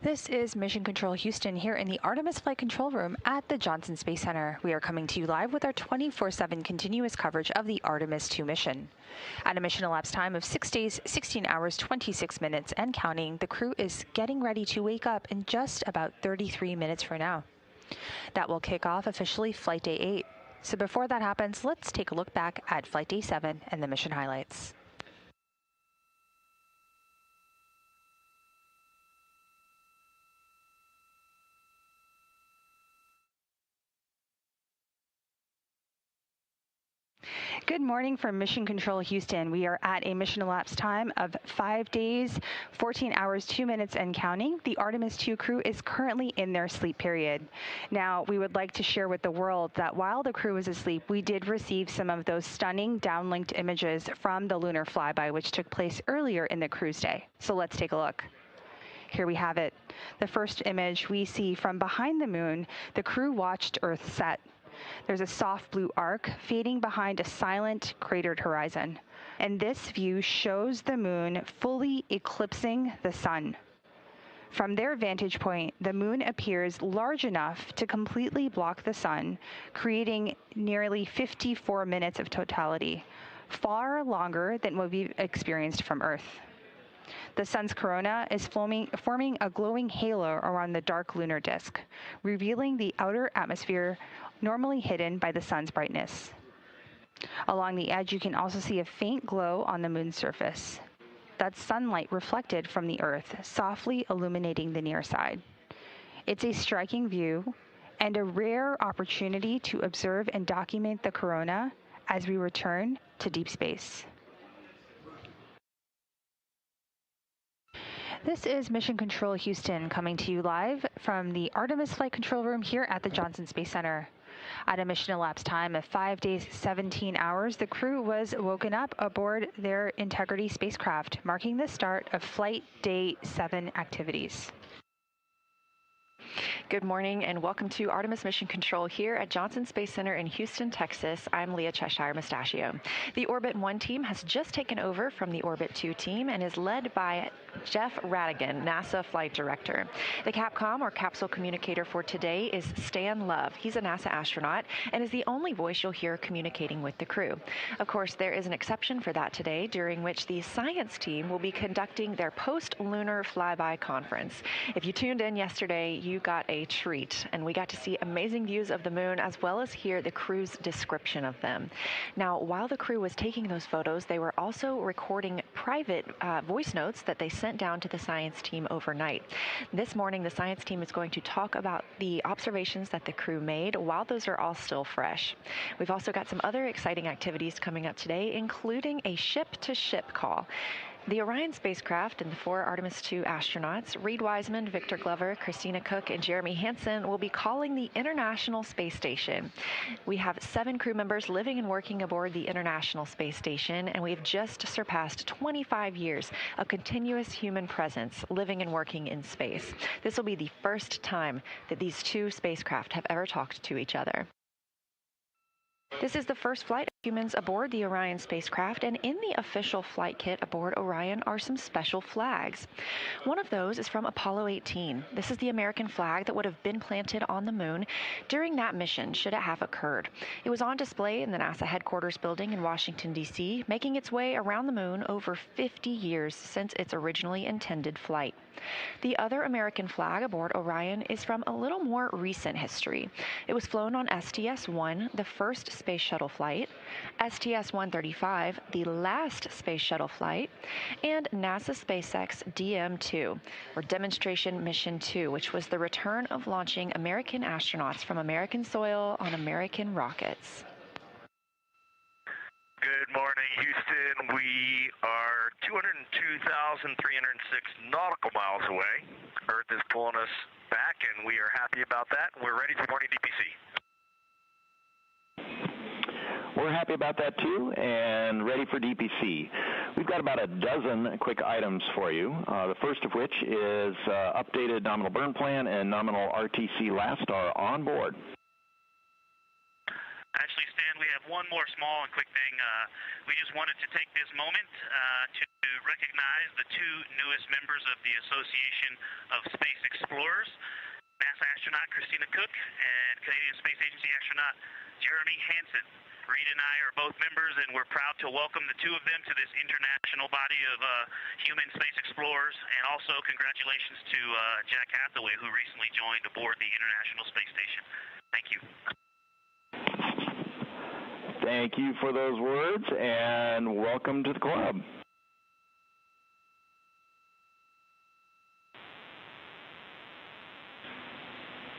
This is Mission Control Houston here in the Artemis Flight Control Room at the Johnson Space Center. We are coming to you live with our 24/7 continuous coverage of the Artemis II mission. At a mission elapsed time of 6 days, 16 hours, 26 minutes and counting, the crew is getting ready to wake up in just about 33 minutes from now. That will kick off officially Flight Day 8. So before that happens, let's take a look back at Flight Day 7 and the mission highlights. Good morning from Mission Control Houston. We are at a mission elapsed time of 5 days, 14 hours, 2 minutes and counting. The Artemis II crew is currently in their sleep period. Now, we would like to share with the world that while the crew was asleep, we did receive some of those stunning downlinked images from the lunar flyby, which took place earlier in the cruise day. So let's take a look. Here we have it. The first image we see from behind the moon, the crew watched Earth set. There's a soft blue arc fading behind a silent, cratered horizon. And this view shows the moon fully eclipsing the sun. From their vantage point, the moon appears large enough to completely block the sun, creating nearly 54 minutes of totality, far longer than what we've experienced from Earth. The sun's corona is forming a glowing halo around the dark lunar disk, revealing the outer atmosphere normally hidden by the sun's brightness. Along the edge, you can also see a faint glow on the moon's surface. That's sunlight reflected from the Earth, softly illuminating the near side. It's a striking view and a rare opportunity to observe and document the corona as we return to deep space. This is Mission Control Houston coming to you live from the Artemis Flight Control Room here at the Johnson Space Center. At a mission elapsed time of 5 days, 17 hours, the crew was woken up aboard their Integrity spacecraft, marking the start of Flight Day 7 activities. Good morning and welcome to Artemis Mission Control here at Johnson Space Center in Houston, Texas. I'm Leah Cheshire Mustachio. The Orbit 1 team has just taken over from the Orbit 2 team and is led by Jeff Radigan, NASA Flight Director. The Capcom, or capsule communicator for today, is Stan Love. He's a NASA astronaut and is the only voice you'll hear communicating with the crew. Of course, there is an exception for that today, during which the science team will be conducting their post-lunar flyby conference. If you tuned in yesterday, you got a treat, and we got to see amazing views of the moon as well as hear the crew's description of them. Now, while the crew was taking those photos, they were also recording private voice notes that they sent down to the science team overnight. This morning, the science team is going to talk about the observations that the crew made while those are all still fresh. We've also got some other exciting activities coming up today, including a ship-to-ship call. The Orion spacecraft and the 4 Artemis II astronauts, Reed Wiseman, Victor Glover, Christina Cook, and Jeremy Hansen, will be calling the International Space Station. We have 7 crew members living and working aboard the International Space Station, and we've just surpassed 25 years of continuous human presence living and working in space. This will be the first time that these 2 spacecraft have ever talked to each other. This is the first flight of humans aboard the Orion spacecraft, and in the official flight kit aboard Orion are some special flags. One of those is from Apollo 18. This is the American flag that would have been planted on the moon during that mission, should it have occurred. It was on display in the NASA headquarters building in Washington, D.C., making its way around the moon over 50 years since its originally intended flight. The other American flag aboard Orion is from a little more recent history. It was flown on STS-1, the first space shuttle flight, STS-135, the last space shuttle flight, and NASA SpaceX DM-2, or Demonstration Mission 2, which was the return of launching American astronauts from American soil on American rockets. Good morning, Houston. We are 202,306 nautical miles away. Earth is pulling us back, and we are happy about that. We're ready for morning DPC. We're happy about that, too, and ready for DPC. We've got about a dozen quick items for you, the first of which is updated nominal burn plan and nominal RTC last star on board. Actually, Stan, we have one more small and quick thing. We just wanted to take this moment to recognize the two newest members of the Association of Space Explorers, NASA astronaut Christina Cook and Canadian Space Agency astronaut Jeremy Hansen. Reed and I are both members, and we're proud to welcome the two of them to this international body of human space explorers. And also congratulations to Jack Hathaway, who recently joined aboard the International Space Station. Thank you. Thank you for those words, and welcome to the club.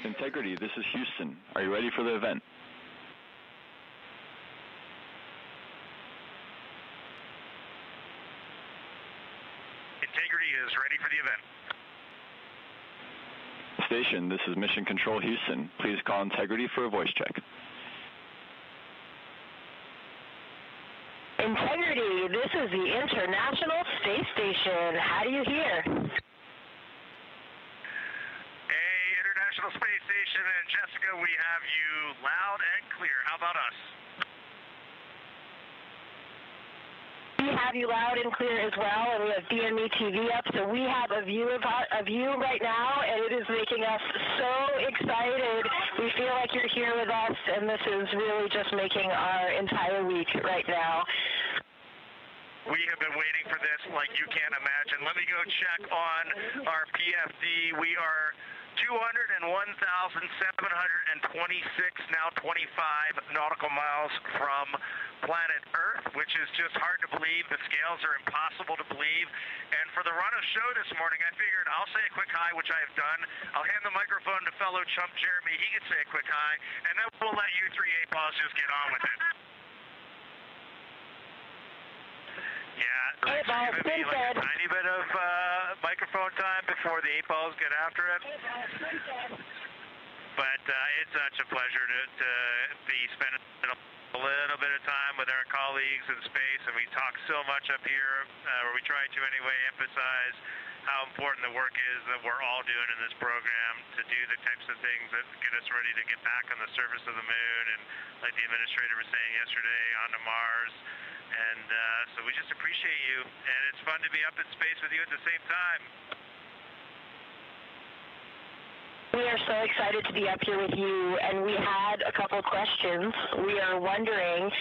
Integrity, this is Houston. Are you ready for the event? Integrity is ready for the event. Station, this is Mission Control Houston. Please call Integrity for a voice check. Integrity, this is the International Space Station. How do you hear? Hey, International Space Station and Jessica, we have you loud and clear. How about us? We have you loud and clear as well, and we have BME TV up, so we have a view of you right now, and it is making us so excited. We feel like you're here with us, and this is really just making our entire week right now. We have been waiting for this like you can't imagine. Let me go check on our PFD. We are 201,726, now 25 nautical miles from planet Earth, which is just hard to believe. The scales are impossible to believe. And for the run of show this morning, I figured I'll say a quick hi, which I have done. I'll hand the microphone to fellow chump Jeremy. He can say a quick hi, and then we'll let you three 8-balls just get on with it. Yeah, thanks for giving me like a tiny bit of microphone time before the 8-balls get after it. But it's such a pleasure to be spending a little bit of time with our colleagues in space, and we talk so much up here, or we try to anyway, emphasize how important the work is that we're all doing in this program to do the types of things that get us ready to get back on the surface of the moon, and like the administrator was saying yesterday, onto Mars. And so we just appreciate you, and it's fun to be up in space with you at the same time. We are so excited to be up here with you, and we had a couple questions. We are wondering,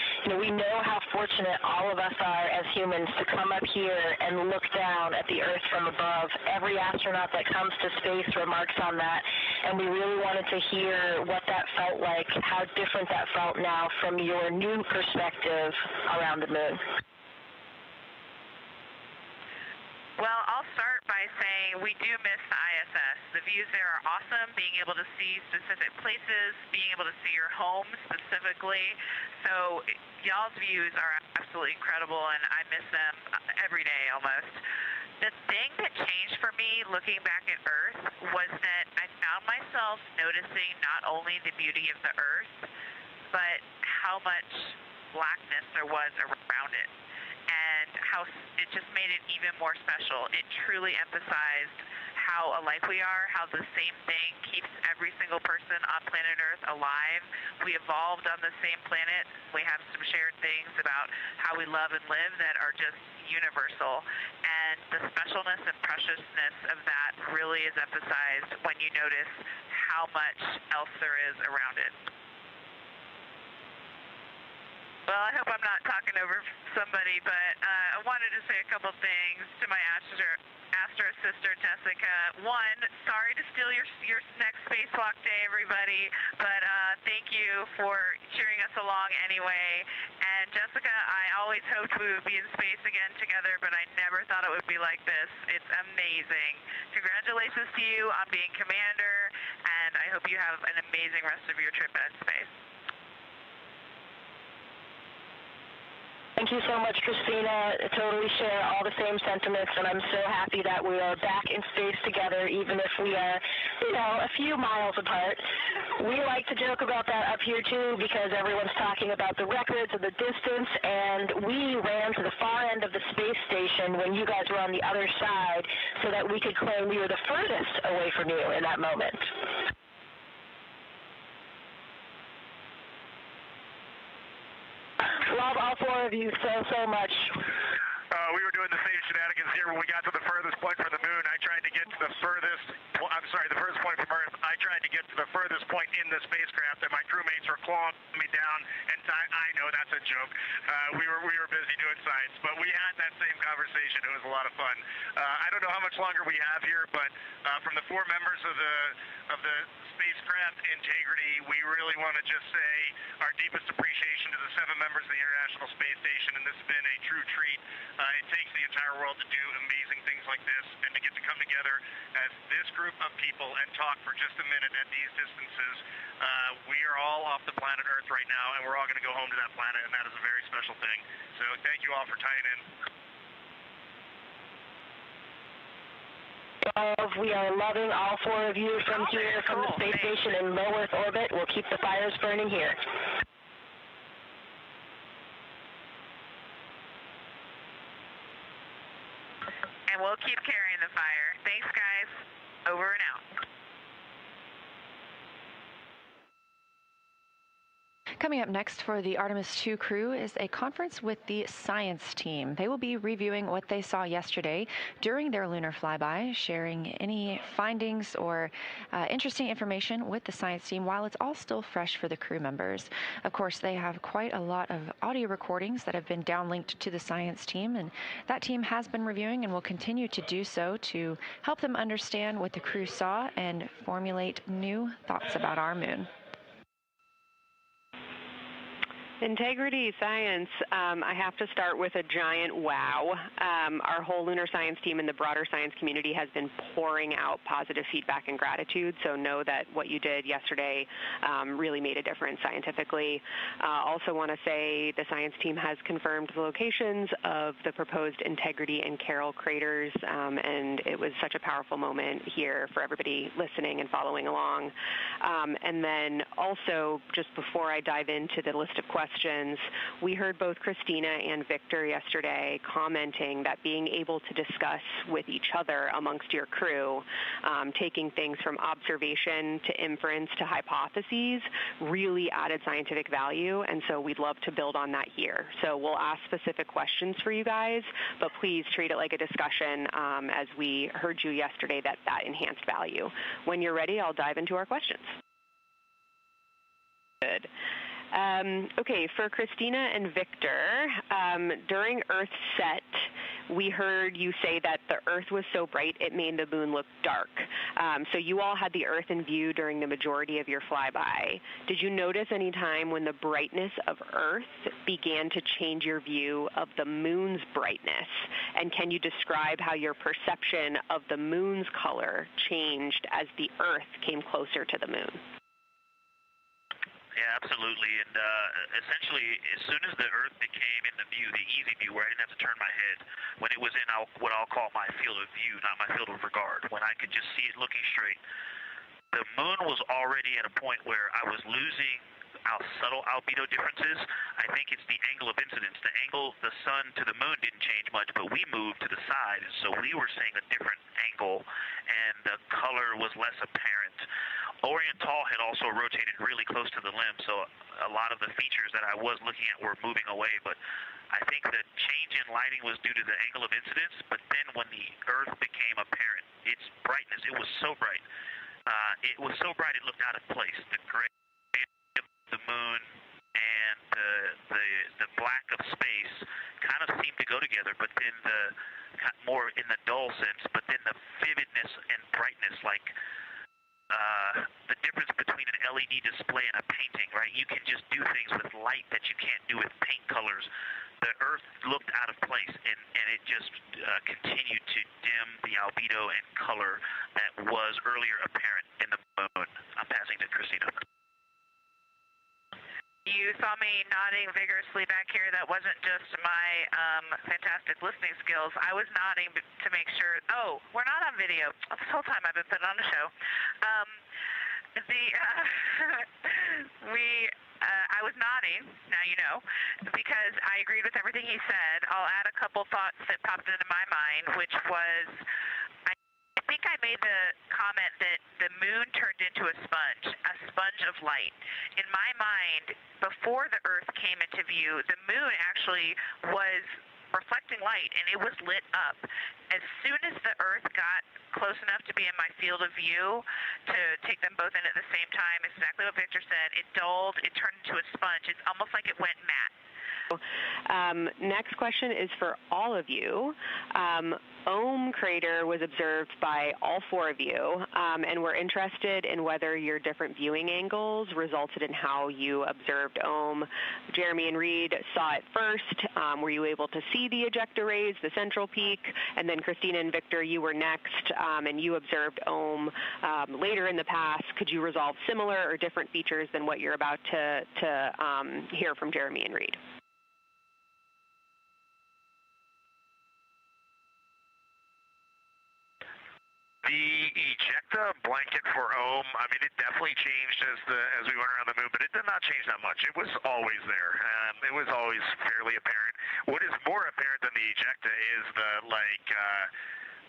we know how fortunate all of us are as humans to come up here and look down at the Earth from above. Every astronaut that comes to space remarks on that, and we really wanted to hear what that felt like, how different that felt now from your new perspective around the moon. Well, I'll start by saying we do miss the ISS. The views there are awesome, being able to see specific places, being able to see your home specifically. So y'all's views are absolutely incredible, and I miss them every day almost. The thing that changed for me looking back at Earth was that I found myself noticing not only the beauty of the Earth, but how much blackness there was around it. And how it just made it even more special. It truly emphasized how alike we are, how the same thing keeps every single person on planet Earth alive. We evolved on the same planet. We have some shared things about how we love and live that are just universal. And the specialness and preciousness of that really is emphasized when you notice how much else there is around it. Well, I hope I'm not talking over somebody, but I wanted to say a couple things to my Astro sister, Jessica. One, sorry to steal your next spacewalk day, everybody, but thank you for cheering us along anyway. And Jessica, I always hoped we would be in space again together, but I never thought it would be like this. It's amazing. Congratulations to you on being commander, and I hope you have an amazing rest of your trip in space. Thank you so much, Christina. I totally share all the same sentiments, and I'm so happy that we are back in space together, even if we are, a few miles apart. We like to joke about that up here, too, because everyone's talking about the records of the distance, and we ran to the far end of the space station when you guys were on the other side so that we could claim we were the furthest away from you in that moment. all four of you so much. We were doing the same shenanigans here when we got to the furthest point from the moon. I tried to get to the furthest point from Earth. I tried to get to the furthest point in the spacecraft, and my crewmates were clawing me down. And I know that's a joke. We were busy doing science, but we had that same conversation. It was a lot of fun. I don't know how much longer we have here, but from the four members of the spacecraft integrity, we really want to just say our deepest appreciation to the 7 members of the International Space Station, and this has been a true treat. It takes the entire world to do amazing things like this, and to get to come together as this group of people and talk for just a minute at these distances. We are all off the planet Earth right now, and we're all going to go home to that planet, and that is a very special thing. So thank you all for tying in. We are loving all four of you from here, from the space station in low Earth orbit. We'll keep the fires burning here. And we'll keep carrying the fire. Thanks, guys. Over and out. Coming up next for the Artemis II crew is a conference with the science team. They will be reviewing what they saw yesterday during their lunar flyby, sharing any findings or interesting information with the science team while it's all still fresh for the crew members. Of course, they have quite a lot of audio recordings that have been downlinked to the science team, and that team has been reviewing and will continue to do so to help them understand what the crew saw and formulate new thoughts about our moon. Integrity science, I have to start with a giant wow. Our whole lunar science team and the broader science community has been pouring out positive feedback and gratitude, so know that what you did yesterday really made a difference scientifically. Also want to say the science team has confirmed the locations of the proposed Integrity and Carroll craters, and it was such a powerful moment here for everybody listening and following along. And then also, just before I dive into the list of questions, we heard both Christina and Victor yesterday commenting that being able to discuss with each other amongst your crew, taking things from observation to inference to hypotheses, really added scientific value, and so we'd love to build on that here. So we'll ask specific questions for you guys, but please treat it like a discussion as we heard you yesterday that enhanced value. When you're ready, I'll dive into our questions. Good. Okay, for Christina and Victor, during Earth set, we heard you say that the Earth was so bright it made the moon look dark. So you all had the Earth in view during the majority of your flyby. Did you notice any time when the brightness of Earth began to change your view of the moon's brightness? And can you describe how your perception of the moon's color changed as the Earth came closer to the moon? Yeah, absolutely. And essentially, as soon as the Earth became in the view, the easy view, where I didn't have to turn my head, when it was in what I'll call my field of view, not my field of regard, when I could just see it looking straight, the moon was already at a point where I was losing our subtle albedo differences. I think it's the angle of incidence. The angle, the sun to the moon didn't change much, but we moved to the side, so we were seeing a different angle, and the color was less apparent. Oriental had also rotated really close to the limb, so a lot of the features that I was looking at were moving away, but I think the change in lighting was due to the angle of incidence, but then when the Earth became apparent, its brightness, it was so bright. It looked out of place. The gray of the moon and the black of space kind of seemed to go together, but then more in the dull sense, but then the vividness and brightness, like the difference between an LED display and a painting, right? You can just do things with light that you can't do with paint colors. The Earth looked out of place, and it just continued to dim the albedo and color that was earlier apparent in the moon. I'm passing to Christina. You saw me nodding vigorously back here. That wasn't just my fantastic listening skills. I was nodding to make sure. Oh, we're not on video. This whole time I've been putting on a show. I was nodding, now you know, because I agreed with everything he said. I'll add a couple thoughts that popped into my mind, which was, I think I made the comment that the moon turned into a sponge of light. In my mind, before the Earth came into view, the moon actually was reflecting light, and it was lit up. As soon as the Earth got close enough to be in my field of view to take them both in at the same time, exactly what Victor said, it dulled, it turned into a sponge. It's almost like it went matte. Next question is for all of you. Ohm crater was observed by all four of you, and we're interested in whether your different viewing angles resulted in how you observed Ohm. Jeremy and Reed saw it first. Were you able to see the ejecta rays, the central peak? And then Christina and Victor, you were next, and you observed Ohm later in the past. Could you resolve similar or different features than what you're about to hear from Jeremy and Reed? The ejecta blanket for Ohm, I mean, it definitely changed as we went around the moon, but it did not change that much. It was always there. It was always fairly apparent. What is more apparent than the ejecta is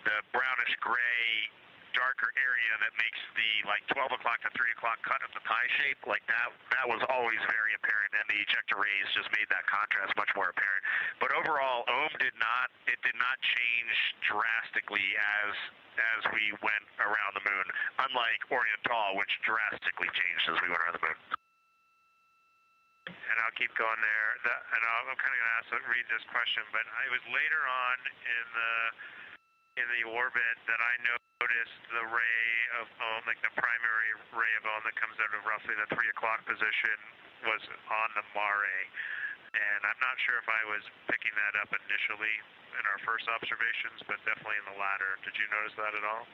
the brownish gray, darker area that makes the 12 o'clock to 3 o'clock cut of the pie shape. Like that was always very apparent, and the ejecta rays just made that contrast much more apparent. But overall, Ohm did not change drastically as we went around the moon, unlike Oriental, which drastically changed as we went around the moon. And I'll keep going there. I'm kind of going to read this question, but it was later on in the orbit that I noticed the ray of Ohm, like the primary ray of Ohm that comes out of roughly the 3 o'clock position, was on the mare. And I'm not sure if I was picking that up initially in our first observations, but definitely in the latter. Did you notice that at all?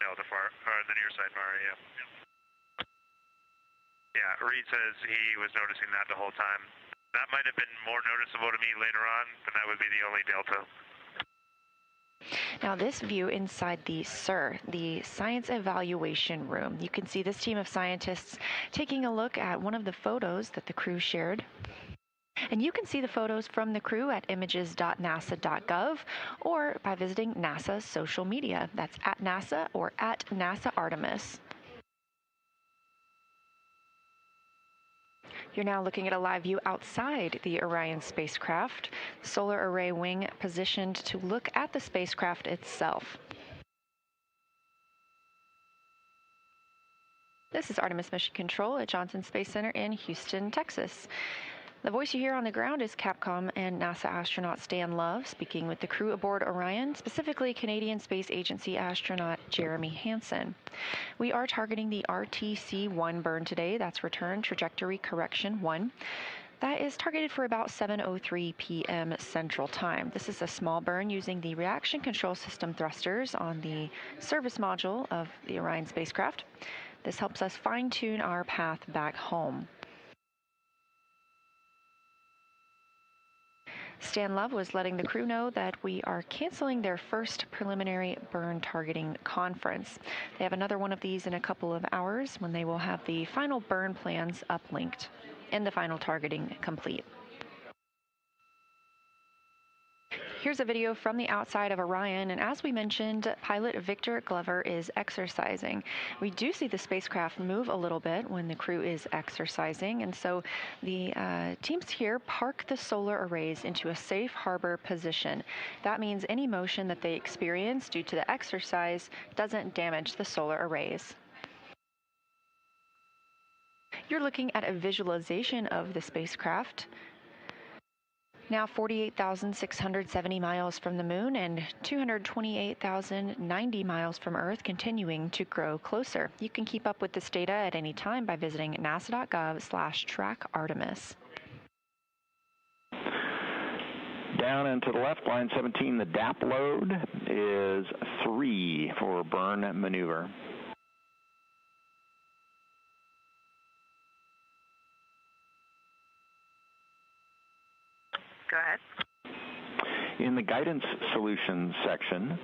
No, the near side mare, yeah. Yeah, Reed says he was noticing that the whole time. That might have been more noticeable to me later on, but that would be the only delta. Now this view inside the SIR, the Science Evaluation Room. You can see this team of scientists taking a look at one of the photos that the crew shared. And you can see the photos from the crew at images.nasa.gov or by visiting NASA's social media. That's at NASA or at NASA Artemis. You're now looking at a live view outside the Orion spacecraft, the solar array wing positioned to look at the spacecraft itself. This is Artemis Mission Control at Johnson Space Center in Houston, Texas. The voice you hear on the ground is Capcom and NASA astronaut Stan Love speaking with the crew aboard Orion, specifically Canadian Space Agency astronaut Jeremy Hansen. We are targeting the RTC-1 burn today. That's Return Trajectory Correction 1. That is targeted for about 7:03 p.m. Central Time. This is a small burn using the reaction control system thrusters on the service module of the Orion spacecraft. This helps us fine-tune our path back home. Stan Love was letting the crew know that we are canceling their first preliminary burn targeting conference. They have another one of these in a couple of hours when they will have the final burn plans uplinked and the final targeting complete. Here's a video from the outside of Orion, and as we mentioned, pilot Victor Glover is exercising. We do see the spacecraft move a little bit when the crew is exercising, and so the teams here park the solar arrays into a safe harbor position. That means any motion that they experience due to the exercise doesn't damage the solar arrays. You're looking at a visualization of the spacecraft. Now 48,670 miles from the moon and 228,090 miles from Earth, continuing to grow closer. You can keep up with this data at any time by visiting nasa.gov/trackartemis. Down and to the left, line 17, the DAP load is 3 for burn maneuver. Go ahead. In the guidance solutions section,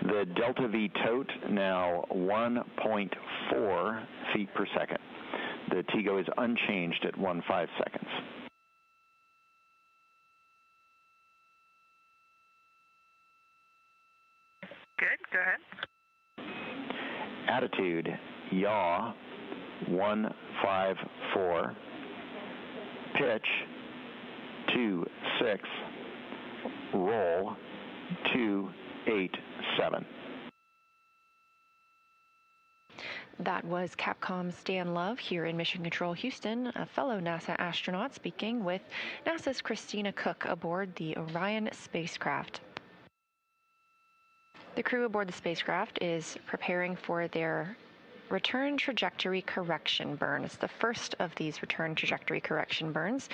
the delta V tote now 1.4 feet per second. The TGO is unchanged at 15 seconds. Good. Go ahead. Attitude, yaw, 154. Pitch, 26. Roll, 287. That was Capcom's Dan Love here in Mission Control Houston, a fellow NASA astronaut speaking with NASA's Christina Cook aboard the Orion spacecraft. The crew aboard the spacecraft is preparing for their return trajectory correction burn. It's the first of these return trajectory correction burns,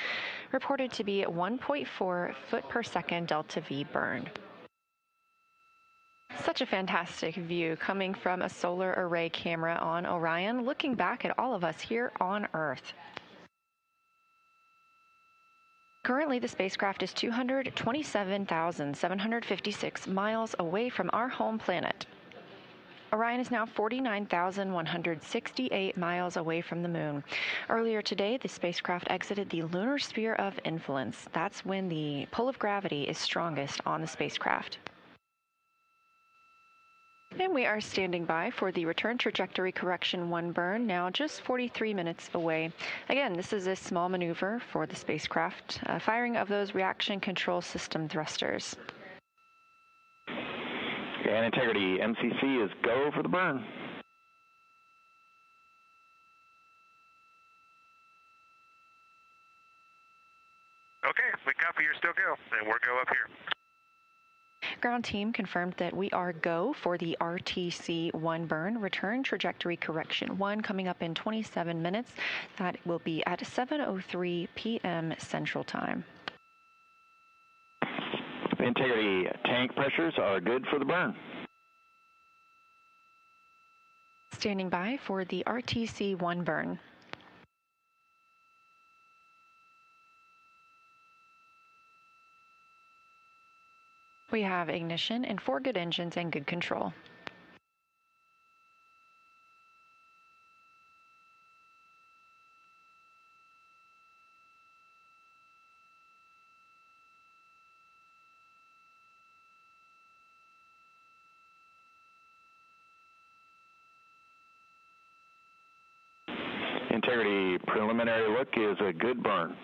reported to be 1.4 foot per second delta V burn. Such a fantastic view coming from a solar array camera on Orion, looking back at all of us here on Earth. Currently, the spacecraft is 227,756 miles away from our home planet. Orion is now 49,168 miles away from the moon. Earlier today, the spacecraft exited the lunar sphere of influence. That's when the pull of gravity is strongest on the spacecraft. And we are standing by for the return trajectory correction 1 burn, now just 43 minutes away. Again, this is a small maneuver for the spacecraft, firing of those reaction control system thrusters. And integrity, MCC is go for the burn. Okay, we copy, you're still go, and we're go up here. Ground team confirmed that we are go for the RTC-1 burn, return trajectory correction 1, coming up in 27 minutes. That will be at 7:03 p.m. Central Time. Integrity, tank pressures are good for the burn. Standing by for the RTC-1 burn. We have ignition and 4 good engines and good control. Integrity, preliminary look is a good burn.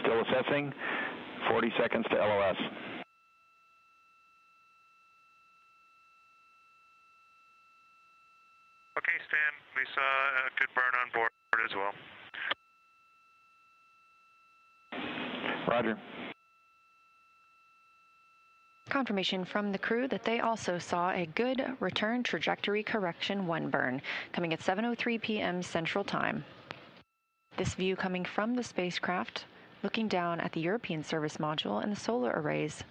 Still assessing, 40 seconds to LOS. Okay, Stan, we saw a good burn on board as well. Roger. Confirmation from the crew that they also saw a good return trajectory correction 1 burn, coming at 7:03 p.m. Central Time. This view coming from the spacecraft, looking down at the European service module and the solar arrays.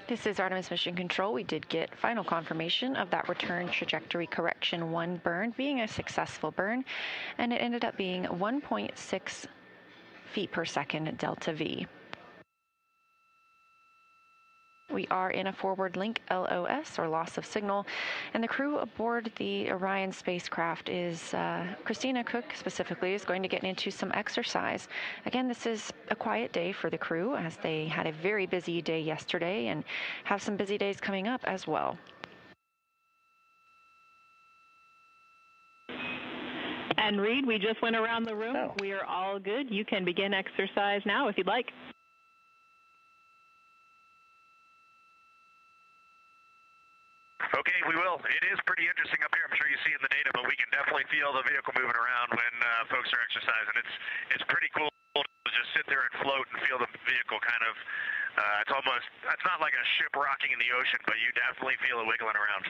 This is Artemis Mission Control. We did get final confirmation of that return trajectory correction 1 burn being a successful burn, and it ended up being 1.6 feet per second delta V. We are in a forward link LOS, or loss of signal, and the crew aboard the Orion spacecraft is, Christina Cook specifically, is going to get into some exercise. Again, this is a quiet day for the crew as they had a very busy day yesterday and have some busy days coming up as well. And Reed, we just went around the room. Oh. We are all good. You can begin exercise now if you'd like. Okay, we will. It is pretty interesting up here. I'm sure you see in the data, but we can definitely feel the vehicle moving around when folks are exercising. It's pretty cool to just sit there and float and feel the vehicle kind of. It's not like a ship rocking in the ocean, but you definitely feel it wiggling around.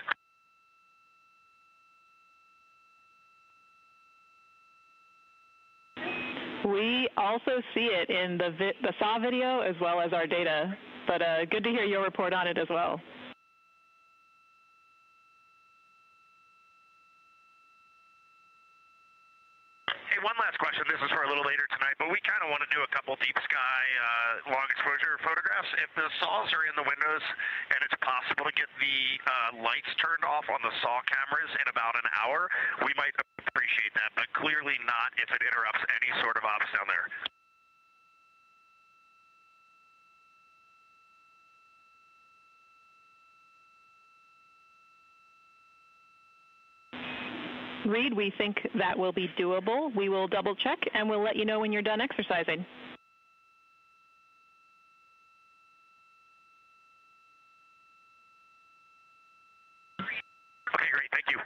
We also see it in the SAW video as well as our data, but good to hear your report on it as well. Hey, one last question. This is for a little later tonight, but we kind of want to do a couple deep sky long exposure photographs. If the saws are in the windows and it's possible to get the lights turned off on the SAW cameras in about an hour, we might appreciate that, but clearly not if it interrupts any sort of ops down there. Reed, we think that will be doable. We will double check and we'll let you know when you're done exercising. Okay, great. Thank you.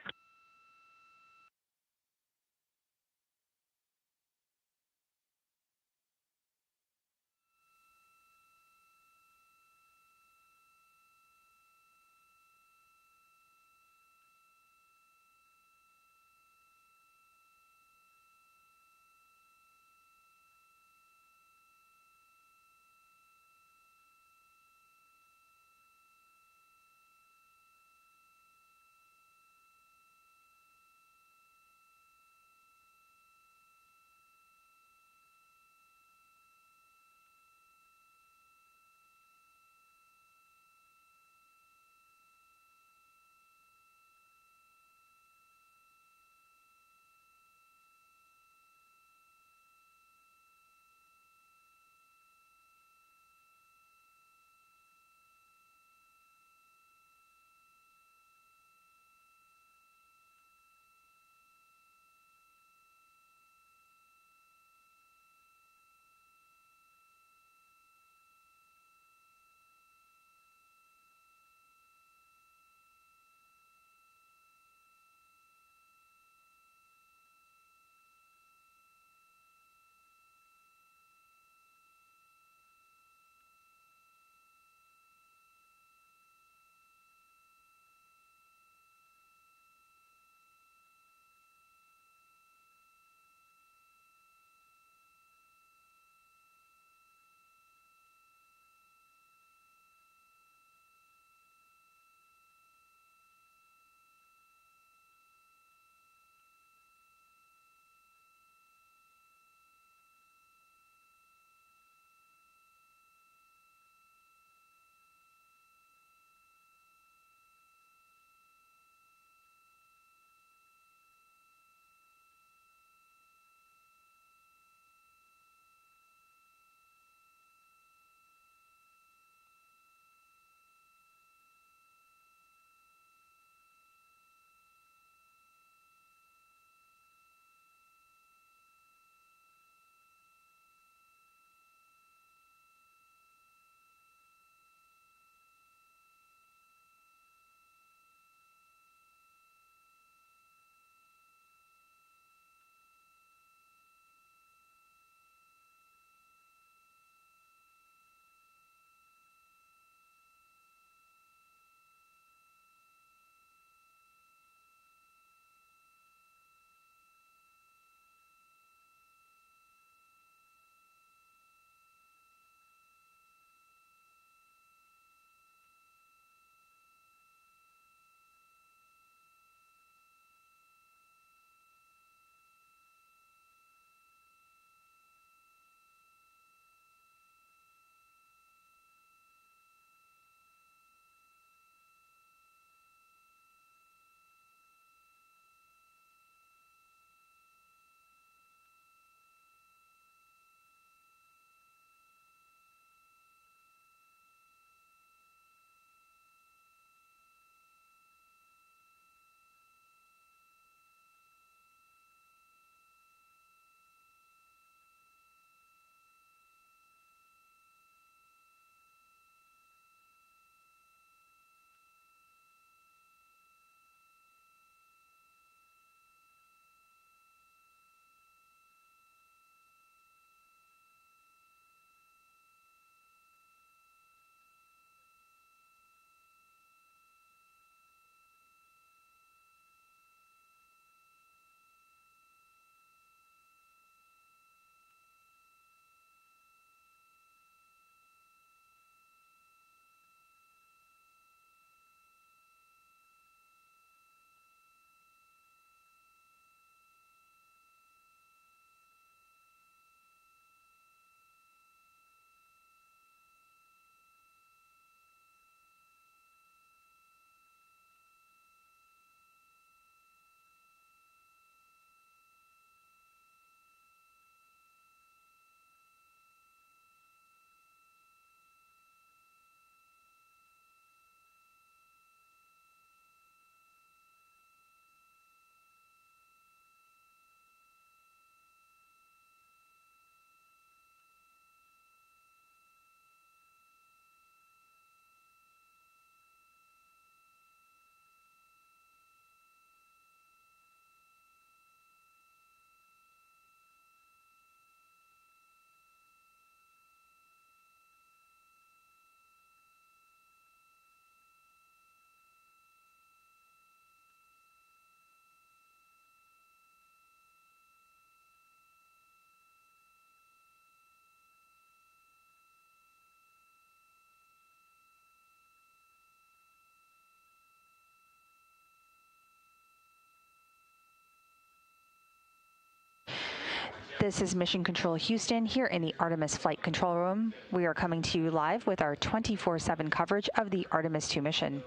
This is Mission Control Houston here in the Artemis Flight Control Room. We are coming to you live with our 24/7 coverage of the Artemis II mission.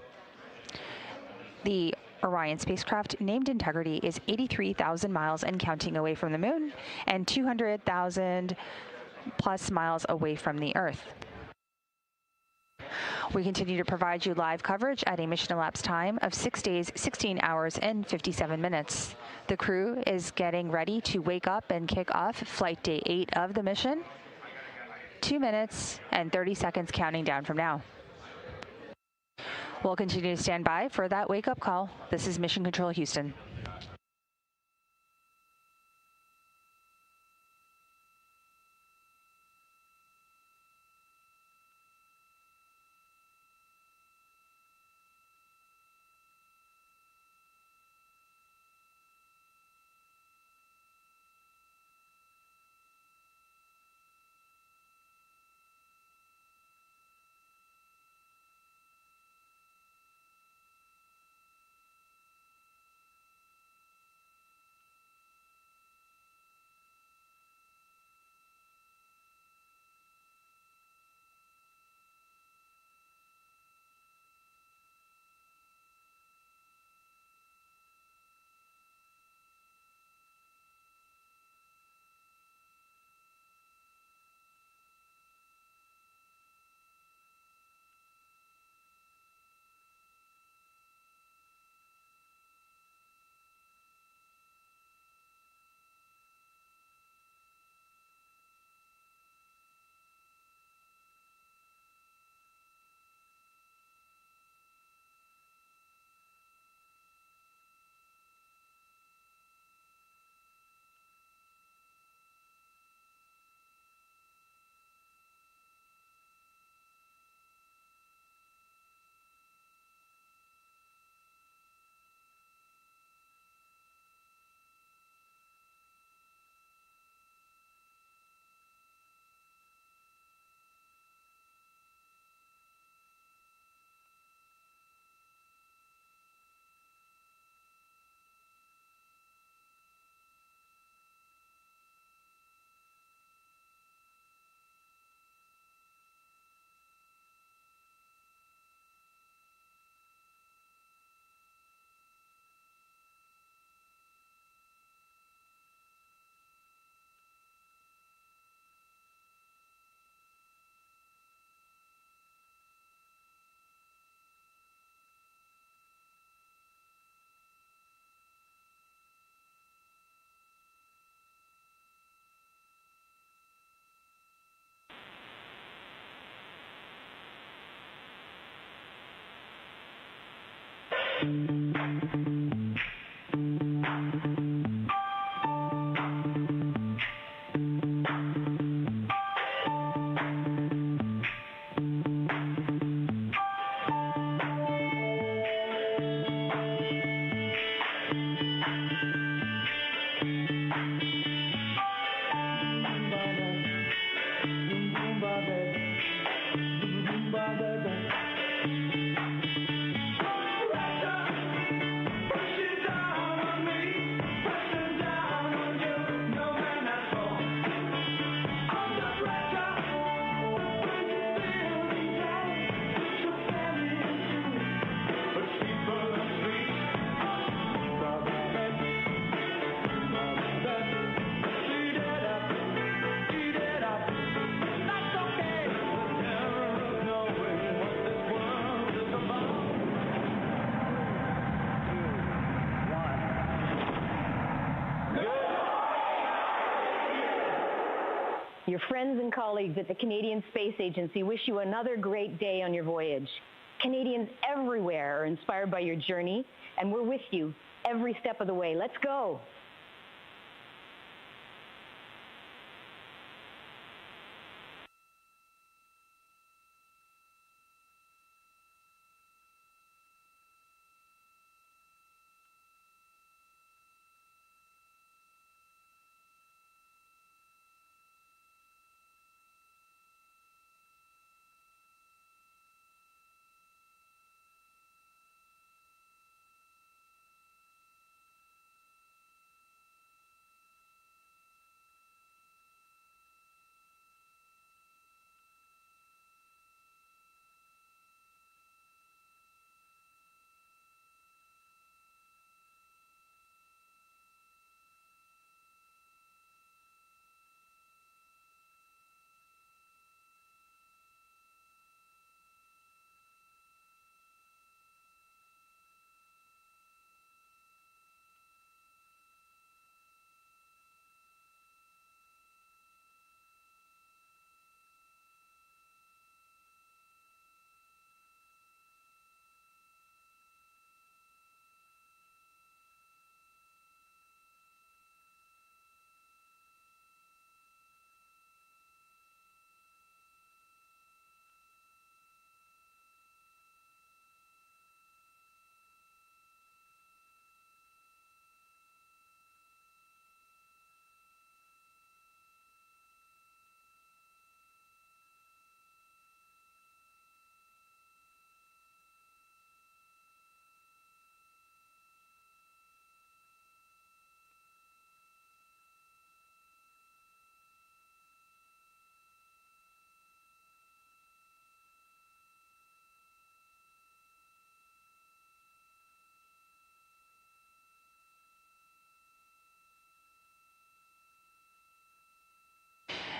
The Orion spacecraft, named Integrity, is 83,000 miles and counting away from the moon and 200,000 plus miles away from the Earth. We continue to provide you live coverage at a mission elapsed time of 6 days, 16 hours, and 57 minutes. The crew is getting ready to wake up and kick off flight day 8 of the mission. 2 minutes and 30 seconds counting down from now. We'll continue to stand by for that wake-up call. This is Mission Control Houston. Your friends and colleagues at the Canadian Space Agency wish you another great day on your voyage. Canadians everywhere are inspired by your journey, and we're with you every step of the way. Let's go.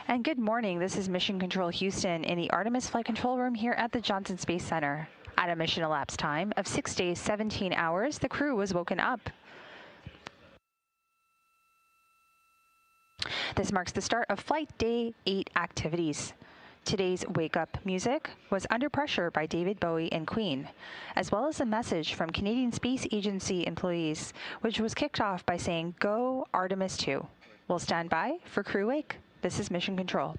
And good morning. This is Mission Control Houston in the Artemis Flight Control Room here at the Johnson Space Center. At a mission elapsed time of 6 days, 17 hours, the crew was woken up. This marks the start of Flight Day 8 activities. Today's wake-up music was Under Pressure by David Bowie and Queen, as well as a message from Canadian Space Agency employees, which was kicked off by saying, "Go Artemis II." We'll stand by for crew wake. This is Mission Control.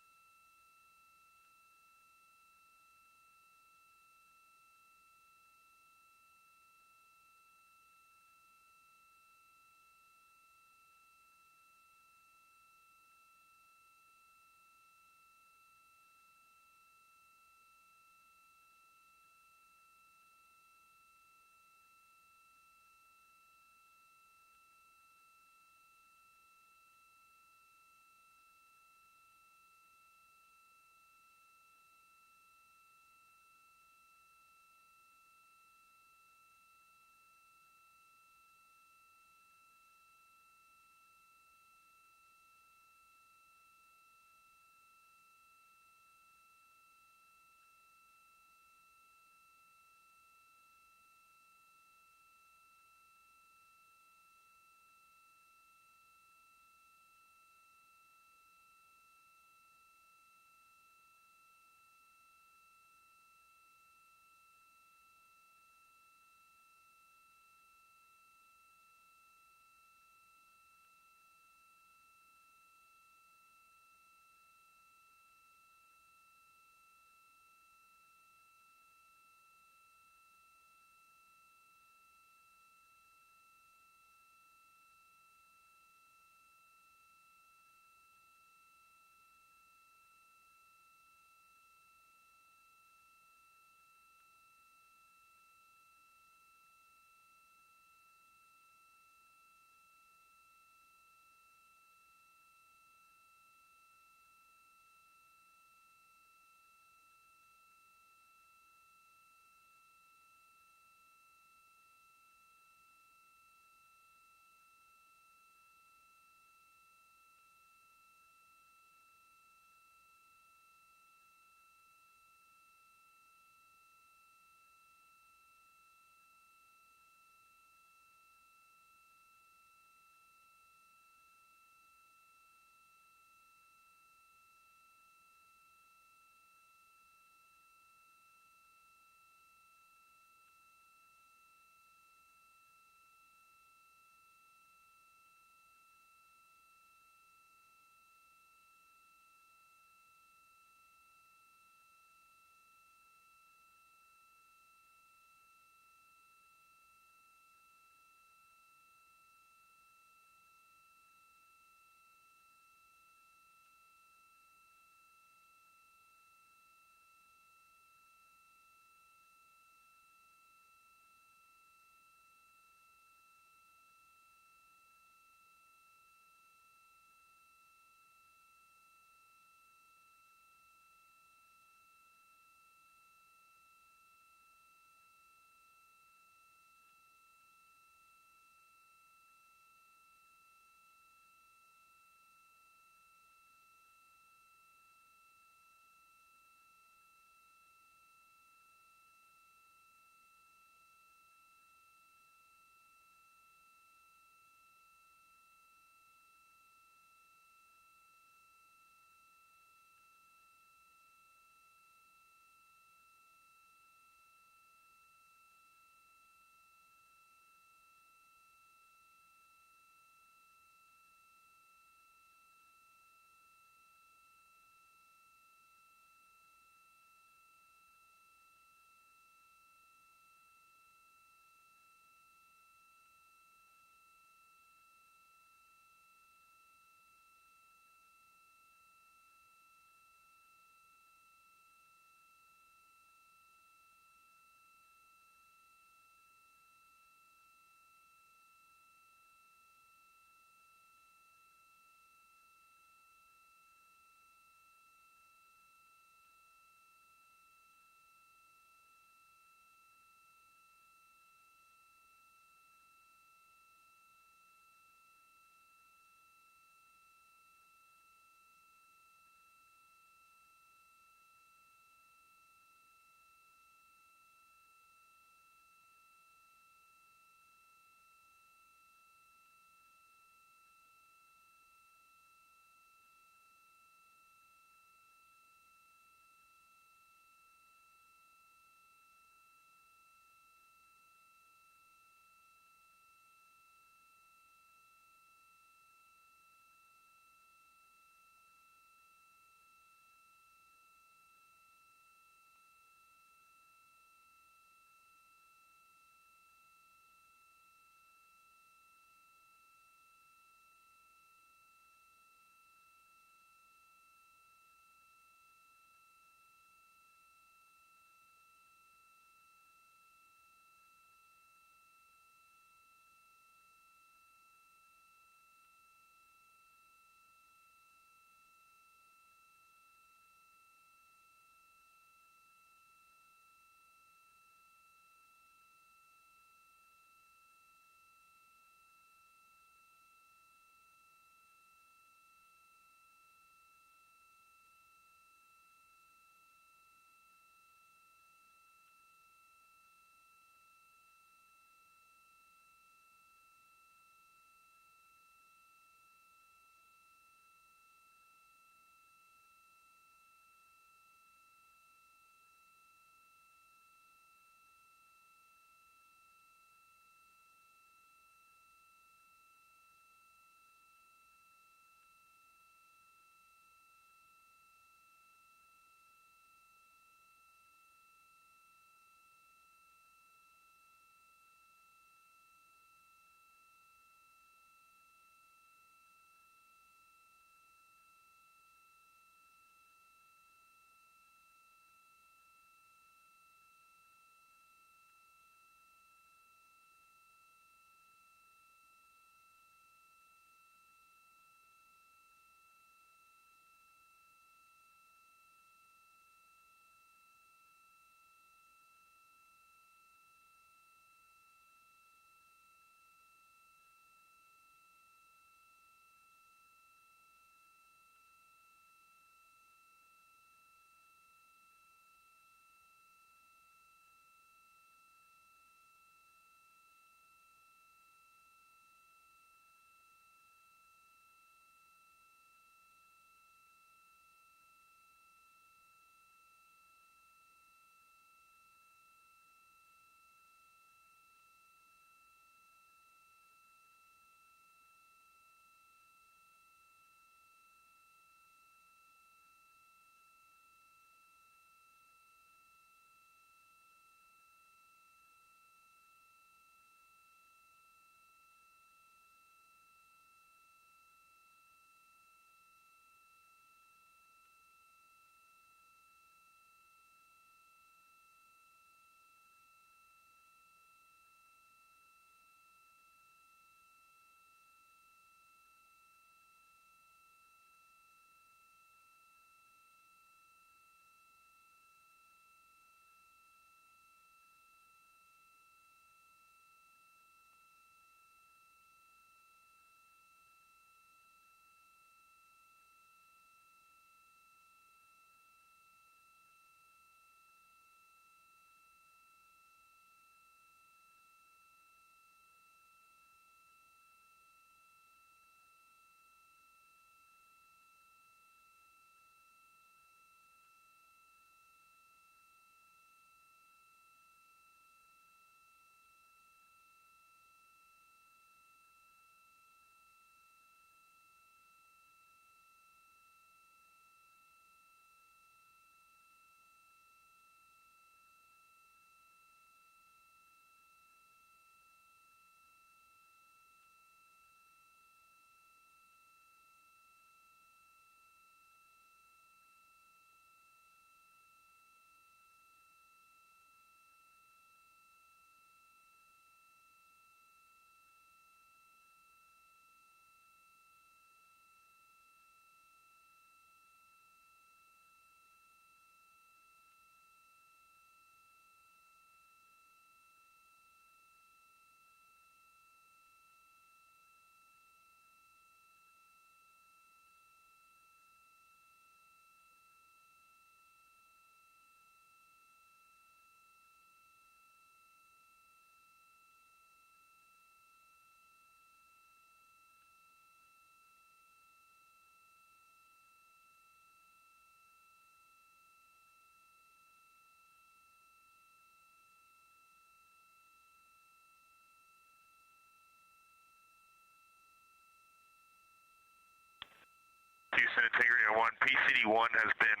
Houston Integrity 1. PCD1 has been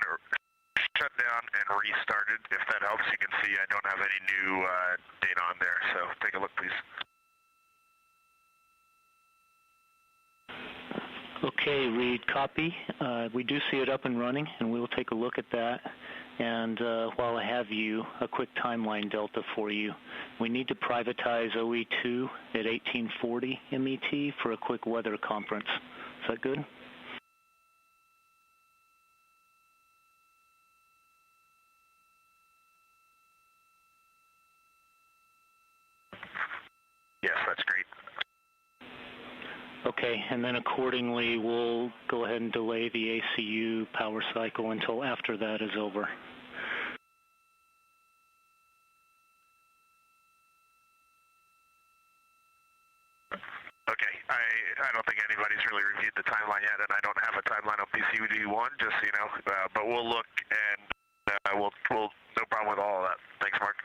shut down and restarted. If that helps, you can see I don't have any new data on there, so take a look, please. Okay, Reed, copy. We do see it up and running, and we will take a look at that. And while I have you, a quick timeline delta for you. We need to privatize OE2 at 1840 MET for a quick weather conference. Is that good? Yes, that's great. Okay, and then accordingly, we'll go ahead and delay the ACU power cycle until after that is over. Okay, I don't think anybody's really reviewed the timeline yet, and I don't have a timeline on PCD1, just so you know, but we'll look, and we'll no problem with all of that. Thanks, Mark.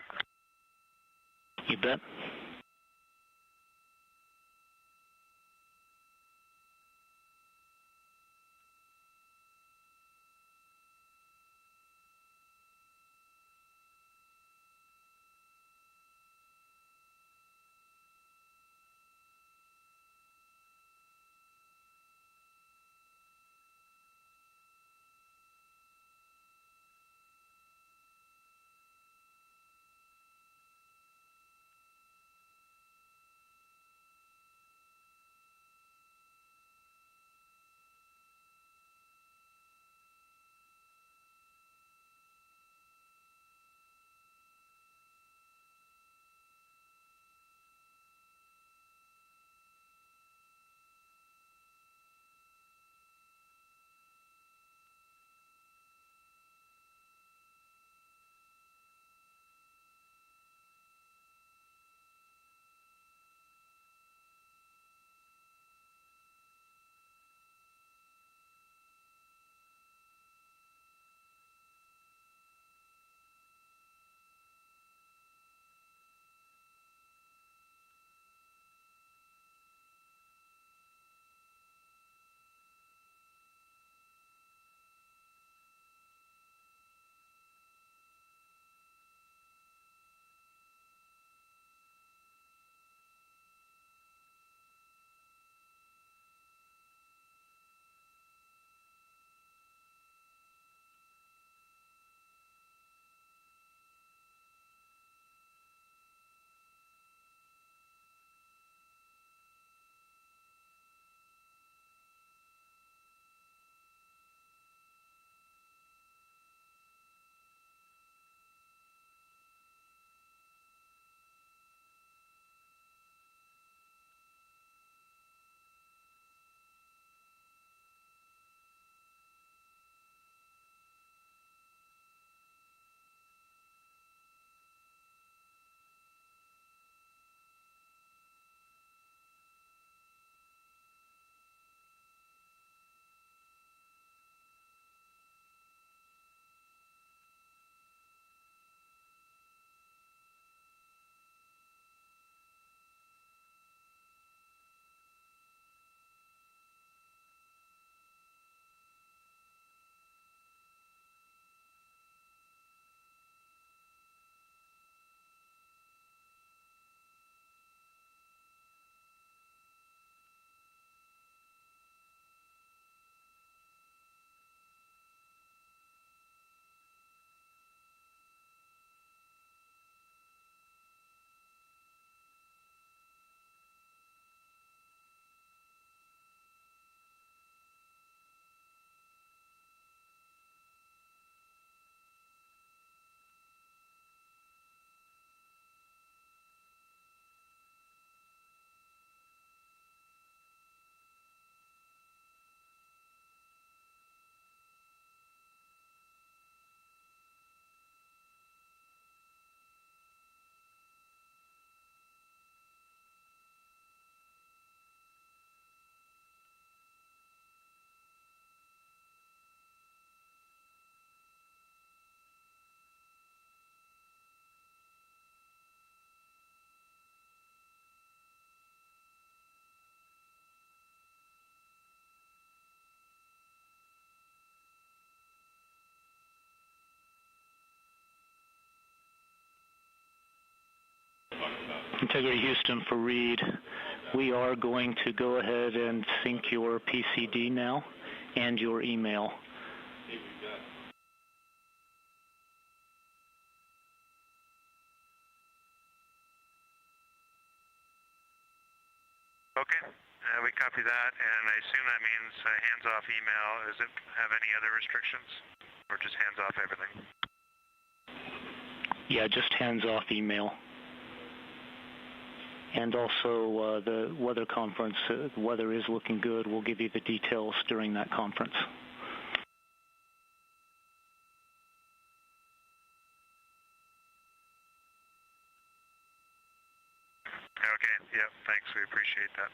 You bet. Integrity Houston for Reed. We are going to go ahead and sync your PCD now and your email. Okay, we copy that, and I assume that means hands-off email. Does it have any other restrictions, or just hands-off everything? Yeah, just hands-off email. And also the weather conference, the weather is looking good. We'll give you the details during that conference. Okay, yep, thanks, we appreciate that.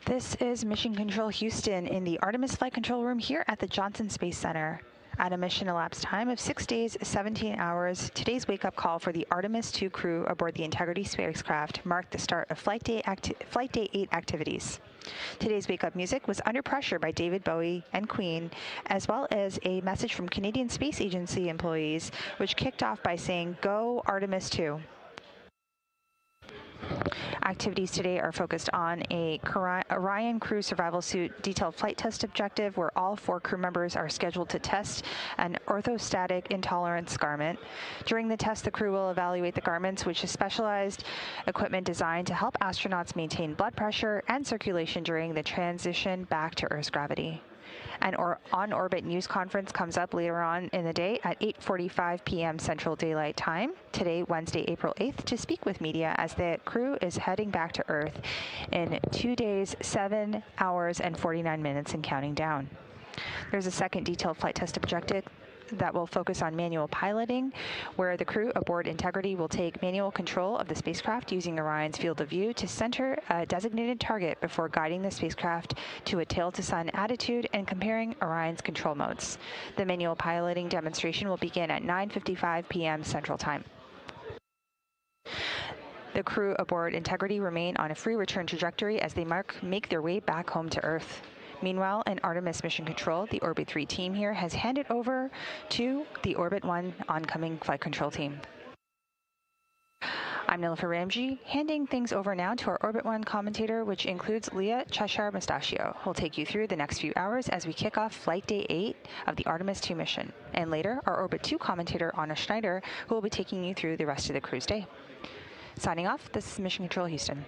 This is Mission Control Houston in the Artemis Flight Control Room here at the Johnson Space Center. At a mission elapsed time of 6 days, 17 hours, today's wake-up call for the Artemis II crew aboard the Integrity spacecraft marked the start of Flight Day 8 activities. Today's wake-up music was Under Pressure by David Bowie and Queen, as well as a message from Canadian Space Agency employees, which kicked off by saying, "Go Artemis II." Activities today are focused on a Orion crew survival suit detailed flight test objective where all 4 crew members are scheduled to test an orthostatic intolerance garment. During the test, the crew will evaluate the garments, which is specialized equipment designed to help astronauts maintain blood pressure and circulation during the transition back to Earth's gravity. An on-orbit news conference comes up later on in the day at 8:45 p.m. Central Daylight Time, today, Wednesday, April 8th, to speak with media as the crew is heading back to Earth in 2 days, 7 hours, and 49 minutes and counting down. There's a second detailed flight test objective that will focus on manual piloting, where the crew aboard Integrity will take manual control of the spacecraft using Orion's field of view to center a designated target before guiding the spacecraft to a tail-to-sun attitude and comparing Orion's control modes. The manual piloting demonstration will begin at 9:55 p.m. Central Time. The crew aboard Integrity remain on a free return trajectory as they make their way back home to Earth. Meanwhile, in Artemis Mission Control, the Orbit 3 team here has handed over to the Orbit 1 oncoming flight control team. I'm Nilofer Ramji, handing things over now to our Orbit 1 commentator, which includes Leah Cheshire Mustachio, who will take you through the next few hours as we kick off Flight Day 8 of the Artemis II mission. And later, our Orbit 2 commentator, Anna Schneider, who will be taking you through the rest of the crew's day. Signing off, this is Mission Control Houston.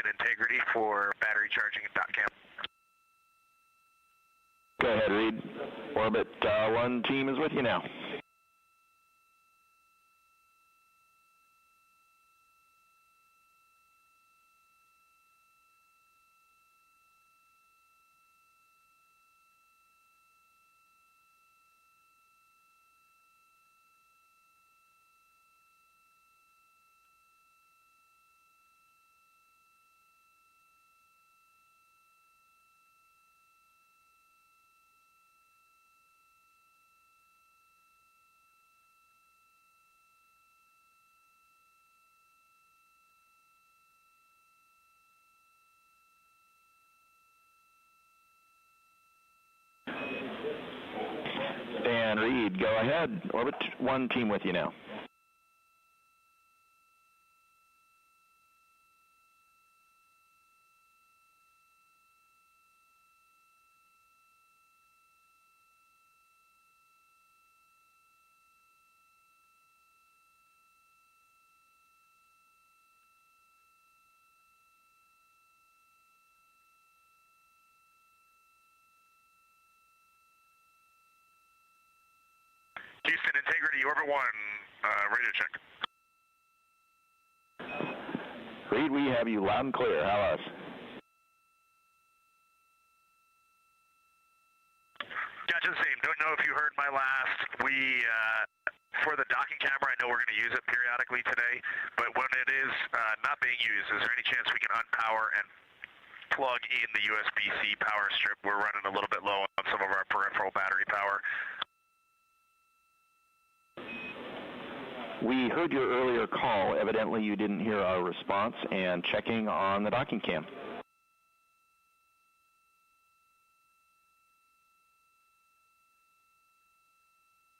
Houston integrity for battery charging and dot cam. Go ahead, Reed. Orbit 1 team is with you now. And Reed, go ahead. Orbit 1 team with you now. Houston integrity, orbit 1, radio check. Reed, we have you loud and clear. How us? Gotcha, the same. Don't know if you heard my last. For the docking camera, I know we're going to use it periodically today, but when it is not being used, is there any chance we can unpower and plug in the USB-C power strip? We're running a little bit low on some of our peripheral battery power. We heard your earlier call. Evidently, you didn't hear our response and checking on the docking cam.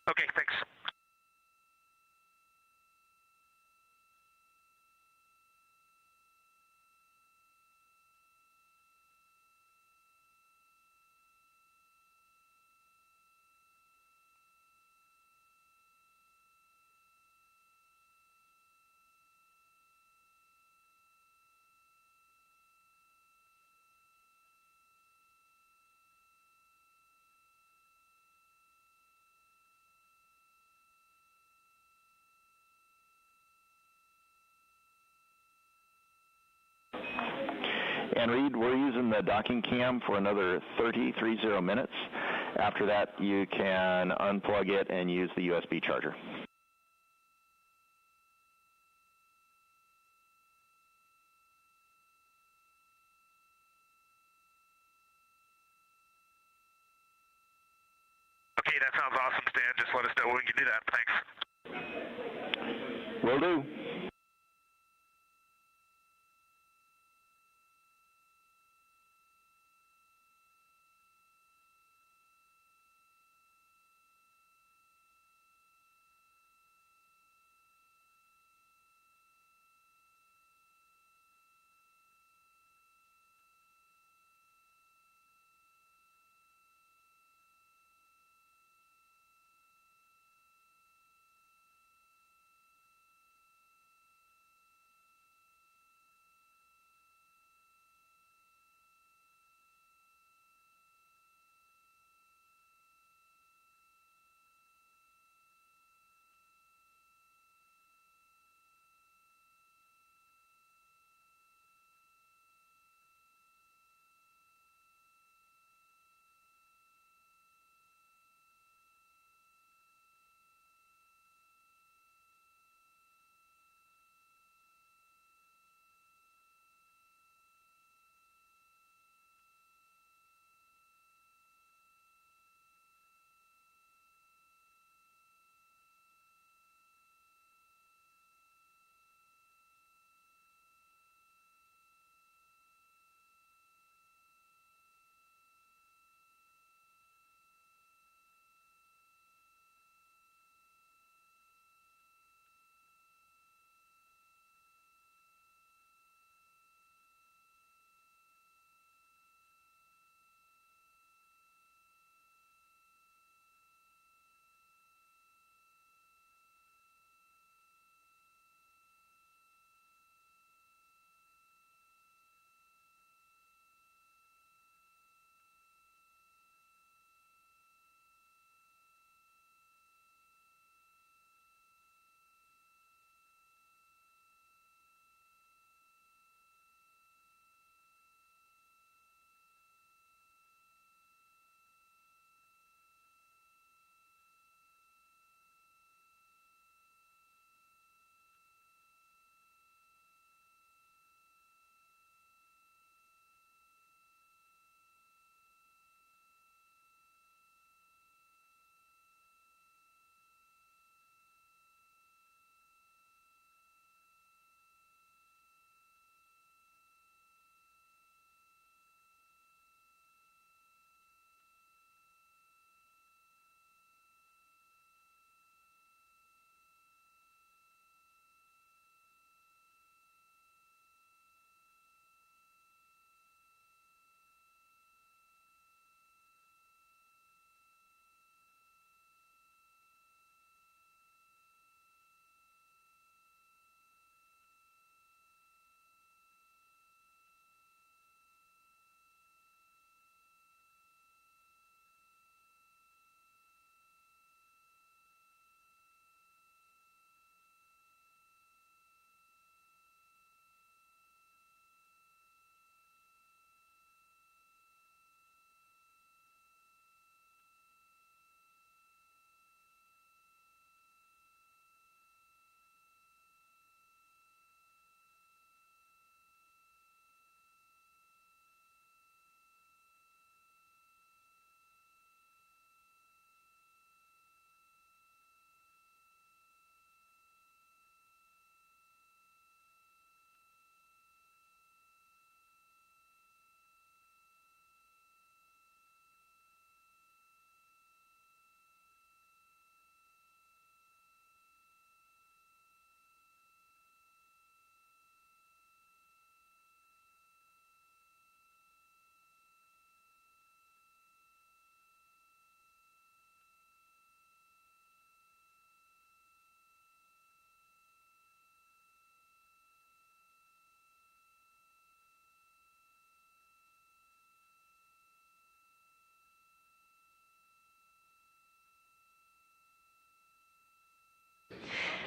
Okay, thanks. And Reed, we're using the docking cam for another 30 minutes. After that, you can unplug it and use the USB charger. Okay, that sounds awesome, Stan. Just let us know when we can do that. Thanks. Will do.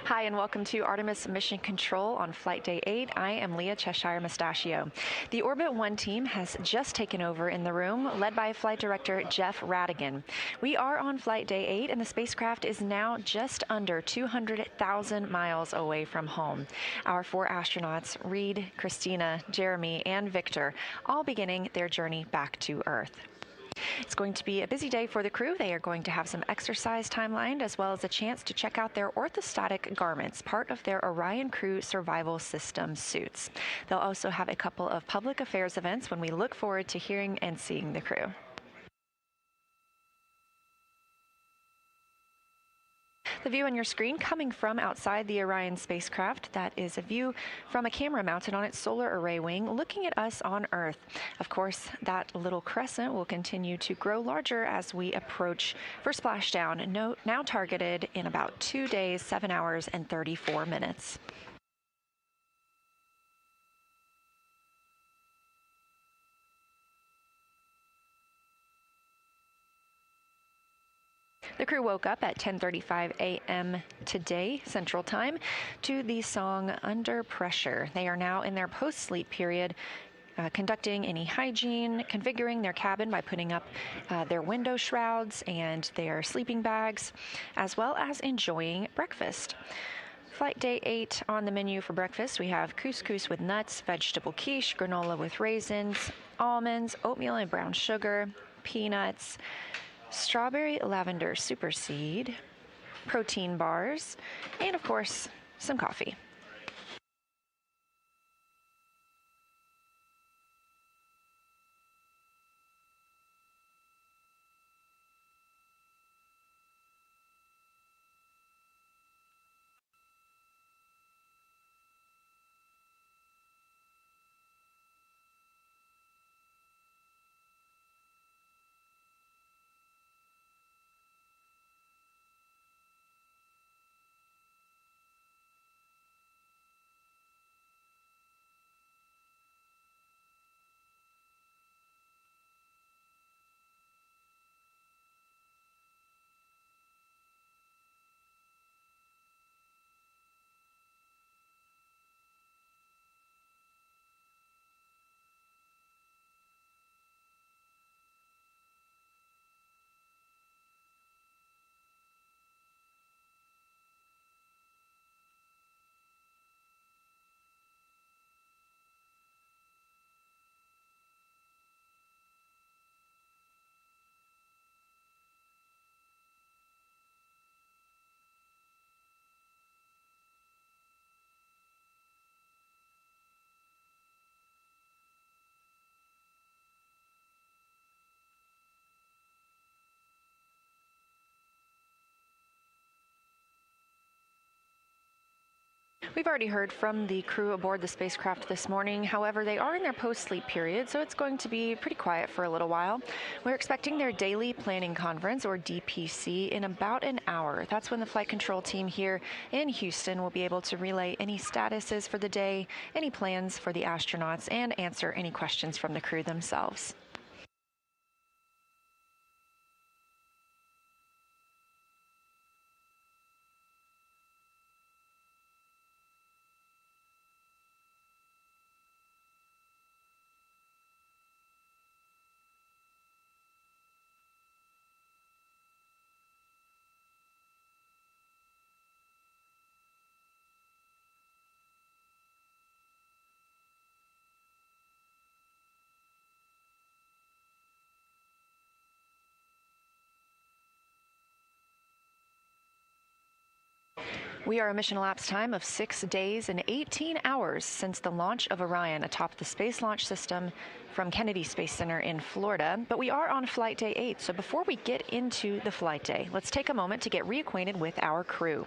Hi, and welcome to Artemis Mission Control on Flight Day 8. I am Leah Cheshire Mustachio. The Orbit 1 team has just taken over in the room, led by Flight Director Jeff Radigan. We are on Flight Day 8, and the spacecraft is now just under 200,000 miles away from home. Our 4 astronauts, Reed, Christina, Jeremy, and Victor, all beginning their journey back to Earth. It's going to be a busy day for the crew. They are going to have some exercise timeline as well as a chance to check out their orthostatic garments, part of their Orion Crew Survival System suits. They'll also have a couple of public affairs events when we look forward to hearing and seeing the crew. The view on your screen coming from outside the Orion spacecraft, that is a view from a camera mounted on its solar array wing looking at us on Earth. Of course, that little crescent will continue to grow larger as we approach for splashdown, now targeted in about 2 days, 7 hours, and 34 minutes. The crew woke up at 10:35 a.m. today, Central Time, to the song Under Pressure. They are now in their post-sleep period, conducting any hygiene, configuring their cabin by putting up their window shrouds and their sleeping bags, as well as enjoying breakfast. Flight Day 8 on the menu for breakfast, we have couscous with nuts, vegetable quiche, granola with raisins, almonds, oatmeal and brown sugar, peanuts, strawberry lavender super seed, protein bars, and of course, some coffee. We've already heard from the crew aboard the spacecraft this morning. However, they are in their post-sleep period, so it's going to be pretty quiet for a little while. We're expecting their daily planning conference, or DPC, in about an hour. That's when the flight control team here in Houston will be able to relay any statuses for the day, any plans for the astronauts, and answer any questions from the crew themselves. We are a mission elapsed time of 6 days and 18 hours since the launch of Orion atop the Space Launch System from Kennedy Space Center in Florida, but we are on Flight Day 8, so before we get into the flight day, let's take a moment to get reacquainted with our crew.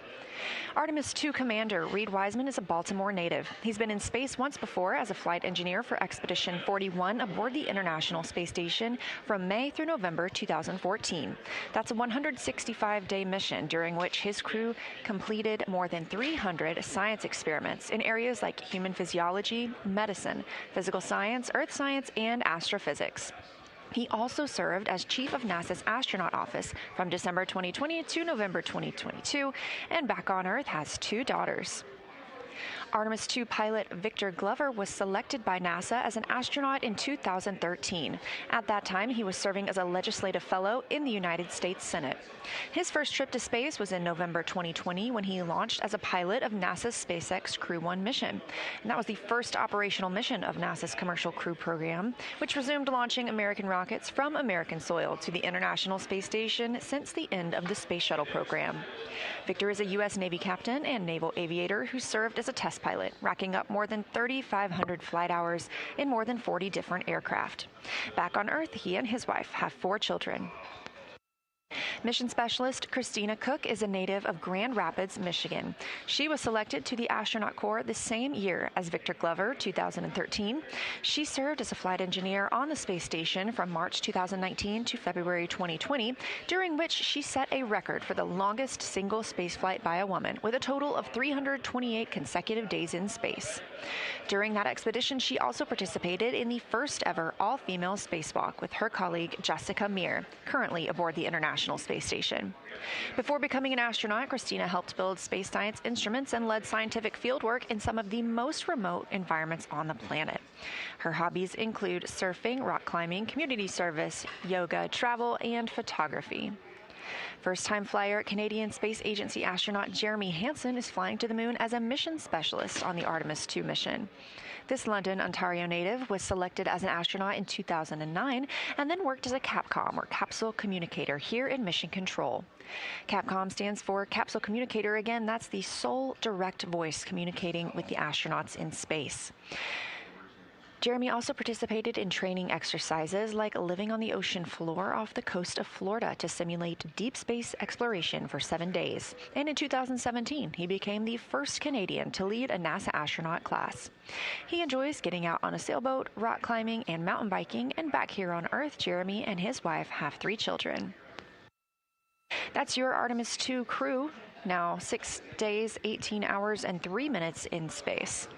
Artemis II Commander Reed Wiseman is a Baltimore native. He's been in space once before as a flight engineer for Expedition 41 aboard the International Space Station from May through November 2014. That's a 165-day mission during which his crew completed more than 300 science experiments in areas like human physiology, medicine, physical science, earth science, and astrophysics. He also served as chief of NASA's astronaut office from December 2020 to November 2022, and back on Earth has 2 daughters. Artemis II pilot Victor Glover was selected by NASA as an astronaut in 2013. At that time, he was serving as a legislative fellow in the United States Senate. His first trip to space was in November 2020 when he launched as a pilot of NASA's SpaceX Crew 1 mission. And that was the first operational mission of NASA's Commercial Crew program, which resumed launching American rockets from American soil to the International Space Station since the end of the Space Shuttle program. Victor is a U.S. Navy captain and naval aviator who served as a test pilot, racking up more than 3,500 flight hours in more than 40 different aircraft. Back on Earth, he and his wife have 4 children. Mission Specialist Christina Cook is a native of Grand Rapids, Michigan. She was selected to the Astronaut Corps the same year as Victor Glover, 2013. She served as a flight engineer on the space station from March 2019 to February 2020, during which she set a record for the longest single spaceflight by a woman, with a total of 328 consecutive days in space. During that expedition, she also participated in the first ever all-female spacewalk with her colleague Jessica Meir, currently aboard the International Space Station. Before becoming an astronaut, Christina helped build space science instruments and led scientific fieldwork in some of the most remote environments on the planet. Her hobbies include surfing, rock climbing, community service, yoga, travel, and photography. First-time flyer Canadian Space Agency astronaut Jeremy Hansen is flying to the moon as a mission specialist on the Artemis II mission. This London, Ontario native was selected as an astronaut in 2009 and then worked as a CAPCOM, or Capsule Communicator, here in Mission Control. CAPCOM stands for Capsule Communicator. Again, that's the sole direct voice communicating with the astronauts in space. Jeremy also participated in training exercises like living on the ocean floor off the coast of Florida to simulate deep space exploration for 7 days. And in 2017, he became the first Canadian to lead a NASA astronaut class. He enjoys getting out on a sailboat, rock climbing, and mountain biking, and back here on Earth, Jeremy and his wife have 3 children. That's your Artemis II crew, now 6 days, 18 hours, and 3 minutes in space.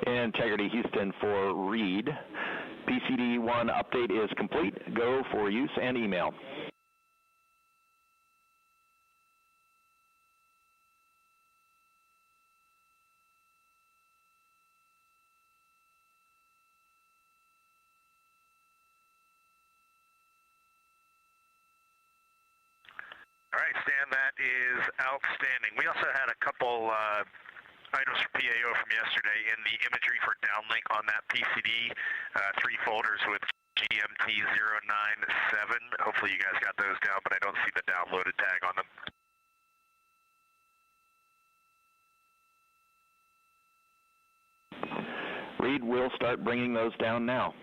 Integrity Houston for Reed. PCD-1 update is complete. Go for use and email. All right, Stan, that is outstanding. We also had a couple items for PAO from yesterday in the imagery for downlink on that PCD, 3 folders with GMT097. Hopefully you guys got those down, but I don't see the downloaded tag on them. Reed will start bringing those down now.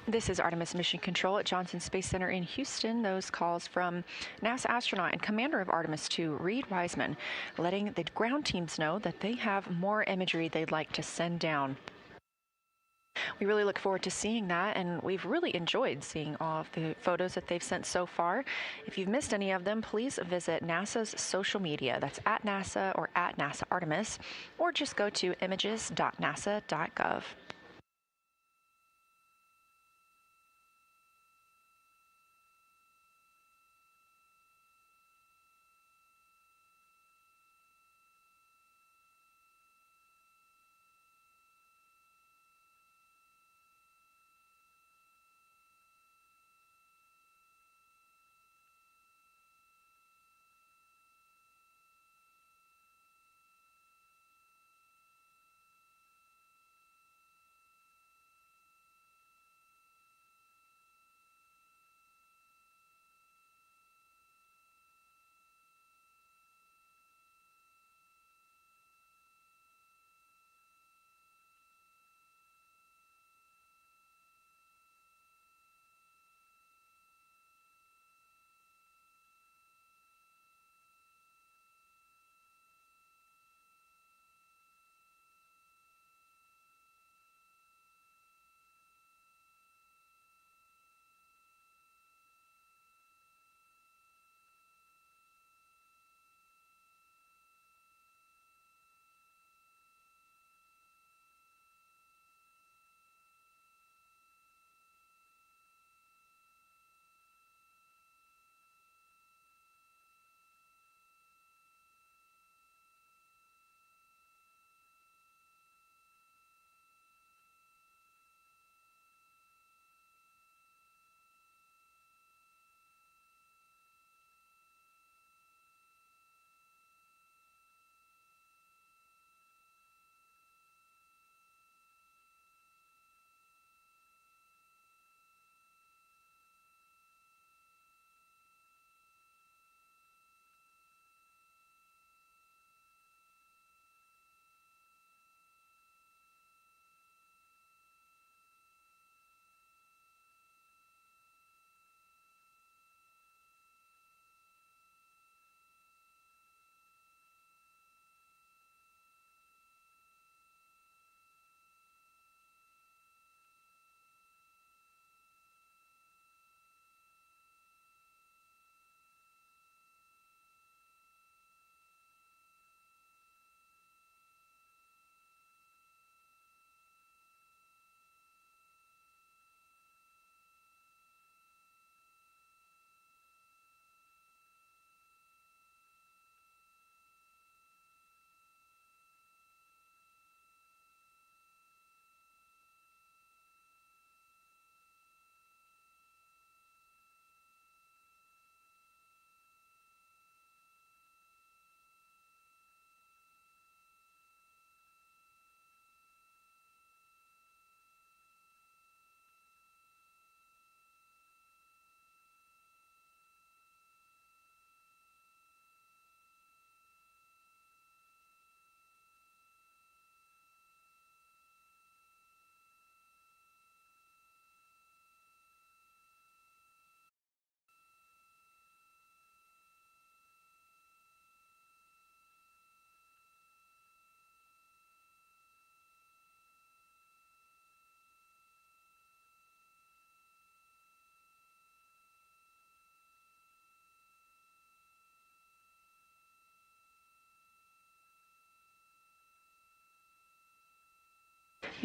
This is Artemis Mission Control at Johnson Space Center in Houston. Those calls from NASA astronaut and commander of Artemis II, Reed Wiseman, letting the ground teams know that they have more imagery they'd like to send down. We really look forward to seeing that, and we've really enjoyed seeing all of the photos that they've sent so far. If you've missed any of them, please visit NASA's social media. That's at NASA or at NASA Artemis, or just go to images.nasa.gov.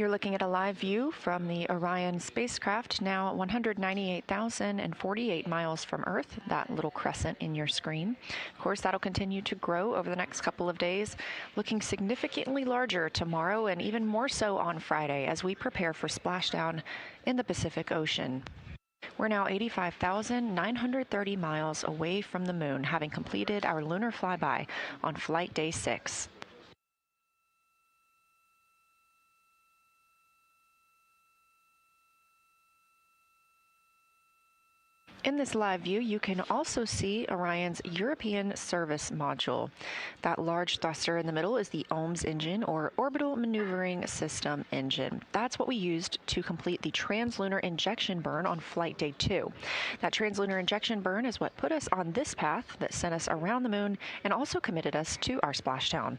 You're looking at a live view from the Orion spacecraft, now 198,048 miles from Earth, that little crescent in your screen. Of course, that'll continue to grow over the next couple of days, looking significantly larger tomorrow and even more so on Friday as we prepare for splashdown in the Pacific Ocean. We're now 85,930 miles away from the moon, having completed our lunar flyby on flight day 6. In this live view, you can also see Orion's European Service Module. That large thruster in the middle is the OMS engine, or Orbital Maneuvering System engine. That's what we used to complete the translunar injection burn on flight day 2. That translunar injection burn is what put us on this path that sent us around the moon and also committed us to our splashdown.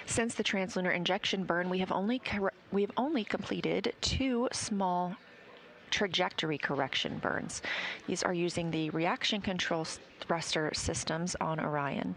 Since the translunar injection burn, we have only completed 2 small trajectory correction burns. These are using the reaction control thruster systems on Orion.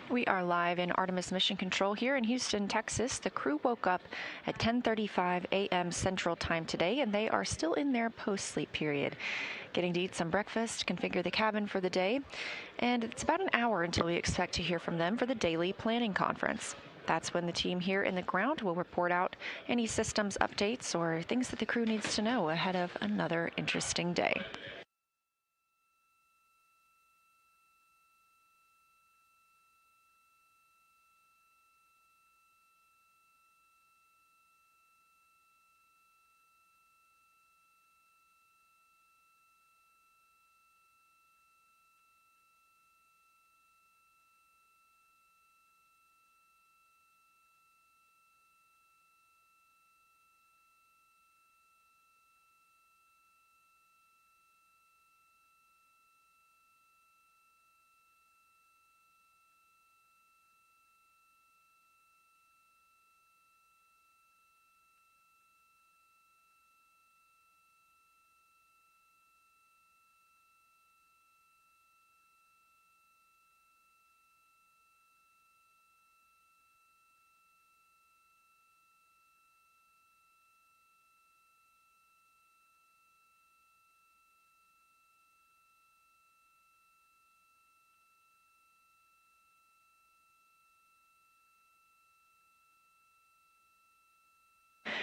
We are live in Artemis Mission Control here in Houston, Texas. The crew woke up at 10:35 a.m. Central Time today, and they are still in their post-sleep period, getting to eat some breakfast, configure the cabin for the day, and it's about an hour until we expect to hear from them for the daily planning conference. That's when the team here in the ground will report out any systems updates or things that the crew needs to know ahead of another interesting day.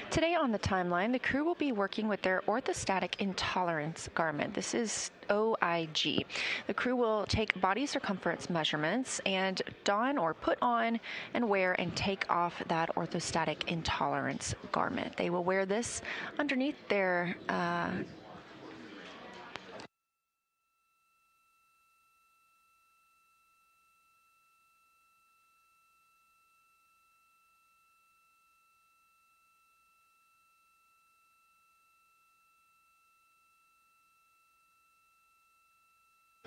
Today on the timeline, the crew will be working with their orthostatic intolerance garment. This is OIG. The crew will take body circumference measurements and don or put on and wear and take off that orthostatic intolerance garment. They will wear this underneath their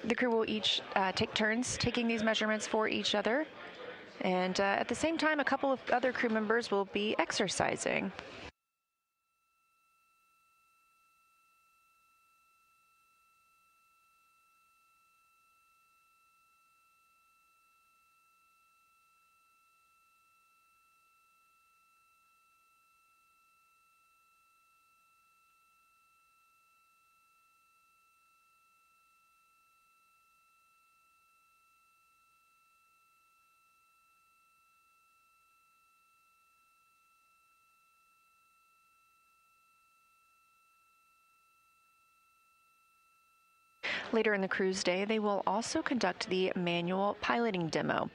The crew will each take turns taking these measurements for each other, and at the same time, a couple of other crew members will be exercising. Later in the crew's day, they will also conduct the manual piloting demo.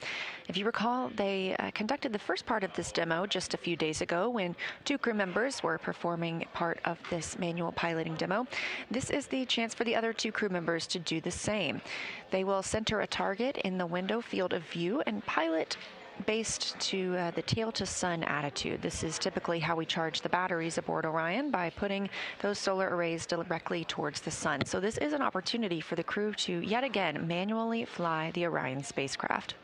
If you recall, they conducted the first part of this demo just a few days ago when 2 crew members were performing part of this manual piloting demo. This is the chance for the other 2 crew members to do the same. They will center a target in the window field of view and pilot based to the tail to sun attitude. This is typically how we charge the batteries aboard Orion, by putting those solar arrays directly towards the sun. So this is an opportunity for the crew to yet again manually fly the Orion spacecraft.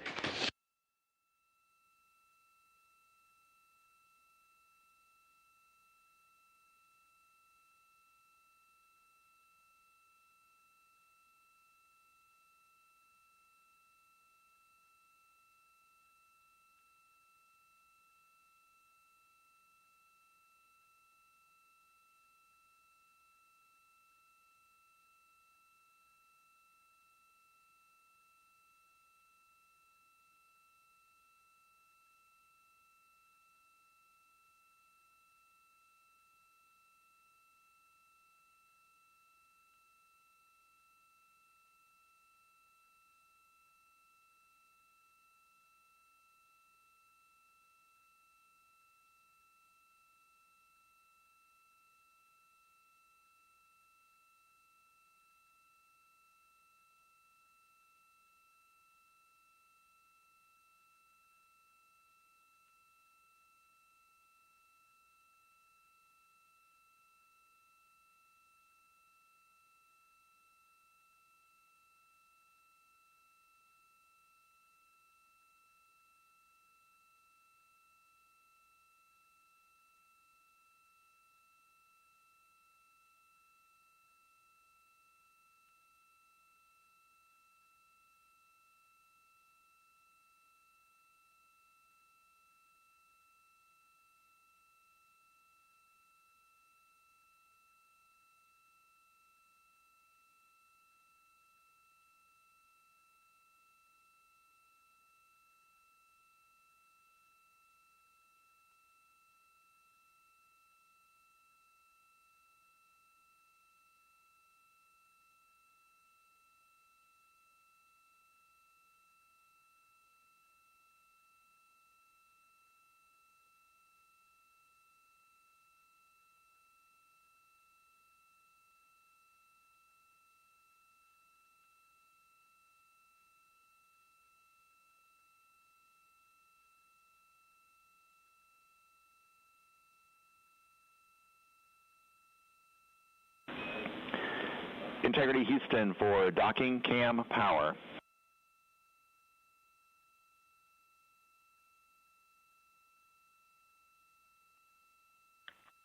Integrity Houston for docking cam power.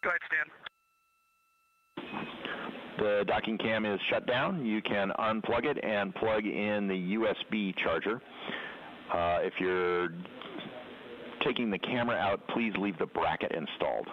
Go ahead, Stan. The docking cam is shut down. You can unplug it and plug in the USB charger. If you're taking the camera out, please leave the bracket installed.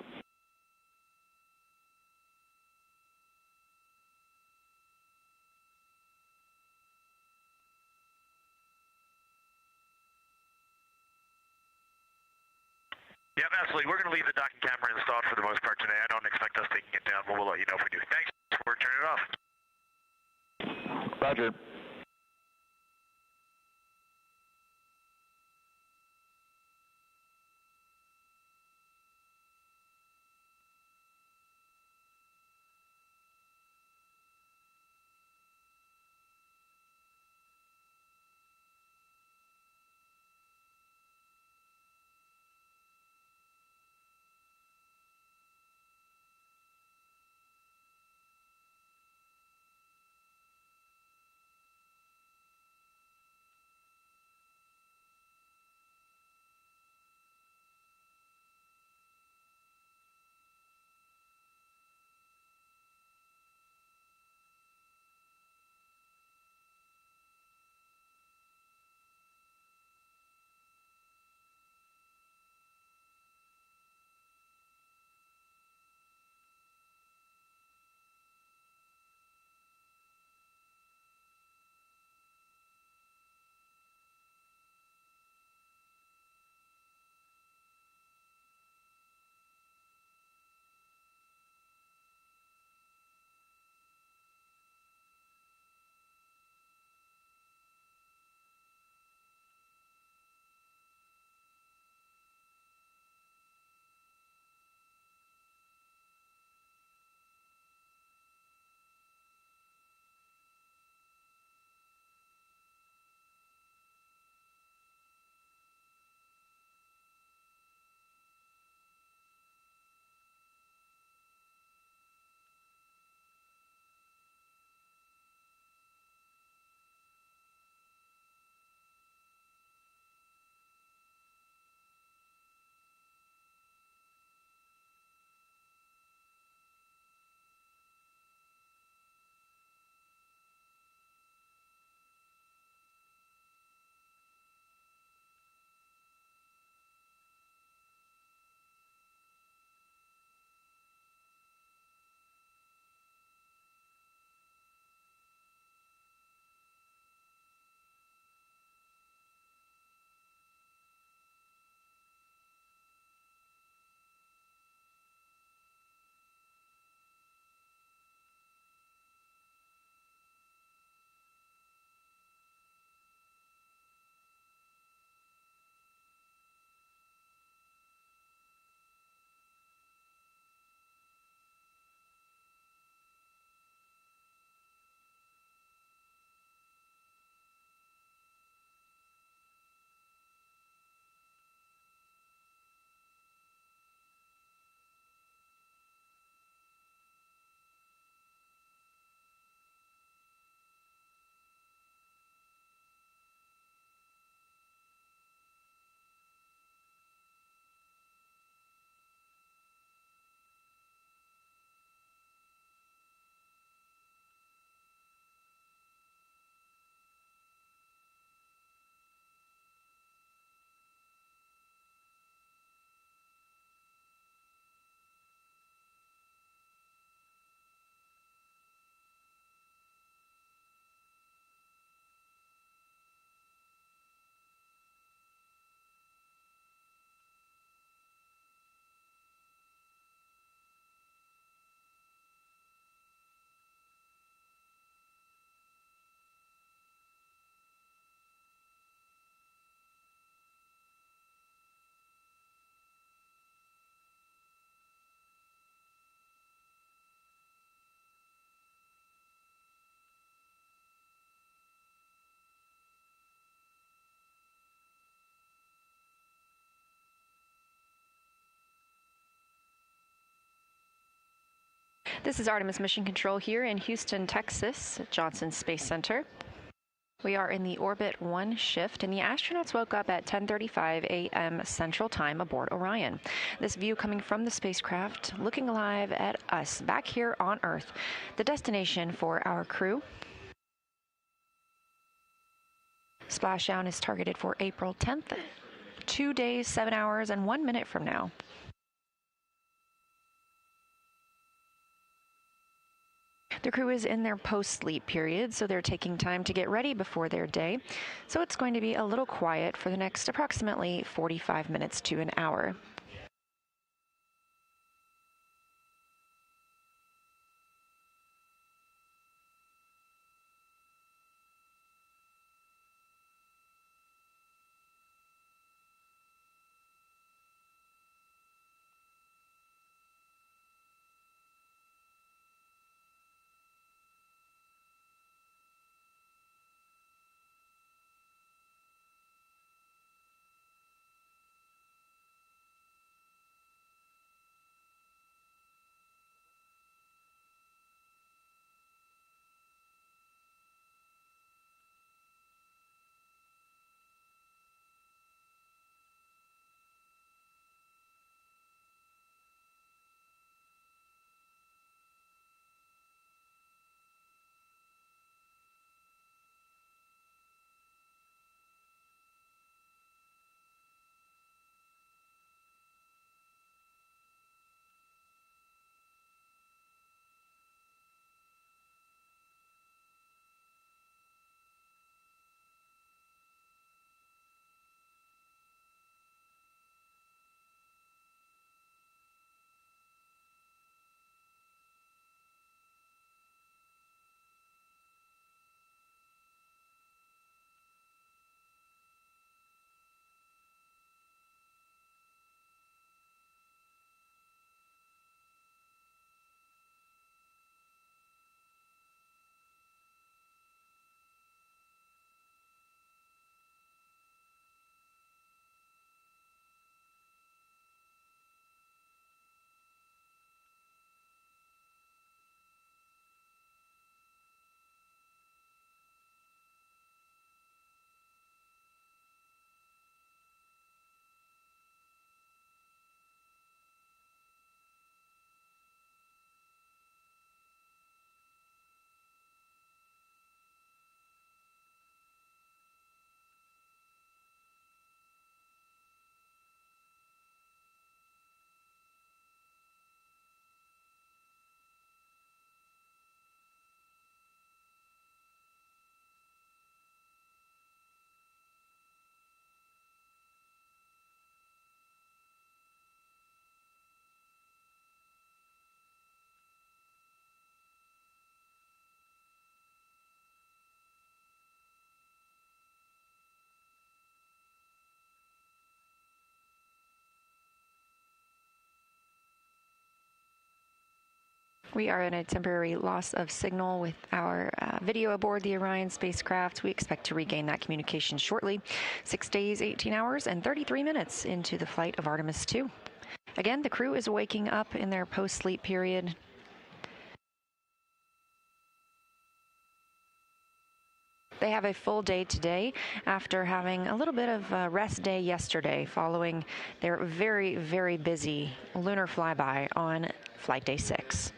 Yep, absolutely. We're going to leave the docking camera installed for the most part today. I don't expect us taking it down, but we'll let you know if we do. Thanks. We're turning it off. Roger. This is Artemis Mission Control here in Houston, Texas, at Johnson Space Center. We are in the Orbit 1 shift, and the astronauts woke up at 10:35 a.m. Central Time aboard Orion. This view coming from the spacecraft, looking live at us back here on Earth, the destination for our crew. Splashdown is targeted for April 10th, 2 days, 7 hours, and 1 minute from now. The crew is in their post-sleep period, so they're taking time to get ready before their day. So it's going to be a little quiet for the next approximately 45 minutes to an hour. We are in a temporary loss of signal with our video aboard the Orion spacecraft. We expect to regain that communication shortly. 6 days, 18 hours, and 33 minutes into the flight of Artemis II. Again, the crew is waking up in their post-sleep period. They have a full day today after having a little bit of a rest day yesterday following their very, very busy lunar flyby on Flight Day 6.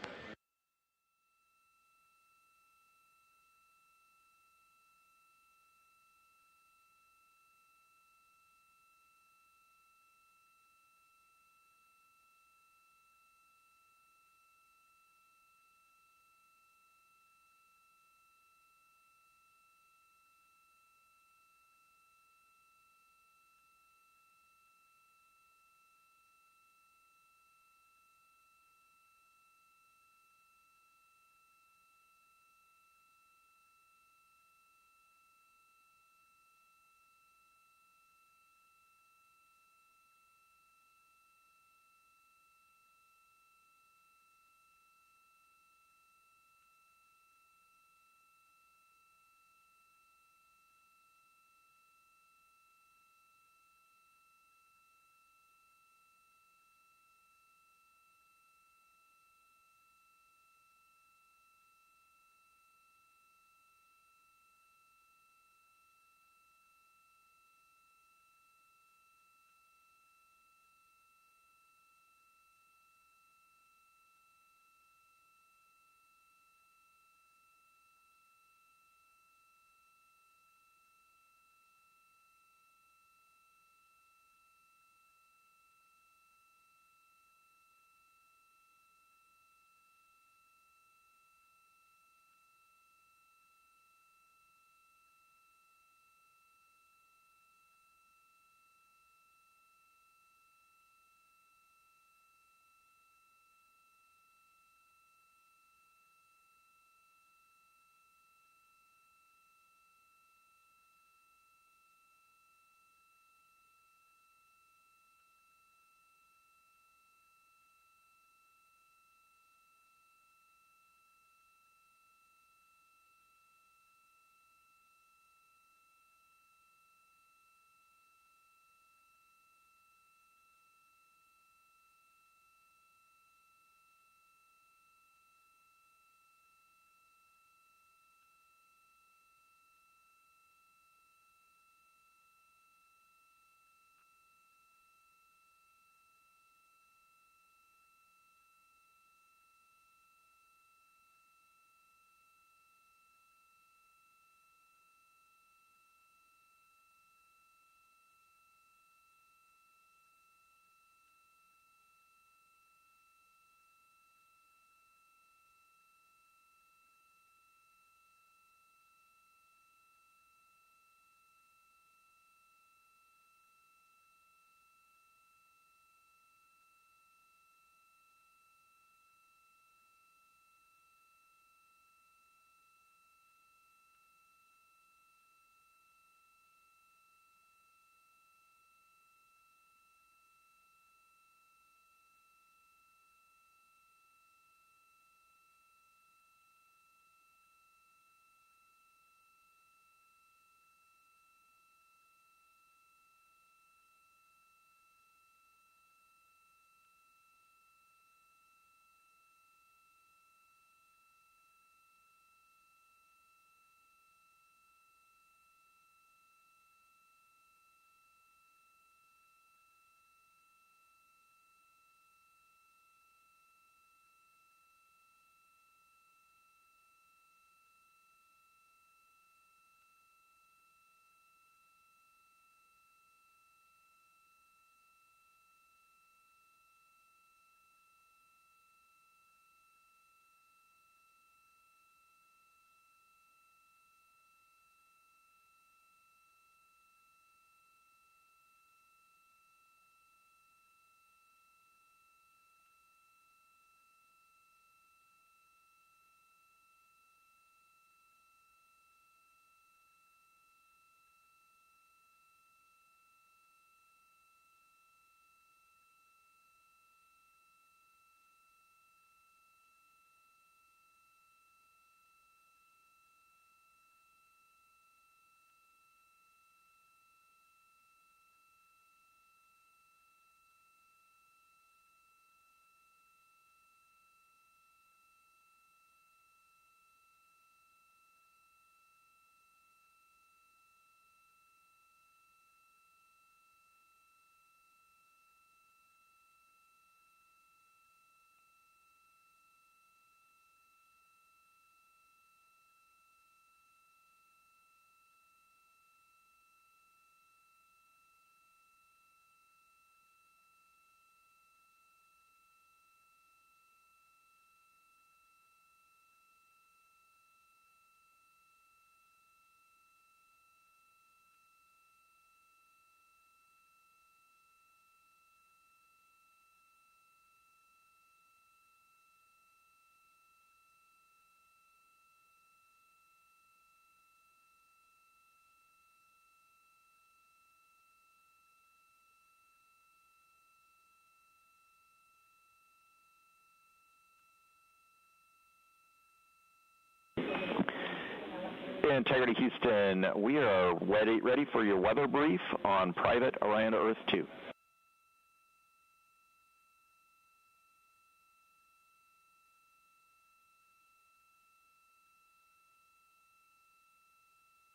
Integrity Houston, we are ready for your weather brief on private Orion to Earth 2.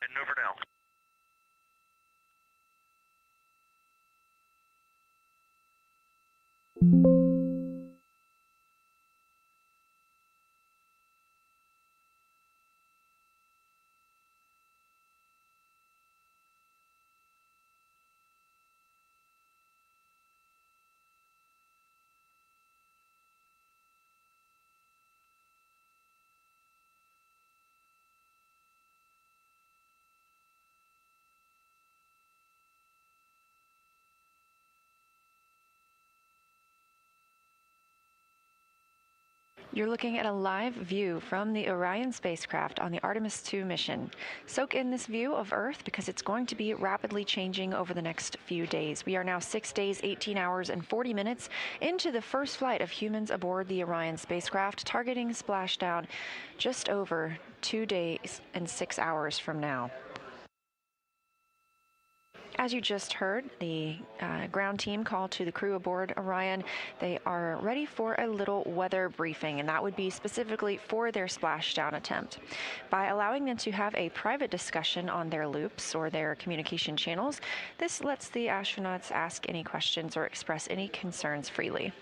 Heading over now. You're looking at a live view from the Orion spacecraft on the Artemis II mission. Soak in this view of Earth because it's going to be rapidly changing over the next few days. We are now 6 days, 18 hours, and 40 minutes into the first flight of humans aboard the Orion spacecraft, targeting splashdown just over 2 days and 6 hours from now. As you just heard, the ground team called to the crew aboard Orion. They are ready for a little weather briefing, and that would be specifically for their splashdown attempt. By allowing them to have a private discussion on their loops or their communication channels, this lets the astronauts ask any questions or express any concerns freely.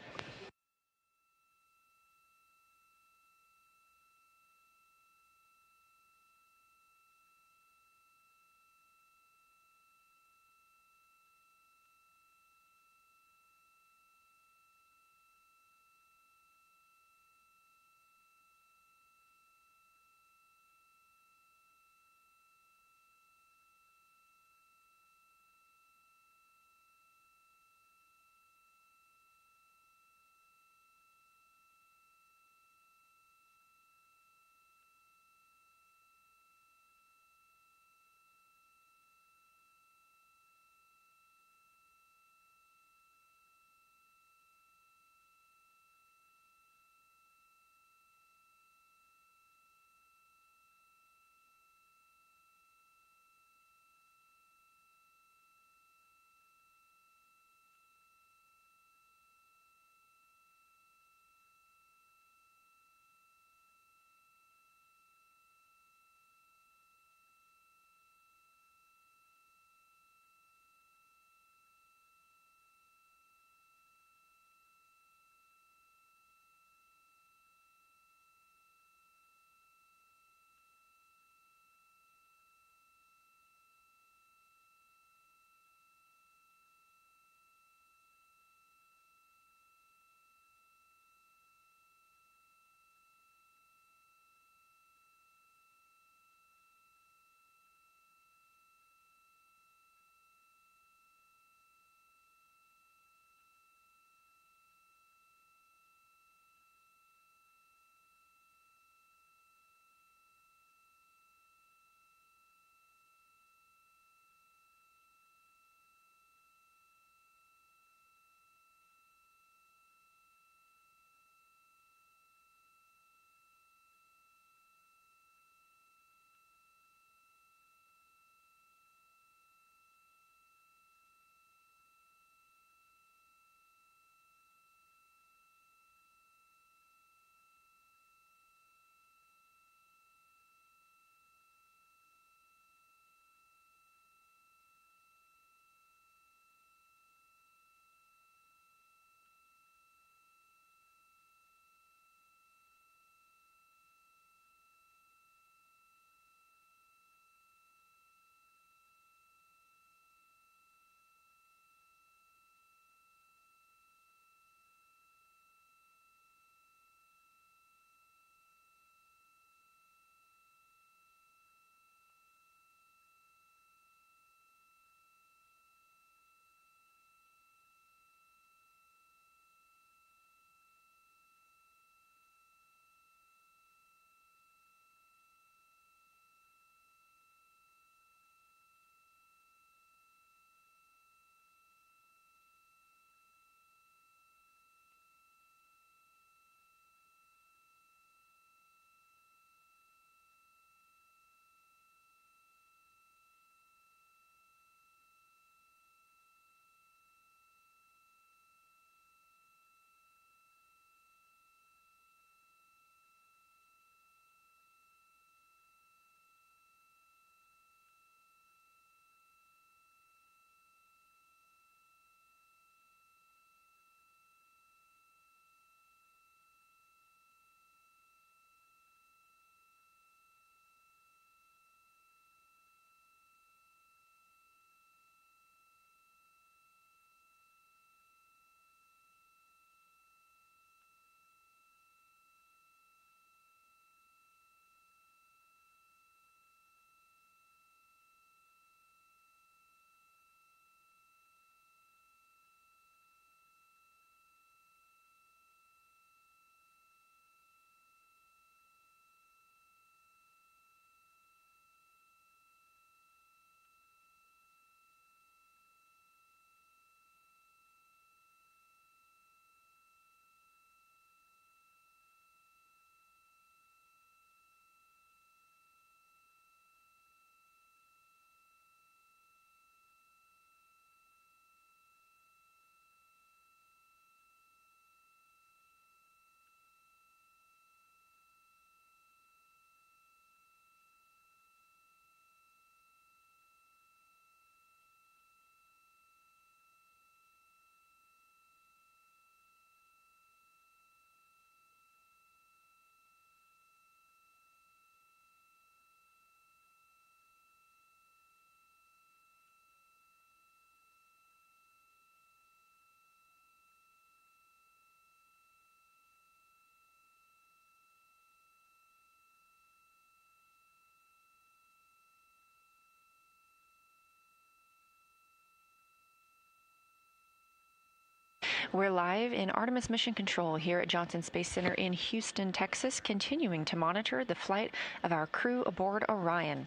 We're live in Artemis Mission Control here at Johnson Space Center in Houston, Texas, continuing to monitor the flight of our crew aboard Orion.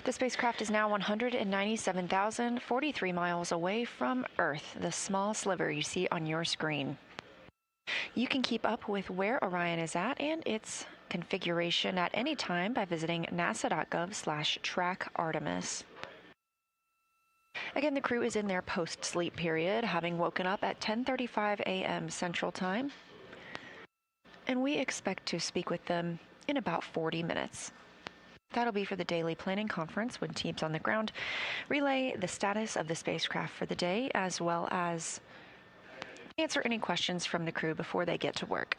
The spacecraft is now 197,043 miles away from Earth, the small sliver you see on your screen. You can keep up with where Orion is at and its configuration at any time by visiting nasa.gov/trackartemis. Again, the crew is in their post-sleep period, having woken up at 10:35 a.m. Central Time, and we expect to speak with them in about 40 minutes. That'll be for the daily planning conference when teams on the ground relay the status of the spacecraft for the day, as well as answer any questions from the crew before they get to work.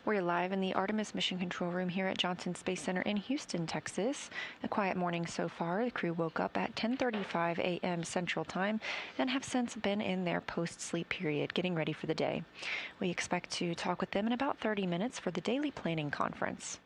We're live in the Artemis Mission Control Room here at Johnson Space Center in Houston, Texas. A quiet morning so far. The crew woke up at 10:35 a.m. Central Time and have since been in their post-sleep period, getting ready for the day. We expect to talk with them in about 30 minutes for the daily planning conference.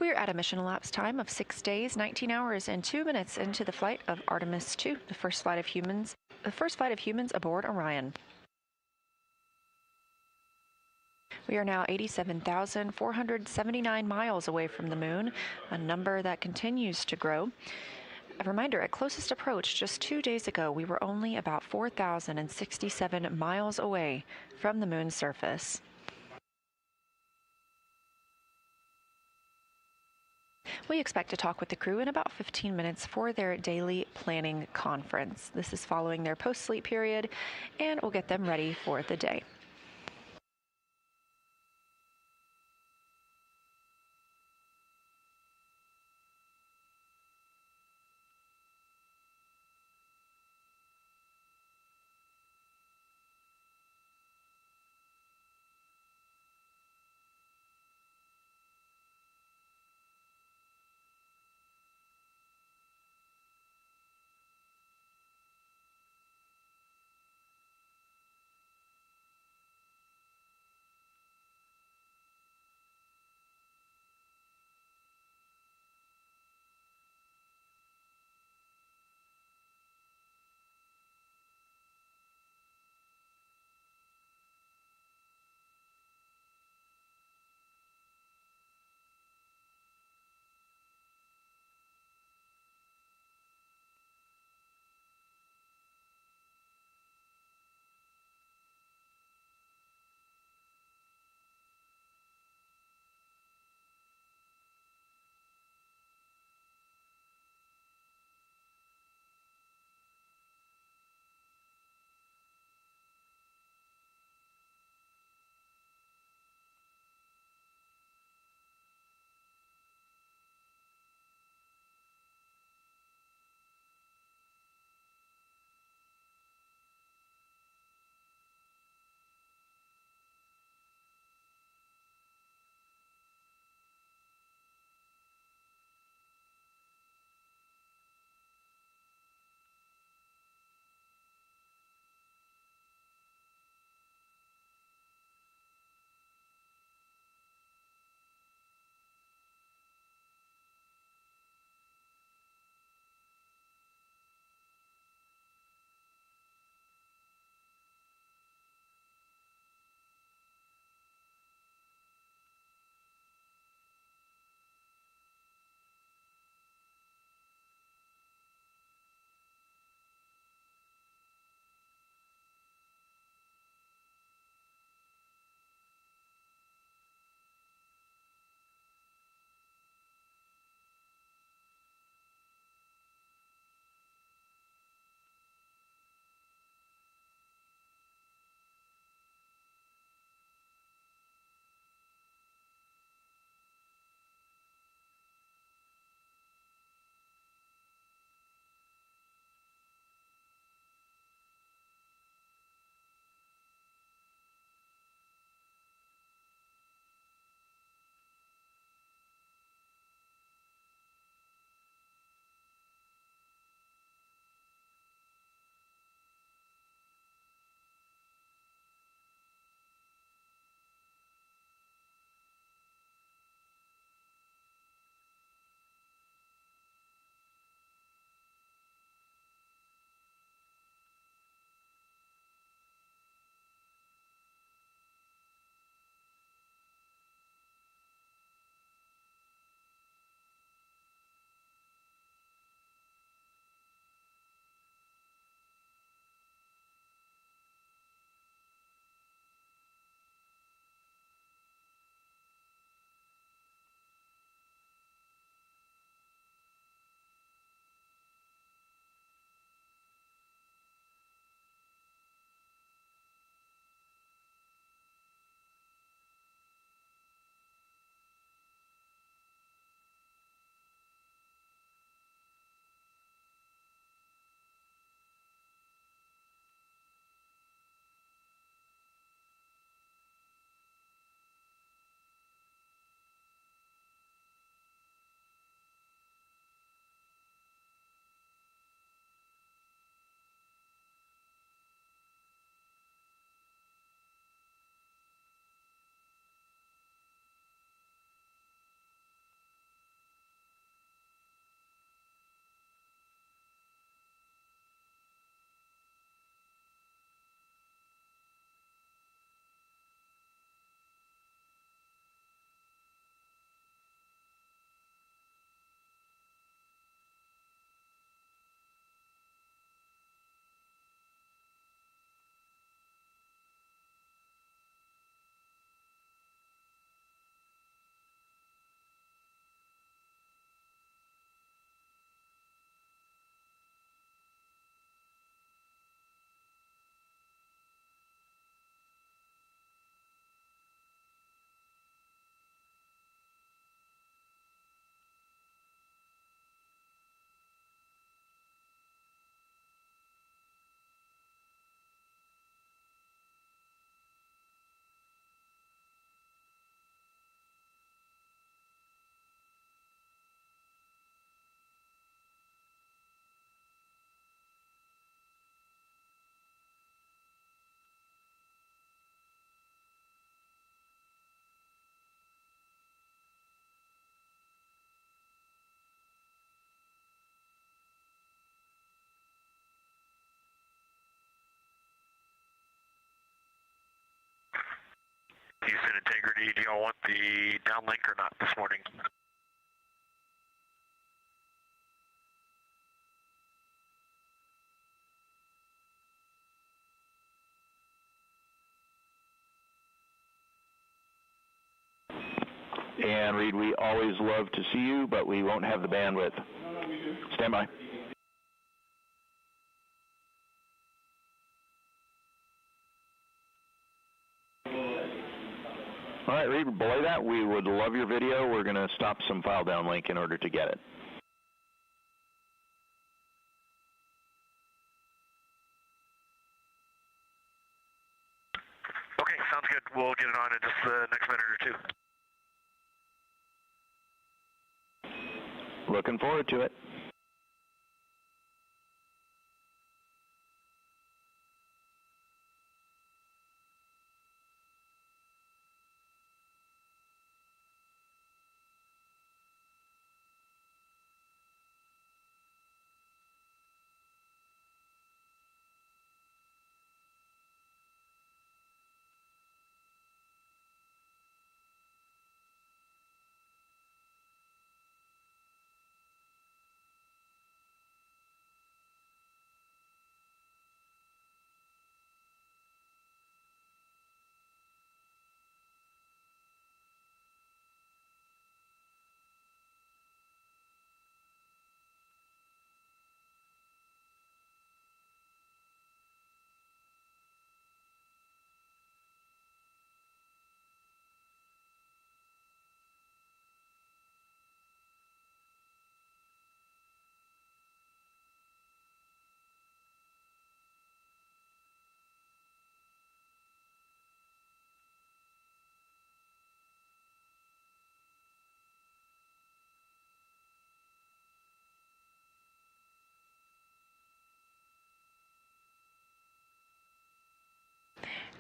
We're at a mission elapsed time of 6 days, 19 hours, and 2 minutes into the flight of Artemis II, the first flight of humans aboard Orion. We are now 87,479 miles away from the moon, a number that continues to grow. A reminder, at closest approach just 2 days ago, we were only about 4,067 miles away from the moon's surface. We expect to talk with the crew in about 15 minutes for their daily planning conference. This is following their post-sleep period, and we'll get them ready for the day. Houston Integrity. Do y'all want the downlink or not this morning? And Reed, we always love to see you, but we won't have the bandwidth. Stand by. All right, Reed, below that, we would love your video. We're going to stop some file downlink in order to get it. Okay, sounds good. We'll get it on in just the next minute or two. Looking forward to it.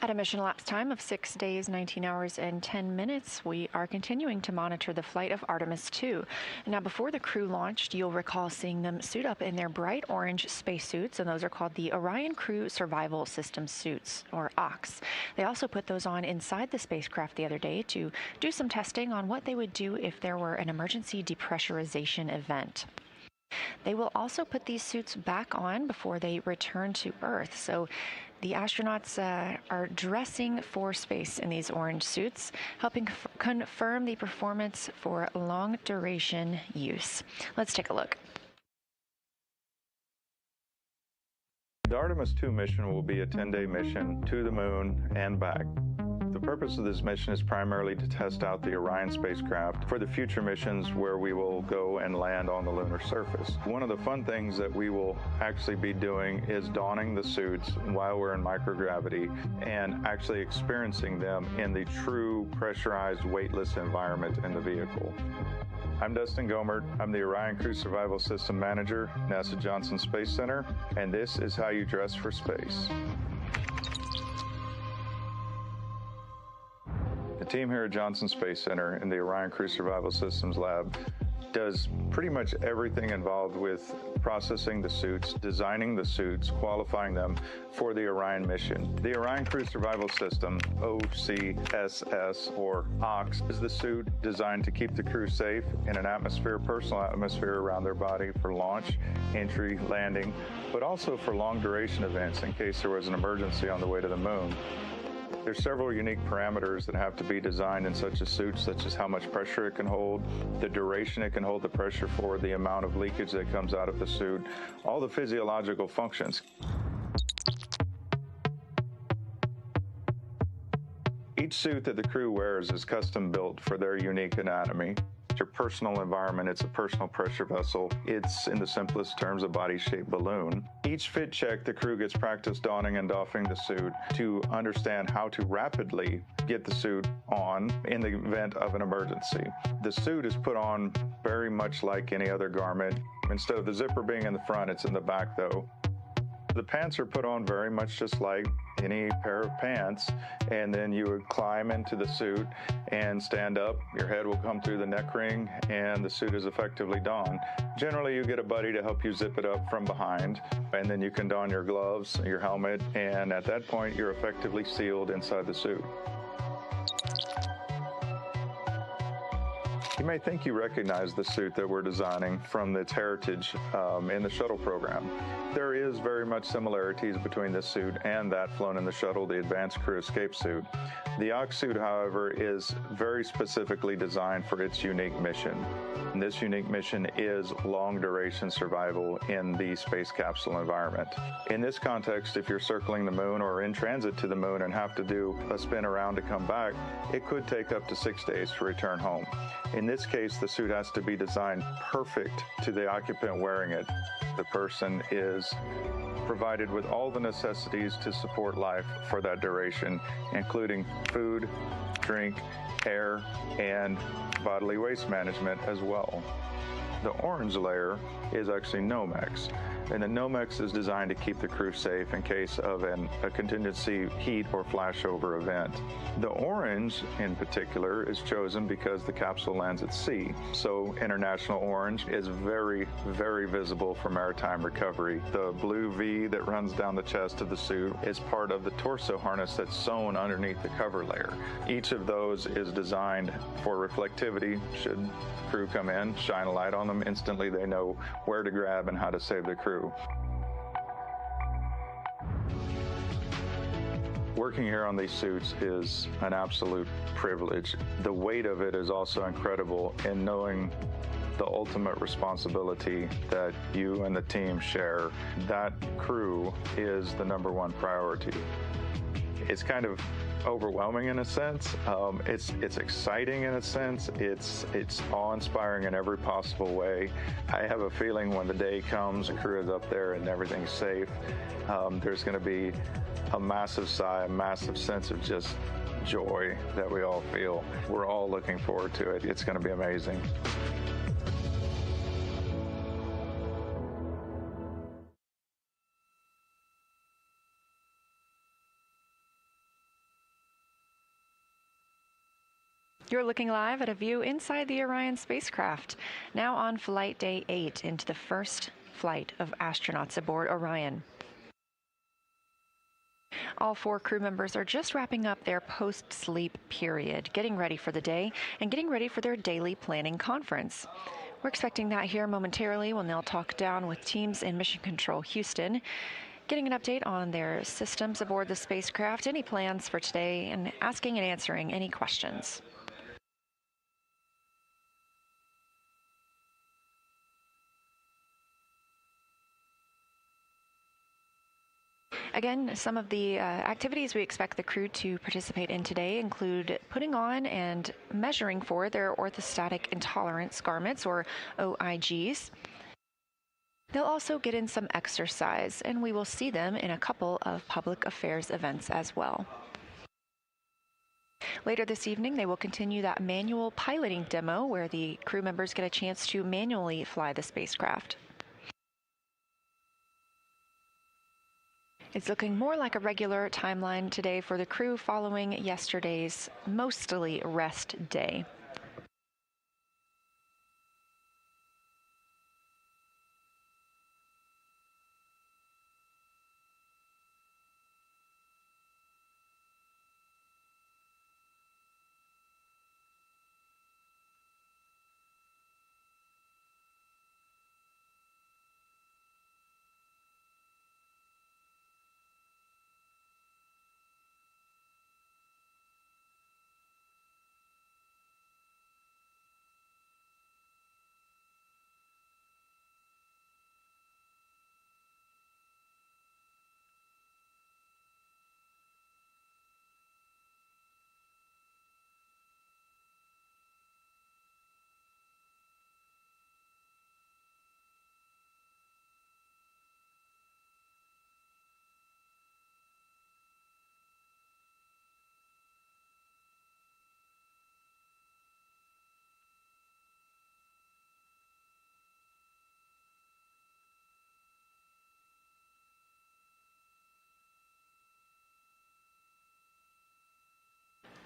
At a mission elapsed time of 6 days, 19 hours, and 10 minutes, we are continuing to monitor the flight of Artemis II. Now, before the crew launched, you'll recall seeing them suit up in their bright orange spacesuits, and those are called the Orion Crew Survival System suits, or OCS. They also put those on inside the spacecraft the other day to do some testing on what they would do if there were an emergency depressurization event. They will also put these suits back on before they return to Earth. So the astronauts are dressing for space in these orange suits, helping confirm the performance for long duration use. Let's take a look. The Artemis II mission will be a 10-day mission to the moon and back. The purpose of this mission is primarily to test out the Orion spacecraft for the future missions where we will go and land on the lunar surface. One of the fun things that we will actually be doing is donning the suits while we're in microgravity and actually experiencing them in the true pressurized weightless environment in the vehicle. I'm Dustin Gomert. I'm the Orion Crew Survival System Manager, NASA Johnson Space Center, and this is how you dress for space. The team here at Johnson Space Center in the Orion Crew Survival Systems Lab does pretty much everything involved with processing the suits, designing the suits, qualifying them for the Orion mission. The Orion Crew Survival System, OCSS or OCS, is the suit designed to keep the crew safe in an atmosphere, personal atmosphere around their body for launch, entry, landing, but also for long duration events in case there was an emergency on the way to the moon. There's several unique parameters that have to be designed in such a suit, such as how much pressure it can hold, the duration it can hold the pressure for, the amount of leakage that comes out of the suit, all the physiological functions. Each suit that the crew wears is custom built for their unique anatomy. It's your personal environment. It's a personal pressure vessel. It's, in the simplest terms, a body-shaped balloon. Each fit check, the crew gets practice donning and doffing the suit to understand how to rapidly get the suit on in the event of an emergency. The suit is put on very much like any other garment. Instead of the zipper being in the front, it's in the back, though. The pants are put on very much just like any pair of pants, and then you would climb into the suit and stand up. Your head will come through the neck ring, and the suit is effectively donned. Generally, you get a buddy to help you zip it up from behind, and then you can don your gloves, your helmet, and at that point, you're effectively sealed inside the suit. You may think you recognize the suit that we're designing from its heritage in the shuttle program. There is very much similarities between this suit and that flown in the shuttle, the Advanced Crew Escape Suit. The OX suit, however, is very specifically designed for its unique mission. And this unique mission is long-duration survival in the space capsule environment. In this context, if you're circling the moon or in transit to the moon and have to do a spin around to come back, it could take up to 6 days to return home. In this case, the suit has to be designed perfect to the occupant wearing it. The person is provided with all the necessities to support life for that duration, including food, drink, air, and bodily waste management as well. The orange layer is actually Nomex, and the Nomex is designed to keep the crew safe in case of a contingency heat or flashover event. The orange, in particular, is chosen because the capsule lands at sea, so international orange is very, very visible for maritime recovery. The blue V that runs down the chest of the suit is part of the torso harness that's sewn underneath the cover layer. Each of those is designed for reflectivity. Should crew come in, shine a light on them, instantly they know where to grab and how to save the crew. Working here on these suits is an absolute privilege. The weight of it is also incredible in knowing the ultimate responsibility that you and the team share. That crew is the #1 priority. It's kind of overwhelming in a sense. It's exciting in a sense. It's awe-inspiring in every possible way. I have a feeling when the day comes, the crew is up there and everything's safe, there's going to be a massive sigh, a massive sense of just joy that we all feel. We're all looking forward to it. It's going to be amazing. You're looking live at a view inside the Orion spacecraft, now on flight day 8 into the first flight of astronauts aboard Orion. All 4 crew members are just wrapping up their post-sleep period, getting ready for the day and getting ready for their daily planning conference. We're expecting that here momentarily when they'll talk down with teams in Mission Control Houston, getting an update on their systems aboard the spacecraft, any plans for today, and asking and answering any questions. Again, some of the activities we expect the crew to participate in today include putting on and measuring for their orthostatic intolerance garments, or OIGs. They'll also get in some exercise, and we will see them in a couple of public affairs events as well. Later this evening, they will continue that manual piloting demo where the crew members get a chance to manually fly the spacecraft. It's looking more like a regular timeline today for the crew following yesterday's mostly rest day.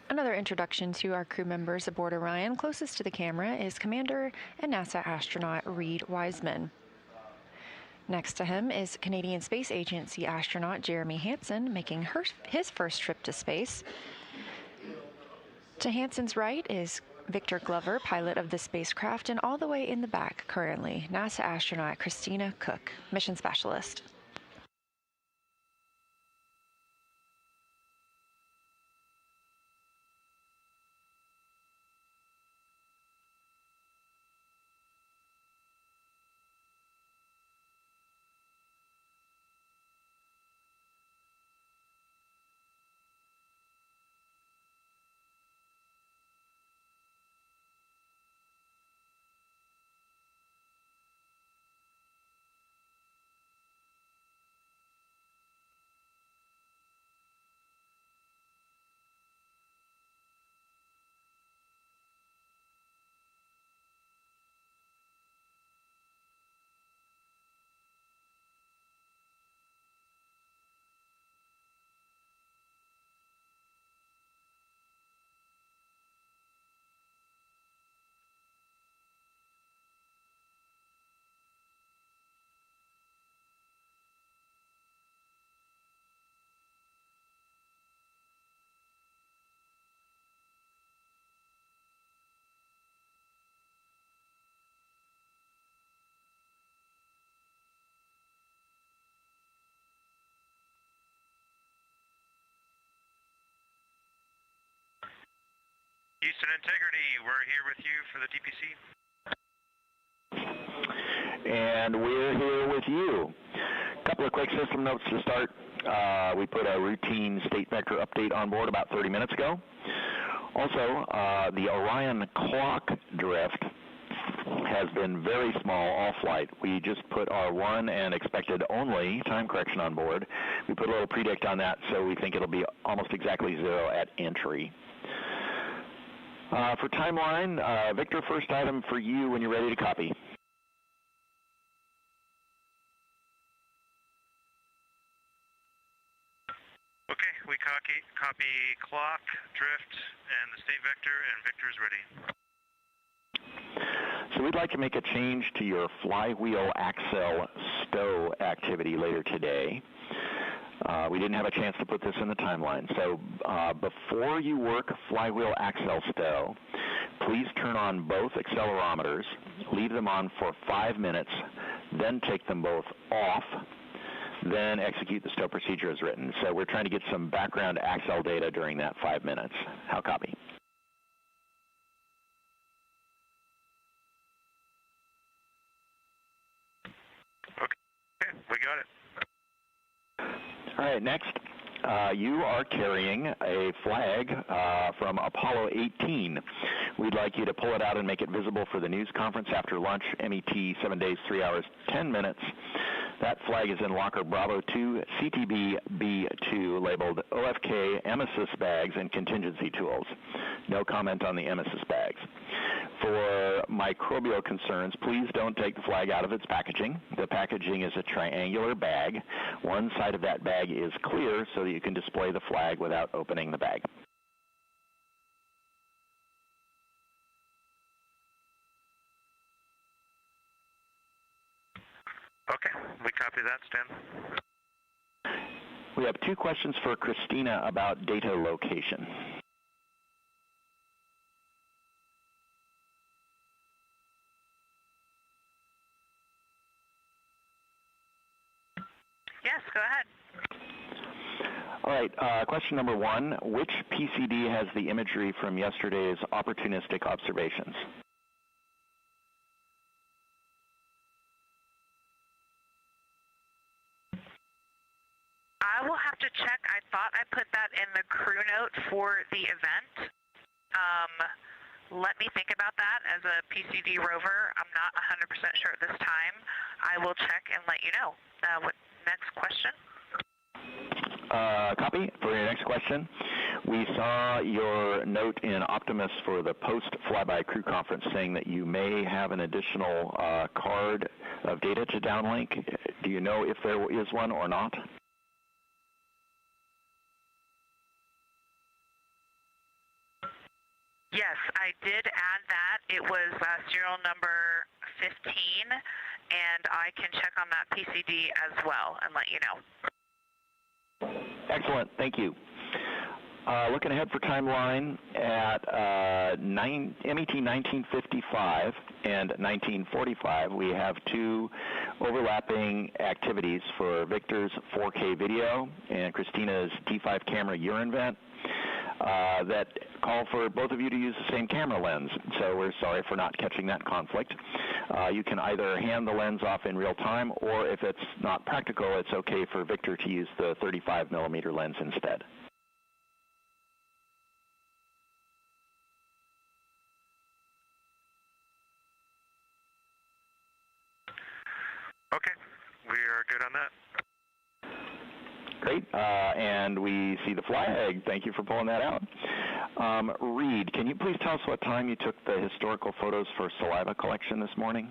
Another introduction to our crew members aboard Orion closest to the camera is Commander and NASA astronaut Reed Wiseman. Next to him is Canadian Space Agency astronaut Jeremy Hansen making his first trip to space. To Hanson's right is Victor Glover, pilot of the spacecraft, and all the way in the back currently, NASA astronaut Christina Cook, mission specialist. Houston Integrity, we're here with you for the DPC. And we're here with you. A couple of quick system notes to start. We put a routine state vector update on board about 30 minutes ago. Also, the Orion clock drift has been very small all flight. We just put our one and expected only time correction on board. We put a little predict on that, so we think it'll be almost exactly 0 at entry. For timeline, Victor, first item for you when you're ready to copy. Okay, we copy clock, drift, and the state vector, and Victor's ready. So we'd like to make a change to your flywheel axle stow activity later today. We didn't have a chance to put this in the timeline. So before you work flywheel axle stow, please turn on both accelerometers, leave them on for 5 minutes, then take them both off, then execute the stow procedure as written. So we're trying to get some background axle data during that 5 minutes. How copy? Okay, we got it. All right, next, you are carrying a flag from Apollo 18. We'd like you to pull it out and make it visible for the news conference after lunch, MET 7 days, 3 hours, 10 minutes. That flag is in locker Bravo 2, CTB B2, labeled OFK emesis bags and contingency tools. No comment on the emesis bags. For microbial concerns, please don't take the flag out of its packaging. The packaging is a triangular bag. One side of that bag is clear so that you can display the flag without opening the bag. Okay, we copy that, Stan. We have 2 questions for Christina about data location. Yes, go ahead. All right, question number 1, which PCD has the imagery from yesterday's opportunistic observations? I will have to check. I thought I put that in the crew note for the event. Let me think about that as a PCD rover. I'm not 100% sure at this time. I will check and let you know. Next question. Copy. For your next question, we saw your note in Optimus for the post-flyby crew conference saying that you may have an additional card of data to downlink. Do you know if there is one or not? Yes, I did add that. It was serial number 15, and I can check on that PCD as well and let you know. Excellent. Thank you. Looking ahead for timeline at MET 1955 and 1945, we have two overlapping activities for Victor's 4K video and Christina's T5 camera urine vent that call for both of you to use the same camera lens. So we're sorry for not catching that conflict. You can either hand the lens off in real time, or if it's not practical, it's okay for Victor to use the 35 millimeter lens instead. Okay, we are good on that. Great, and we see the flag. Thank you for pulling that out. Reed, can you please tell us what time you took the historical photos for saliva collection this morning?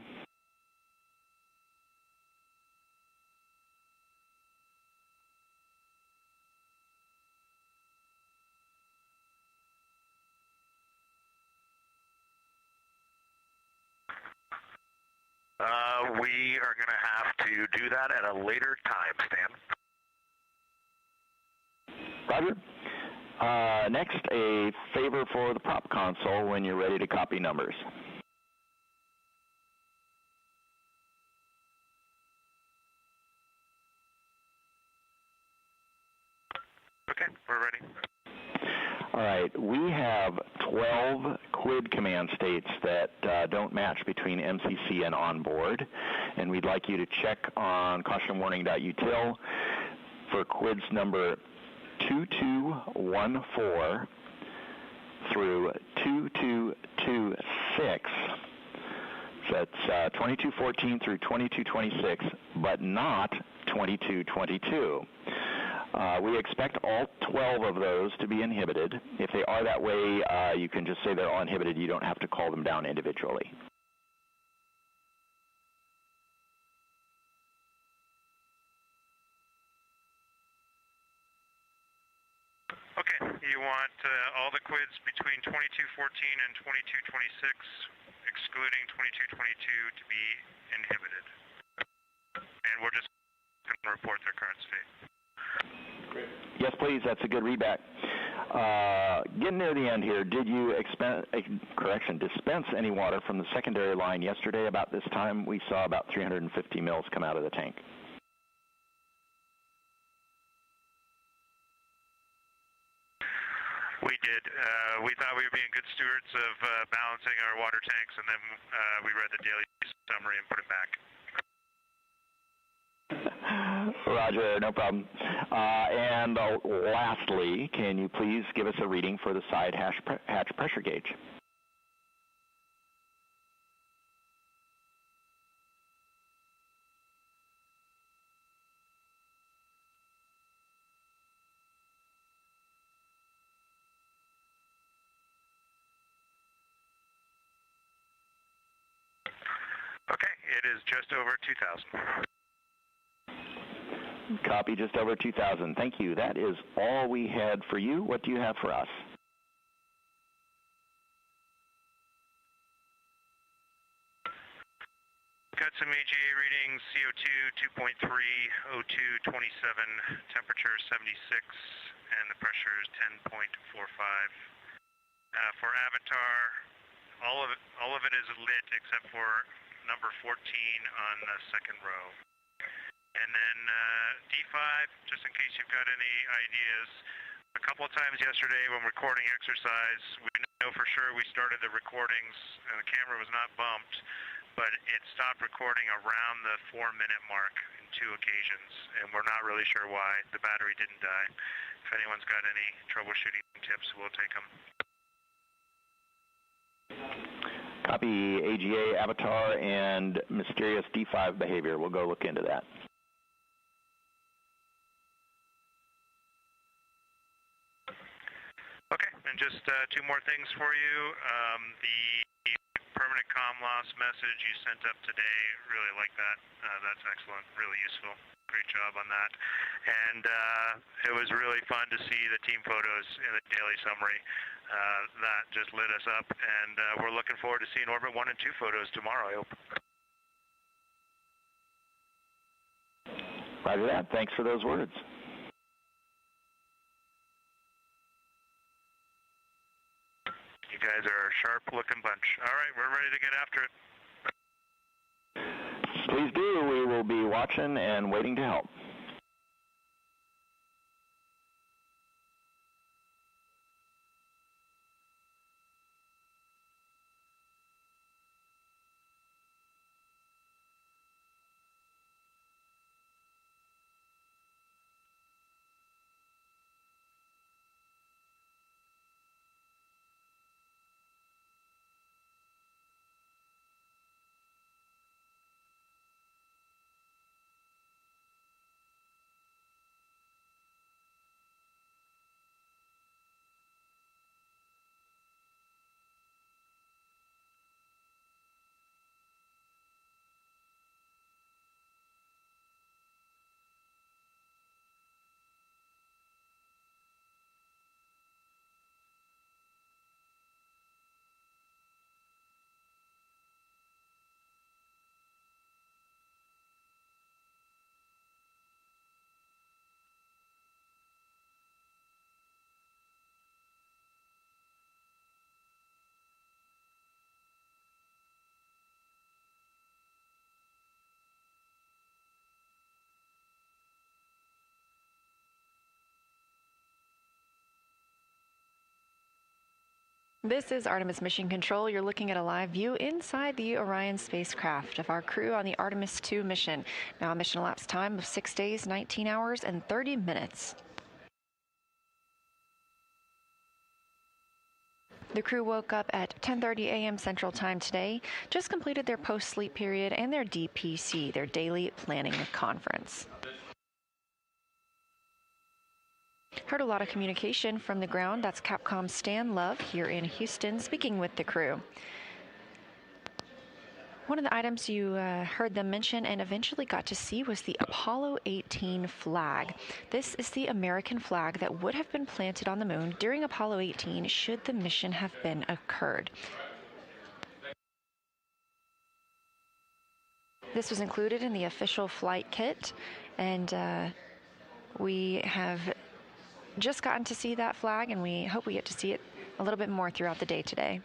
We are going to have to do that at a later time, Stan. Roger. Next, a favor for the prop console when you're ready to copy numbers. Okay, we're ready. All right, we have 12 QUID command states that don't match between MCC and onboard, and we'd like you to check on cautionwarning.util for QUIDs number 2214 through 2226. So that's 2214 through 2226, but not 2222. We expect all 12 of those to be inhibited. If they are that way, you can just say they're all inhibited. You don't have to call them down individually. Okay, you want all the QUIDs between 2214 and 2226, excluding 2222, to be inhibited. And we're just going to report their current state. Yes, please. That's a good readback. Getting near the end here, did you dispense any water from the secondary line yesterday? About this time, we saw about 350 mils come out of the tank. We did. We thought we were being good stewards of balancing our water tanks, and then we read the daily summary and put it back. Roger, no problem. And lastly, can you please give us a reading for the side hatch pressure gauge? Okay, it is just over 2,000. Copy, just over 2,000. Thank you. That is all we had for you. What do you have for us? Got some AGA readings, CO2 2.3, O2 27, temperature 76, and the pressure is 10.45. For Avatar, all of it is lit except for number 14 on the second row. And then D5, just in case you've got any ideas, a couple of times yesterday when recording exercise, we know for sure we started the recordings and the camera was not bumped, but it stopped recording around the 4-minute mark in 2 occasions, and we're not really sure why. The battery didn't die. If anyone's got any troubleshooting tips, we'll take them. Copy AGA, Avatar, and mysterious D5 behavior. We'll go look into that. Okay, and just 2 more things for you. The permanent comm loss message you sent up today, really like that. That's excellent, really useful. Great job on that. And it was really fun to see the team photos in the daily summary. That just lit us up, and we're looking forward to seeing Orbit 1 and 2 photos tomorrow, I hope. Roger that. Thanks for those words. looking bunch. All right, we're ready to get after it. Please do. We will be watching and waiting to help. This is Artemis Mission Control. You're looking at a live view inside the Orion spacecraft of our crew on the Artemis II mission. Now a mission elapsed time of 6 days, 19 hours, and 30 minutes. The crew woke up at 10:30 a.m. Central Time today, just completed their post-sleep period and their DPC, their daily planning conference. Heard a lot of communication from the ground. That's Capcom Stan Love here in Houston speaking with the crew. One of the items you heard them mention and eventually got to see was the Apollo 18 flag. This is the American flag that would have been planted on the moon during Apollo 18 should the mission have been occurred. This was included in the official flight kit, and we have just gotten to see that flag, and we hope we get to see it a little bit more throughout the day today.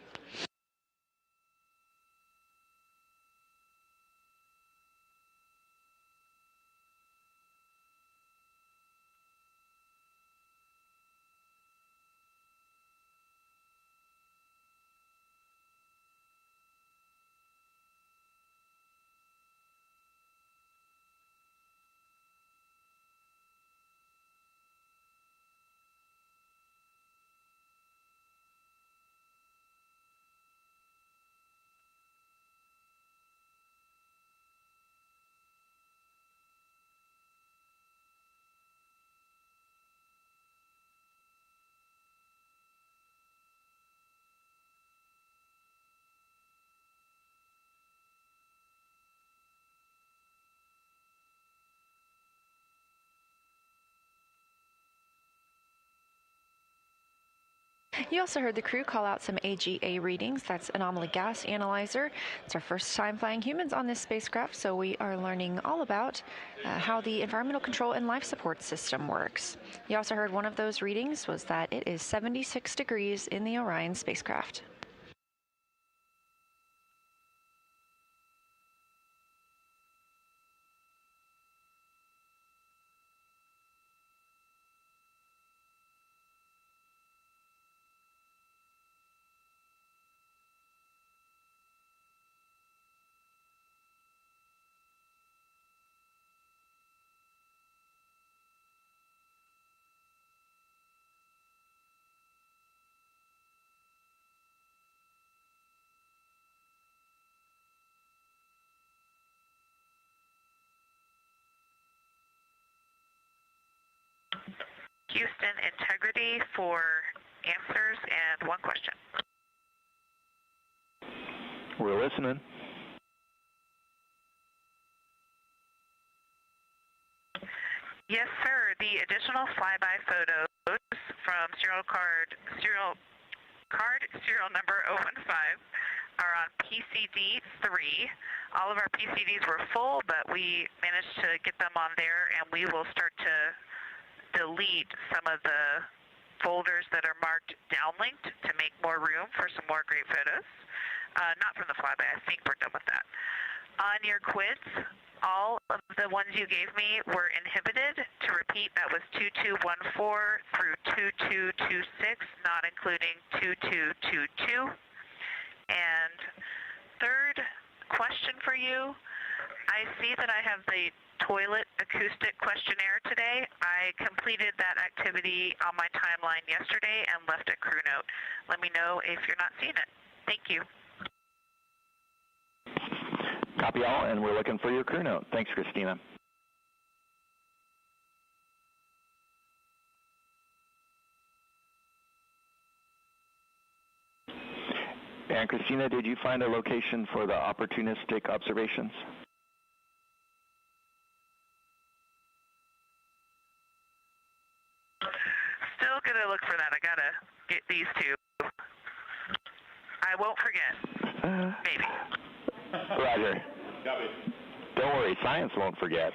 You also heard the crew call out some AGA readings. That's Anomaly Gas Analyzer. It's our first time flying humans on this spacecraft, so we are learning all about how the environmental control and life support system works. You also heard one of those readings was that it is 76 degrees in the Orion spacecraft. Houston, integrity for answers and one question. We're listening. Yes, sir. The additional flyby photos from serial number 015 are on PCD 3. All of our PCDs were full, but we managed to get them on there, and we will start to delete some of the folders that are marked downlinked to make more room for some more great photos. Not from the flyby, I think we're done with that. On your quiz, all of the ones you gave me were inhibited. To repeat, that was 2214 through 2226, not including 2222. And third question for you, I see that I have the toilet acoustic questionnaire today. I completed that activity on my timeline yesterday and left a crew note. Let me know if you're not seeing it. Thank you. Copy all, and we're looking for your crew note. Thanks, Christina. And Christina, did you find a location for the opportunistic observations? Still gonna look for that. I gotta get these two. I won't forget. Maybe. Roger. Don't worry, science won't forget.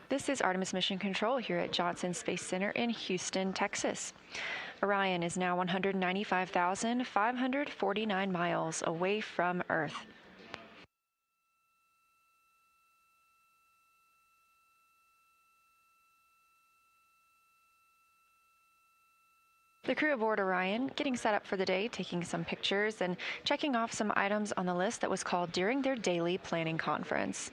This is Artemis Mission Control here at Johnson Space Center in Houston, Texas. Orion is now 195,549 miles away from Earth. The crew aboard Orion getting set up for the day, taking some pictures and checking off some items on the list that was called during their daily planning conference.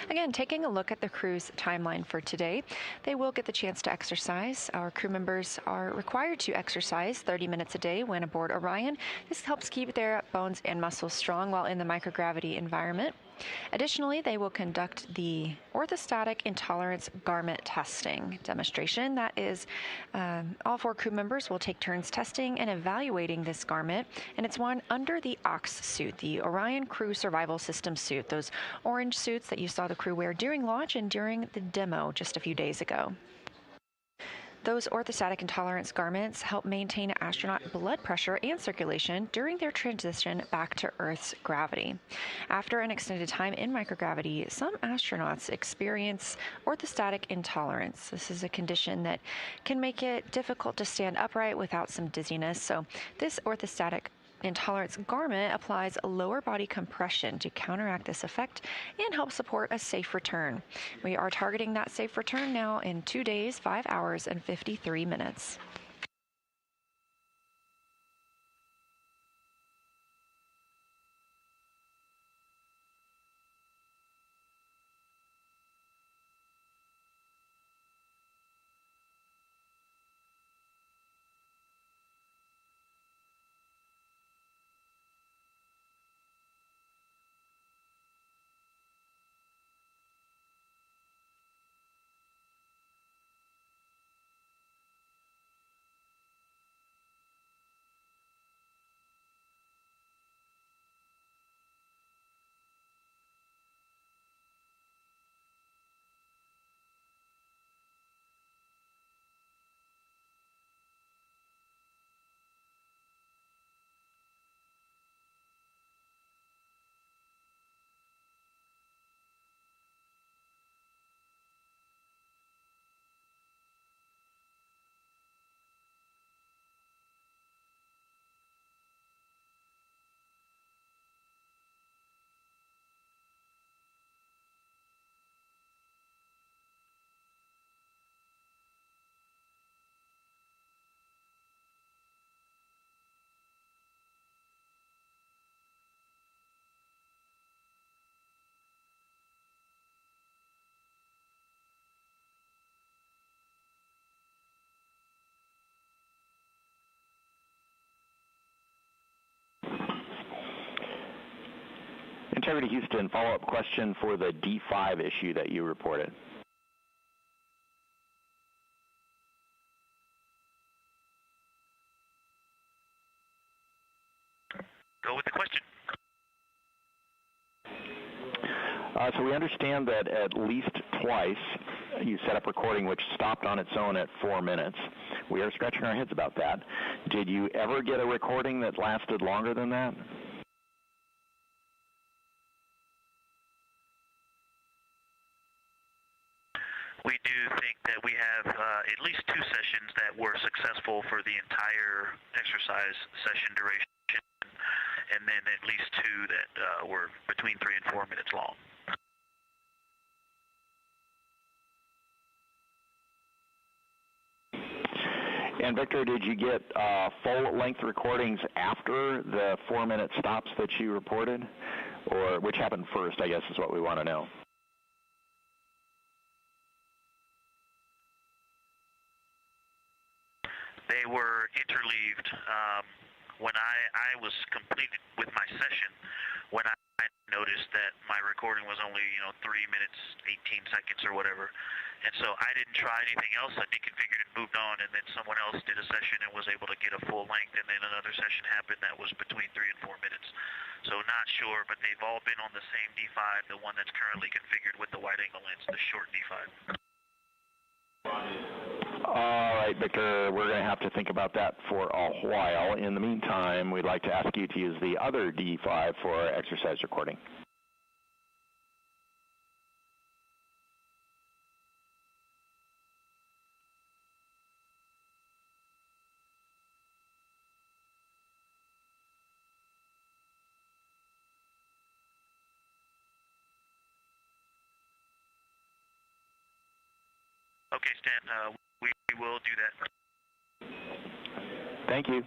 Again, taking a look at the crew's timeline for today, they will get the chance to exercise. Our crew members are required to exercise 30 minutes a day when aboard Orion. This helps keep their bones and muscles strong while in the microgravity environment. Additionally, they will conduct the orthostatic intolerance garment testing demonstration. That is, all 4 crew members will take turns testing and evaluating this garment, and it's one under the OX suit, the Orion Crew Survival System suit, those orange suits that you saw the crew wear during launch and during the demo just a few days ago. Those orthostatic intolerance garments help maintain astronaut blood pressure and circulation during their transition back to Earth's gravity. After an extended time in microgravity, some astronauts experience orthostatic intolerance. This is a condition that can make it difficult to stand upright without some dizziness. So this orthostatic intolerance garment applies a lower body compression to counteract this effect and help support a safe return. We are targeting that safe return now in 2 days, 5 hours, and 53 minutes. Integrity Houston, follow-up question for the D5 issue that you reported. Go with the question. So we understand that at least twice you set up recording which stopped on its own at 4 minutes. We are scratching our heads about that. Did you ever get a recording that lasted longer than that? We do think that we have at least 2 sessions that were successful for the entire exercise session duration, and then at least 2 that were between 3 and 4 minutes long. And Victor, did you get full-length recordings after the 4-minute stops that you reported? Or which happened first, I guess, is what we want to know. They were interleaved. When I was completed with my session, when I noticed that my recording was only 3 minutes, 18 seconds or whatever, and so I didn't try anything else. I deconfigured and moved on, and then someone else did a session and was able to get a full length, and then another session happened that was between 3 and 4 minutes. So not sure, but they've all been on the same D5, the one that's currently configured with the wide-angle lens, the short D5. All right, Victor, we're going to have to think about that for a while. In the meantime, we'd like to ask you to use the other D5 for exercise recording. Okay, Stan, we will do that. Thank you.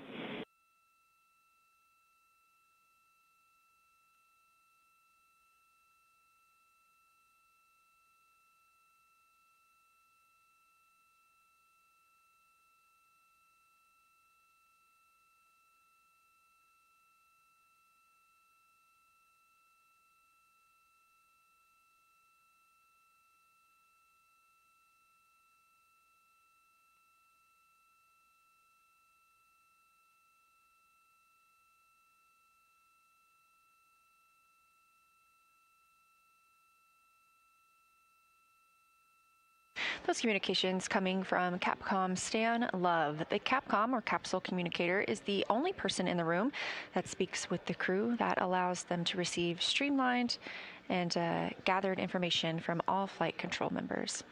Those communications coming from Capcom Stan Love. The Capcom, or capsule communicator, is the only person in the room that speaks with the crew. That allows them to receive streamlined and gathered information from all flight control members.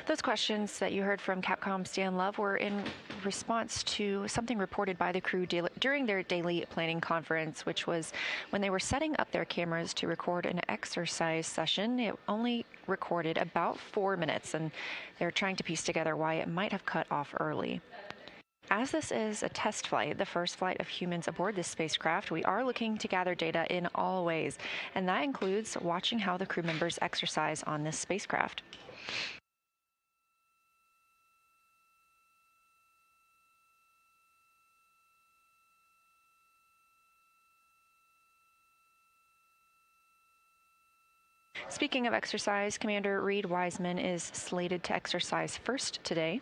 Those questions that you heard from Capcom Stan Love were in response to something reported by the crew during their daily planning conference, which was when they were setting up their cameras to record an exercise session. It only recorded about 4 minutes, and they're trying to piece together why it might have cut off early. As this is a test flight, the first flight of humans aboard this spacecraft, we are looking to gather data in all ways, and that includes watching how the crew members exercise on this spacecraft. Speaking of exercise, Commander Reed Wiseman is slated to exercise first today.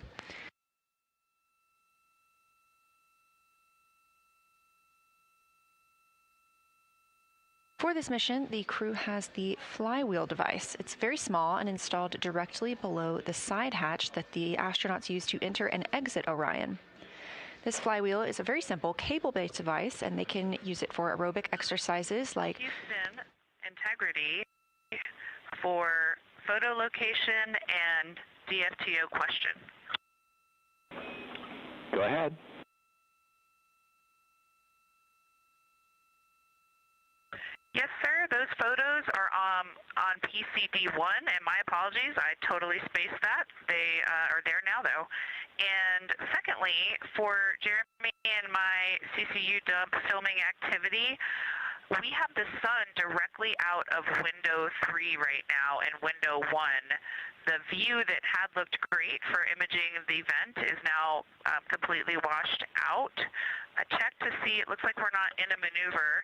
For this mission, the crew has the flywheel device. It's very small and installed directly below the side hatch that the astronauts use to enter and exit Orion. This flywheel is a very simple cable-based device, and they can use it for aerobic exercises like Houston integrity for photo location and DFTO question. Go ahead. Yes, sir. Those photos are on PCD1, and my apologies, I totally spaced that. They are there now, though. And secondly, for Jeremy and my CCU dump filming activity, we have the sun directly out of window 3 right now and window 1. The view that had looked great for imaging the event is now completely washed out. I checked to see, it looks like we're not in a maneuver.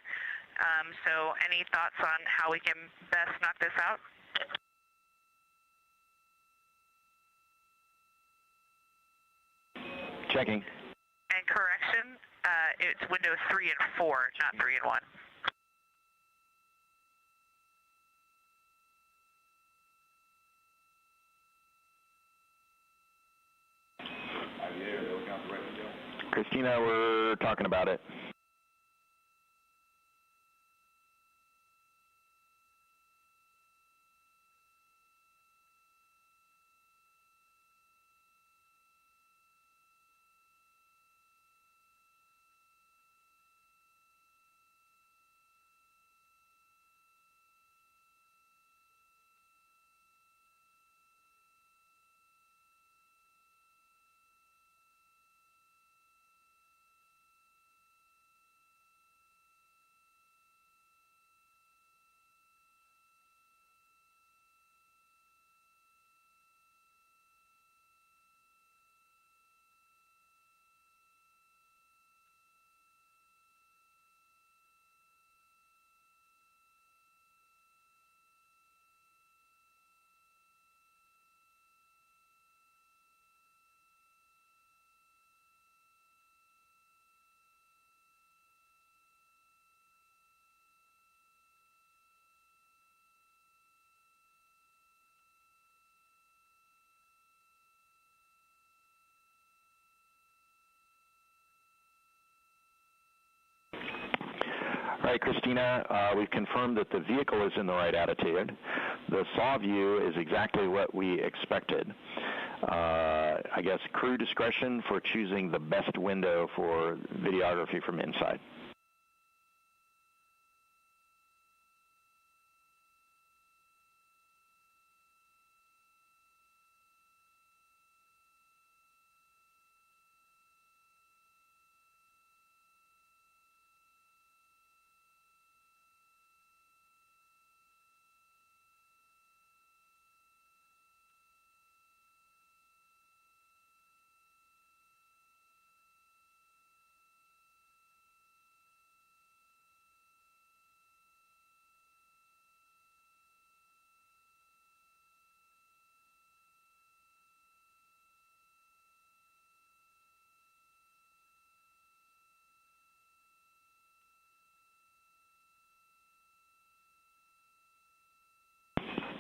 So any thoughts on how we can best knock this out? Checking. And correction, it's windows 3 and 4, not 3 and 1. Christina, we're talking about it. All right, Christina, we've confirmed that the vehicle is in the right attitude. The saw view is exactly what we expected. I guess crew discretion for choosing the best window for videography from inside.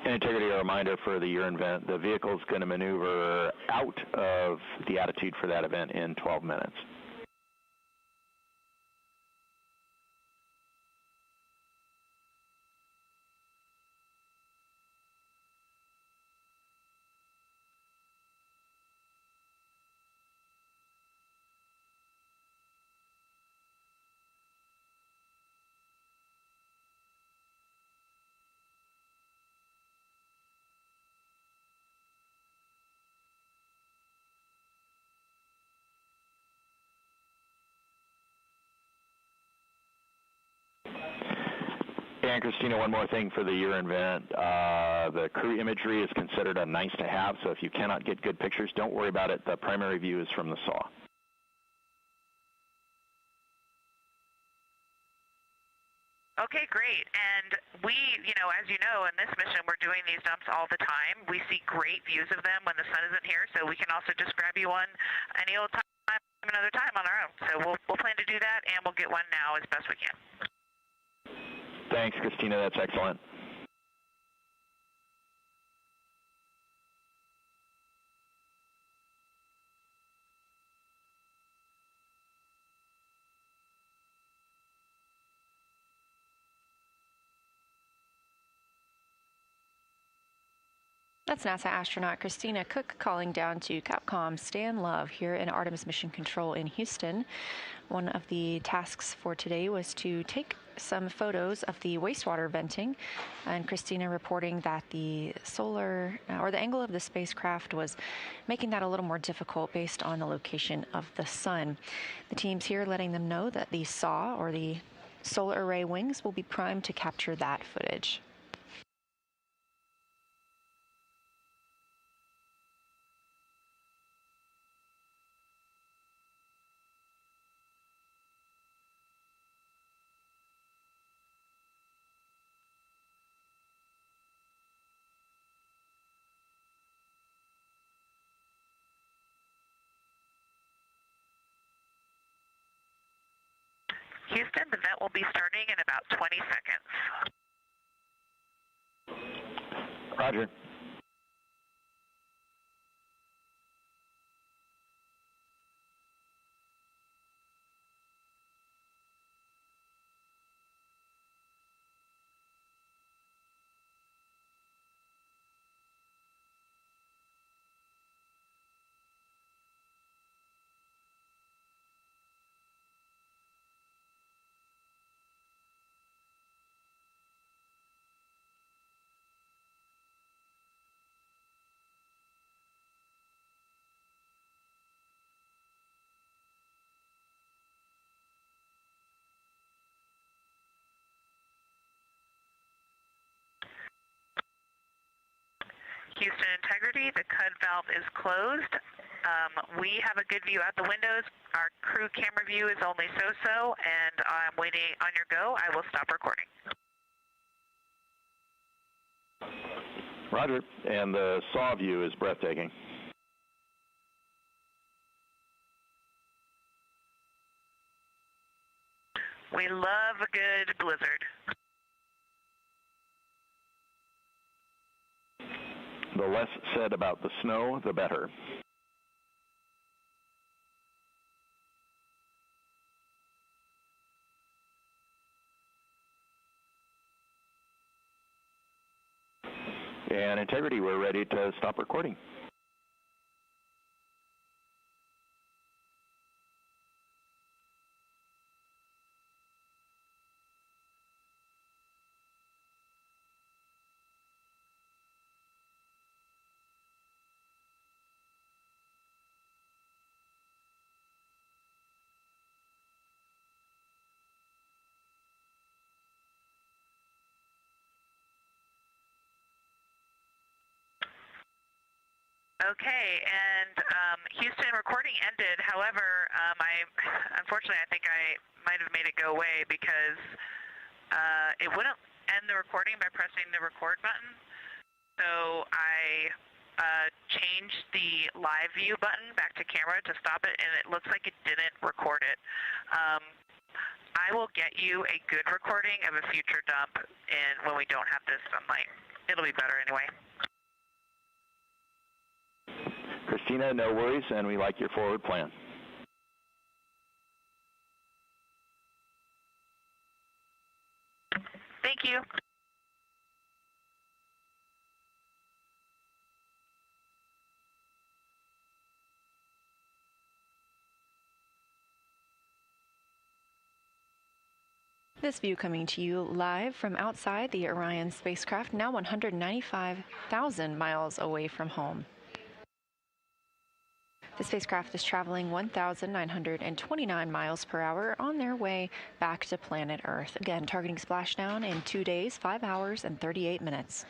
And integrity, a reminder for the year event, the vehicle is going to maneuver out of the attitude for that event in 12 minutes. And Christina, one more thing for the year event. The crew imagery is considered a nice to have, so if you cannot get good pictures, don't worry about it. The primary view is from the saw. Okay, great. And we, as you know, in this mission, we're doing these dumps all the time. We see great views of them when the sun isn't here, so we can also just grab you one any old time, another time on our own. So we'll plan to do that, and we'll get one now as best we can. Thanks, Christina. That's excellent. That's NASA astronaut Christina Cook calling down to Capcom Stan Love here in Artemis Mission Control in Houston. One of the tasks for today was to take some photos of the wastewater venting, and Christina reporting that the solar or the angle of the spacecraft was making that a little more difficult based on the location of the sun. The team's here letting them know that the saw or the Solar array wings will be primed to capture that footage. Houston, the vent will be starting in about 20 seconds. Roger. Houston Integrity, the CUD valve is closed. We have a good view out the windows. Our crew camera view is only so-so, and I'm waiting on your go. I will stop recording. Roger. And the saw view is breathtaking. We love a good blizzard. The less said about the snow, the better. And Integrity, we're ready to stop recording. Okay, and Houston, recording ended. However, unfortunately, I think I might have made it go away because it wouldn't end the recording by pressing the record button. So I changed the live view button back to camera to stop it, and it looks like it didn't record it. I will get you a good recording of a future dump when we don't have this sunlight. It'll be better anyway. Christina, no worries, and we like your forward plan. Thank you. This view coming to you live from outside the Orion spacecraft, now 195,000 miles away from home. The spacecraft is traveling 1,929 miles per hour on their way back to planet Earth. Again, targeting splashdown in 2 days, 5 hours, and 38 minutes.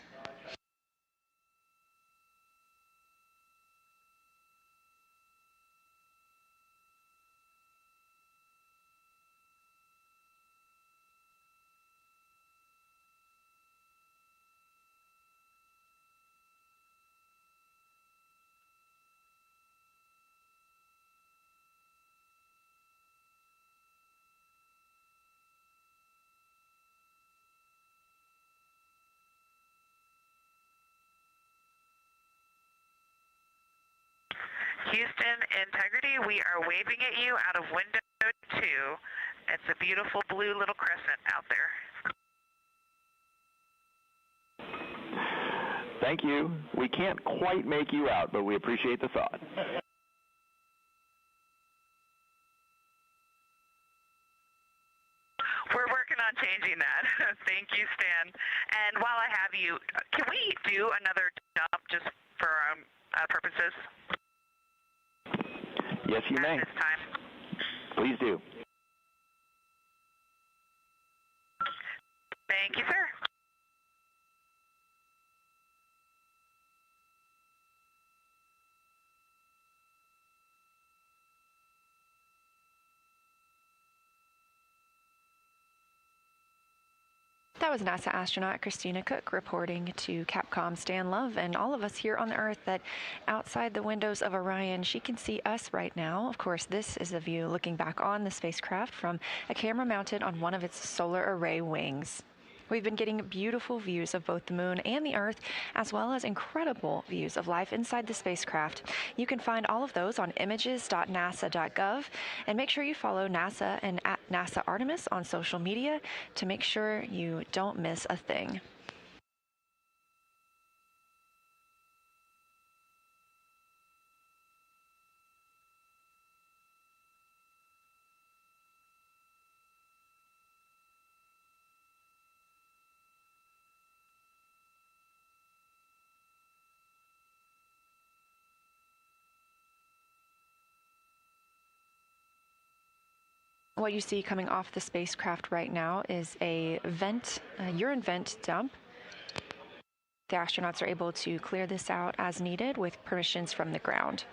Houston Integrity, we are waving at you out of window 2. It's a beautiful blue little crescent out there. Thank you. We can't quite make you out, but we appreciate the thought. We're working on changing that. Thank you, Stan. And while I have you, can we do another dump just for purposes? Yes, you may. At this time. Please do. Thank you, sir. That was NASA astronaut Christina Cook reporting to Capcom Stan Love and all of us here on the Earth that outside the windows of Orion, she can see us right now. Of course, this is a view looking back on the spacecraft from a camera mounted on one of its solar array wings. We've been getting beautiful views of both the moon and the Earth, as well as incredible views of life inside the spacecraft. You can find all of those on images.nasa.gov, and make sure you follow NASA and at NASA Artemis on social media to make sure you don't miss a thing. What you see coming off the spacecraft right now is a urine vent dump. The astronauts are able to clear this out as needed with permissions from the ground.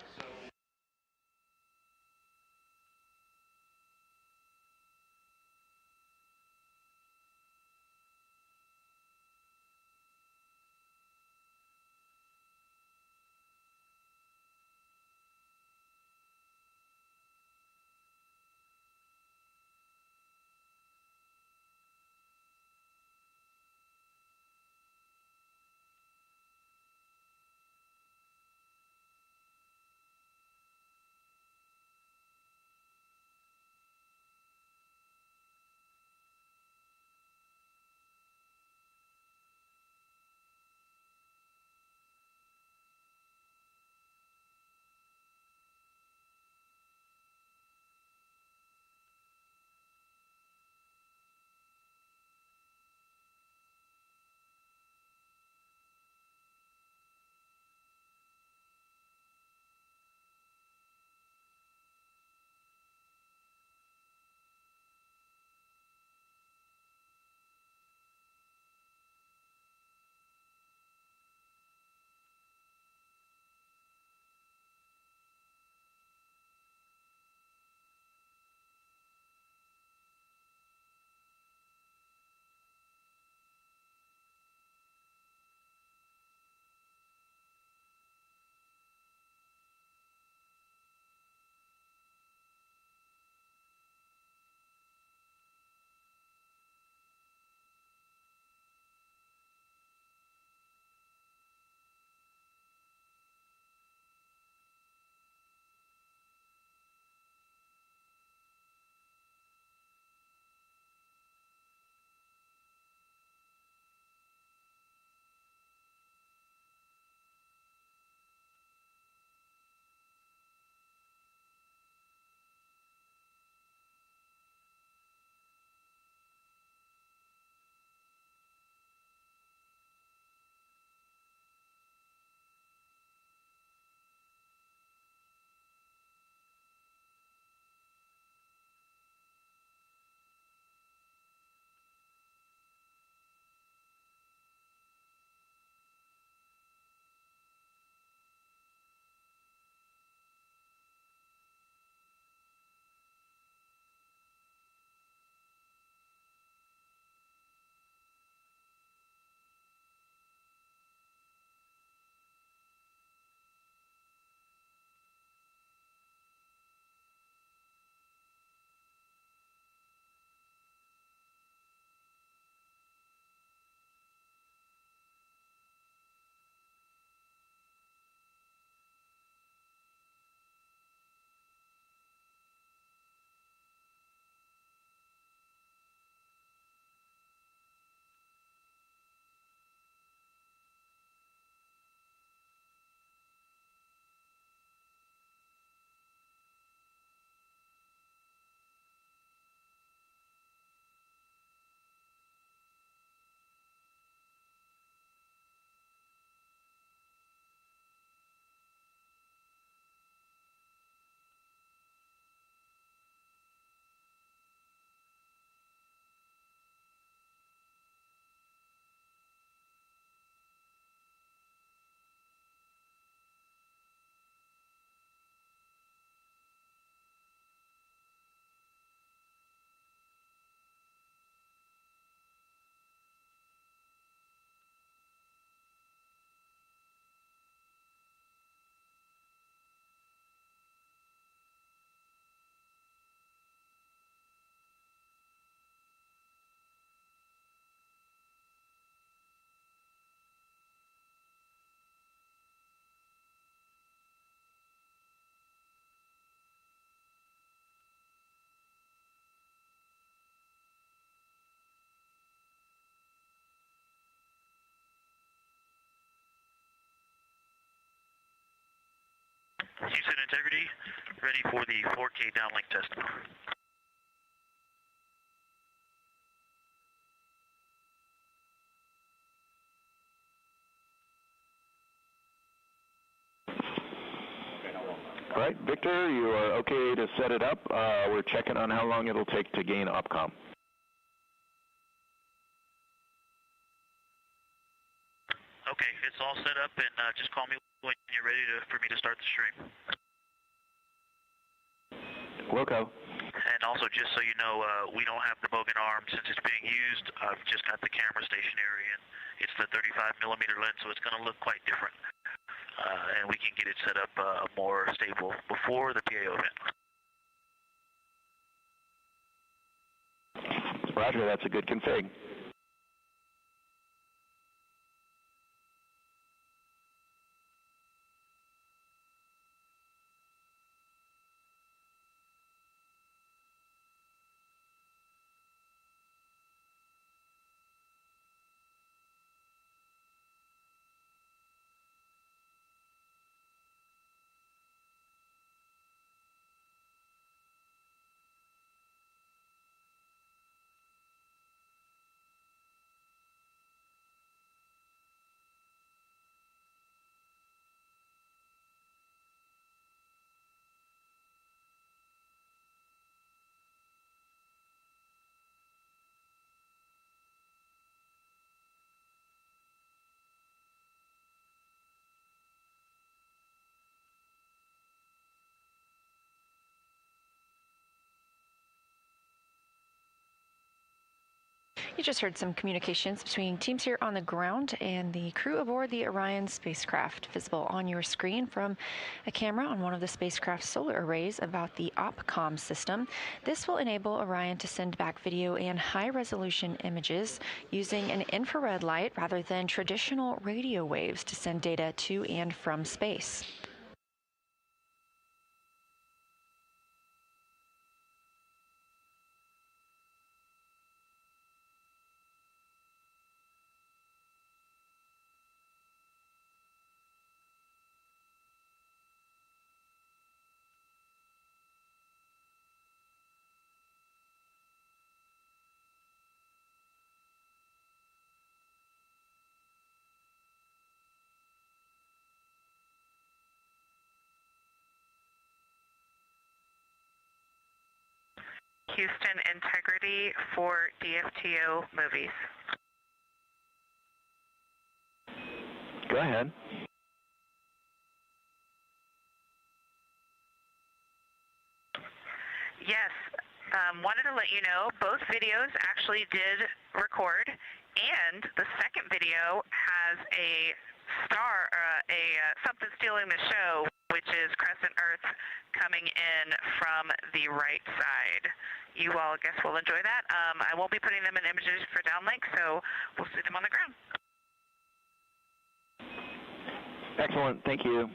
Houston Integrity, ready for the 4K downlink test. All right, Victor, you are okay to set it up. We're checking on how long it'll take to gain OPCOM. Okay, it's all set up, and just call me when you're ready for me to start the stream. Wilco. And also, just so you know, we don't have the Bogan arm since it's being used. I've just got the camera stationary, and it's the 35 millimeter lens, so it's going to look quite different. And we can get it set up more stable before the PAO event. Roger, that's a good config. You just heard some communications between teams here on the ground and the crew aboard the Orion spacecraft, visible on your screen from a camera on one of the spacecraft's solar arrays about the OPCOM system. This will enable Orion to send back video and high-resolution images using an infrared light rather than traditional radio waves to send data to and from space. Houston Integrity for DFTO movies. Go ahead. Yes, wanted to let you know both videos actually did record, and the second video has a star, something stealing the show, which is Crescent Earth coming in from the right side. You all, I guess, will enjoy that. I won't be putting them in images for downlink, so we'll see them on the ground. Excellent, thank you.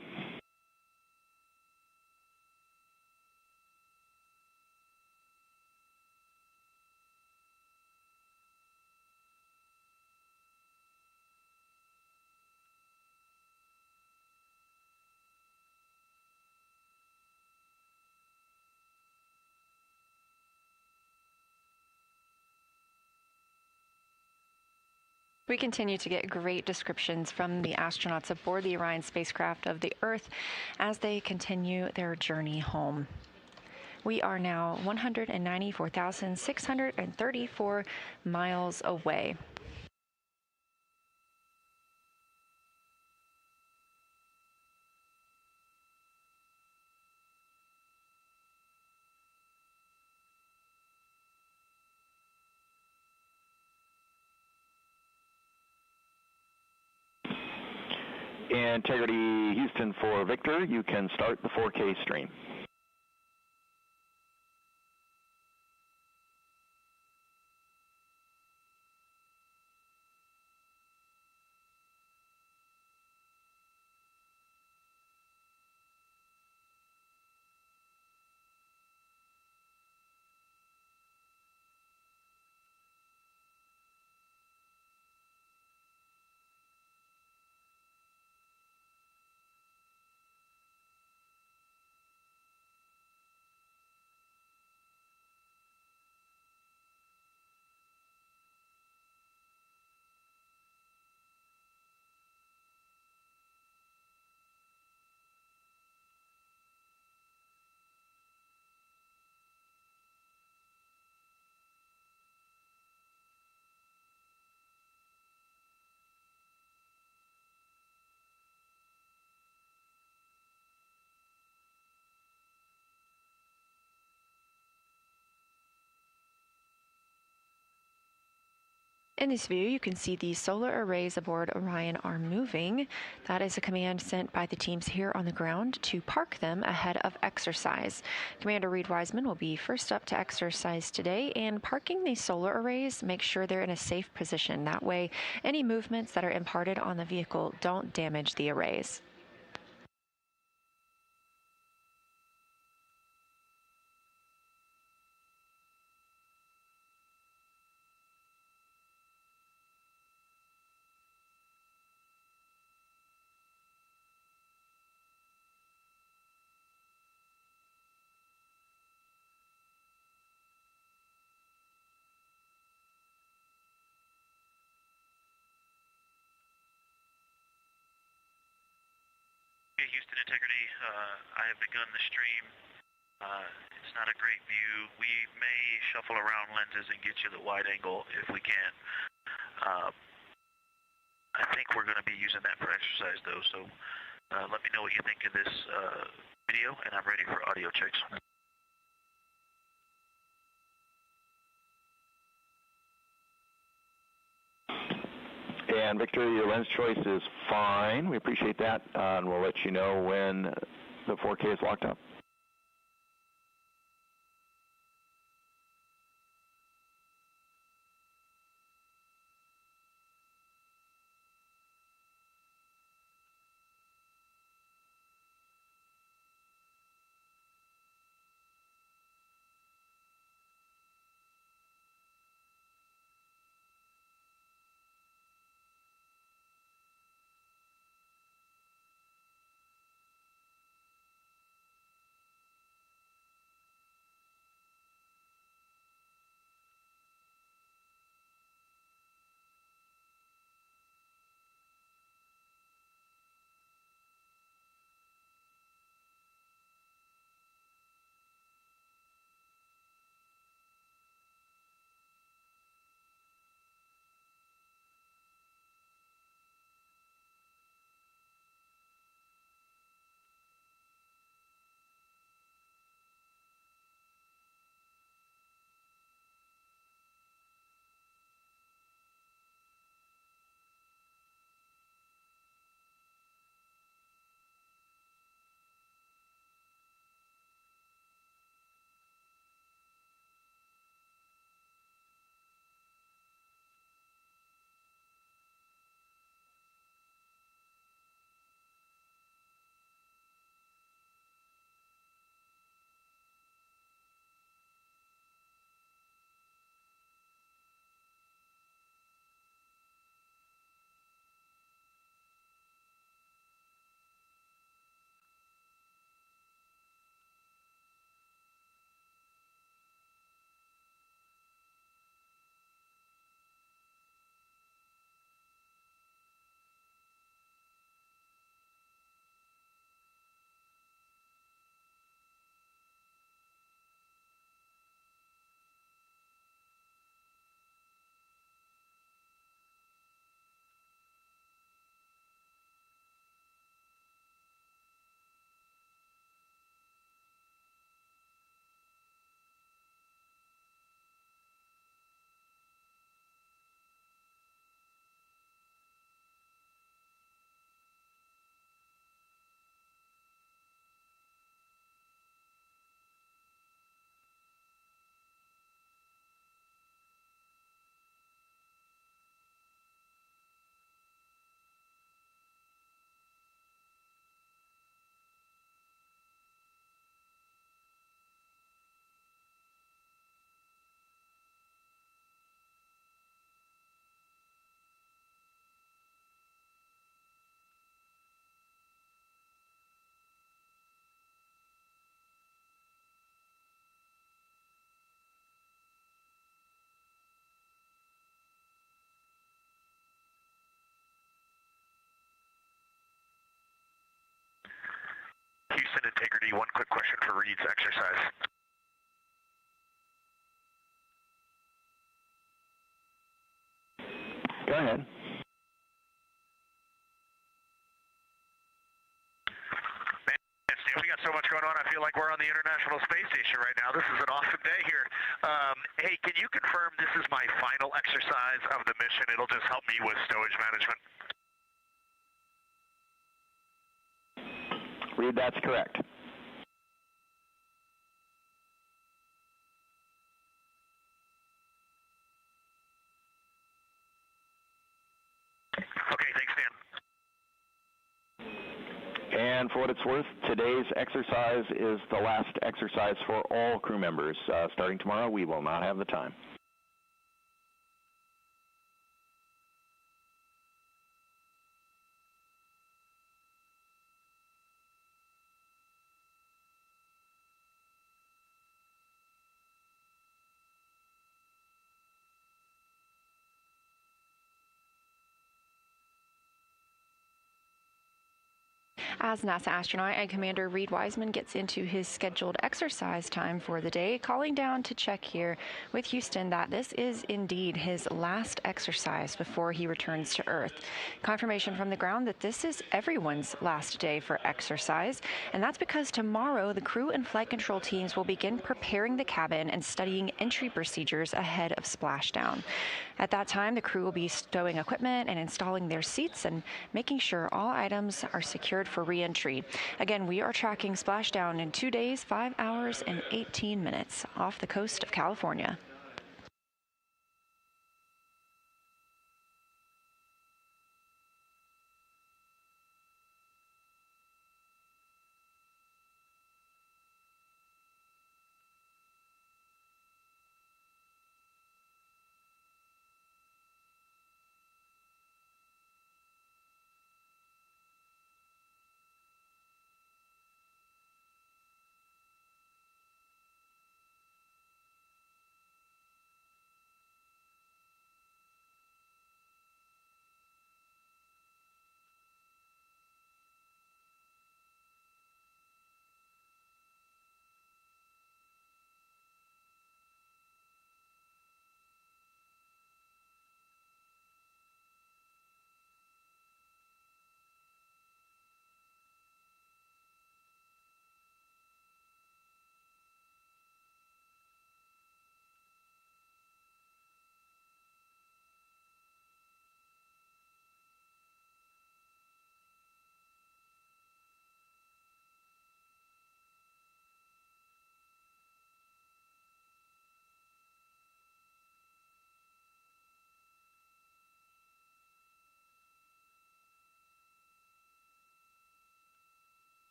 We continue to get great descriptions from the astronauts aboard the Orion spacecraft of the Earth as they continue their journey home. We are now 194,634 miles away. Integrity Houston for Victor, you can start the 4K stream. In this view, you can see the solar arrays aboard Orion are moving. That is a command sent by the teams here on the ground to park them ahead of exercise. Commander Reed Wiseman will be first up to exercise today, and parking these solar arrays makes sure they're in a safe position. That way, any movements that are imparted on the vehicle don't damage the arrays. Houston Integrity, I have begun the stream. It's not a great view. We may shuffle around lenses and get you the wide angle if we can. I think we're going to be using that for exercise though, so let me know what you think of this video, and I'm ready for audio checks. And Victor, your lens choice is fine. We appreciate that, and we'll let you know when the 4K is locked up. Houston Integrity, one quick question for Reed's exercise. Go ahead. We got so much going on. I feel like we're on the International Space Station right now. This is an awesome day here. Hey, can you confirm this is my final exercise of the mission? It'll just help me with stowage management. Reed, that's correct. Okay, thanks, Dan. And for what it's worth, today's exercise is the last exercise for all crew members. Starting tomorrow, we will not have the time. As NASA astronaut and Commander Reed Wiseman gets into his scheduled exercise time for the day, calling down to check here with Houston that this is indeed his last exercise before he returns to Earth. Confirmation from the ground that this is everyone's last day for exercise, and that's because tomorrow the crew and flight control teams will begin preparing the cabin and studying entry procedures ahead of splashdown. At that time, the crew will be stowing equipment and installing their seats and making sure all items are secured for re-entry. Again, we are tracking splashdown in 2 days, 5 hours, and 18 minutes off the coast of California.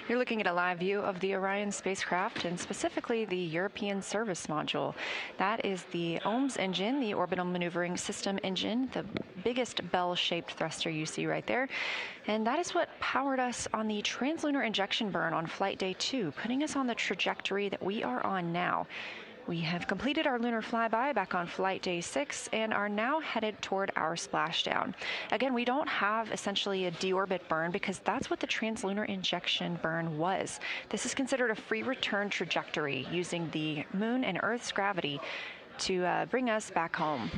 You're looking at a live view of the Orion spacecraft and specifically the European Service Module. That is the OMS engine, the Orbital Maneuvering System engine, the biggest bell-shaped thruster you see right there. And that is what powered us on the translunar injection burn on Flight Day 2, putting us on the trajectory that we are on now. We have completed our lunar flyby back on Flight Day 6 and are now headed toward our splashdown. Again, we don't have essentially a deorbit burn because that's what the translunar injection burn was. This is considered a free return trajectory using the Moon and Earth's gravity to bring us back home.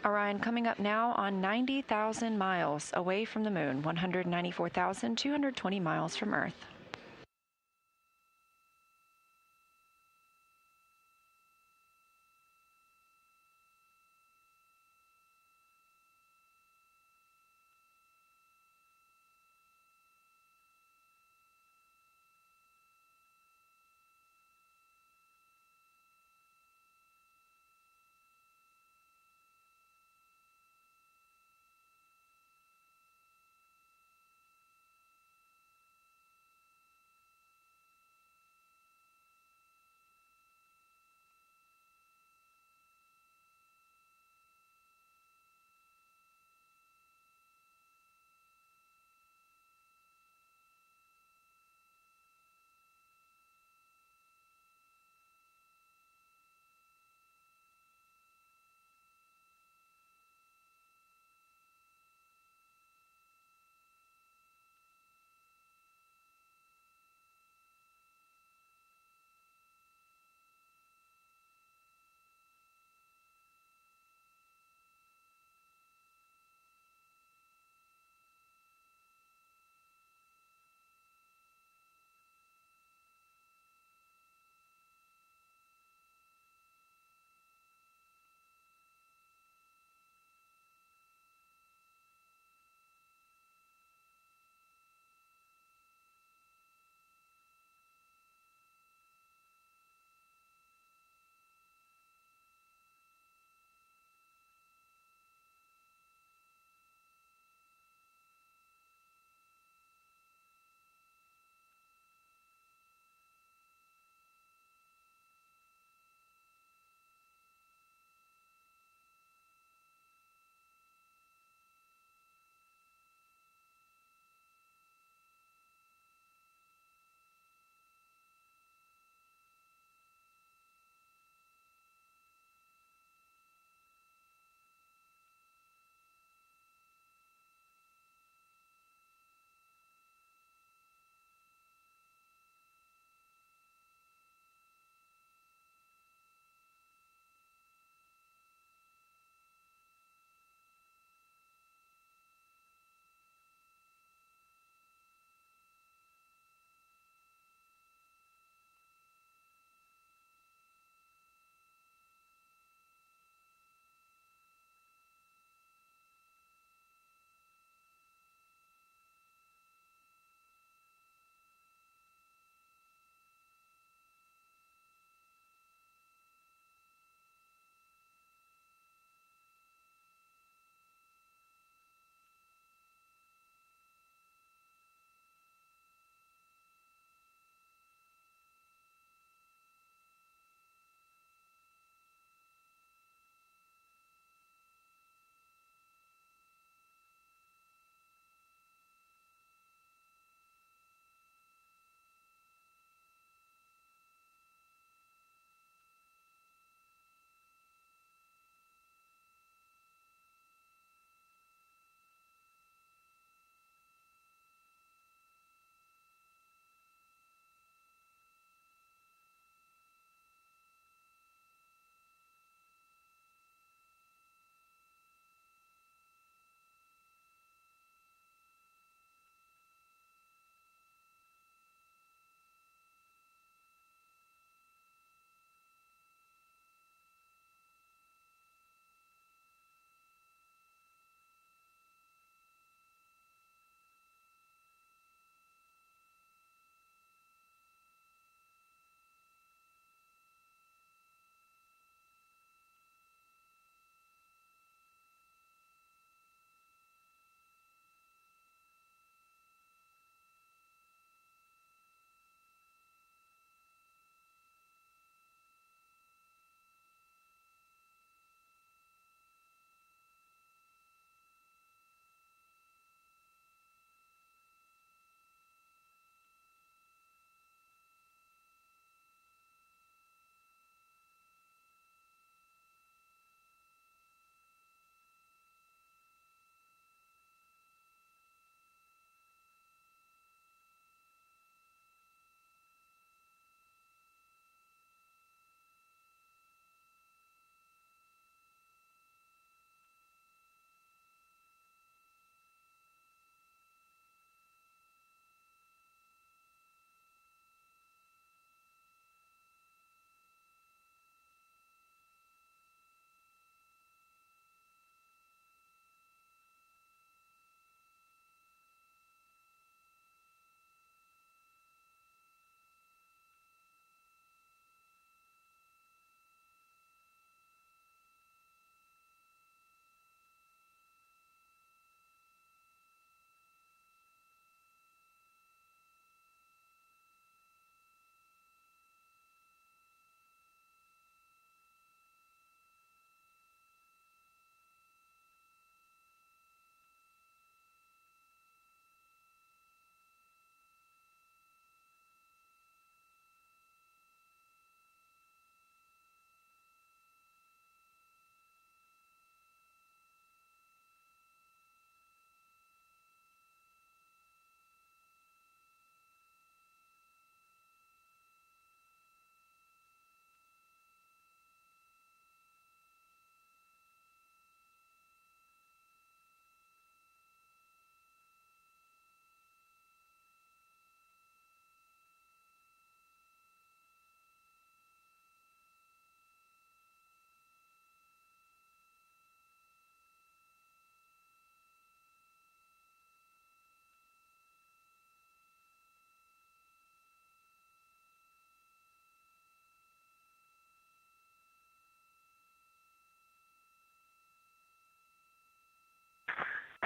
Orion coming up now on 90,000 miles away from the Moon, 194,220 miles from Earth.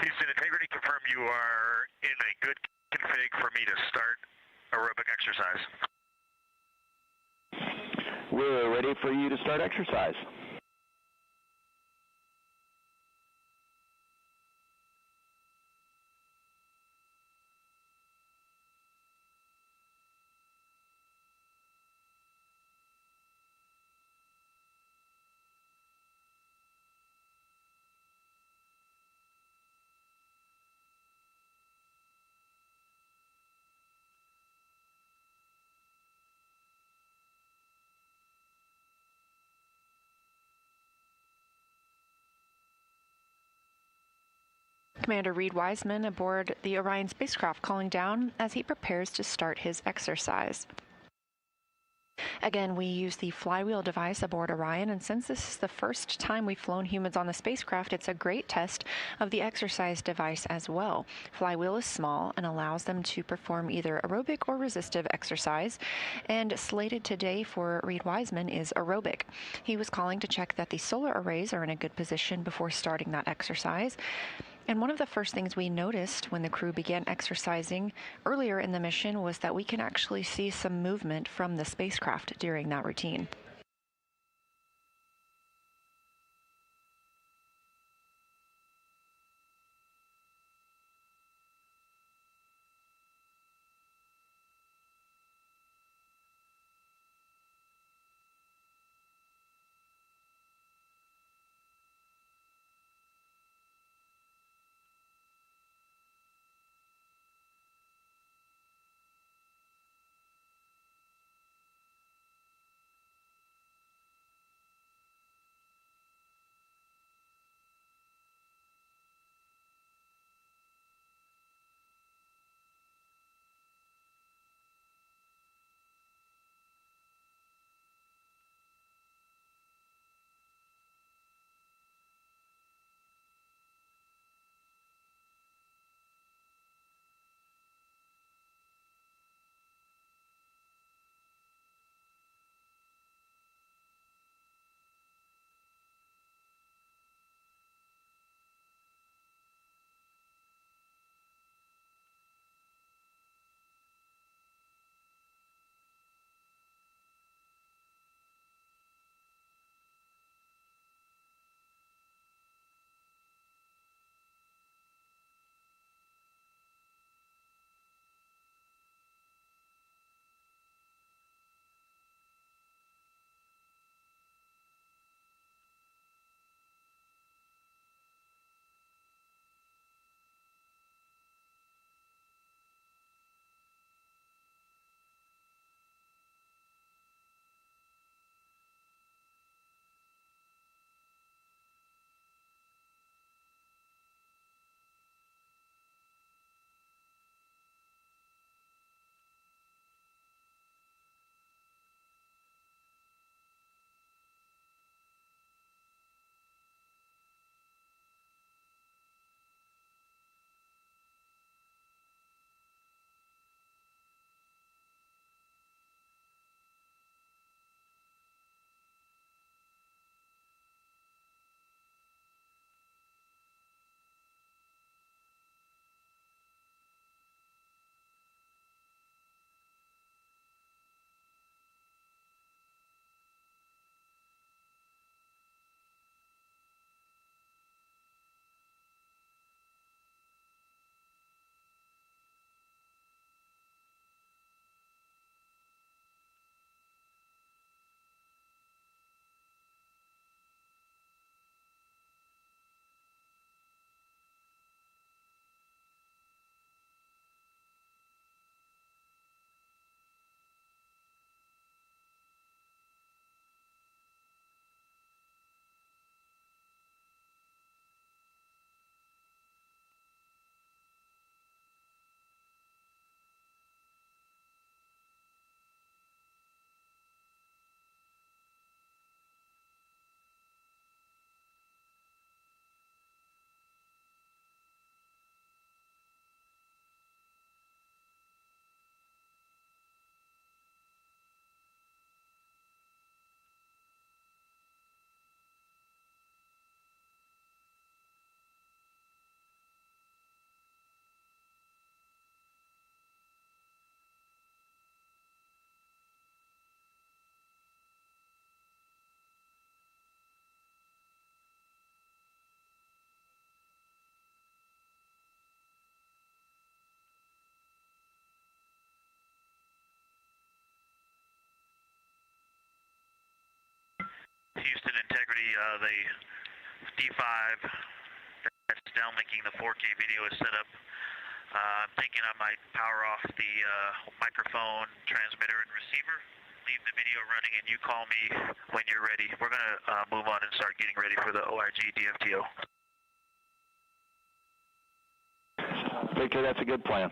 Houston, integrity confirm you are in a good config for me to start aerobic exercise. We're ready for you to start exercise. Commander Reed Wiseman aboard the Orion spacecraft calling down as he prepares to start his exercise. Again, we use the flywheel device aboard Orion, and since this is the first time we've flown humans on the spacecraft, it's a great test of the exercise device as well. Flywheel is small and allows them to perform either aerobic or resistive exercise, and slated today for Reed Wiseman is aerobic. He was calling to check that the solar arrays are in a good position before starting that exercise. And one of the first things we noticed when the crew began exercising earlier in the mission was that we can actually see some movement from the spacecraft during that routine. the D5 that's downlinking the 4K video is set up. I'm thinking I might power off the microphone, transmitter, and receiver, leave the video running, and you call me when you're ready. We're going to move on and start getting ready for the OIG DFTO. Victor, that's a good plan.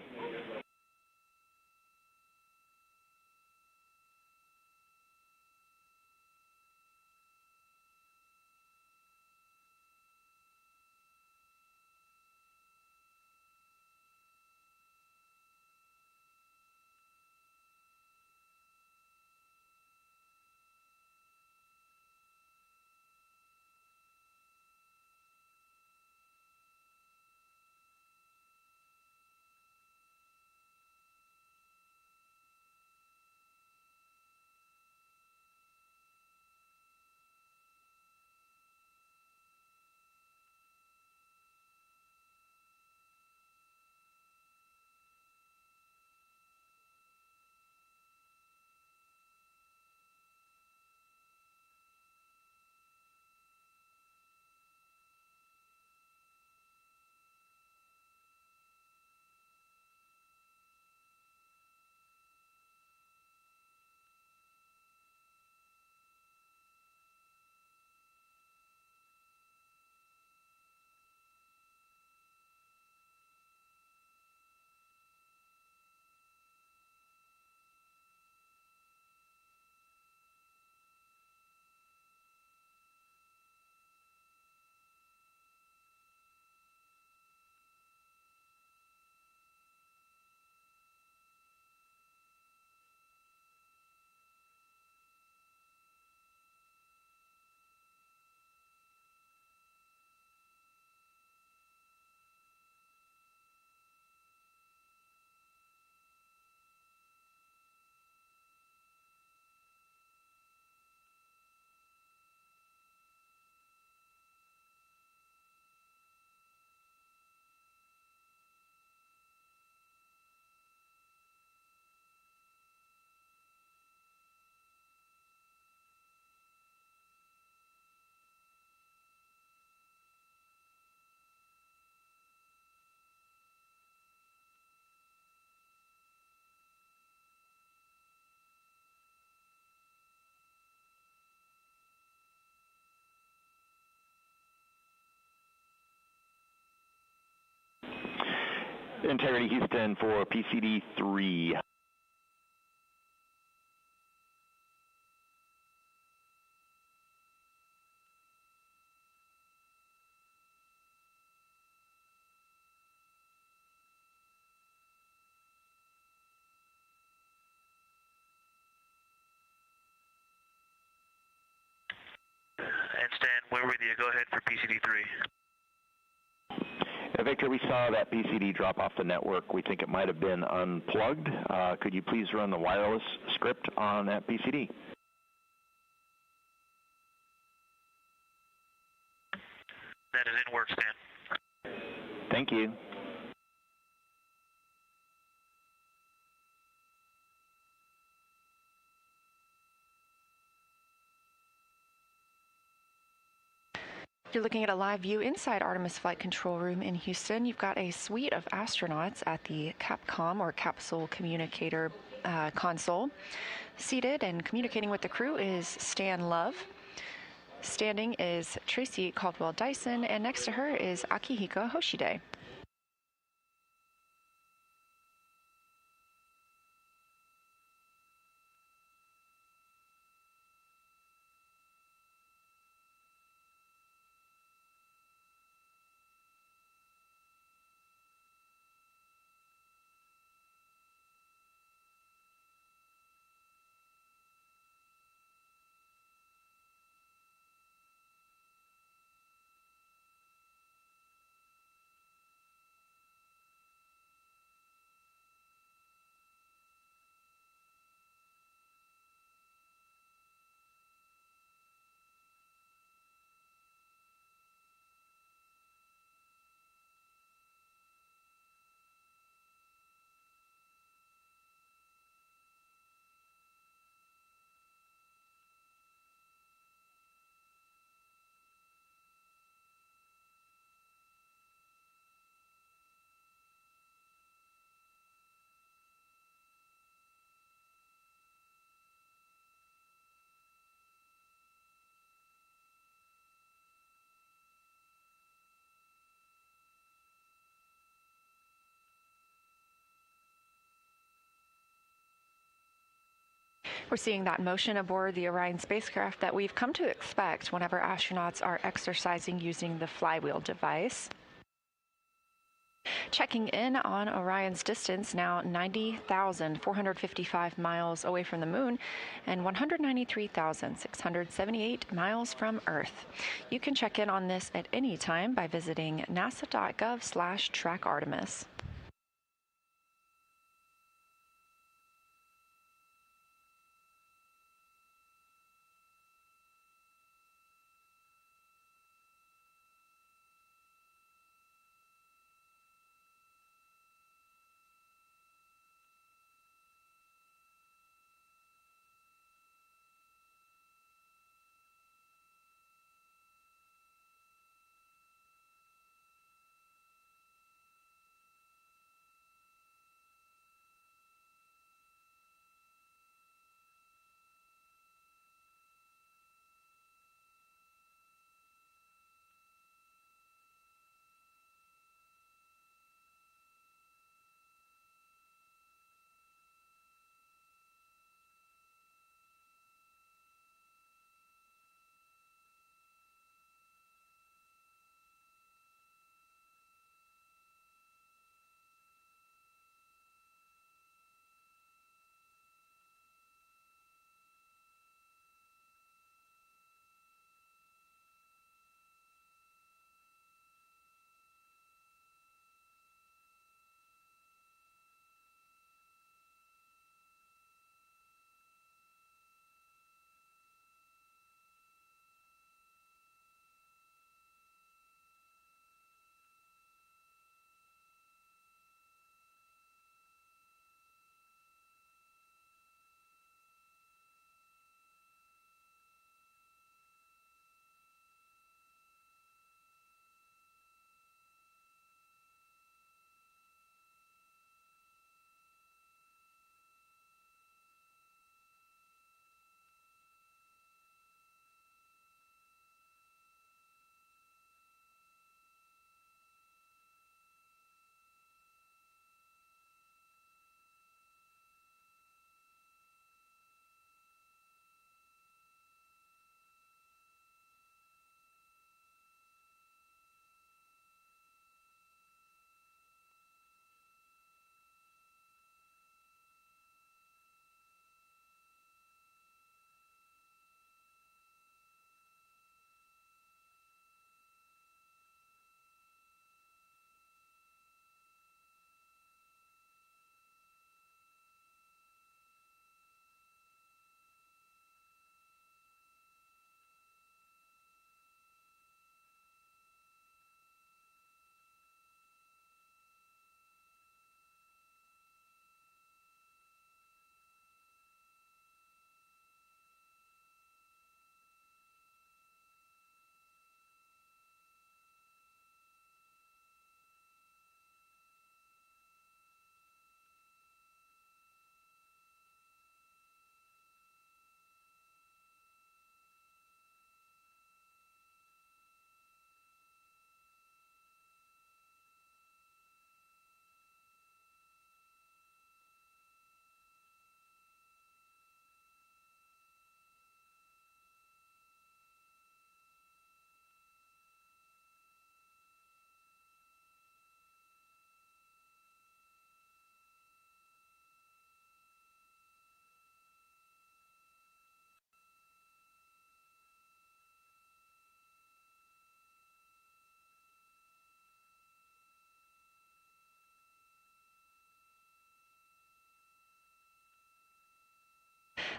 Integrity Houston for PCD 3. And Stan, we're with you. Go ahead for PCD 3. Victor, we saw that PCD drop off the network. We think it might have been unplugged. Could you please run the wireless script on that PCD? That is in work, Stan. Thank you. You're looking at a live view inside Artemis Flight Control Room in Houston. You've got a suite of astronauts at the Capcom, or Capsule Communicator console. Seated and communicating with the crew is Stan Love. Standing is Tracy Caldwell Dyson, and next to her is Akihiko Hoshide. We're seeing that motion aboard the Orion spacecraft that we've come to expect whenever astronauts are exercising using the flywheel device. Checking in on Orion's distance, now 90,455 miles away from the moon and 193,678 miles from Earth. You can check in on this at any time by visiting nasa.gov/trackartemis.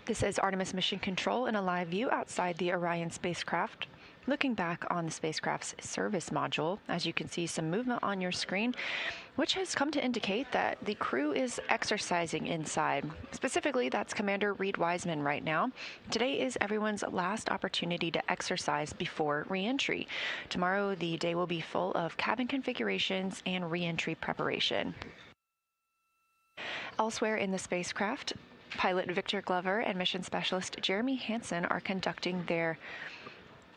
This is Artemis Mission Control in a live view outside the Orion spacecraft. Looking back on the spacecraft's service module, as you can see some movement on your screen, which has come to indicate that the crew is exercising inside. Specifically, that's Commander Reed Wiseman right now. Today is everyone's last opportunity to exercise before re-entry. Tomorrow, the day will be full of cabin configurations and re-entry preparation. Elsewhere in the spacecraft, pilot Victor Glover and mission specialist Jeremy Hansen are conducting their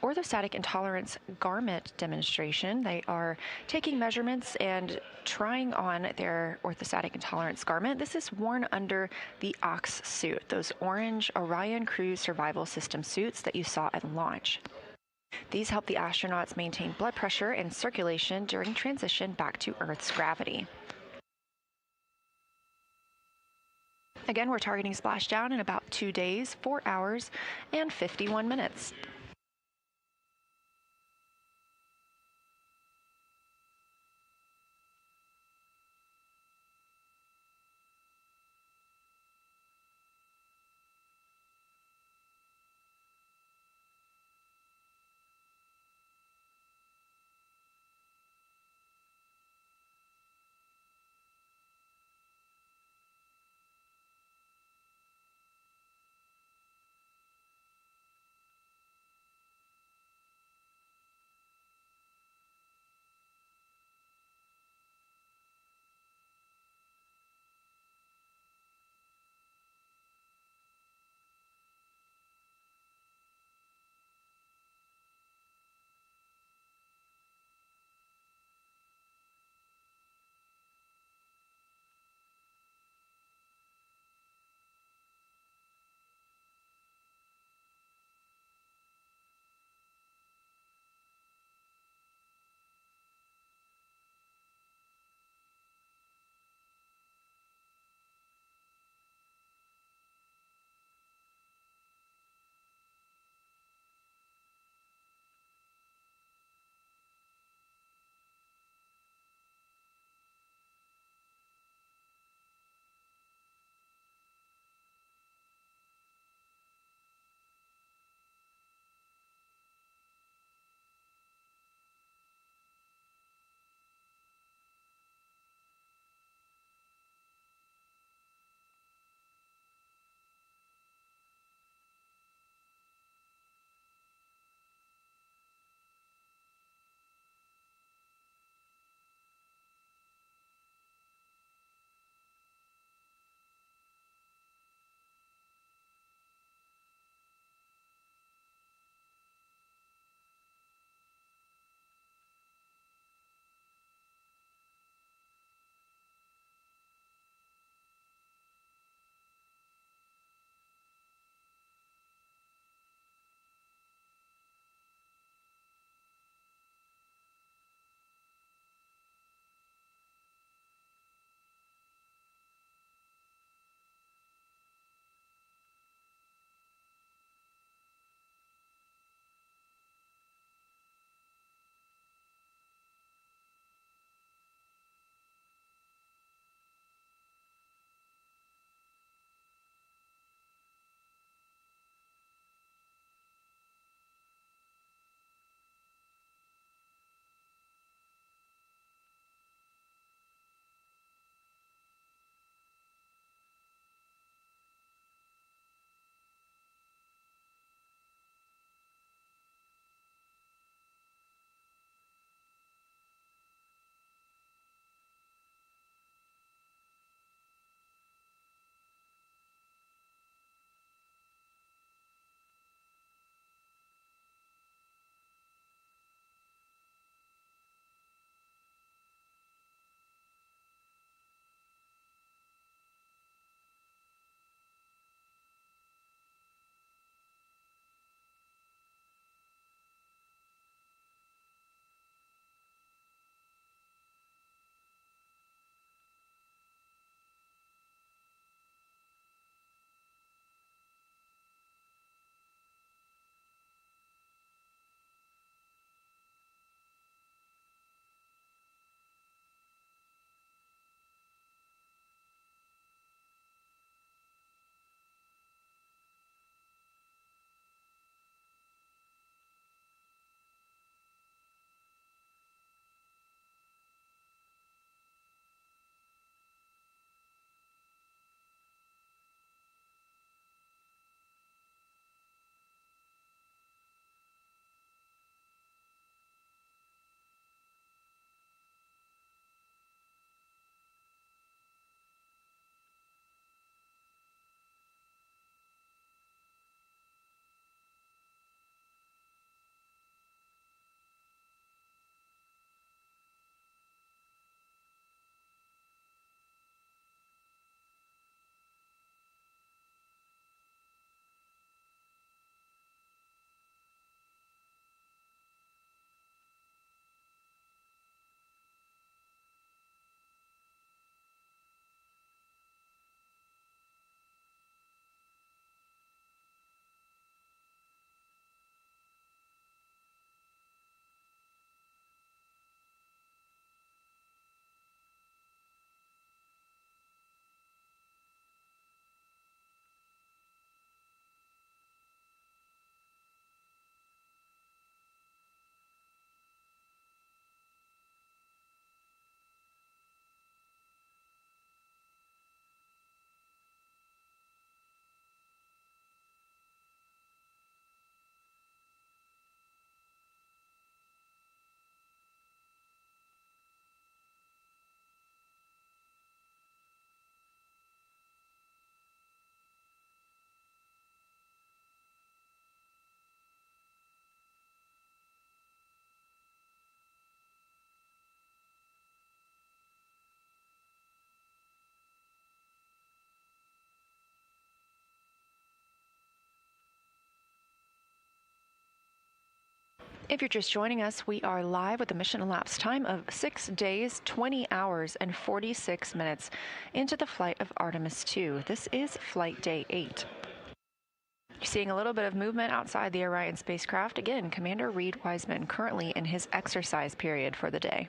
orthostatic intolerance garment demonstration. They are taking measurements and trying on their orthostatic intolerance garment. This is worn under the Ox suit, those orange Orion Crew Survival System suits that you saw at launch. These help the astronauts maintain blood pressure and circulation during transition back to Earth's gravity. Again, we're targeting splashdown in about 2 days, 4 hours, and 51 minutes. If you're just joining us, we are live with a mission elapsed time of 6 days, 20 hours, and 46 minutes into the flight of Artemis II. This is flight day 8. You're seeing a little bit of movement outside the Orion spacecraft. Again, Commander Reed Wiseman currently in his exercise period for the day.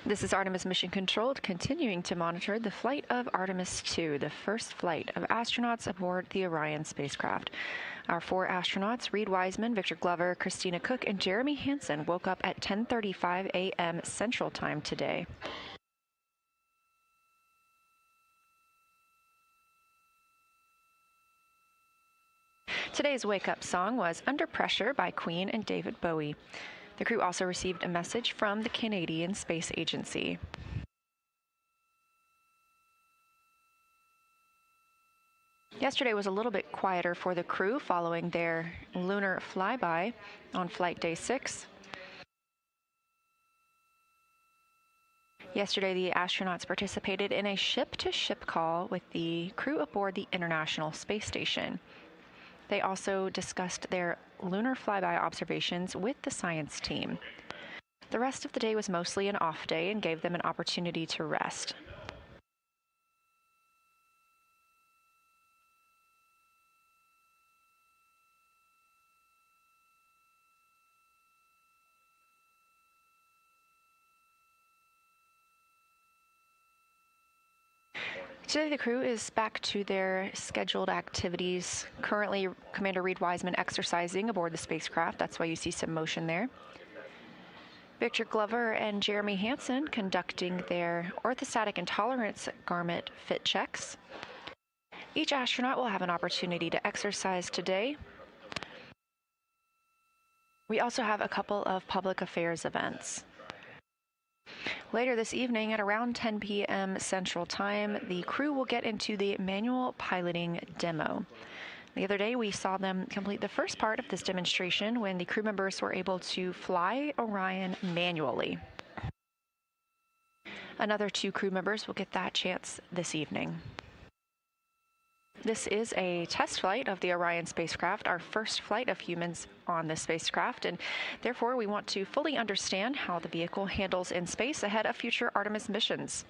This is Artemis Mission Control, continuing to monitor the flight of Artemis II, the first flight of astronauts aboard the Orion spacecraft. Our 4 astronauts, Reed Wiseman, Victor Glover, Christina Cook, and Jeremy Hansen, woke up at 10:35 a.m. Central Time today. Today's wake-up song was Under Pressure by Queen and David Bowie. The crew also received a message from the Canadian Space Agency. Yesterday was a little bit quieter for the crew following their lunar flyby on flight day 6. Yesterday, the astronauts participated in a ship-to-ship call with the crew aboard the International Space Station. They also discussed their lunar flyby observations with the science team. The rest of the day was mostly an off day and gave them an opportunity to rest. Today, the crew is back to their scheduled activities. Currently, Commander Reed Wiseman exercising aboard the spacecraft. That's why you see some motion there. Victor Glover and Jeremy Hansen conducting their orthostatic intolerance garment fit checks. Each astronaut will have an opportunity to exercise today. We also have a couple of public affairs events. Later this evening at around 10 p.m. Central Time, the crew will get into the manual piloting demo. The other day, we saw them complete the first part of this demonstration when the crew members were able to fly Orion manually. Another 2 crew members will get that chance this evening. This is a test flight of the Orion spacecraft, our first flight of humans on this spacecraft, and therefore we want to fully understand how the vehicle handles in space ahead of future Artemis missions.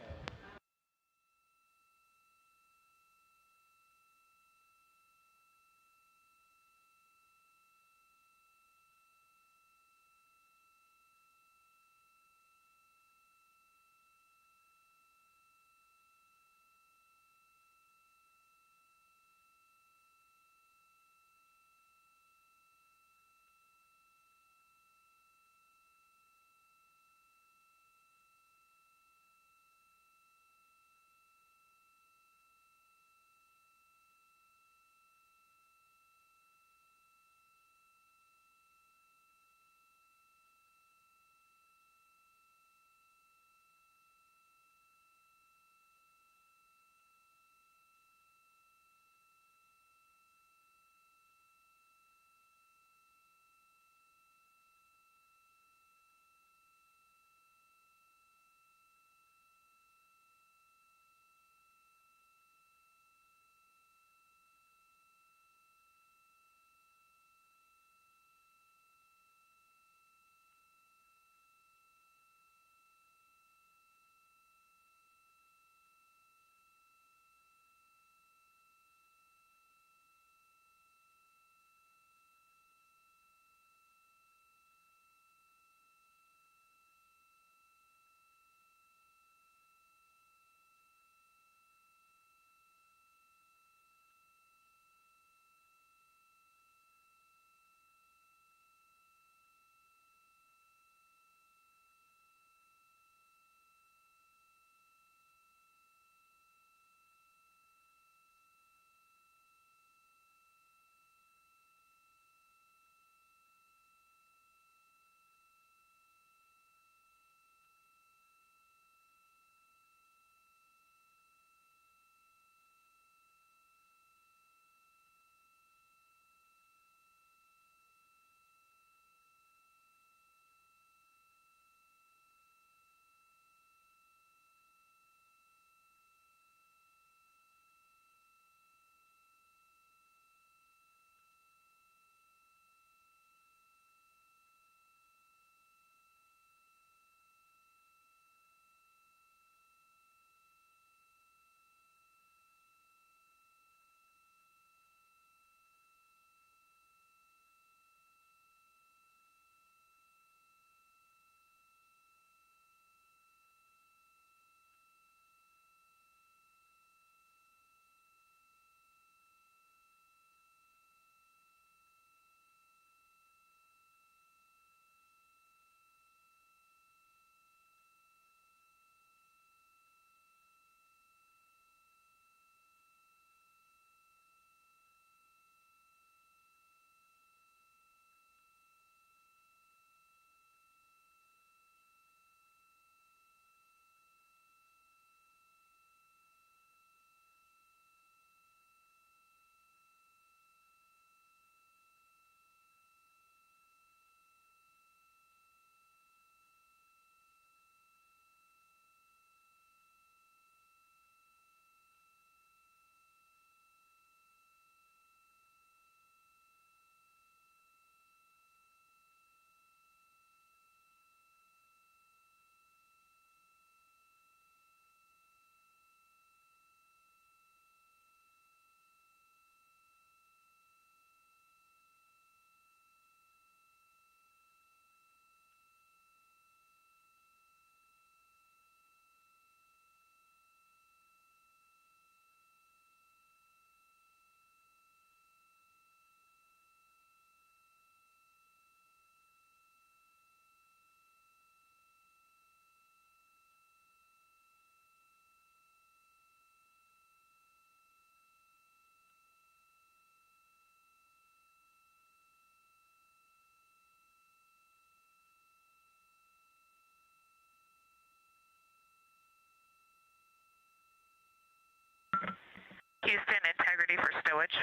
Houston, integrity for stowage.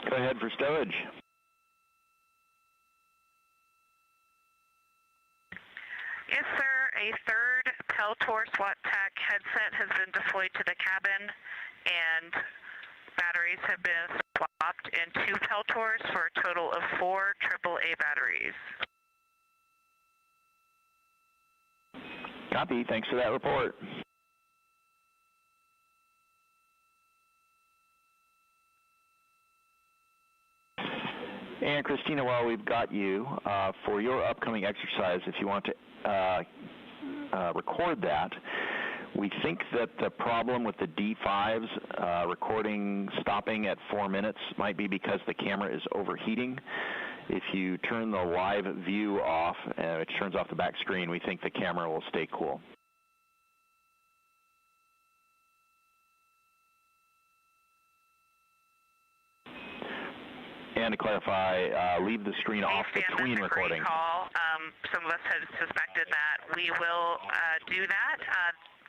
Go ahead for stowage. Yes, sir. A third Peltor SWAT TAC headset has been deployed to the cabin, and batteries have been swapped in 2 Peltors for a total of 4 AAA batteries. Copy. Thanks for that report. And Christina, while we've got you, for your upcoming exercise, if you want to record that, we think that the problem with the D5's recording stopping at 4 minutes might be because the camera is overheating. If you turn the live view off, which turns off the back screen, we think the camera will stay cool. And to clarify, leave the screen off between recording. Call. Some of us had suspected that. We will do that.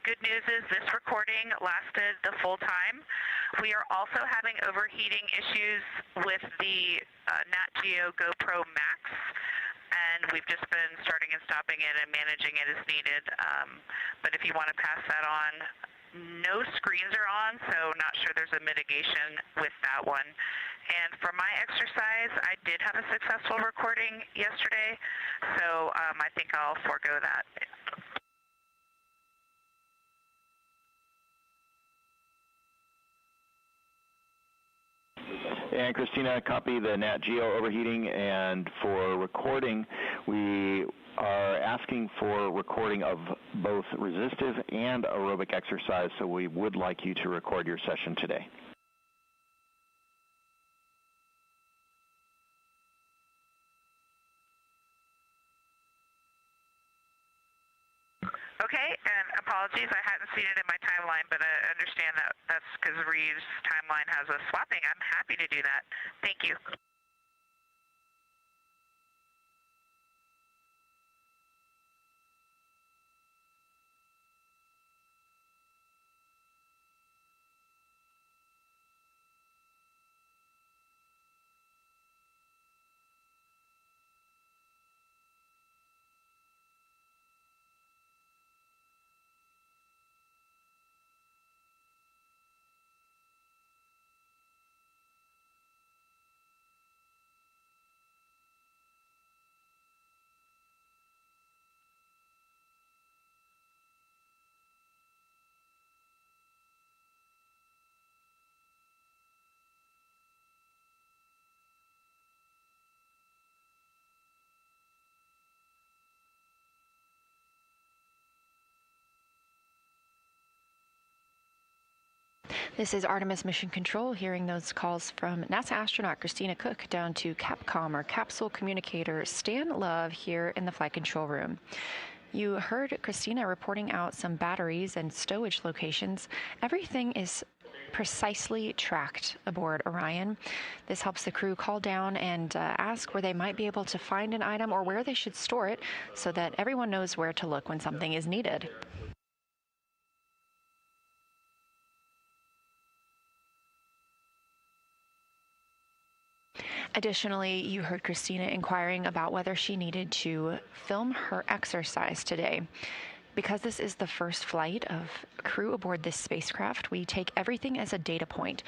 Good news is this recording lasted the full time. We are also having overheating issues with the Nat Geo GoPro Max, and we've just been starting and stopping it and managing it as needed. But if you want to pass that on, no screens are on, so not sure there's a mitigation with that one. And for my exercise, I did have a successful recording yesterday, so I think I'll forego that. And Christina, copy the Nat Geo overheating, and for recording, we are asking for recording of both resistive and aerobic exercise, so we would like you to record your session today. Okay, and apologies, I hadn't seen it in my timeline, but I understand that that's because Reeves' timeline has us swapping. I'm happy to do that. Thank you. This is Artemis Mission Control, hearing those calls from NASA astronaut Christina Cook down to Capcom, or Capsule Communicator Stan Love, here in the flight control room. You heard Christina reporting out some batteries and stowage locations. Everything is precisely tracked aboard Orion. This helps the crew call down and ask where they might be able to find an item or where they should store it, so that everyone knows where to look when something is needed. Additionally, you heard Christina inquiring about whether she needed to film her exercise today. Because this is the first flight of crew aboard this spacecraft, we take everything as a data point.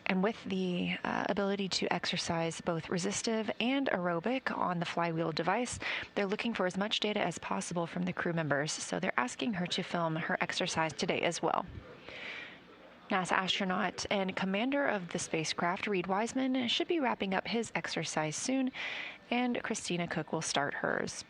And with the ability to exercise both resistive and aerobic on the flywheel device, they're looking for as much data as possible from the crew members. So they're asking her to film her exercise today as well. NASA astronaut and commander of the spacecraft, Reed Wiseman, should be wrapping up his exercise soon, and Christina Cook will start hers.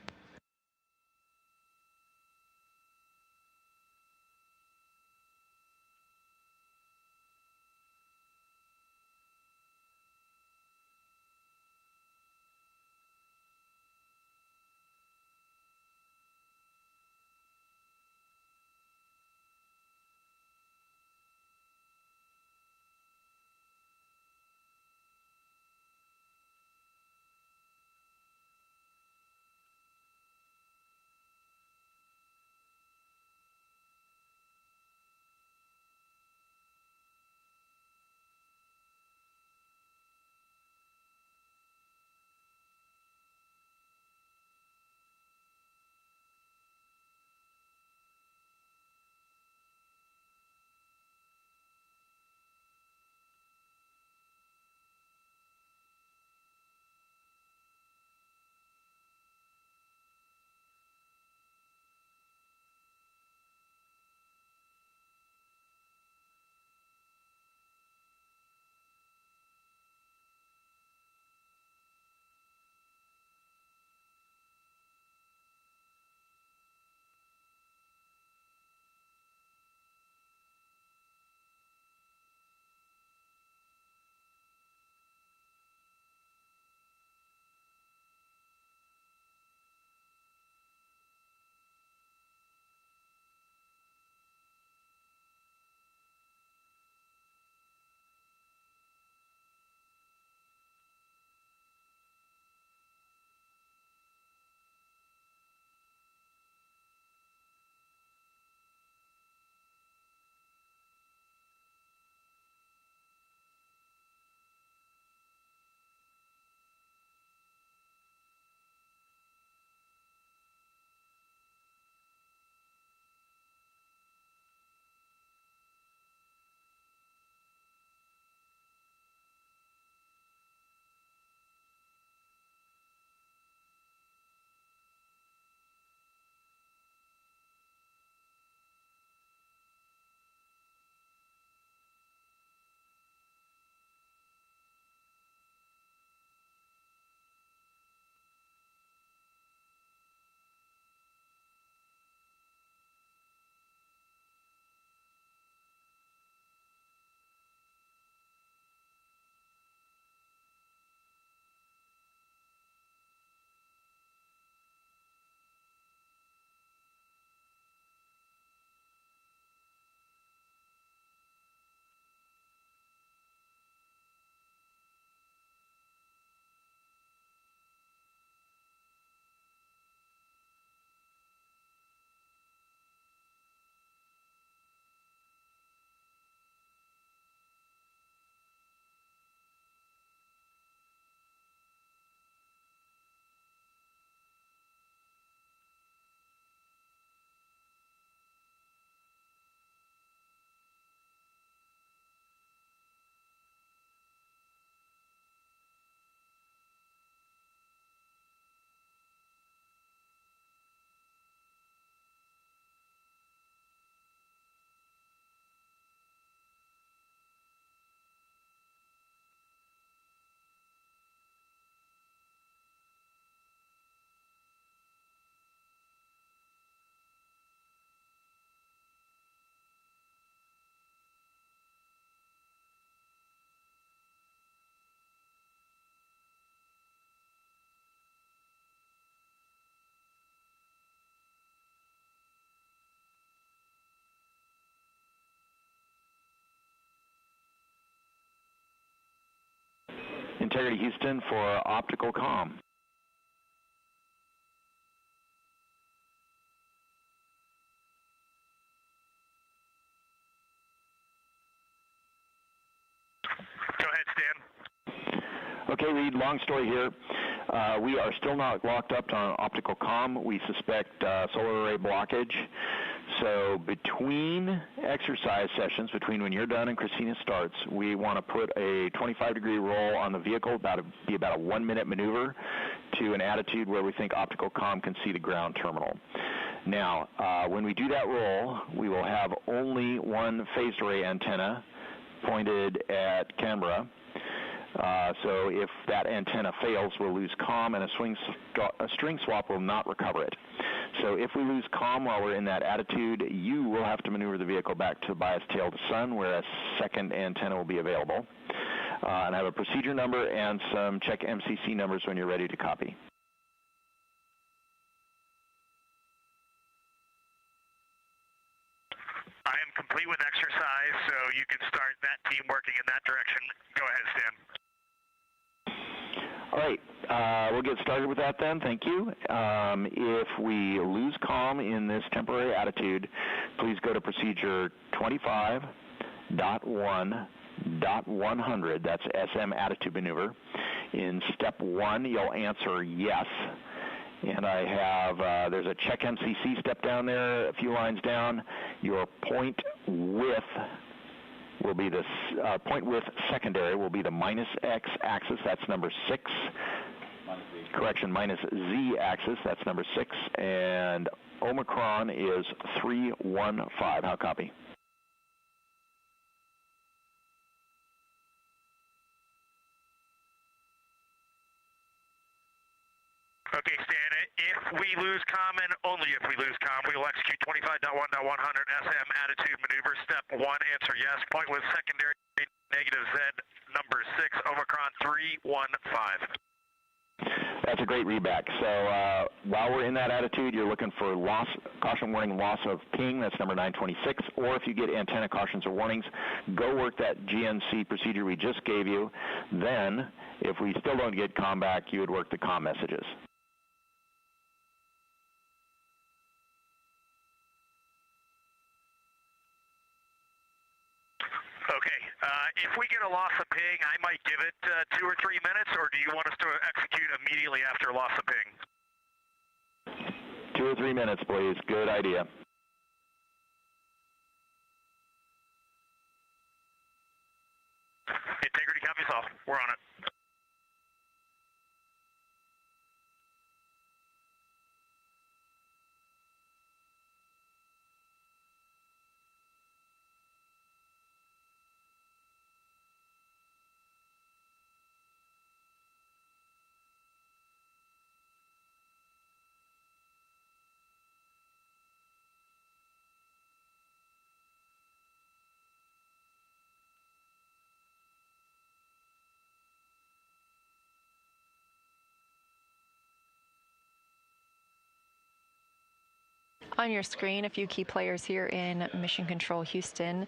Integrity Houston for optical comm. Go ahead, Stan. Okay, Reed, long story here. We are still not locked up on optical comm. We suspect solar array blockage. So between exercise sessions, between when you're done and Christina starts, we want to put a 25-degree roll on the vehicle, be about a 1-minute maneuver to an attitude where we think optical comm can see the ground terminal. Now, when we do that roll, we will have only one phased array antenna pointed at camera. So if that antenna fails, we'll lose comm, and a string swap will not recover it. So if we lose comm while we're in that attitude, you will have to maneuver the vehicle back to bias tail to sun, where a second antenna will be available. And I have a procedure number and some check MCC numbers when you're ready to copy. I am complete with exercise, so you can start that team working in that direction. Go ahead, Stan. All right, we'll get started with that then. Thank you. If we lose comm in this temporary attitude, please go to procedure 25.1.100. That's SM attitude maneuver. In step 1, you'll answer yes. And I have, there's a check MCC step down there, a few lines down. Your point width will be the point width secondary will be the minus X axis, that's number 6. Correction, minus Z axis, that's number 6. And Omicron is 315. How copy? Okay, Stan, if we lose comm, and only if we lose comm, we will execute 25.1.100 SM attitude maneuver. Step 1, answer yes. Point with secondary negative Z, number 6, Omicron 315. That's a great readback. So while we're in that attitude, you're looking for loss, caution warning, loss of ping, that's number 926, or if you get antenna cautions or warnings, go work that GNC procedure we just gave you. Then, if we still don't get comm back, you would work the comm messages. Okay, if we get a loss of ping, I might give it 2 or 3 minutes, or do you want us to execute immediately after loss of ping? 2 or 3 minutes, please. Good idea. Integrity copies off. We're on it. On your screen, a few key players here in Mission Control Houston.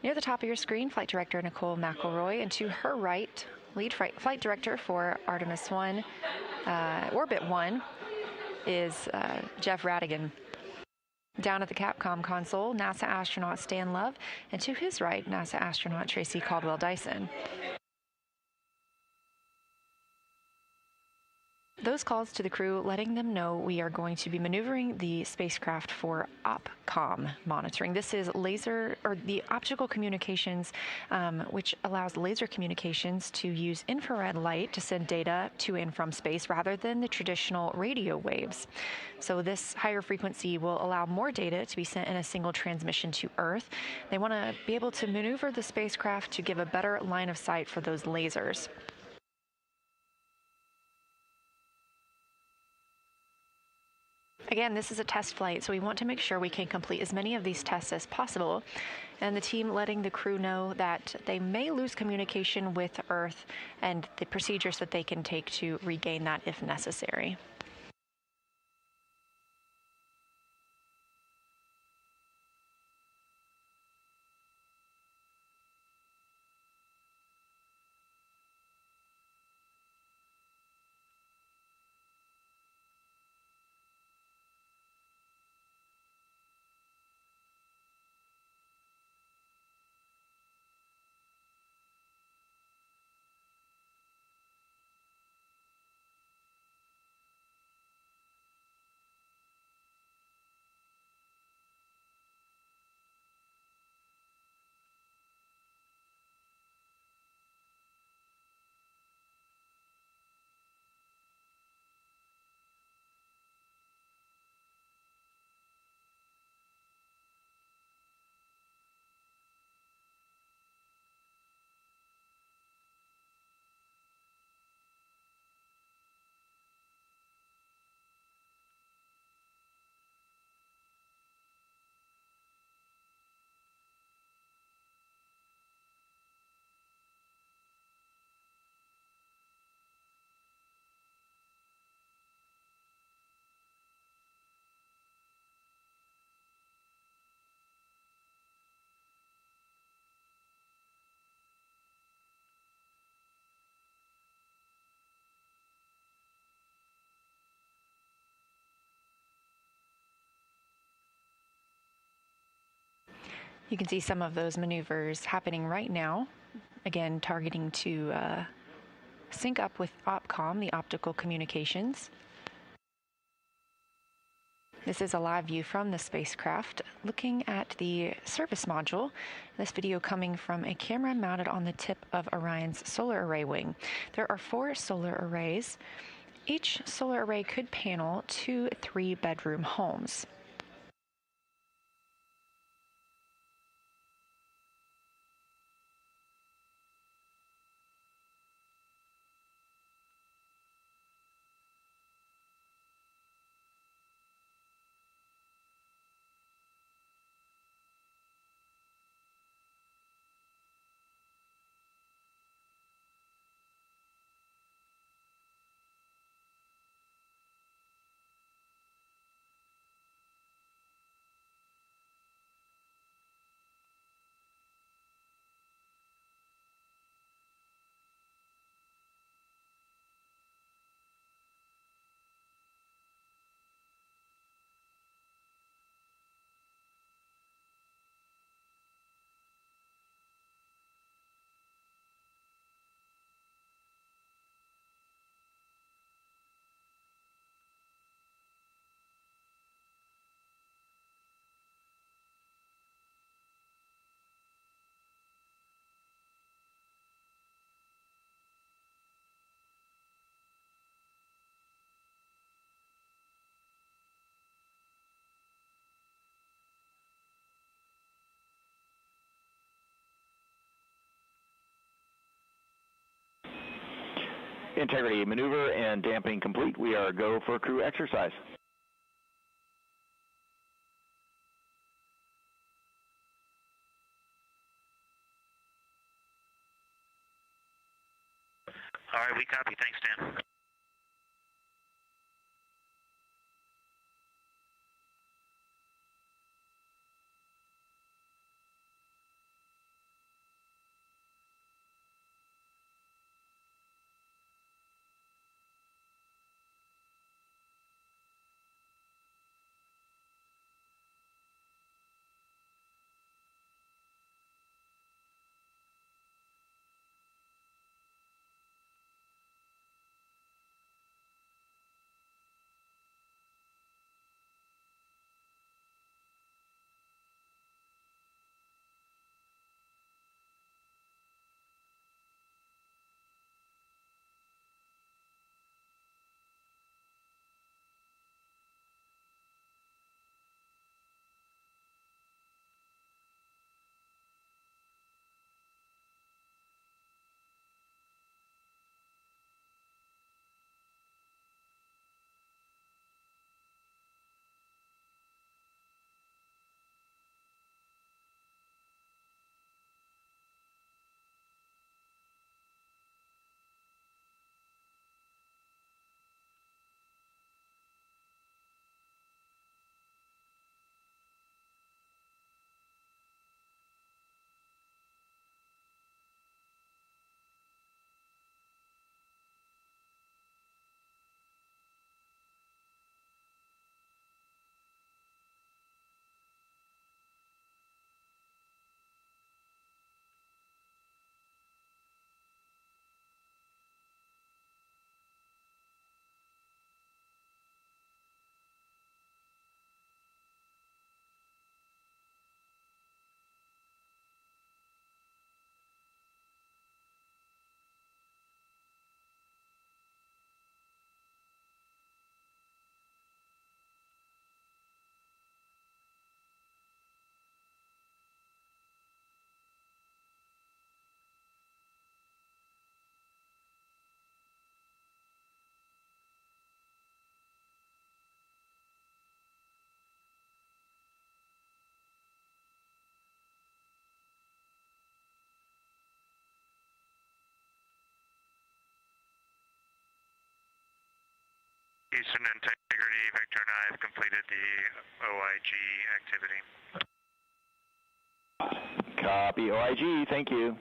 Near the top of your screen, Flight Director Nicole McElroy, and to her right, lead flight director for Artemis 1, Orbit 1, is Jeff Radigan. Down at the Capcom console, NASA astronaut Stan Love, and to his right, NASA astronaut Tracy Caldwell-Dyson. Those calls to the crew letting them know we are going to be maneuvering the spacecraft for OPCOM monitoring. This is laser, or the optical communications, which allows laser communications to use infrared light to send data to and from space rather than the traditional radio waves. So this higher frequency will allow more data to be sent in a single transmission to Earth. They want to be able to maneuver the spacecraft to give a better line of sight for those lasers. Again, this is a test flight, so we want to make sure we can complete as many of these tests as possible. And the team letting the crew know that they may lose communication with Earth and the procedures that they can take to regain that if necessary. You can see some of those maneuvers happening right now. Again, targeting to sync up with OPCOM, the optical communications. This is a live view from the spacecraft looking at the service module. This video coming from a camera mounted on the tip of Orion's solar array wing. There are 4 solar arrays. Each solar array could panel 2 3-bedroom homes. Integrity maneuver and dampening complete. We are go for crew exercise. All right, we copy. Thanks, Dan. Houston Integrity, Victor and I have completed the OIG activity. Copy OIG, thank you.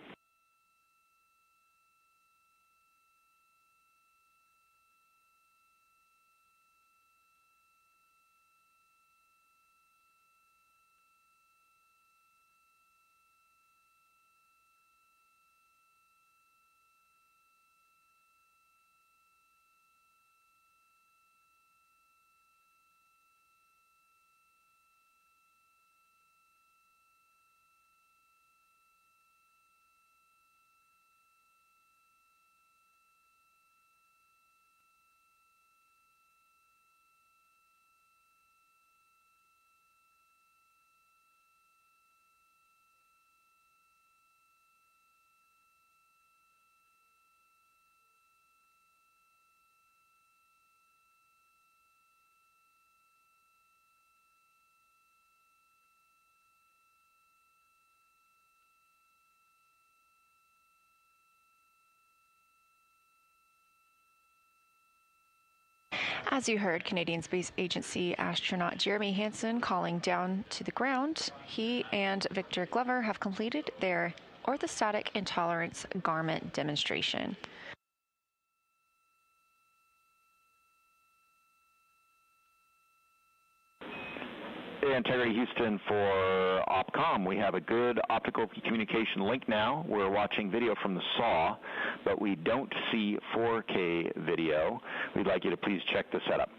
As you heard, Canadian Space Agency astronaut Jeremy Hansen calling down to the ground. He and Victor Glover have completed their orthostatic intolerance garment demonstration. Integrity Houston for OPCOM. We have a good optical communication link now. We're watching video from the SAW, but we don't see 4K video. We'd like you to please check the setup.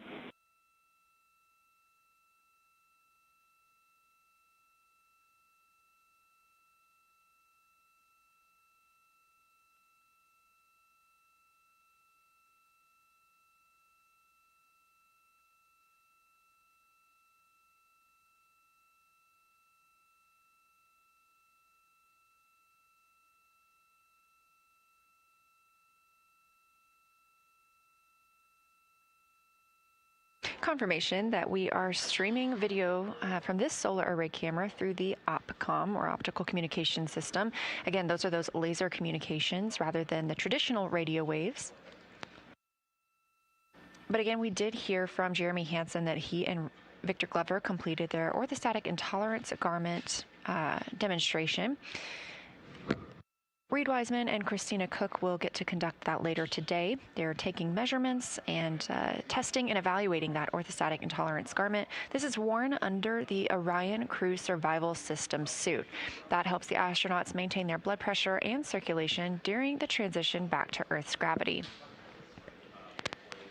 Confirmation that we are streaming video from this solar array camera through the OPCOM, or optical communication system. Again, those are those laser communications rather than the traditional radio waves. But again, we did hear from Jeremy Hansen that he and Victor Glover completed their orthostatic intolerance garment demonstration. Reed Wiseman and Christina Cook will get to conduct that later today. They're taking measurements and testing and evaluating that orthostatic intolerance garment. This is worn under the Orion Crew Survival System suit. That helps the astronauts maintain their blood pressure and circulation during the transition back to Earth's gravity.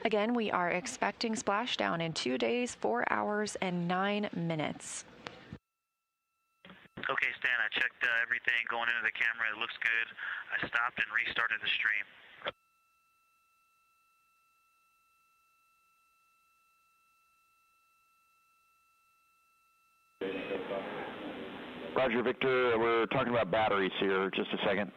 Again, we are expecting splashdown in 2 days, 4 hours, and 9 minutes. Okay, Stan, I checked everything going into the camera. It looks good. I stopped and restarted the stream. Roger, Victor. We're talking about batteries here. Just a second.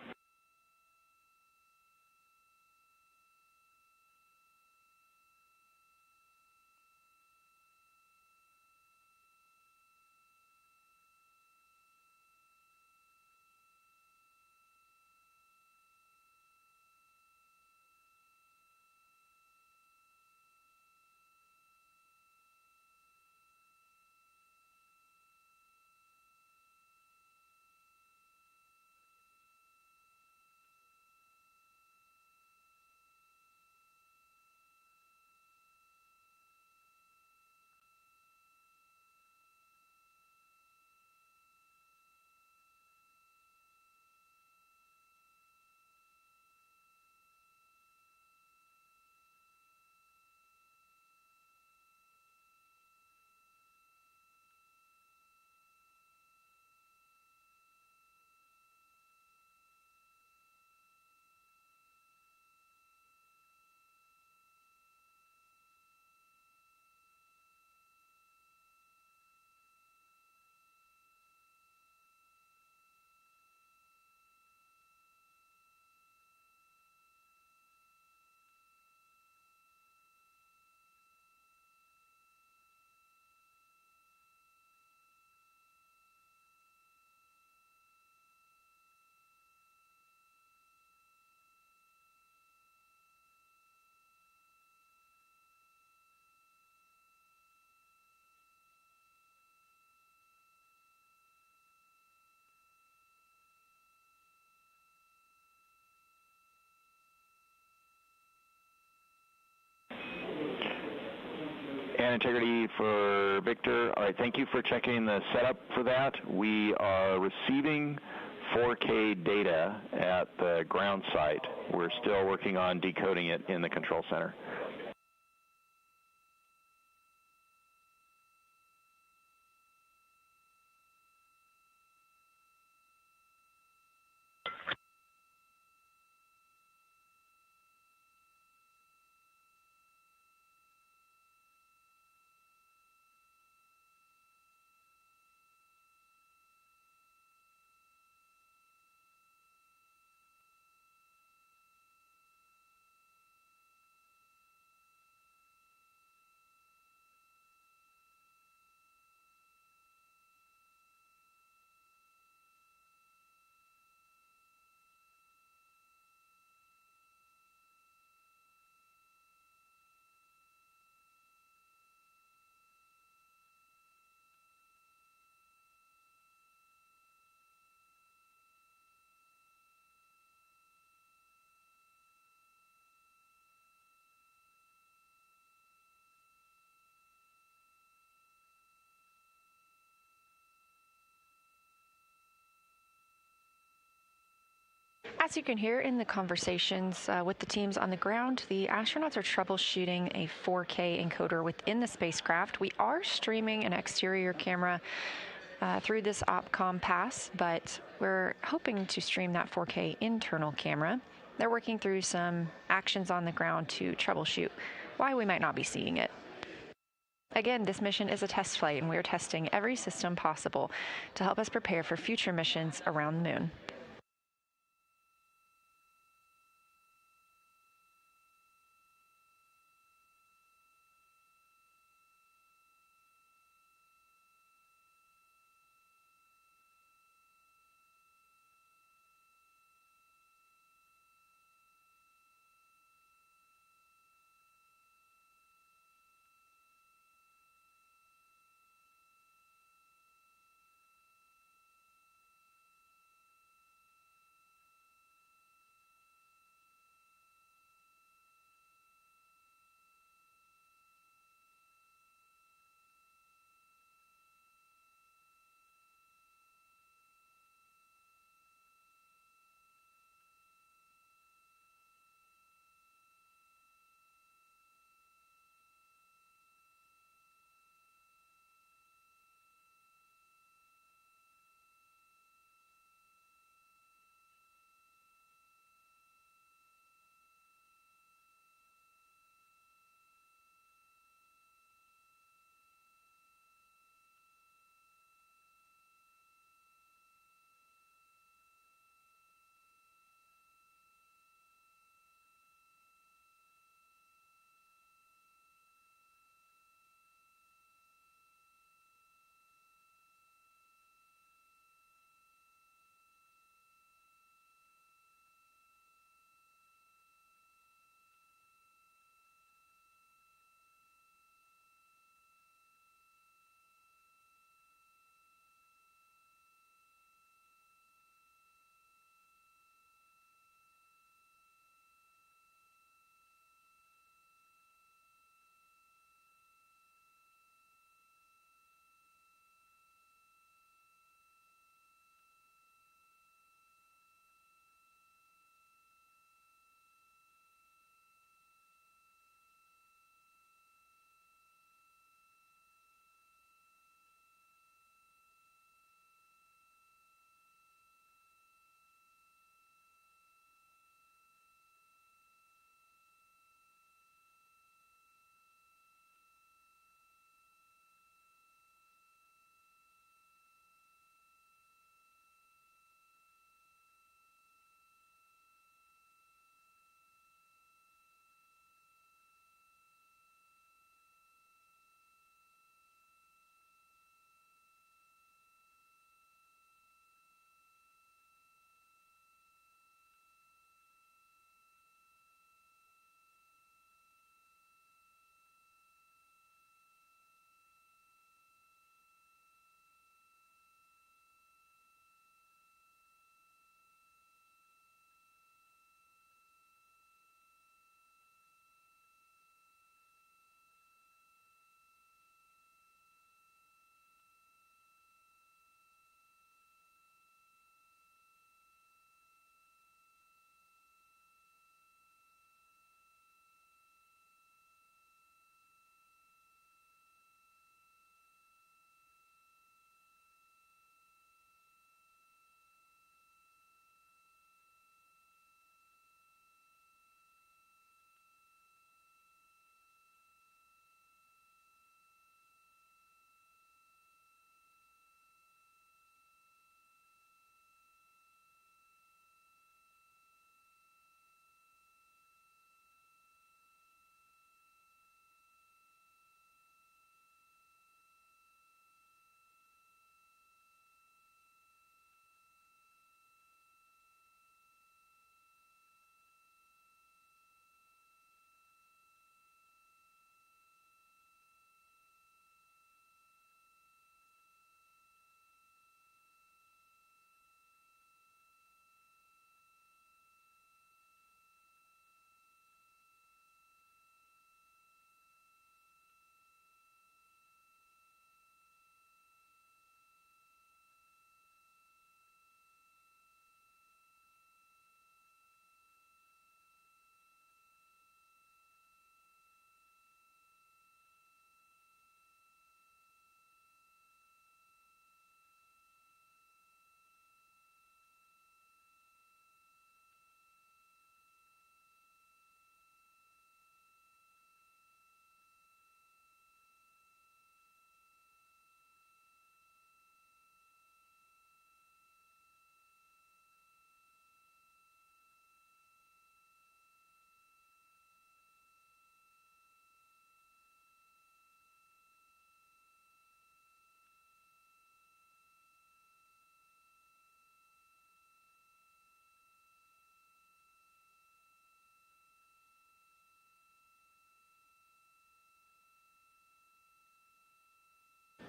And integrity for Victor. All right, thank you for checking the setup for that. We are receiving 4K data at the ground site. We're still working on decoding it in the control center. As you can hear in the conversations with the teams on the ground, the astronauts are troubleshooting a 4K encoder within the spacecraft. We are streaming an exterior camera through this Opcom pass, but we're hoping to stream that 4K internal camera. They're working through some actions on the ground to troubleshoot why we might not be seeing it. Again, this mission is a test flight, and we're testing every system possible to help us prepare for future missions around the moon.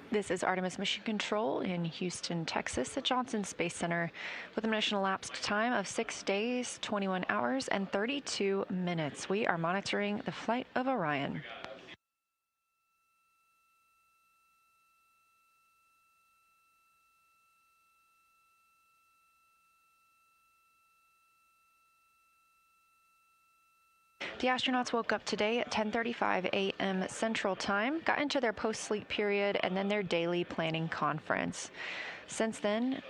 This is Artemis Mission Control in Houston, Texas at Johnson Space Center with a mission elapsed time of 6 days, 21 hours, and 32 minutes. We are monitoring the flight of Orion. The astronauts woke up today at 10:35 a.m. Central Time, got into their post-sleep period, and then their daily planning conference. Since then,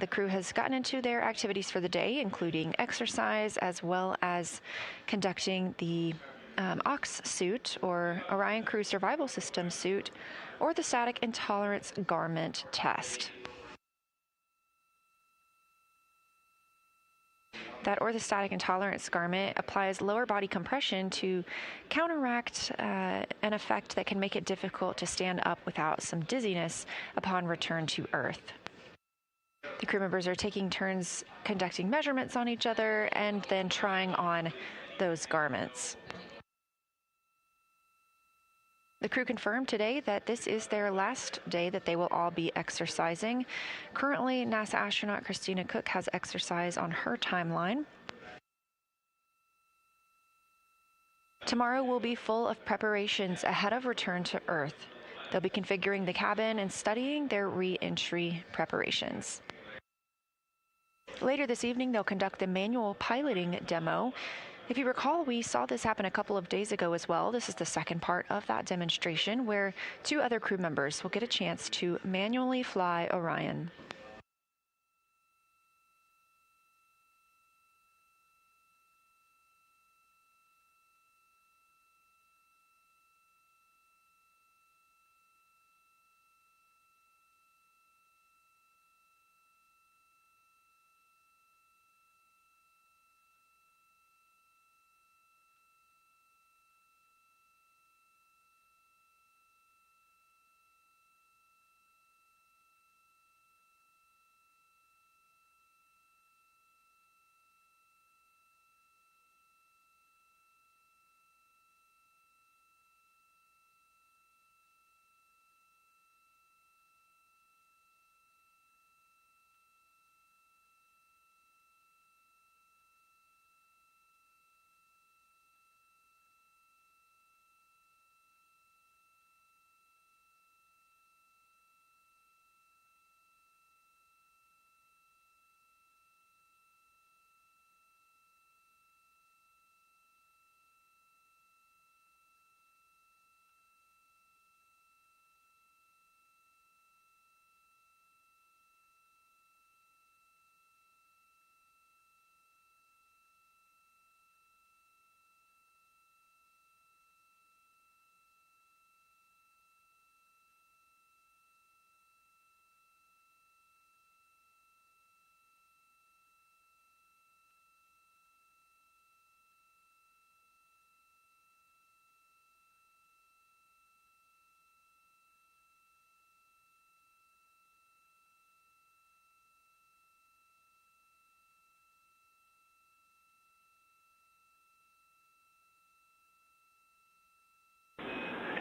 the crew has gotten into their activities for the day, including exercise, as well as conducting the OX suit, or Orion Crew Survival System suit, or the static intolerance garment test. That orthostatic intolerance garment applies lower body compression to counteract an effect that can make it difficult to stand up without some dizziness upon return to Earth. The crew members are taking turns conducting measurements on each other and then trying on those garments. The crew confirmed today that this is their last day that they will all be exercising. Currently, NASA astronaut Christina Cook has exercise on her timeline. Tomorrow will be full of preparations ahead of return to Earth. They'll be configuring the cabin and studying their re-entry preparations. Later this evening, they'll conduct the manual piloting demo. If you recall, we saw this happen a couple of days ago as well. This is the second part of that demonstration where 2 other crew members will get a chance to manually fly Orion.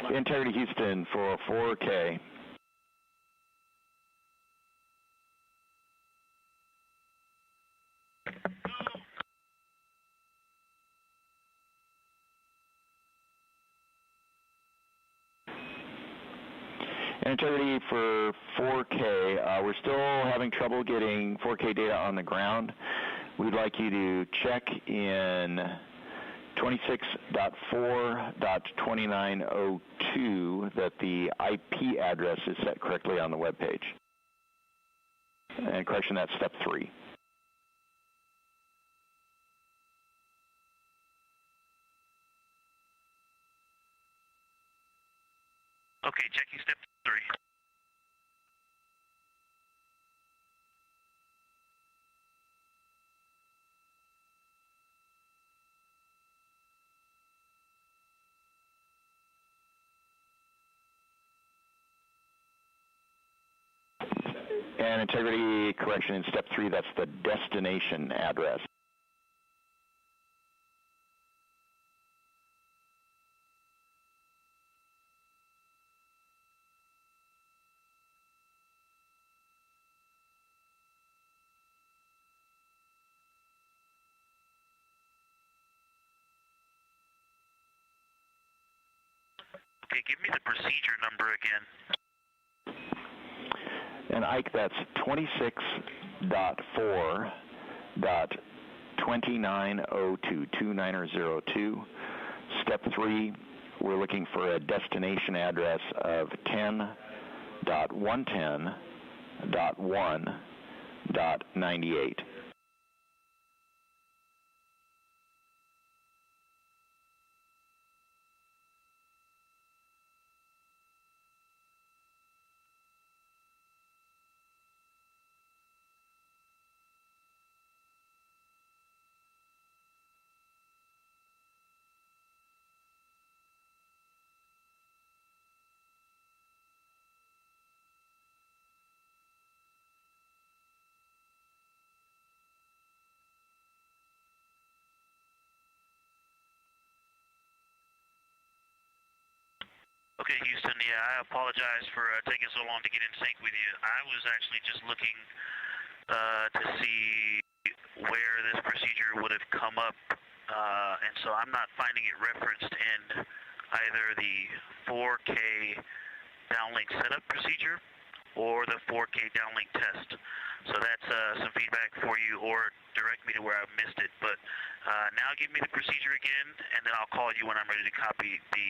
Integrity Houston for 4K. Integrity for 4K. We're still having trouble getting 4K data on the ground. We'd like you to check in 26.4.2902 that the IP address is set correctly on the web page. And correction, that's step 3. Okay, checking step 3. And integrity correction in step 3, that's the destination address. Okay, give me the procedure number again. And Ike, that's 26.4.2902, Step 3, we're looking for a destination address of 10.110.1.98. Okay, Houston, yeah, I apologize for taking so long to get in sync with you. I was actually just looking to see where this procedure would have come up, and so I'm not finding it referenced in either the 4K downlink setup procedure or the 4K downlink test. So that's some feedback for you, or direct me to where I missed it. But now give me the procedure again, and then I'll call you when I'm ready to copy the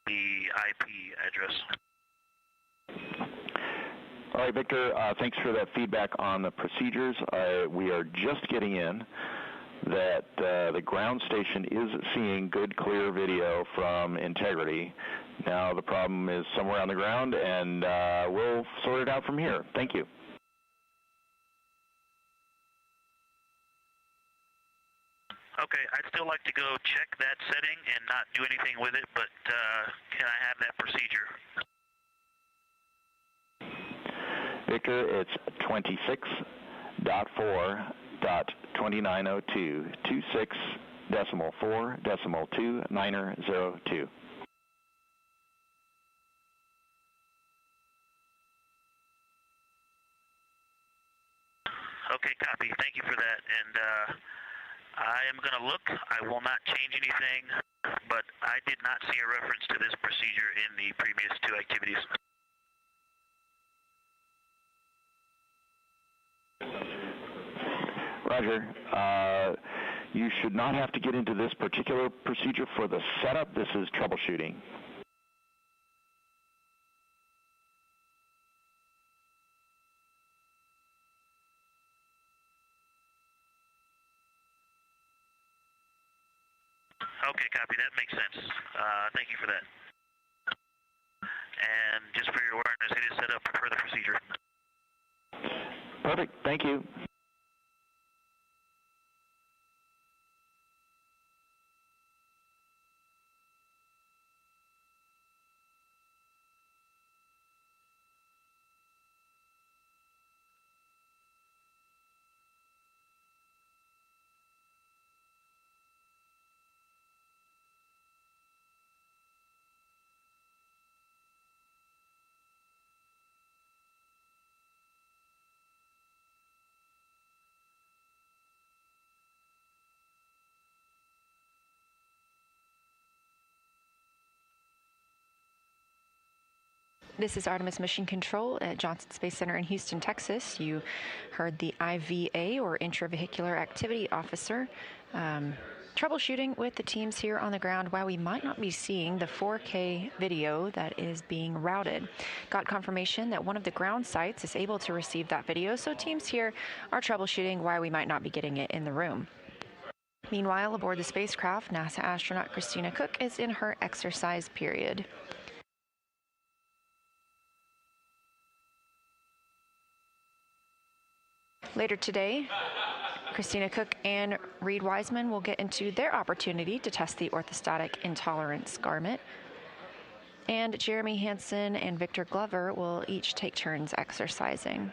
IP address. All right, Victor, thanks for that feedback on the procedures. We are just getting in that the ground station is seeing good, clear video from Integrity. Now the problem is somewhere on the ground, and we'll sort it out from here. Thank you. Okay, I'd still like to go check that setting and not do anything with it, but can I have that procedure? Victor, it's 26.4.2902, 26.4.2902. Okay, copy. Thank you for that. And I am going to look. I will not change anything, but I did not see a reference to this procedure in the previous two activities. Roger. You should not have to get into this particular procedure for the setup. This is troubleshooting. Okay, copy. That makes sense. Thank you for that. And just for your awareness, it is set up for the procedure. Perfect. Thank you. This is Artemis Mission Control at Johnson Space Center in Houston, Texas. You heard the IVA, or Intravehicular Activity Officer, troubleshooting with the teams here on the ground why we might not be seeing the 4K video that is being routed. Got confirmation that one of the ground sites is able to receive that video, so teams here are troubleshooting why we might not be getting it in the room. Meanwhile, aboard the spacecraft, NASA astronaut Christina Cook is in her exercise period. Later today, Christina Cook and Reed Wiseman will get into their opportunity to test the orthostatic intolerance garment. And Jeremy Hansen and Victor Glover will each take turns exercising.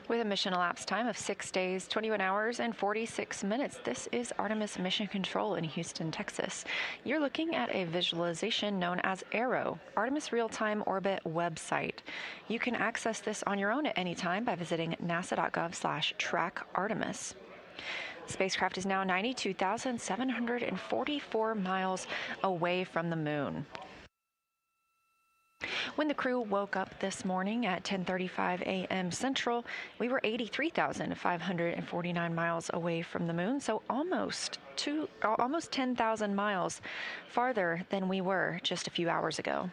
With a mission elapsed time of 6 days, 21 hours, and 46 minutes, this is Artemis Mission Control in Houston, Texas. You're looking at a visualization known as ARROW, Artemis Real-Time Orbit website. You can access this on your own at any time by visiting nasa.gov/trackartemis. Spacecraft is now 92,744 miles away from the moon. When the crew woke up this morning at 10:35 a.m. Central, we were 83,549 miles away from the moon, so almost 10,000 miles farther than we were just a few hours ago.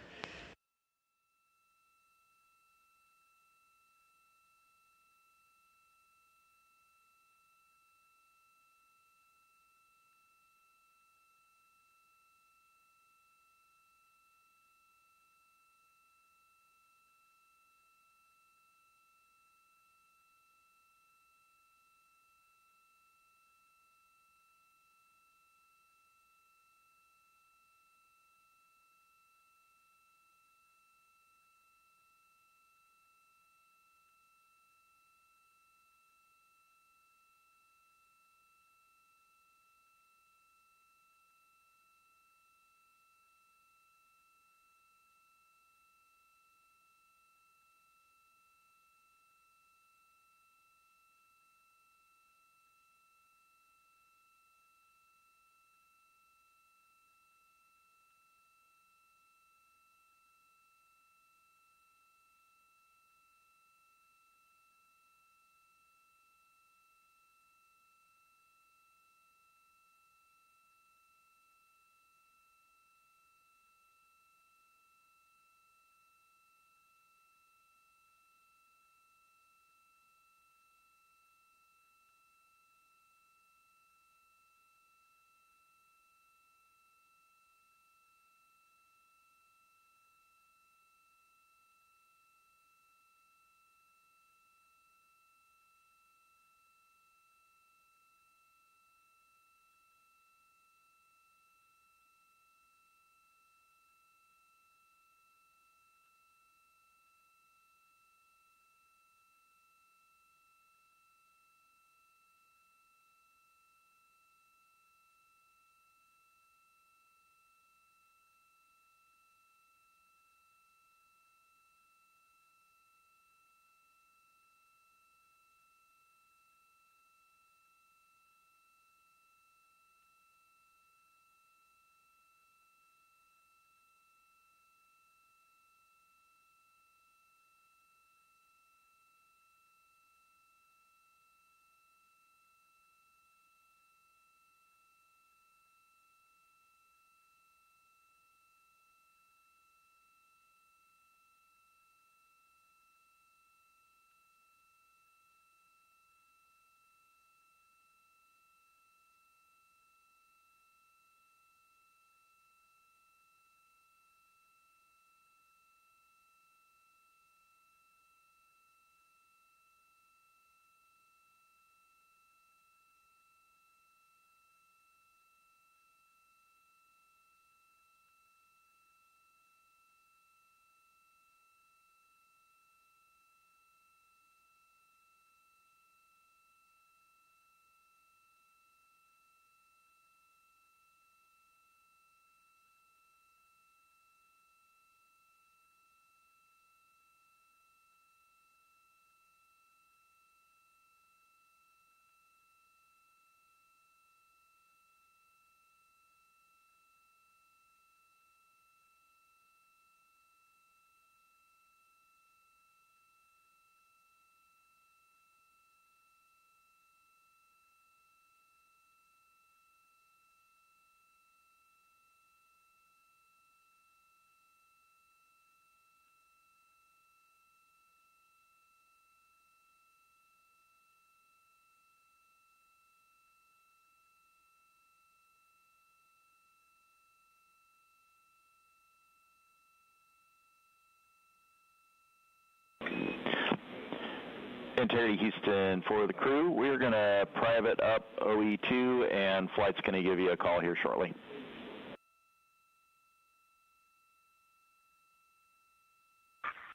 Integrity Houston, for the crew, we're going to private up OE2, and flight's going to give you a call here shortly.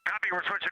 Copy, we're switching.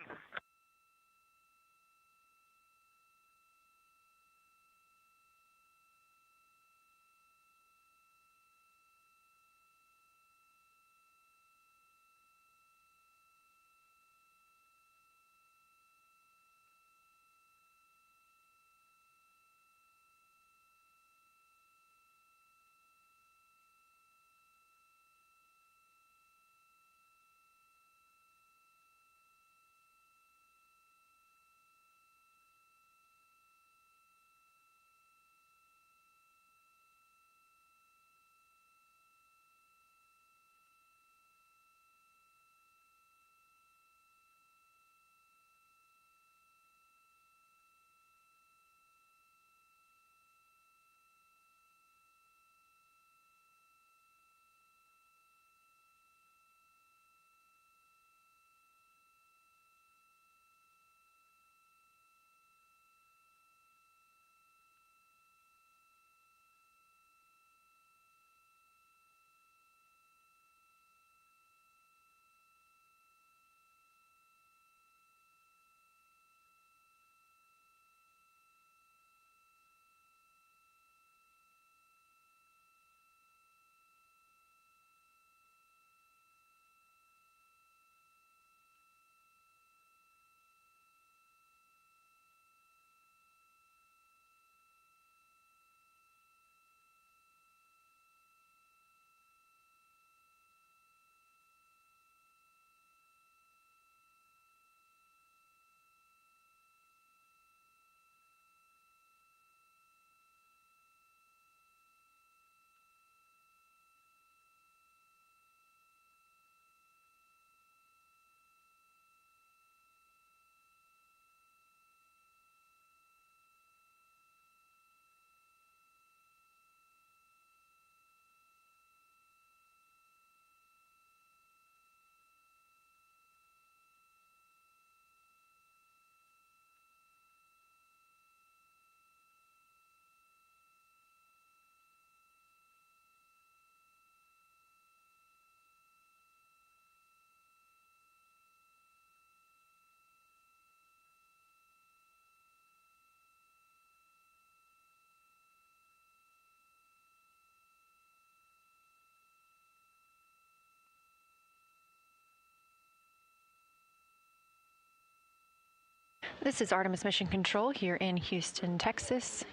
This is Artemis Mission Control here in Houston, Texas.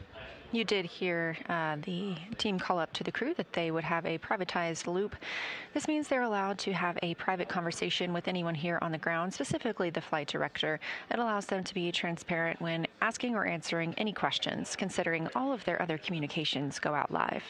You did hear the team call up to the crew that they would have a privatized loop. This means they're allowed to have a private conversation with anyone here on the ground, specifically the flight director. It allows them to be transparent when asking or answering any questions, considering all of their other communications go out live.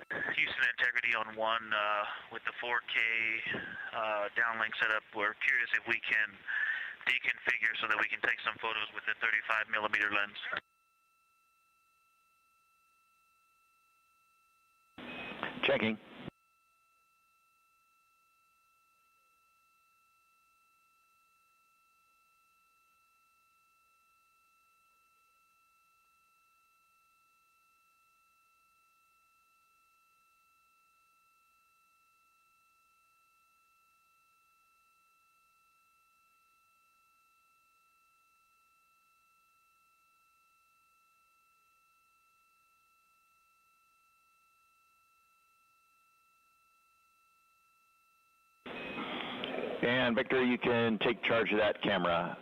Houston integrity on 1 with the 4K downlink setup. We're curious if we can deconfigure so that we can take some photos with the 35mm lens. Checking. And Victor, you can take charge of that camera.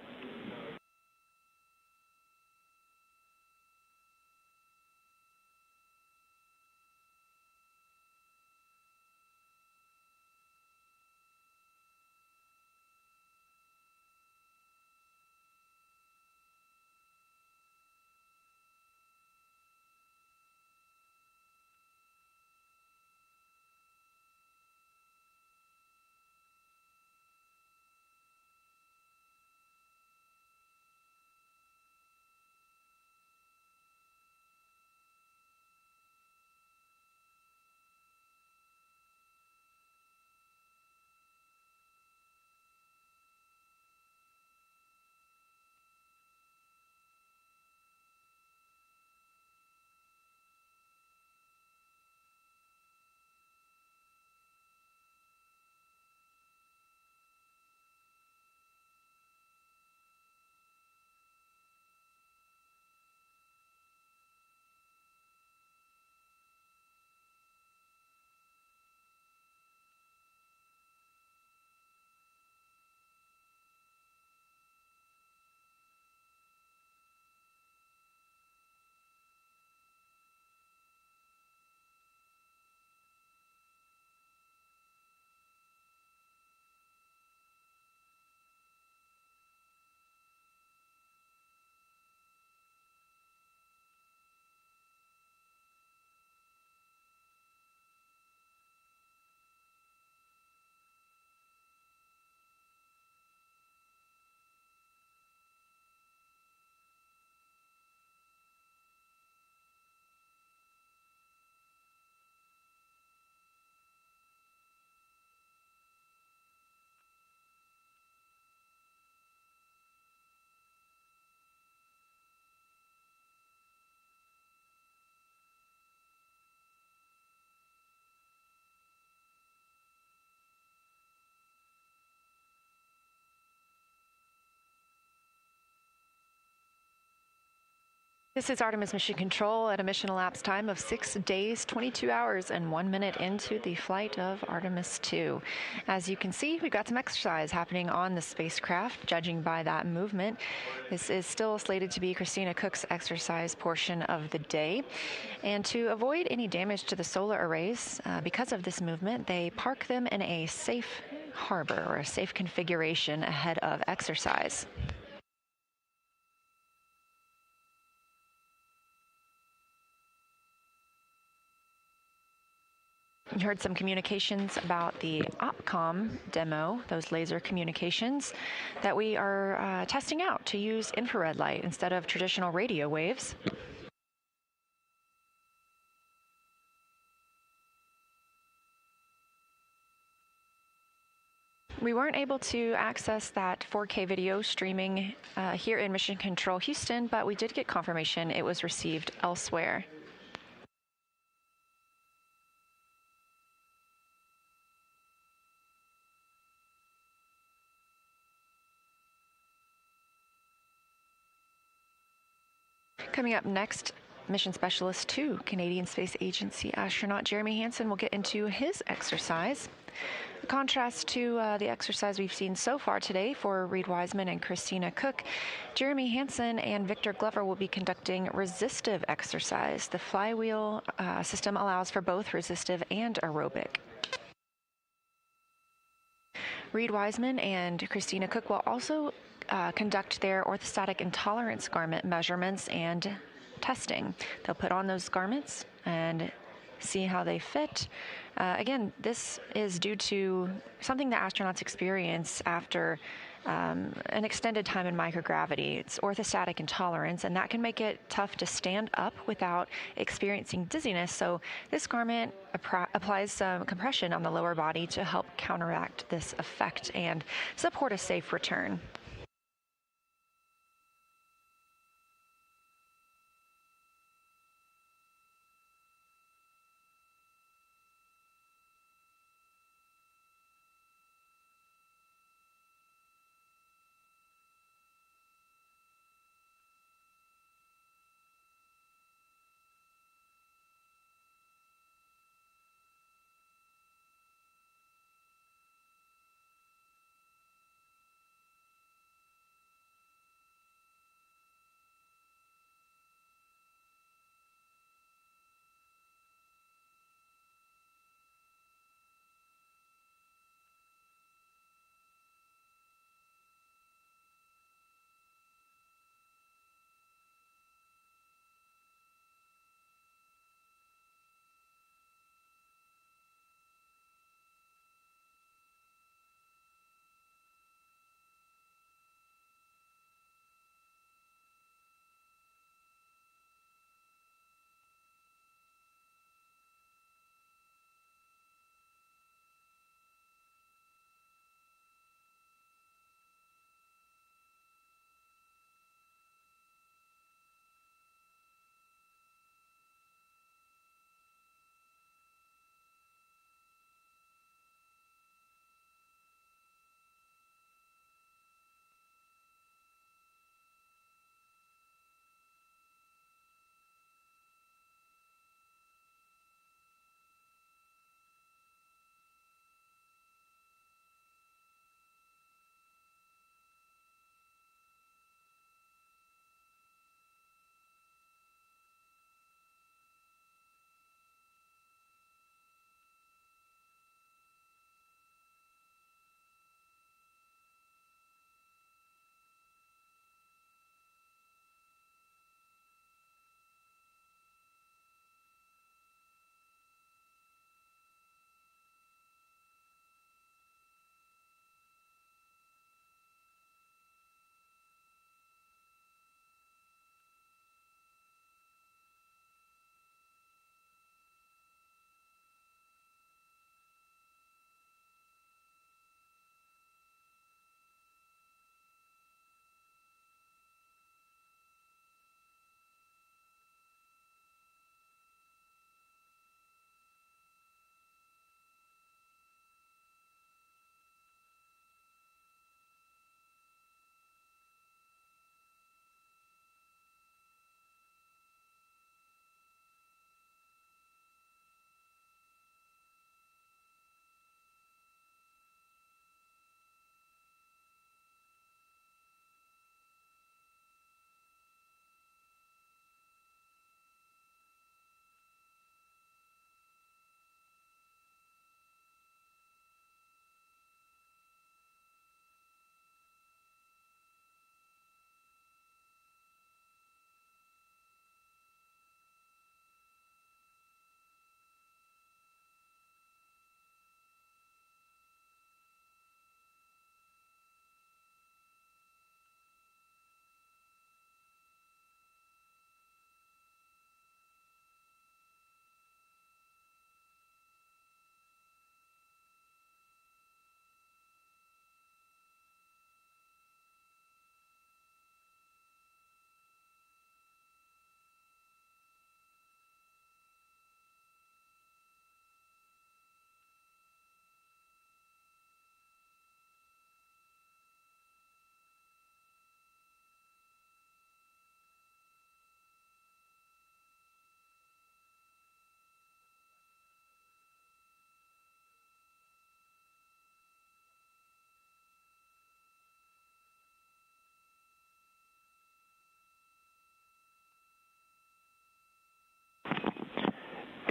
This is Artemis Mission Control at a mission elapsed time of 6 days, 22 hours, and 1 minute into the flight of Artemis II. As you can see, we've got some exercise happening on the spacecraft, judging by that movement. This is still slated to be Christina Cook's exercise portion of the day. And to avoid any damage to the solar arrays, because of this movement, they park them in a safe harbor or a safe configuration ahead of exercise. You heard some communications about the OPCOM demo, those laser communications that we are testing out to use infrared light instead of traditional radio waves. We weren't able to access that 4K video streaming here in Mission Control Houston, but we did get confirmation it was received elsewhere. Coming up next, Mission Specialist 2, Canadian Space Agency astronaut Jeremy Hansen will get into his exercise. In contrast to the exercise we've seen so far today for Reed Wiseman and Christina Cook, Jeremy Hansen and Victor Glover will be conducting resistive exercise. The flywheel system allows for both resistive and aerobic. Reed Wiseman and Christina Cook will also conduct their orthostatic intolerance garment measurements and testing. They'll put on those garments and see how they fit. Again, this is due to something that astronauts experience after an extended time in microgravity. It's orthostatic intolerance, and that can make it tough to stand up without experiencing dizziness. So this garment applies some compression on the lower body to help counteract this effect and support a safe return.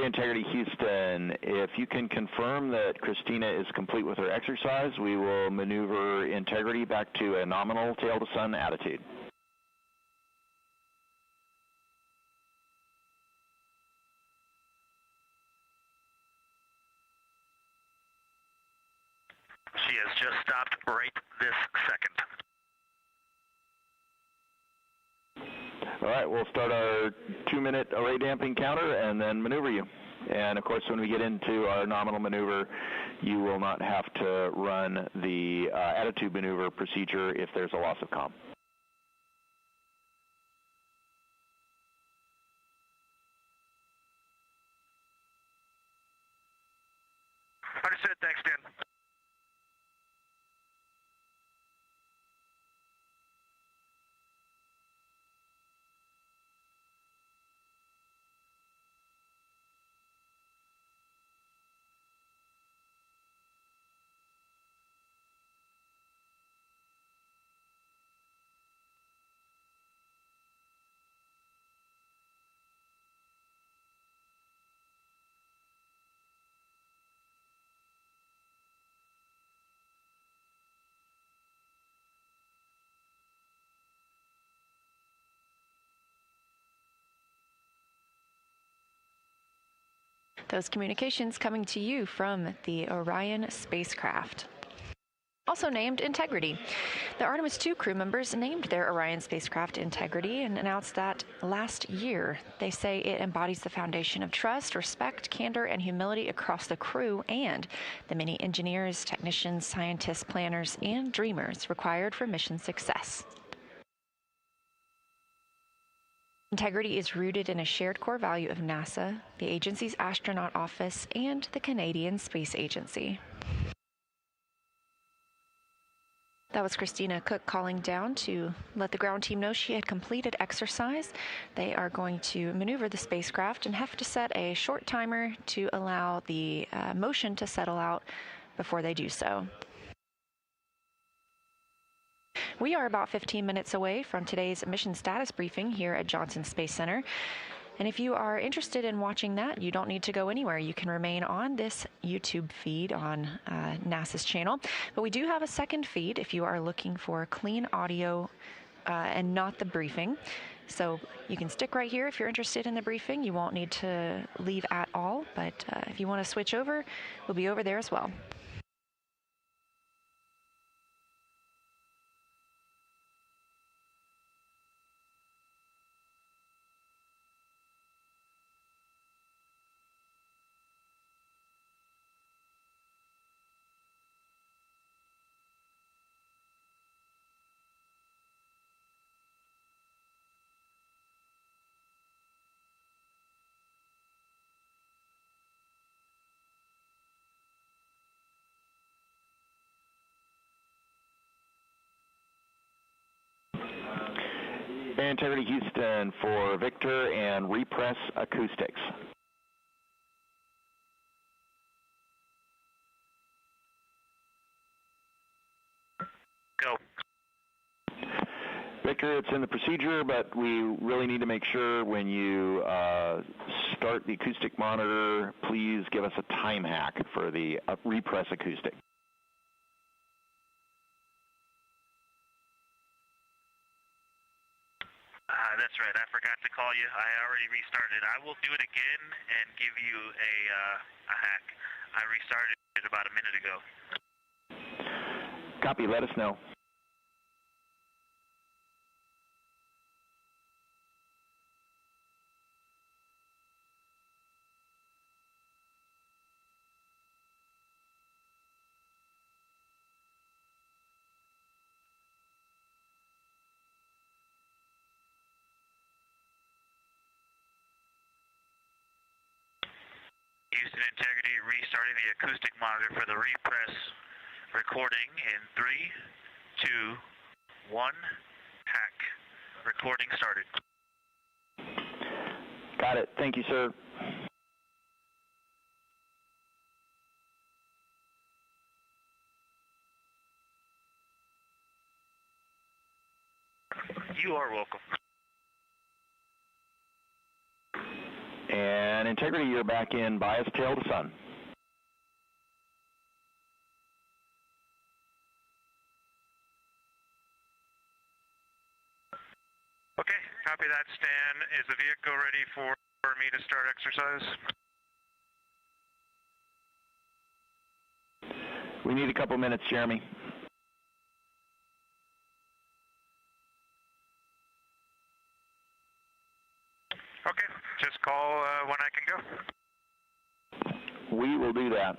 Integrity Houston, if you can confirm that Christina is complete with her exercise, we will maneuver Integrity back to a nominal tail to sun attitude. She has just stopped right this second. All right, we'll start our 2-minute array damping counter and then maneuver you. And of course, when we get into our nominal maneuver, you will not have to run the attitude maneuver procedure if there's a loss of comm. Understood, thanks, Dan. Those communications coming to you from the Orion spacecraft. Also named Integrity. The Artemis II crew members named their Orion spacecraft Integrity and announced that last year. They say it embodies the foundation of trust, respect, candor, and humility across the crew and the many engineers, technicians, scientists, planners, and dreamers required for mission success. Integrity is rooted in a shared core value of NASA, the agency's astronaut office, and the Canadian Space Agency. That was Christina Cook calling down to let the ground team know she had completed exercise. They are going to maneuver the spacecraft and have to set a short timer to allow the motion to settle out before they do so. We are about 15 minutes away from today's mission status briefing here at Johnson Space Center. And if you are interested in watching that, you don't need to go anywhere. You can remain on this YouTube feed on NASA's channel. But we do have a second feed if you are looking for clean audio and not the briefing. So you can stick right here if you're interested in the briefing. You won't need to leave at all. But if you want to switch over, we'll be over there as well. Integrity Houston for Victor and repress acoustics. Go. Victor, it's in the procedure, but we really need to make sure when you start the acoustic monitor, please give us a time hack for the repress acoustic. That's right. I forgot to call you. I already restarted. I will do it again and give you a hack. I restarted it about a minute ago. Copy. Let us know. Houston Integrity restarting the acoustic monitor for the repress recording in 3, 2, 1, hack. Recording started. Got it. Thank you, sir. You are welcome. And Integrity, you're back in bias tail to sun. Okay, copy that, Stan. Is the vehicle ready for me to start exercise? We need a couple minutes, Jeremy. Okay, just call when I can go. We will do that.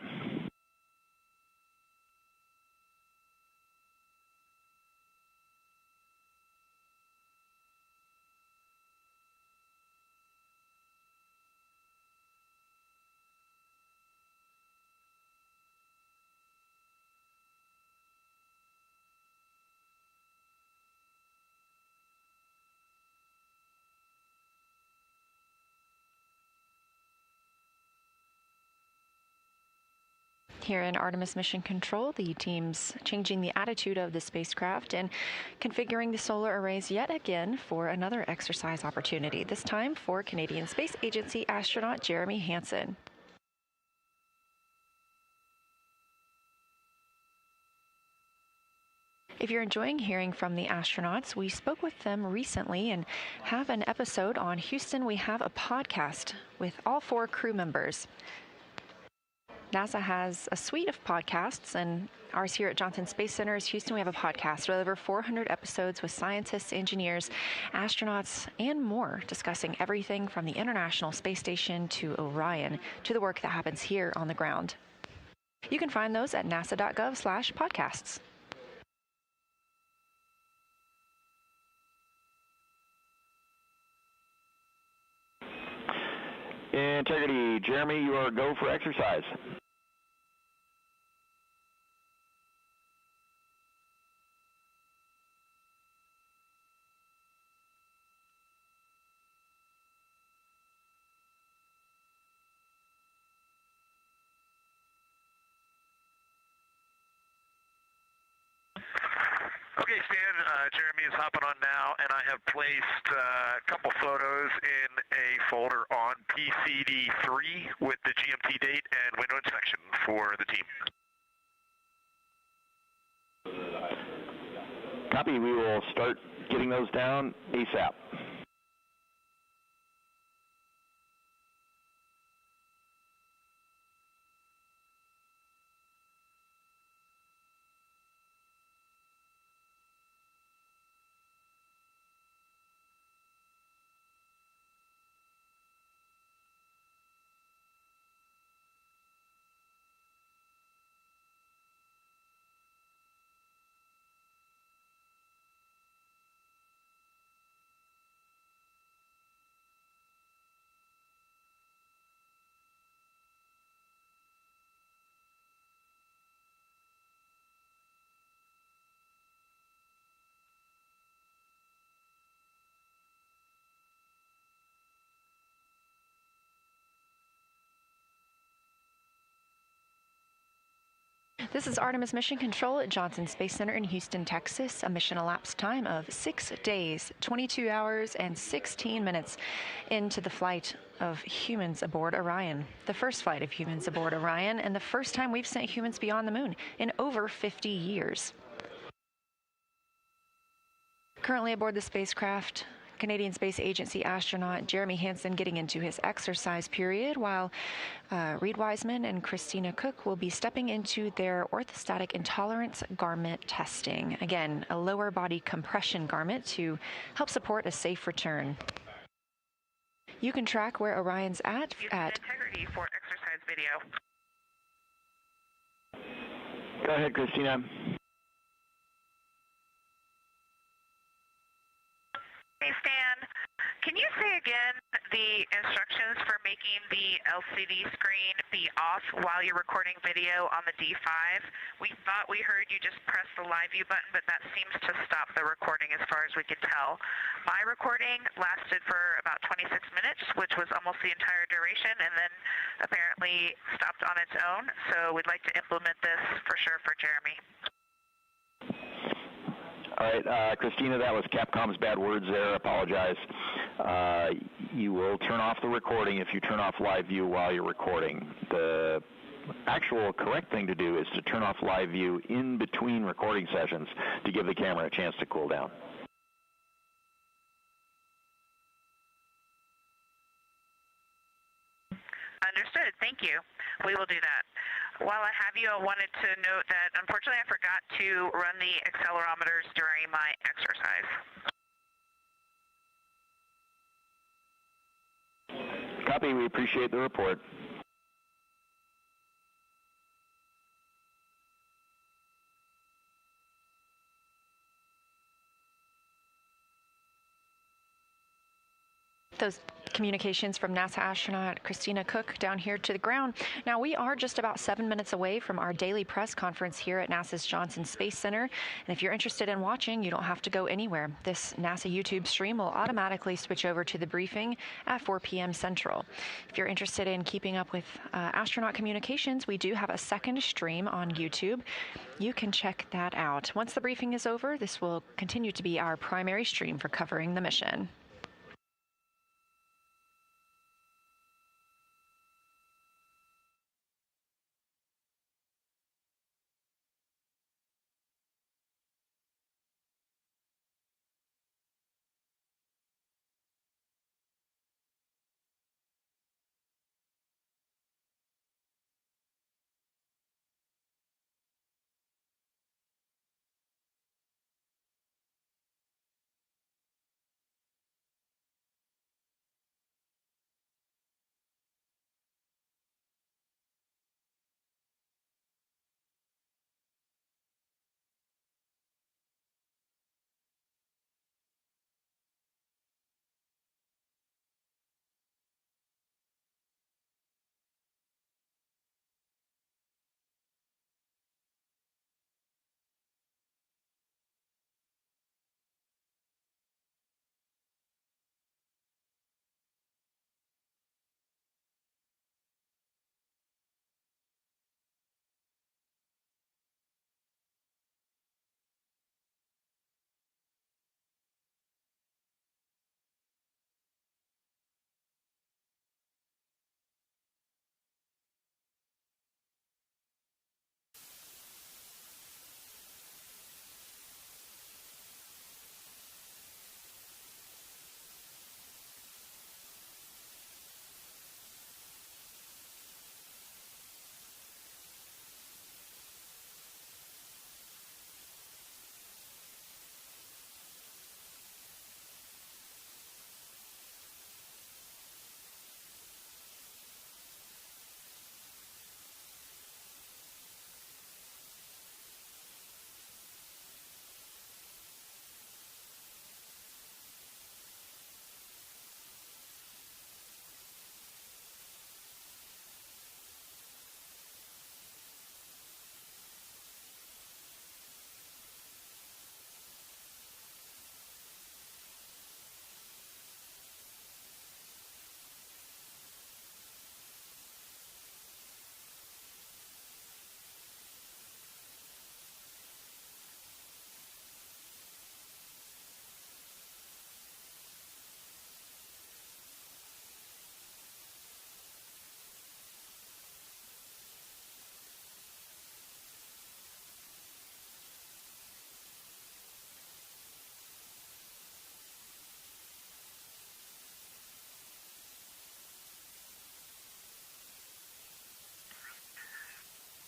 Here in Artemis Mission Control, the team's changing the attitude of the spacecraft and configuring the solar arrays yet again for another exercise opportunity, this time for Canadian Space Agency astronaut Jeremy Hansen. If you're enjoying hearing from the astronauts, we spoke with them recently and have an episode on Houston. We have a podcast with all 4 crew members. NASA has a suite of podcasts, and ours here at Johnson Space Center is Houston. We have a podcast with over 400 episodes with scientists, engineers, astronauts, and more, discussing everything from the International Space Station to Orion to the work that happens here on the ground. You can find those at nasa.gov/podcasts. Integrity, Jeremy, you are go for exercise. Okay, Stan, Jeremy is hopping on now, and I have placed a couple photos in a folder on PCD3 with the GMT date and window inspection for the team. Copy, we will start getting those down ASAP. This is Artemis Mission Control at Johnson Space Center in Houston, Texas. A mission elapsed time of 6 days, 22 hours, and 16 minutes into the flight of humans aboard Orion. The first flight of humans aboard Orion, and the first time we've sent humans beyond the moon in over 50 years. Currently aboard the spacecraft, Canadian Space Agency astronaut Jeremy Hansen getting into his exercise period, while Reed Wiseman and Christina Cook will be stepping into their orthostatic intolerance garment testing. Again, a lower body compression garment to help support a safe return. You can track where Orion's at Integrity for exercise video. Go ahead, Christina. Hey, Stan, can you say again the instructions for making the LCD screen be off while you're recording video on the D5? We thought we heard you just press the live view button, but that seems to stop the recording as far as we could tell. My recording lasted for about 26 minutes, which was almost the entire duration, and then apparently stopped on its own. So we'd like to implement this for sure for Jeremy. All right, Christina, that was Capcom's bad words there. Apologize. You will turn off the recording if you turn off live view while you're recording. The actual correct thing to do is to turn off live view in between recording sessions to give the camera a chance to cool down. Understood. Thank you. We will do that. While I have you, I wanted to note that unfortunately I forgot to run the accelerometers during my exercise. Copy. We appreciate the report. Those communications from NASA astronaut Christina Cook down here to the ground. Now, we are just about 7 minutes away from our daily press conference here at NASA's Johnson Space Center. And if you're interested in watching, you don't have to go anywhere. This NASA YouTube stream will automatically switch over to the briefing at 4 p.m. Central. If you're interested in keeping up with astronaut communications, we do have a second stream on YouTube. You can check that out. Once the briefing is over, this will continue to be our primary stream for covering the mission.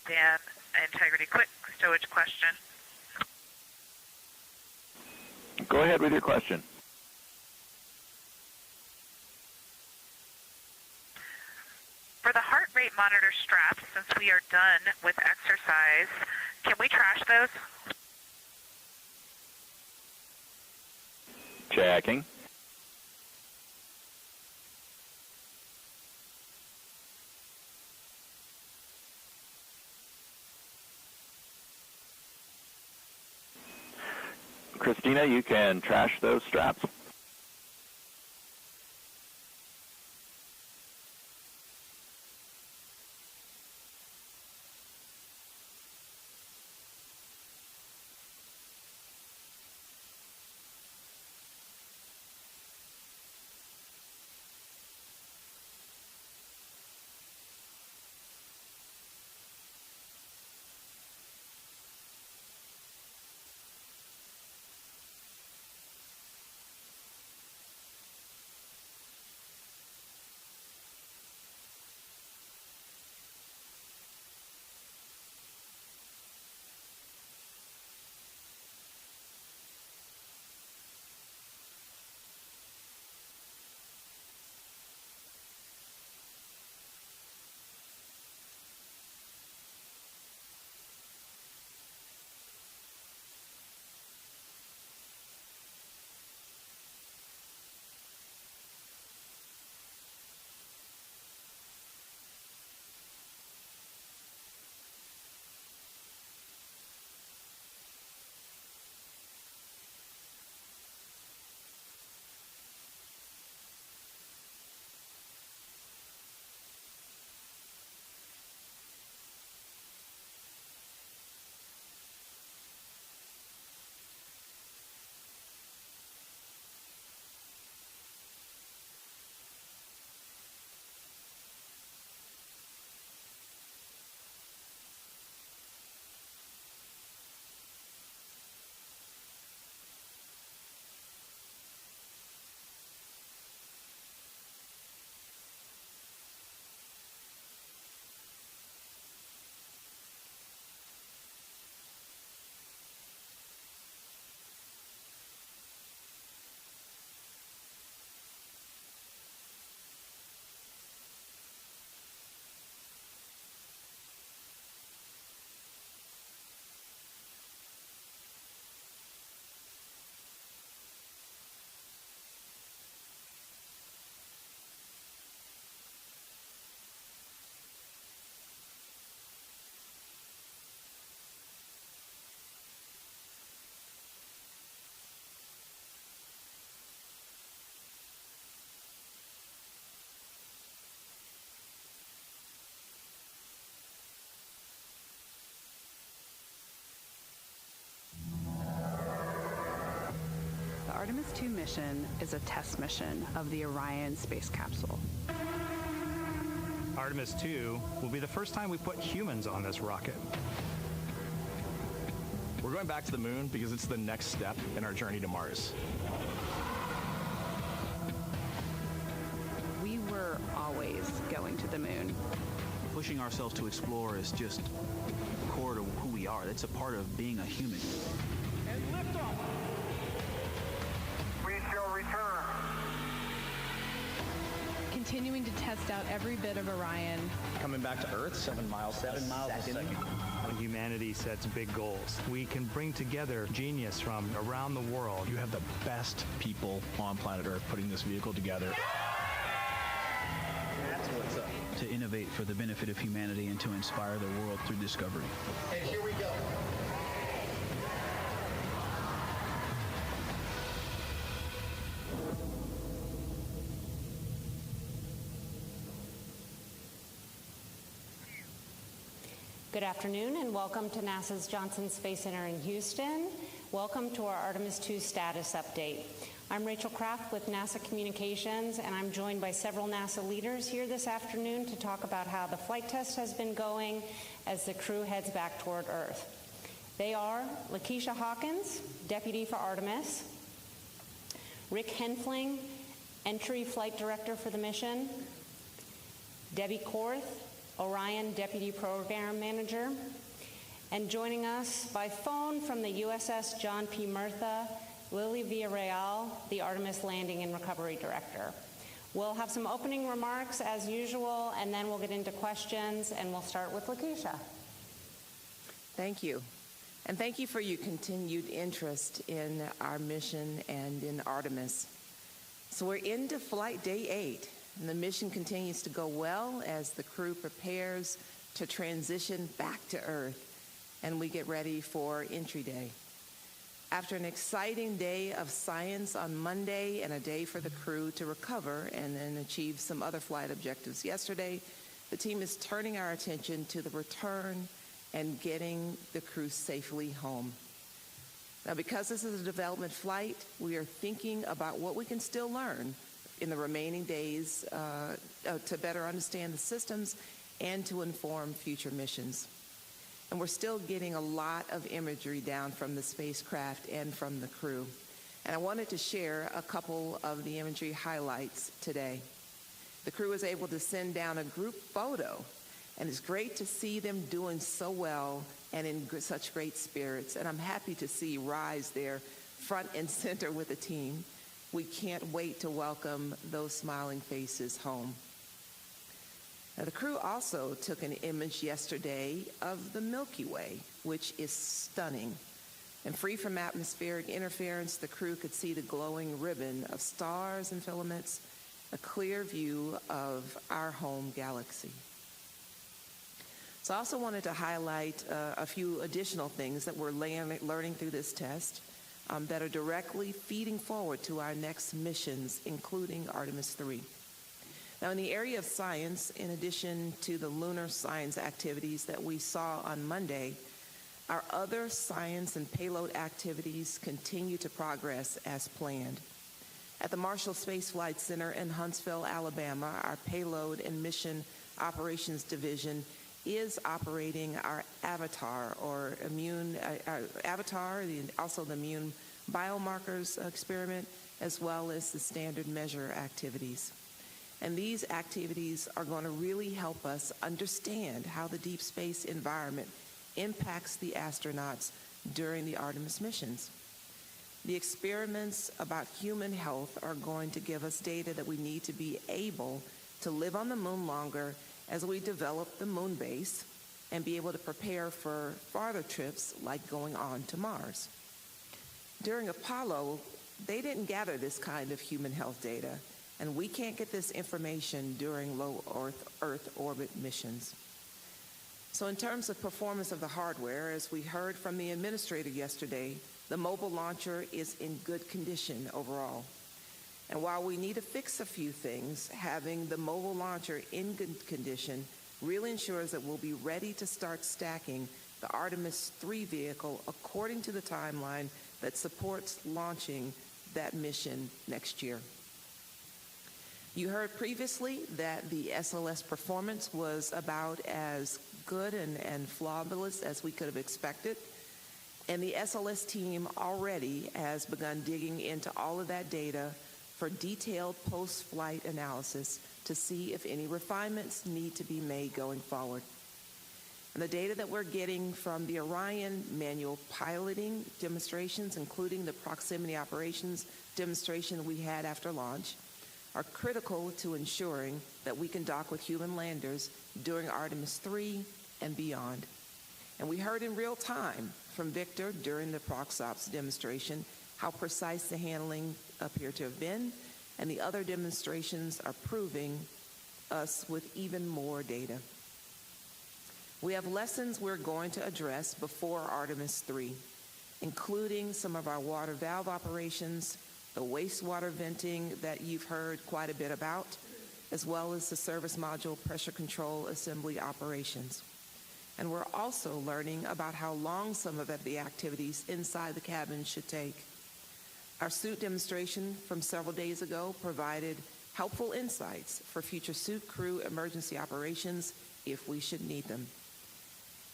Dan, integrity, quick stowage question. Go ahead with your question. For the heart rate monitor straps, since we are done with exercise, can we trash those? Checking. Christina, you can trash those straps. II mission is a test mission of the Orion space capsule. Artemis II will be the first time we put humans on this rocket. We're going back to the moon because it's the next step in our journey to Mars. We were always going to the moon. Pushing ourselves to explore is just core to who we are. That's a part of being a human. And liftoff. We shall return. Continuing to test out every bit of Orion. Coming back to Earth, 7 miles a second. When humanity sets big goals, we can bring together genius from around the world. You have the best people on planet Earth putting this vehicle together. That's what's up. To innovate for the benefit of humanity and to inspire the world through discovery. And here we go. Good afternoon and welcome to NASA's Johnson Space Center in Houston. Welcome to our Artemis II status update. I'm Rachel Kraft with NASA Communications, and I'm joined by several NASA leaders here this afternoon to talk about how the flight test has been going as the crew heads back toward Earth. They are Lakeisha Hawkins, Deputy for Artemis, Rick Henfling, Entry Flight Director for the mission, Debbie Korth, Orion Deputy Program Manager, and joining us by phone from the USS John P. Murtha, Lily Villarreal, the Artemis Landing and Recovery Director. We'll have some opening remarks as usual, and then we'll get into questions, and we'll start with Lakeisha. Thank you. And thank you for your continued interest in our mission and in Artemis. So we're into flight day 8. And the mission continues to go well as the crew prepares to transition back to Earth and we get ready for entry day. After an exciting day of science on Monday and a day for the crew to recover and then achieve some other flight objectives yesterday, the team is turning our attention to the return and getting the crew safely home. Now, because this is a development flight, we are thinking about what we can still learn in the remaining days to better understand the systems and to inform future missions. And we're still getting a lot of imagery down from the spacecraft and from the crew. And I wanted to share a couple of the imagery highlights today. The crew was able to send down a group photo, and it's great to see them doing so well and in such great spirits. And I'm happy to see Rise there front and center with the team. We can't wait to welcome those smiling faces home. Now, the crew also took an image yesterday of the Milky Way, which is stunning. And free from atmospheric interference, the crew could see the glowing ribbon of stars and filaments, a clear view of our home galaxy. So I also wanted to highlight a few additional things that we're learning through this test. That are directly feeding forward to our next missions, including Artemis III. Now, in the area of science, in addition to the lunar science activities that we saw on Monday, our other science and payload activities continue to progress as planned. At the Marshall Space Flight Center in Huntsville, Alabama, our Payload and Mission Operations Division is operating our Avatar, or also the immune biomarkers experiment, as well as the standard measure activities. And these activities are going to really help us understand how the deep space environment impacts the astronauts during the Artemis missions. The experiments about human health are going to give us data that we need to be able to live on the moon longer as we develop the moon base and be able to prepare for farther trips like going on to Mars. During Apollo, they didn't gather this kind of human health data, and we can't get this information during low Earth orbit missions. So in terms of performance of the hardware, as we heard from the administrator yesterday, the mobile launcher is in good condition overall. And while we need to fix a few things, having the mobile launcher in good condition really ensures that we'll be ready to start stacking the Artemis III vehicle according to the timeline that supports launching that mission next year. You heard previously that the SLS performance was about as good and flawless as we could have expected. And the SLS team already has begun digging into all of that data for detailed post-flight analysis to see if any refinements need to be made going forward. And the data that we're getting from the Orion manual piloting demonstrations, including the proximity operations demonstration we had after launch, are critical to ensuring that we can dock with human landers during Artemis III and beyond. And we heard in real time from Victor during the ProxOps demonstration how precise the handling appeared to have been, and the other demonstrations are proving us with even more data. We have lessons we're going to address before Artemis III, including some of our water valve operations, the wastewater venting that you've heard quite a bit about, as well as the service module pressure control assembly operations. And we're also learning about how long some of the activities inside the cabin should take. Our suit demonstration from several days ago provided helpful insights for future suit crew emergency operations if we should need them.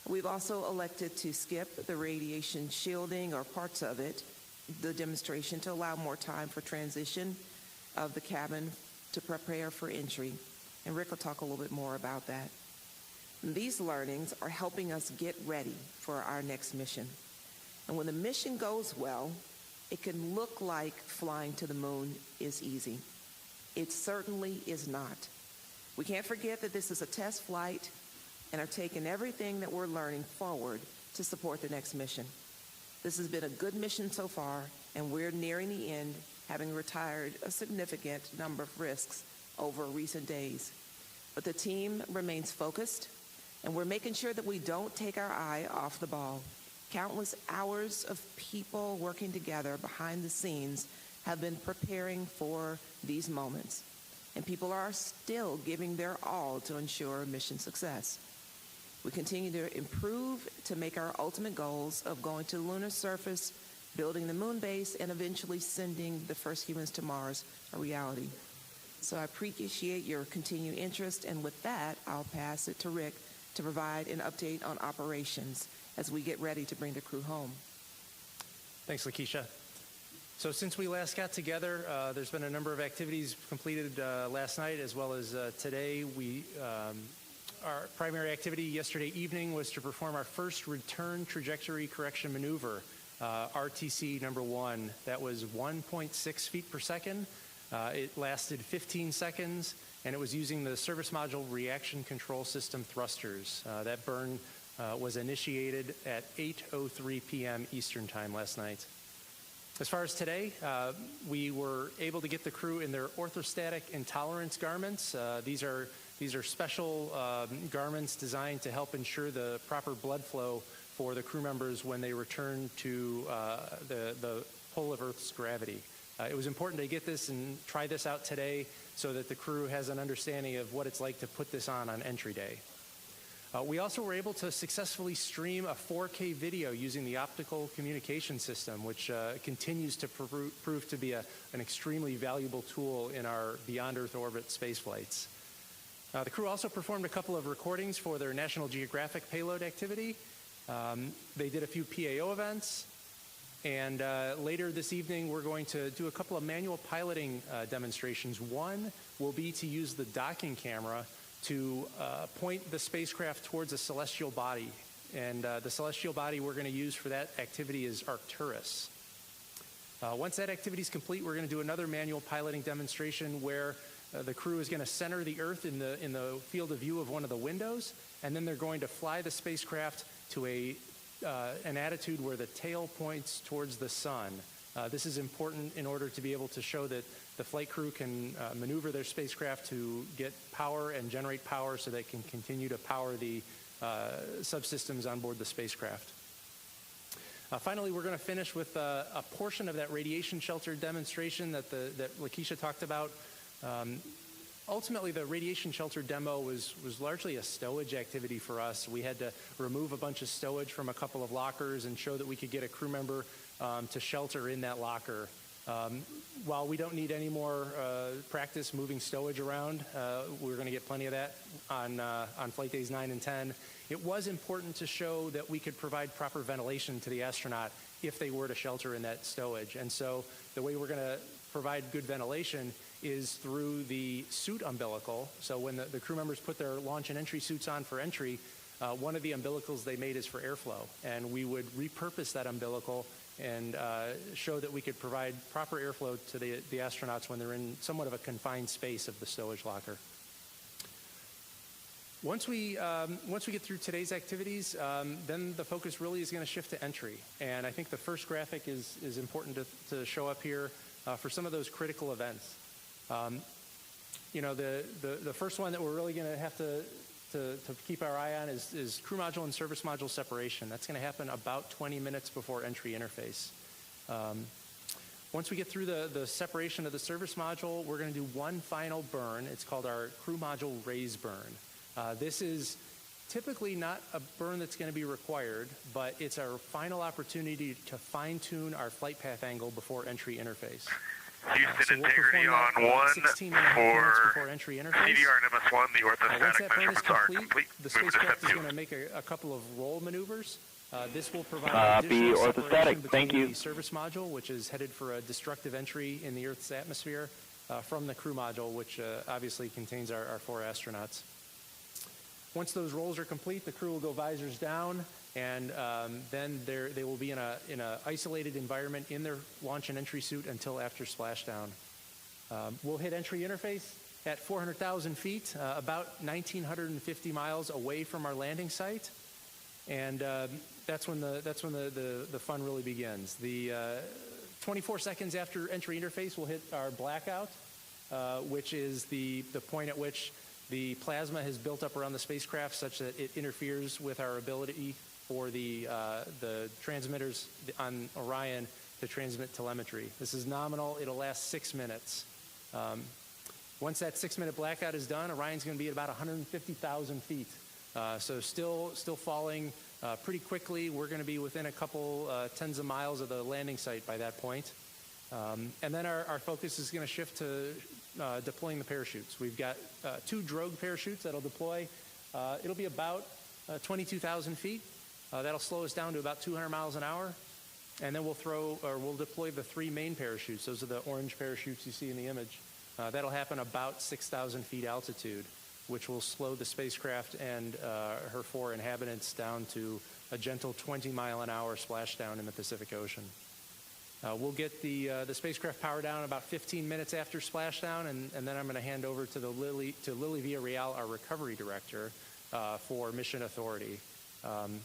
We've also elected to skip the radiation shielding or parts of it, the demonstration, to allow more time for transition of the cabin to prepare for entry. And Rick will talk a little bit more about that. And these learnings are helping us get ready for our next mission. And when the mission goes well, it can look like flying to the moon is easy. It certainly is not. We can't forget that this is a test flight and are taking everything that we're learning forward to support the next mission. This has been a good mission so far, and we're nearing the end, having retired a significant number of risks over recent days. But the team remains focused, and we're making sure that we don't take our eye off the ball. Countless hours of people working together behind the scenes have been preparing for these moments, and people are still giving their all to ensure mission success. We continue to improve to make our ultimate goals of going to the lunar surface, building the moon base, and eventually sending the first humans to Mars a reality. So I appreciate your continued interest, and with that, I'll pass it to Rick to provide an update on operations as we get ready to bring the crew home. Thanks, Lakeisha. So since we last got together, there's been a number of activities completed last night as well as today. Our primary activity yesterday evening was to perform our first return trajectory correction maneuver, RTC number 1. That was 1.6 feet per second. It lasted 15 seconds, and it was using the service module reaction control system thrusters. That burn was initiated at 8:03 p.m. Eastern Time last night. As far as today, we were able to get the crew in their orthostatic intolerance garments. These are special garments designed to help ensure the proper blood flow for the crew members when they return to the pull of Earth's gravity. It was important to get this and try this out today so that the crew has an understanding of what it's like to put this on entry day. We also were able to successfully stream a 4K video using the optical communication system, which continues to prove to be an extremely valuable tool in our beyond Earth orbit space flights. The crew also performed a couple of recordings for their National Geographic payload activity. They did a few PAO events, and later this evening we're going to do a couple of manual piloting demonstrations. One will be to use the docking camera to point the spacecraft towards a celestial body. And the celestial body we're going to use for that activity is Arcturus. Once that activity is complete, we're going to do another manual piloting demonstration where the crew is going to center the Earth in the field of view of one of the windows, and then they're going to fly the spacecraft to an attitude where the tail points towards the sun. This is important in order to be able to show that the flight crew can maneuver their spacecraft to get power and generate power so they can continue to power the subsystems on board the spacecraft. Finally, we're going to finish with a portion of that radiation shelter demonstration that Lakeisha talked about. Ultimately, the radiation shelter demo was largely a stowage activity for us. We had to remove a bunch of stowage from a couple of lockers and show that we could get a crew member to shelter in that locker. While we don't need any more practice moving stowage around, we're going to get plenty of that on flight days 9 and 10. It was important to show that we could provide proper ventilation to the astronaut if they were to shelter in that stowage. And so the way we're going to provide good ventilation is through the suit umbilical. So when the crew members put their launch and entry suits on for entry, one of the umbilicals they made is for airflow. And we would repurpose that umbilical and show that we could provide proper airflow to the astronauts when they're in somewhat of a confined space of the stowage locker. Once we get through today's activities, then the focus really is going to shift to entry. And I think the first graphic is important to show up here for some of those critical events. The first one that we're really going to have to keep our eye on is crew module and service module separation. That's going to happen about 20 minutes before entry interface. Once we get through the separation of the service module, we're going to do one final burn. It's called our crew module raise burn. This is typically not a burn that's going to be required, but it's our final opportunity to fine-tune our flight path angle before entry interface. Houston integrity on 1 for entry interface. CDR and MS1, the orthostatic measurements are complete. The spacecraft is going to make a couple of roll maneuvers. This will provide be orthostatic. Thank you. The service module, which is headed for a destructive entry in the Earth's atmosphere, from the crew module, which obviously contains our 4 astronauts. Once those rolls are complete, the crew will go visors down, and then they will be in a isolated environment in their launch and entry suit until after splashdown. We'll hit entry interface at 400,000 feet, about 1,950 miles away from our landing site, and that's when the fun really begins. The 24 seconds after entry interface, we'll hit our blackout, which is the point at which the plasma has built up around the spacecraft such that it interferes with our ability for the transmitters on Orion to transmit telemetry. This is nominal. It'll last 6 minutes. Once that 6-minute blackout is done, Orion's going to be at about 150,000 feet. So still falling pretty quickly. We're going to be within a couple tens of miles of the landing site by that point. And then our focus is going to shift to deploying the parachutes. We've got 2 drogue parachutes that'll deploy. It'll be about 22,000 feet. That'll slow us down to about 200 miles an hour. And then we'll deploy the 3 main parachutes. Those are the orange parachutes you see in the image. That'll happen about 6,000 feet altitude, which will slow the spacecraft and her 4 inhabitants down to a gentle 20-mile-an-hour splashdown in the Pacific Ocean. We'll get the spacecraft power down about 15 minutes after splashdown, and then I'm going to hand over to Lily Villarreal, our recovery director, for mission authority.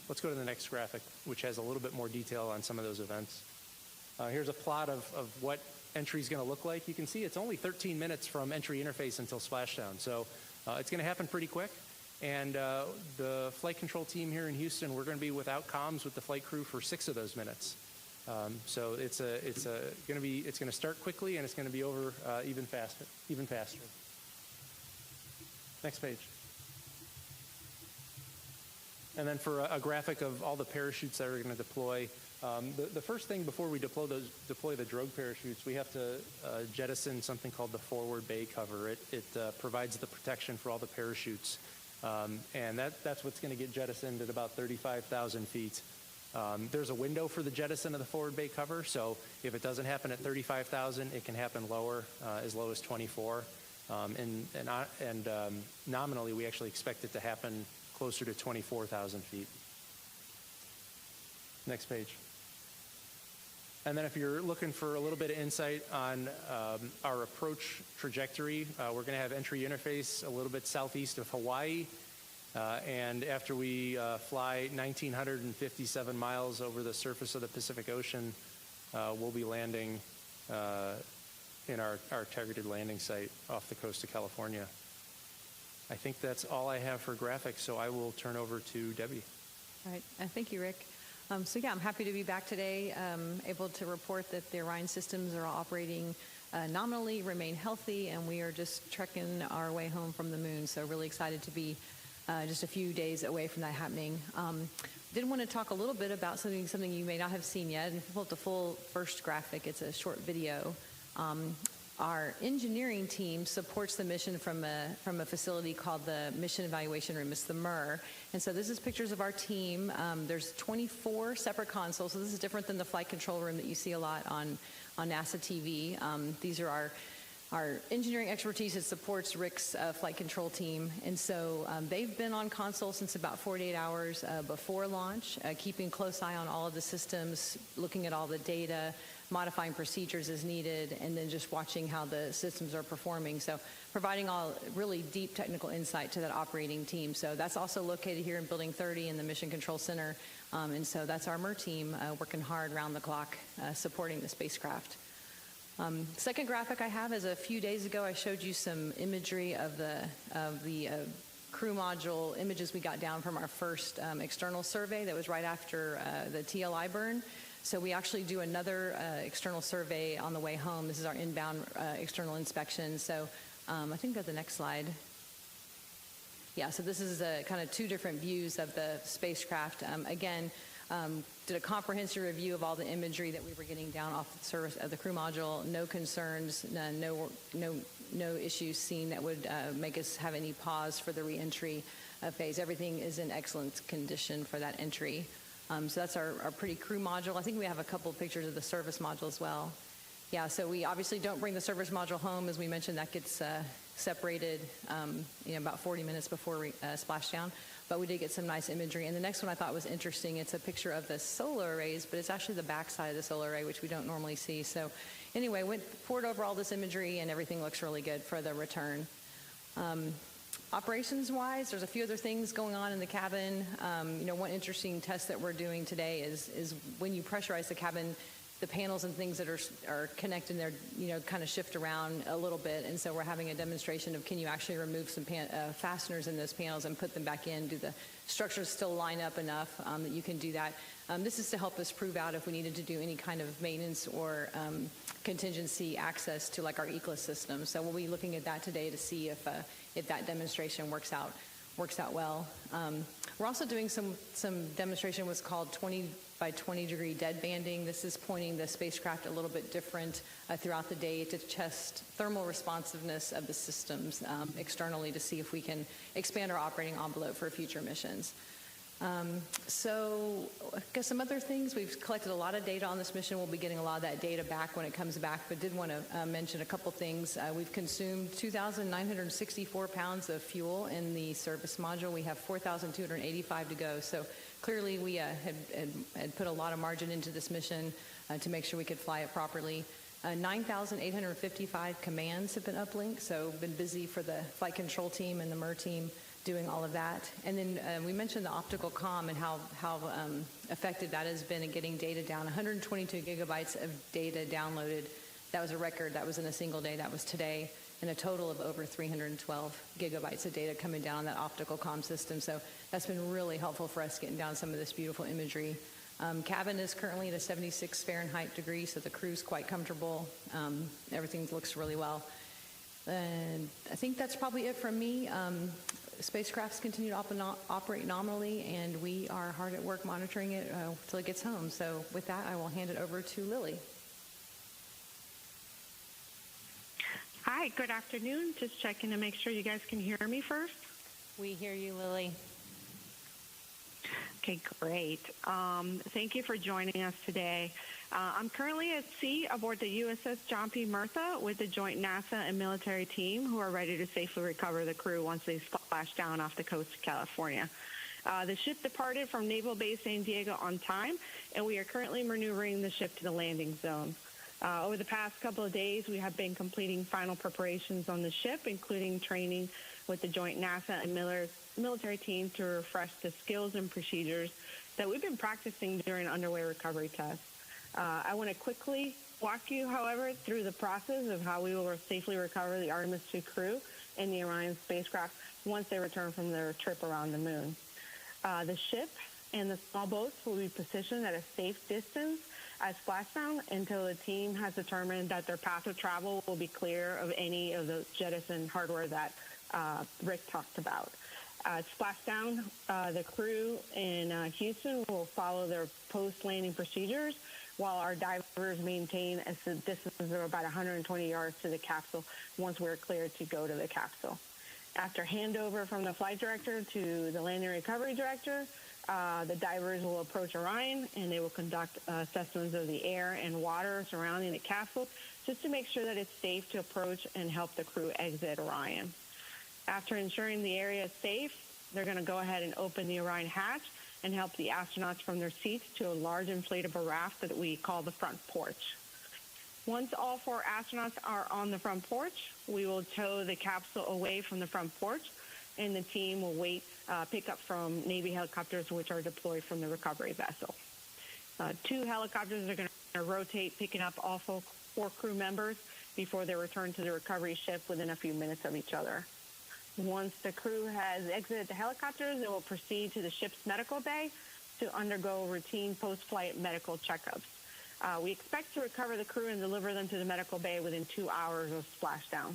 Let's go to the next graphic, which has a little bit more detail on some of those events. Here's a plot of what entry is going to look like. You can see it's only 13 minutes from entry interface until splashdown, so it's going to happen pretty quick. And the flight control team here in Houston, we're going to be without comms with the flight crew for 6 of those minutes. So it's going to start quickly, and it's going to be over even faster. Next page. And then for a graphic of all the parachutes that are going to deploy, the first thing before we deploy the drogue parachutes, we have to jettison something called the forward bay cover. It provides the protection for all the parachutes, and that's what's going to get jettisoned at about 35,000 feet. There's a window for the jettison of the forward bay cover, so if it doesn't happen at 35,000, it can happen lower, as low as 24. And nominally, we actually expect it to happen closer to 24,000 feet. Next page. And then if you're looking for a little bit of insight on our approach trajectory, we're going to have entry interface a little bit southeast of Hawaii. And after we fly 1,957 miles over the surface of the Pacific Ocean, we'll be landing in our targeted landing site off the coast of California. I think that's all I have for graphics, so I will turn over to Debbie. All right. Thank you, Rick. So yeah, I'm happy to be back today, able to report that the Orion systems are all operating nominally, remain healthy, and we are just trekking our way home from the moon. So really excited to be just a few days away from that happening. Did want to talk a little bit about something you may not have seen yet. And if you pull up the full first graphic, it's a short video. Our engineering team supports the mission from a facility called the Mission Evaluation Room. It's the MIR. And so this is pictures of our team. There's 24 separate consoles, so this is different than the flight control room that you see a lot on NASA TV. These are our engineering expertise that supports Rick's flight control team. And so they've been on console since about 48 hours before launch, keeping a close eye on all of the systems, looking at all the data, modifying procedures as needed, and then just watching how the systems are performing. So providing all really deep technical insight to that operating team. So that's also located here in Building 30 in the Mission Control Center. And so that's our MIR team working hard around the clock supporting the spacecraft. Second graphic I have is a few days ago I showed you some imagery of the crew module images we got down from our first external survey that was right after the TLI burn. So we actually do another external survey on the way home. This is our inbound external inspection. So I think that's the next slide. Yeah, so this is kind of two different views of the spacecraft. Again, did a comprehensive review of all the imagery that we were getting down off the surface of the crew module. No concerns, no issues seen that would make us have any pause for the reentry phase. Everything is in excellent condition for that entry. So that's our pretty crew module. I think we have a couple of pictures of the service module as well. Yeah, so we obviously don't bring the service module home. As we mentioned, that gets separated about 40 minutes before splashdown. But we did get some nice imagery. And the next one I thought was interesting. It's a picture of the solar arrays, but it's actually the backside of the solar array, which we don't normally see. So anyway, poured over all this imagery, and everything looks really good for the return. Operations-wise, there's a few other things going on in the cabin. One interesting test that we're doing today is when you pressurize the cabin, the panels and things that are connected there, kind of shift around a little bit. And so we're having a demonstration of can you actually remove some fasteners in those panels and put them back in? Do the structures still line up enough that you can do that? This is to help us prove out if we needed to do any kind of maintenance or contingency access to like our ECLS system. So we'll be looking at that today to see if that demonstration works out well. We're also doing some demonstration what's called 20 by 20 degree dead banding. This is pointing the spacecraft a little bit different throughout the day to test thermal responsiveness of the systems externally to see if we can expand our operating envelope for future missions. So I guess some other things, we've collected a lot of data on this mission. We'll be getting a lot of that data back when it comes back, but did want to mention a couple things. We've consumed 2,964 pounds of fuel in the service module. We have 4,285 to go. So clearly we had put a lot of margin into this mission to make sure we could fly it properly. 9,855 commands have been uplinked, so been busy for the flight control team and the MIR team doing all of that. And then we mentioned the optical comm and how effective that has been in getting data down. 122 gigabytes of data downloaded. That was a record. That was in a single day. That was today. And a total of over 312 gigabytes of data coming down on that optical comm system. So that's been really helpful for us getting down some of this beautiful imagery. Cabin is currently at a 76 Fahrenheit degree, so the crew's quite comfortable. Everything looks really well. And I think that's probably it from me. Spacecrafts continue to operate nominally, and we are hard at work monitoring it until it gets home. So with that, I will hand it over to Lily. Hi, good afternoon. Just checking to make sure you guys can hear me first. We hear you, Lily. Okay, great. Thank you for joining us today. I'm currently at sea aboard the USS John P. Murtha with the joint NASA and military team who are ready to safely recover the crew once they splash down off the coast of California. The ship departed from Naval Base San Diego on time, and we are currently maneuvering the ship to the landing zone. Over the past couple of days, we have been completing final preparations on the ship, including training with the joint NASA and military team to refresh the skills and procedures that we've been practicing during underway recovery tests. I want to quickly walk you, however, through the process of how we will safely recover the Artemis II crew and the Orion spacecraft once they return from their trip around the moon. The ship and the small boats will be positioned at a safe distance at splashdown until the team has determined that their path of travel will be clear of any of the jettison hardware that Rick talked about. Splashdown, the crew in Houston will follow their post-landing procedures while our divers maintain a distance of about 120 yards to the capsule once we're cleared to go to the capsule. After handover from the flight director to the landing recovery director, the divers will approach Orion and they will conduct assessments of the air and water surrounding the capsule just to make sure that it's safe to approach and help the crew exit Orion. After ensuring the area is safe, they're going to go ahead and open the Orion hatch and help the astronauts from their seats to a large inflatable raft that we call the front porch. Once all 4 astronauts are on the front porch, we will tow the capsule away from the front porch, and the team will pick up from Navy helicopters which are deployed from the recovery vessel. 2 helicopters are going to rotate, picking up all 4 crew members before they return to the recovery ship within a few minutes of each other. Once the crew has exited the helicopters, they will proceed to the ship's medical bay to undergo routine post-flight medical checkups. We expect to recover the crew and deliver them to the medical bay within 2 hours of splashdown.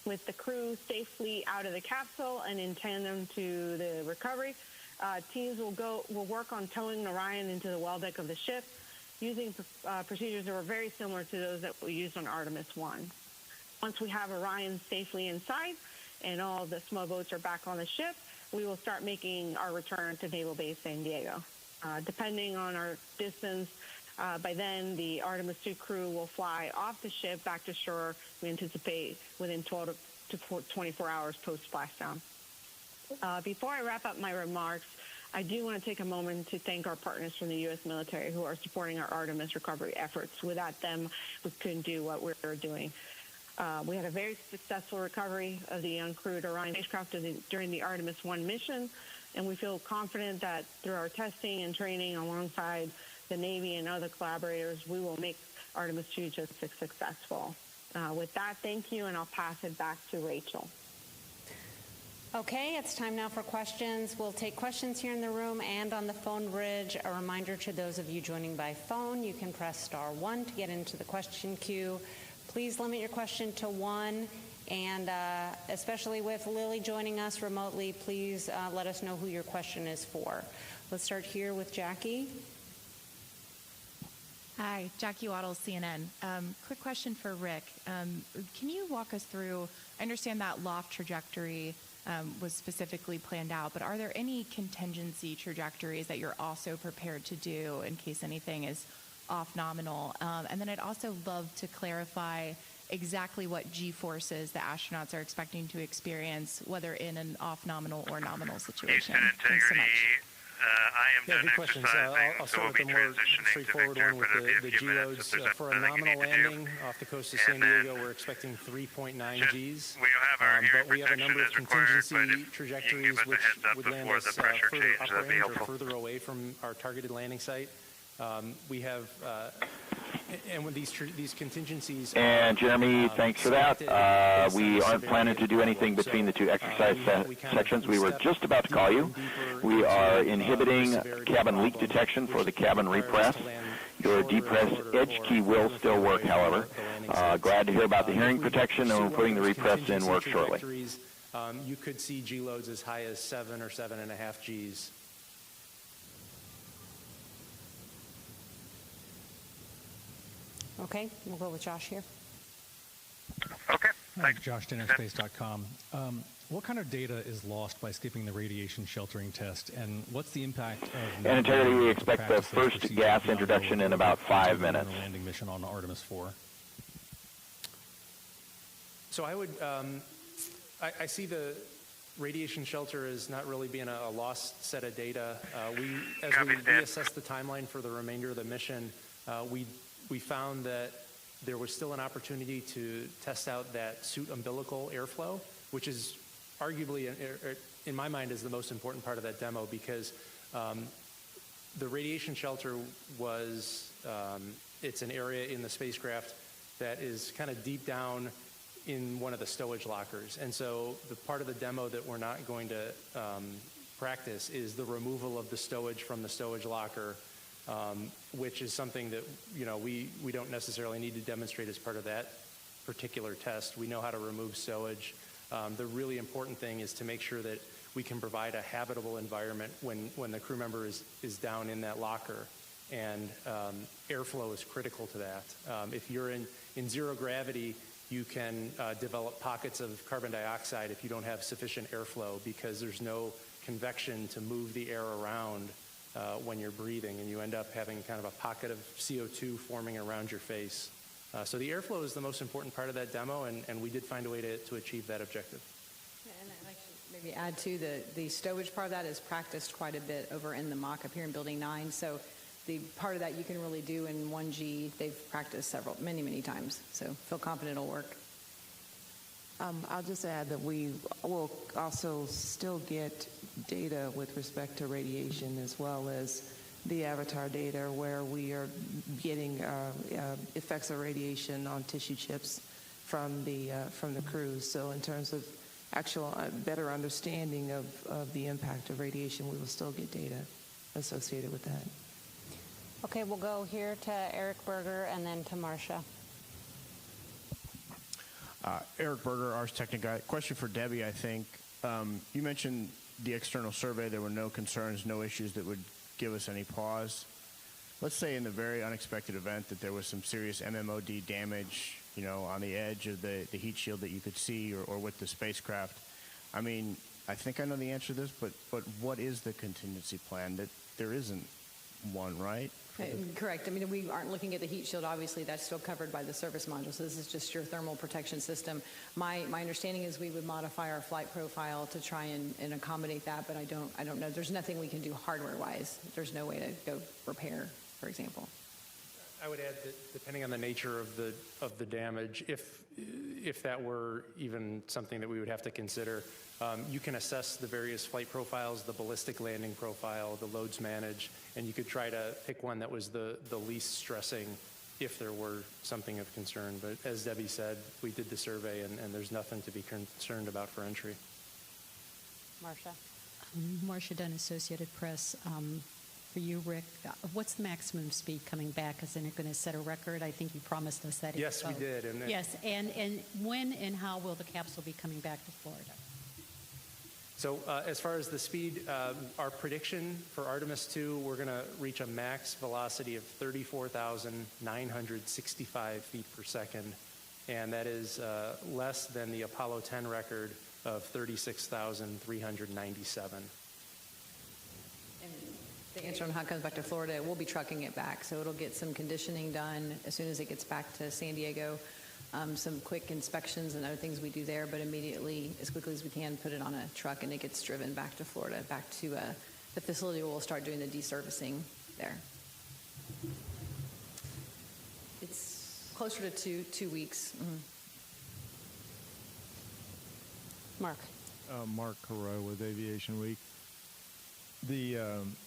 With the crew safely out of the capsule and in tandem to the recovery, teams will work on towing Orion into the well deck of the ship using procedures that were very similar to those that we used on Artemis I. Once we have Orion safely inside and all the small boats are back on the ship, we will start making our return to Naval Base San Diego. Depending on our distance, by then the Artemis II crew will fly off the ship back to shore, we anticipate within 12 to 24 hours post-splashdown. Before I wrap up my remarks, I do want to take a moment to thank our partners from the U.S. military who are supporting our Artemis recovery efforts. Without them, we couldn't do what we're doing. We had a very successful recovery of the uncrewed Orion spacecraft during the Artemis I mission, and we feel confident that through our testing and training alongside the Navy and other collaborators, we will make Artemis II just as successful. With that, thank you, and I'll pass it back to Rachel. Okay, it's time now for questions. We'll take questions here in the room and on the phone bridge. A reminder to those of you joining by phone, you can press *1 to get into the question queue. Please limit your question to 1, and especially with Lily joining us remotely, please let us know who your question is for. Let's start here with Jackie. Hi, Jackie Waddles, CNN. Quick question for Rick. Can you walk us through, I understand that loft trajectory was specifically planned out, but are there any contingency trajectories that you're also prepared to do in case anything is off nominal? And then I'd also love to clarify exactly what G-forces the astronauts are expecting to experience, whether in an off nominal or nominal situation. Houston integrity. Thanks so much. I am done good questions. I'll start with the more straightforward one with the G-loads. For a nominal landing off the coast of San Diego, we're expecting 3.9 Gs. But we have a number of contingency trajectories which would land us further uprange or further away from our targeted landing site. We have, and with these contingencies. And Jeremy, thanks for that. We aren't planning to do anything between the 2 exercise sections. We were just about to call you. We are inhibiting cabin leak detection for the cabin repress. Your depress edge key will still work, however. Glad to hear about the hearing protection, and we're putting the repress in work shortly. You could see G loads as high as 7 or 7.5 Gs. Okay, we'll go with Josh here. Okay, thanks. Josh, dinnerspace.com. What kind of data is lost by skipping the radiation sheltering test, and what's the impact of... And integrity, we expect the first gas introduction in about 5 minutes. ...landing mission on Artemis IV. So I would, I see the radiation shelter as not really being a lost set of data. As we reassess the timeline for the remainder of the mission, we found that there was still an opportunity to test out that suit umbilical airflow, which is arguably, in my mind, is the most important part of that demo, because the radiation shelter was, it's an area in the spacecraft that is kind of deep down in one of the stowage lockers. And so the part of the demo that we're not going to practice is the removal of the stowage from the stowage locker, which is something that, you know, we don't necessarily need to demonstrate as part of that particular test. We know how to remove stowage. The really important thing is to make sure that we can provide a habitable environment when the crew member is down in that locker. And airflow is critical to that. If you're in zero gravity, you can develop pockets of carbon dioxide if you don't have sufficient airflow, because there's no convection to move the air around when you're breathing, and you end up having kind of a pocket of CO2 forming around your face. So the airflow is the most important part of that demo, and we did find a way to achieve that objective. And I should maybe add too, the stowage part of that is practiced quite a bit over in the mock up here in Building 9. So the part of that you can really do in 1G. They've practiced many times. So feel confident it'll work. I'll just add that we will also still get data with respect to radiation, as well as the avatar data, where we are getting effects of radiation on tissue chips from the crews. So in terms of actual better understanding of the impact of radiation, we will still get data associated with that. Okay, we'll go here to Eric Berger and then to Marcia. Eric Berger, Ars Technica. Question for Debbie, I think. You mentioned the external survey. There were no concerns, no issues that would give us any pause. Let's say in the very unexpected event that there was some serious MMOD damage, on the edge of the heat shield that you could see, or with the spacecraft. I mean, I think I know the answer to this, but what is the contingency plan? That there isn't one, right? Correct. I mean, we aren't looking at the heat shield. Obviously, that's still covered by the service module. So this is just your thermal protection system. My understanding is we would modify our flight profile to try and accommodate that, but I don't know. There's nothing we can do hardware-wise. There's no way to go repair, for example. I would add that depending on the nature of the damage, if that were even something that we would have to consider, you can assess the various flight profiles, the ballistic landing profile, the loads managed, and you could try to pick one that was the least stressing if there were something of concern. But as Debbie said, we did the survey, and there's nothing to be concerned about for entry. Marcia. Marcia Dunn, Associated Press. For you, Rick, what's the maximum speed coming back? Isn't it going to set a record? I think you promised us that. Yes, we did. Yes, and when and how will the capsule be coming back to Florida? So as far as the speed, our prediction for Artemis II, we're going to reach a max velocity of 34,965 feet per second, and that is less than the Apollo 10 record of 36,397. The answer on how it comes back to Florida, we'll be trucking it back. So it'll get some conditioning done as soon as it gets back to San Diego. Some quick inspections and other things we do there, but immediately, as quickly as we can, put it on a truck and it gets driven back to Florida, back to the facility where we'll start doing the deservicing there. It's closer to two weeks. Mm-hmm. Mark. Mark Carreau with Aviation Week. The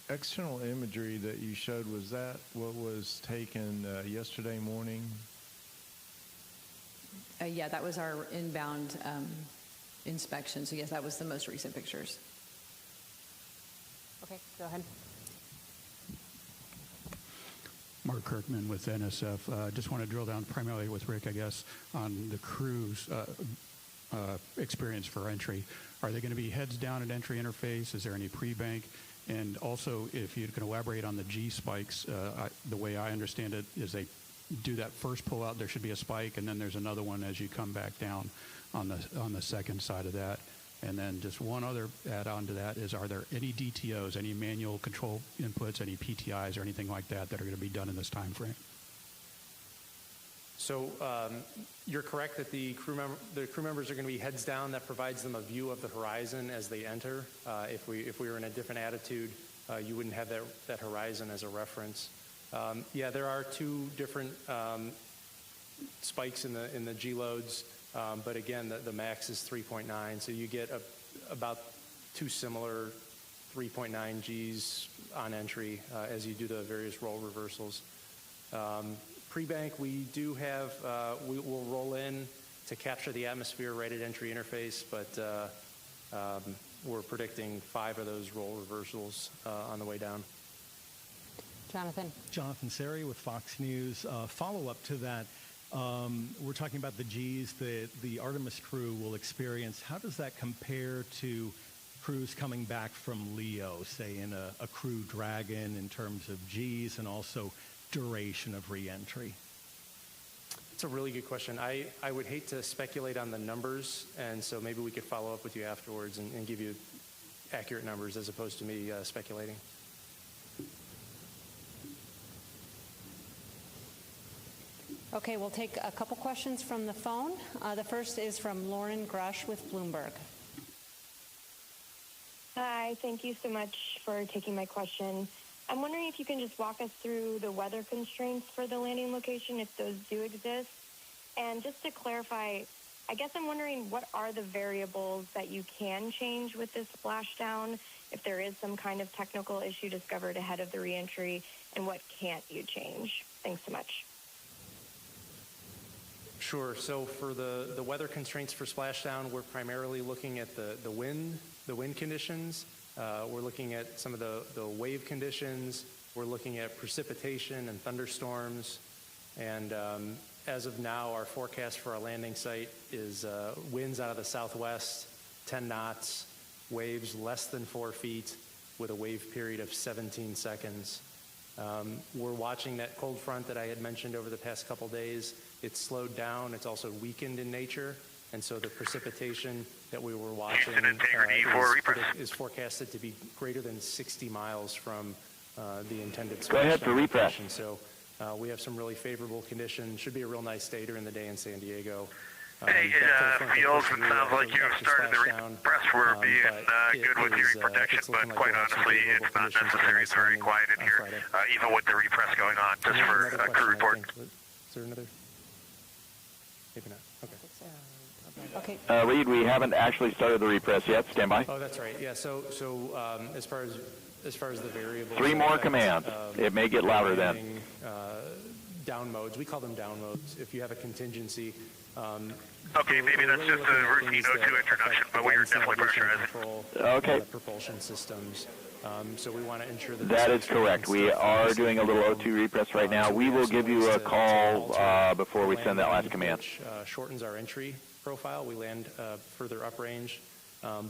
external imagery that you showed, was that what was taken yesterday morning? Yeah, that was our inbound inspection. So yes, that was the most recent pictures. Okay, go ahead. Mark Kirkman with NSF. Just want to drill down primarily with Rick, I guess, on the crew's experience for entry. Are they going to be heads down at entry interface? Is there any pre-bank? And also, if you can elaborate on the G spikes, the way I understand it is they do that first pull out, there should be a spike, and then there's another one as you come back down on the second side of that. And then just one other add-on to that is, are there any DTOs, any manual control inputs, any PTIs or anything like that that are going to be done in this time frame? So you're correct that the crew members are going to be heads down. That provides them a view of the horizon as they enter. If we were in a different attitude, you wouldn't have that horizon as a reference. Yeah, there are two different spikes in the G loads, but again, the max is 3.9, so you get about two similar 3.9 Gs on entry as you do the various roll reversals. Pre-bank, we do have, we will roll in to capture the atmosphere right at entry interface, but we're predicting 5 of those roll reversals on the way down. Jonathan. Jonathan Seri with Fox News. Follow-up to that, we're talking about the Gs that the Artemis crew will experience. How does that compare to crews coming back from LEO, say in a Crew Dragon, in terms of Gs and also duration of reentry? It's a really good question. I would hate to speculate on the numbers, and so maybe we could follow up with you afterwards and give you accurate numbers as opposed to me speculating. Okay, we'll take a couple questions from the phone. The first is from Lauren Grush with Bloomberg. Hi, thank you so much for taking my question. I'm wondering if you can just walk us through the weather constraints for the landing location, if those do exist. And just to clarify, I guess I'm wondering what are the variables that you can change with this splashdown if there is some kind of technical issue discovered ahead of the reentry, and what can't you change? Thanks so much. Sure. So for the weather constraints for splashdown, we're primarily looking at the wind conditions. We're looking at some of the wave conditions. We're looking at precipitation and thunderstorms. And as of now, our forecast for our landing site is winds out of the southwest, 10 knots, waves less than 4 feet with a wave period of 17 seconds. We're watching that cold front that I had mentioned over the past couple days. It's slowed down. It's also weakened in nature. And so the precipitation that we were watching is forecasted to be greater than 60 miles from the intended splashdown. Go ahead for repress. So we have some really favorable conditions. Should be a real nice day during the day in San Diego. Hey, feels and sounds like you started the repress for being good with hearing protection, but quite honestly, it's not necessary. It's very quiet in here, even with the repress going on, just for a crew report. Is there another? Maybe not. Okay. Okay. Reed, we haven't actually started the repress yet. Stand by. Oh, that's right. Yeah. So as far as the variables, 3 more commands. It may get louder then. Down modes. We call them down modes. If you have a contingency. Okay, maybe that's just a routine O2 introduction, but we are definitely pressurizing. Okay. Propulsion systems. So we want to ensure that. That is correct. We are doing a little O2 repress right now. We will give you a call before we send that last command. Which shortens our entry profile. We land further uprange,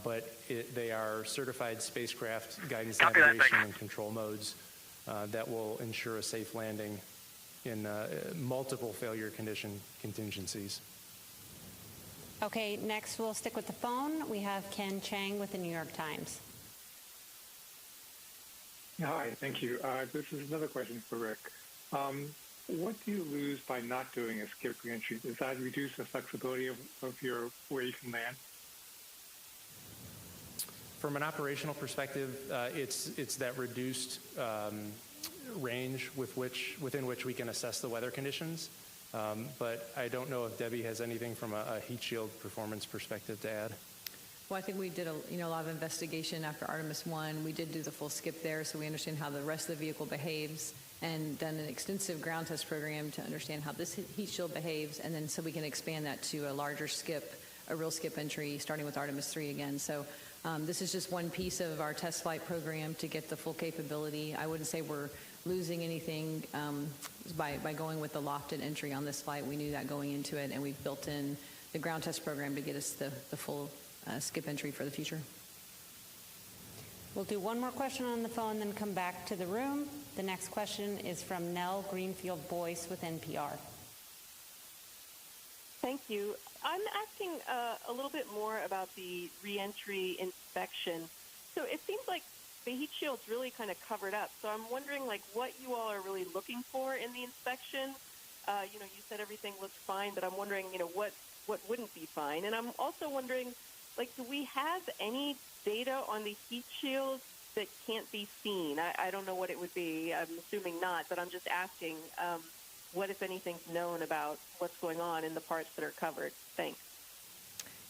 but they are certified spacecraft guidance, navigation, and control modes that will ensure a safe landing in multiple failure condition contingencies. Okay, next we'll stick with the phone. We have Ken Chang with the New York Times. Hi, thank you. This is another question for Rick. What do you lose by not doing a skip reentry? Does that reduce the flexibility of where you can land? From an operational perspective, it's that reduced range within which we can assess the weather conditions. But I don't know if Debbie has anything from a heat shield performance perspective to add. Well, I think we did a lot of investigation after Artemis I. We did do the full skip there, so we understand how the rest of the vehicle behaves, and done an extensive ground test program to understand how this heat shield behaves, and then so we can expand that to a larger skip, a real skip entry, starting with Artemis III again. So this is just one piece of our test flight program to get the full capability. I wouldn't say we're losing anything by going with the lofted entry on this flight. We knew that going into it, and we've built in the ground test program to get us the full skip entry for the future. We'll do one more question on the phone, then come back to the room. The next question is from Nell Greenfield-Boyce with NPR. Thank you. I'm asking a little bit more about the reentry inspection. So it seems like the heat shield's really kind of covered up. So I'm wondering, like, what you all are really looking for in the inspection. You said everything looks fine, but I'm wondering, what wouldn't be fine. And I'm also wondering, do we have any data on the heat shields that can't be seen? I don't know what it would be. I'm assuming not, but I'm just asking what, if anything's known about what's going on in the parts that are covered. Thanks.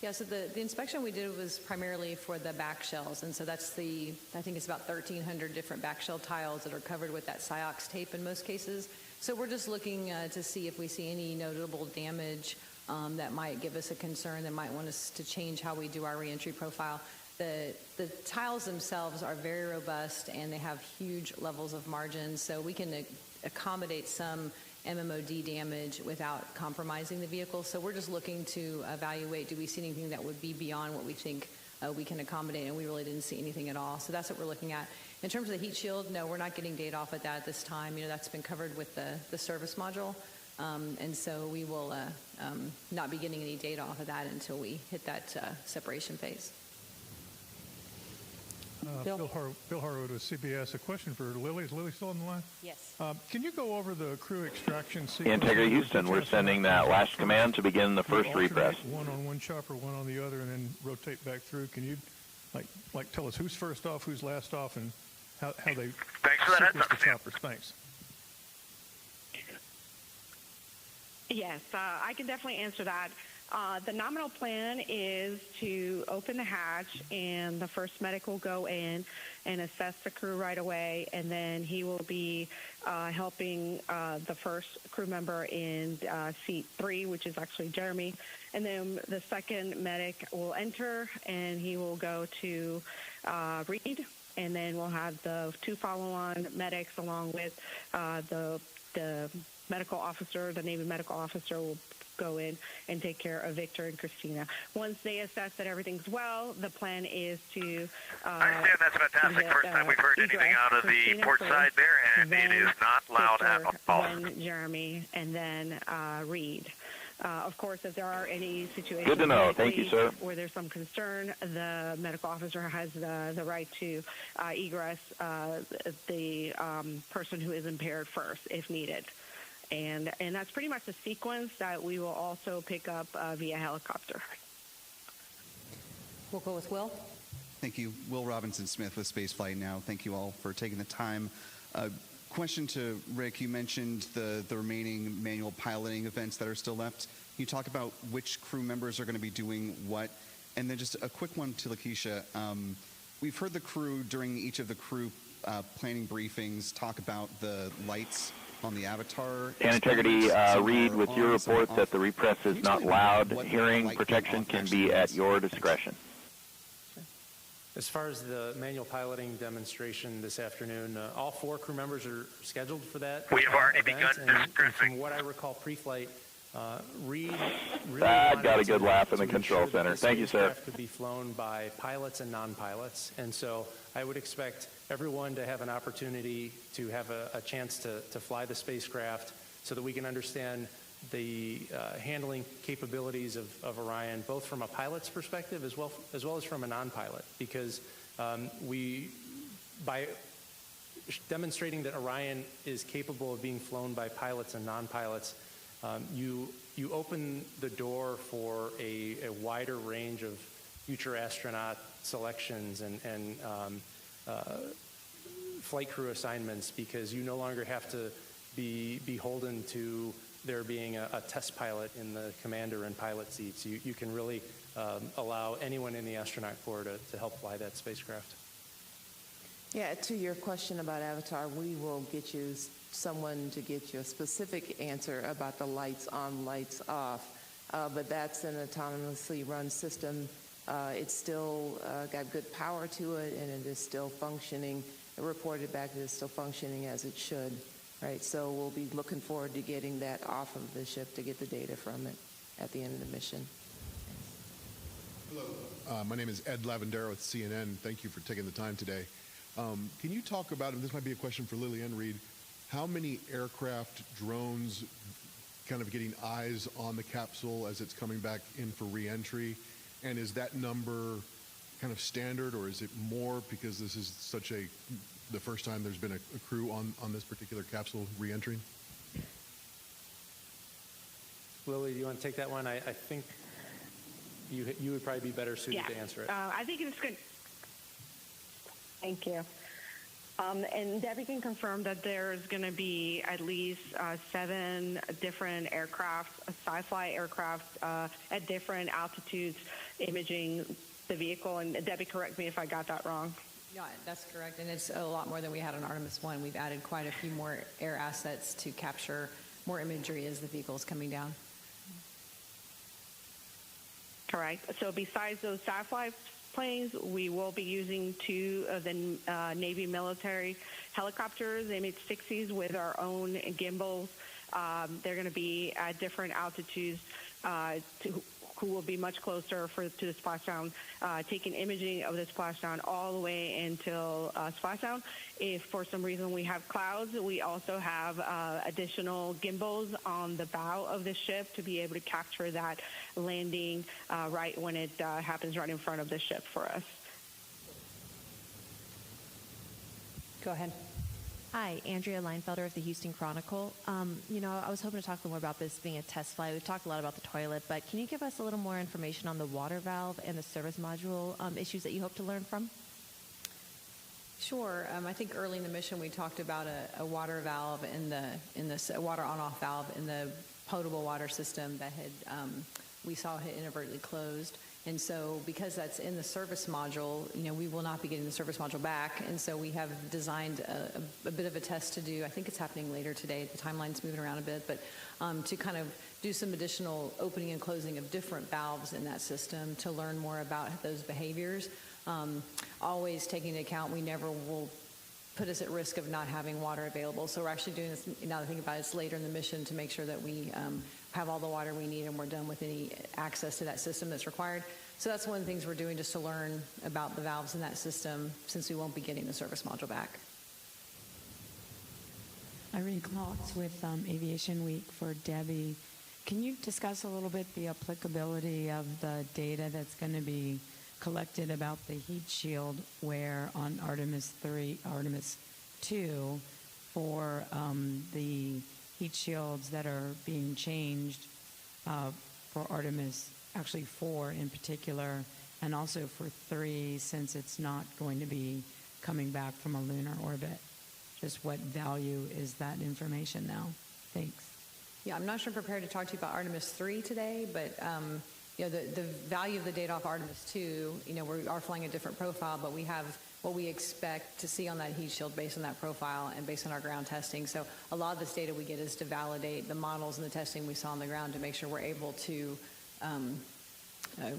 Yeah, so the inspection we did was primarily for the back shells, and so that's I think it's about 1,300 different back shell tiles that are covered with that Ciox tape in most cases. So we're just looking to see if we see any notable damage that might give us a concern, that might want us to change how we do our reentry profile. The tiles themselves are very robust, and they have huge levels of margins, so we can accommodate some MMOD damage without compromising the vehicle. So we're just looking to evaluate, do we see anything that would be beyond what we think we can accommodate, and we really didn't see anything at all. So that's what we're looking at. In terms of the heat shield, no, we're not getting data off of that at this time. That's been covered with the service module. And so we will not be getting any data off of that until we hit that separation phase. Bill Harwood with CBS. A question for Lily. Is Lily still on the line? Yes. Can you go over the crew extraction sequence? Integrity Houston, we're sending that last command to begin the first repress. One on one chopper, one on the other, and then rotate back through. Can you like tell us who's first off, who's last off, and how they sequence the choppers? Thanks. Yes, I can definitely answer that. The nominal plan is to open the hatch, and the first medic will go in and assess the crew right away, and then he will be helping the first crew member in seat 3, which is actually Jeremy. And then the second medic will enter, and he will go to Reed, and then we'll have the 2 follow-on medics along with the medical officer. The Navy medical officer will go in and take care of Victor and Christina. Once they assess that everything's well, the plan is to I understand that's fantastic. First time we've heard anything out of the port side there, and it is not loud at all. Then Jeremy, and then Reed. Of course, if there are any situations Good to know. Thank you, sir. where there's some concern, the medical officer has the right to egress the person who is impaired first, if needed. And that's pretty much the sequence that we will also pick up via helicopter. We'll go with Will. Thank you. Will Robinson-Smith with Spaceflight Now. Thank you all for taking the time. Question to Rick. You mentioned the remaining manual piloting events that are still left. Can you talk about which crew members are going to be doing what? And then just a quick one to Lakeisha. We've heard the crew during each of the crew planning briefings talk about the lights on the Avatar. And Integrity, Reed, with your report that the repress is not loud, hearing protection can be at your discretion. As far as the manual piloting demonstration this afternoon, all 4 crew members are scheduled for that. We have already begun and from what I recall pre-flight, Reed really got a good laugh in the control center. Thank you, sir. To be flown by pilots and non-pilots, and so I would expect everyone to have an opportunity to have a chance to fly the spacecraft so that we can understand the handling capabilities of Orion, both from a pilot's perspective as well as from a non-pilot, because by demonstrating that Orion is capable of being flown by pilots and non-pilots, you open the door for a wider range of future astronaut selections and flight crew assignments, because you no longer have to be beholden to there being a test pilot in the commander and pilot seats. You can really allow anyone in the astronaut corps to help fly that spacecraft. Yeah, to your question about Avatar, we will get you someone to get you a specific answer about the lights on, lights off. But that's an autonomously run system. It's still got good power to it, and it is still functioning. It reported back that it's still functioning as it should. Right, so we'll be looking forward to getting that off of the ship to get the data from it at the end of the mission. Hello, my name is Ed Lavendera with CNN. Thank you for taking the time today. Can you talk about, and this might be a question for Lily and Reed, how many aircraft, drones, kind of getting eyes on the capsule as it's coming back in for re-entry? And is that number kind of standard, or is it more because this is such the first time there's been a crew on this particular capsule re-entering? Lily, do you want to take that one? I think you would probably be better suited to answer it. I think it's good. Thank you. And Debbie can confirm that there's going to be at least 7 different aircraft, sci-fi aircraft at different altitudes imaging the vehicle. And Debbie, correct me if I got that wrong. Yeah, that's correct, and it's a lot more than we had on Artemis I. We've added quite a few more air assets to capture more imagery as the vehicle is coming down. Correct. So besides those sci-fi planes, we will be using 2 of the Navy military helicopters, MH-60s, with our own gimbals. They're going to be at different altitudes crew will be much closer to the splashdown, taking imaging of the splashdown all the way until splashdown. If for some reason we have clouds, we also have additional gimbals on the bow of the ship to be able to capture that landing right when it happens right in front of the ship for us. Go ahead. Hi, Andrea Leinfelder of the Houston Chronicle. I was hoping to talk more about this being a test flight. We've talked a lot about the toilet, but can you give us a little more information on the water valve and the service module issues that you hope to learn from? Sure. I think early in the mission we talked about a water valve in the water on-off valve in the potable water system that had we saw had inadvertently closed. And so because that's in the service module, we will not be getting the service module back. And so we have designed a bit of a test to do. I think it's happening later today. The timeline's moving around a bit, but to kind of do some additional opening and closing of different valves in that system to learn more about those behaviors. Always taking into account we never will put us at risk of not having water available. So we're actually doing this, now that I think about it, it's later in the mission to make sure that we have all the water we need and we're done with any access to that system that's required. So that's one of the things we're doing, just to learn about the valves in that system, since we won't be getting the service module back. Irene Klotz with Aviation Week for Debbie. Can you discuss a little bit the applicability of the data that's going to be collected about the heat shield wear on Artemis II for the heat shields that are being changed for Artemis, actually 4 in particular, and also for 3 since it's not going to be coming back from a lunar orbit. Just what value is that information now? Thanks. Yeah, I'm not sure I'm prepared to talk to you about Artemis 3 today, but the value of the data off Artemis 2, we are flying a different profile, but we have what we expect to see on that heat shield based on that profile and based on our ground testing. So a lot of this data we get is to validate the models and the testing we saw on the ground to make sure we're able to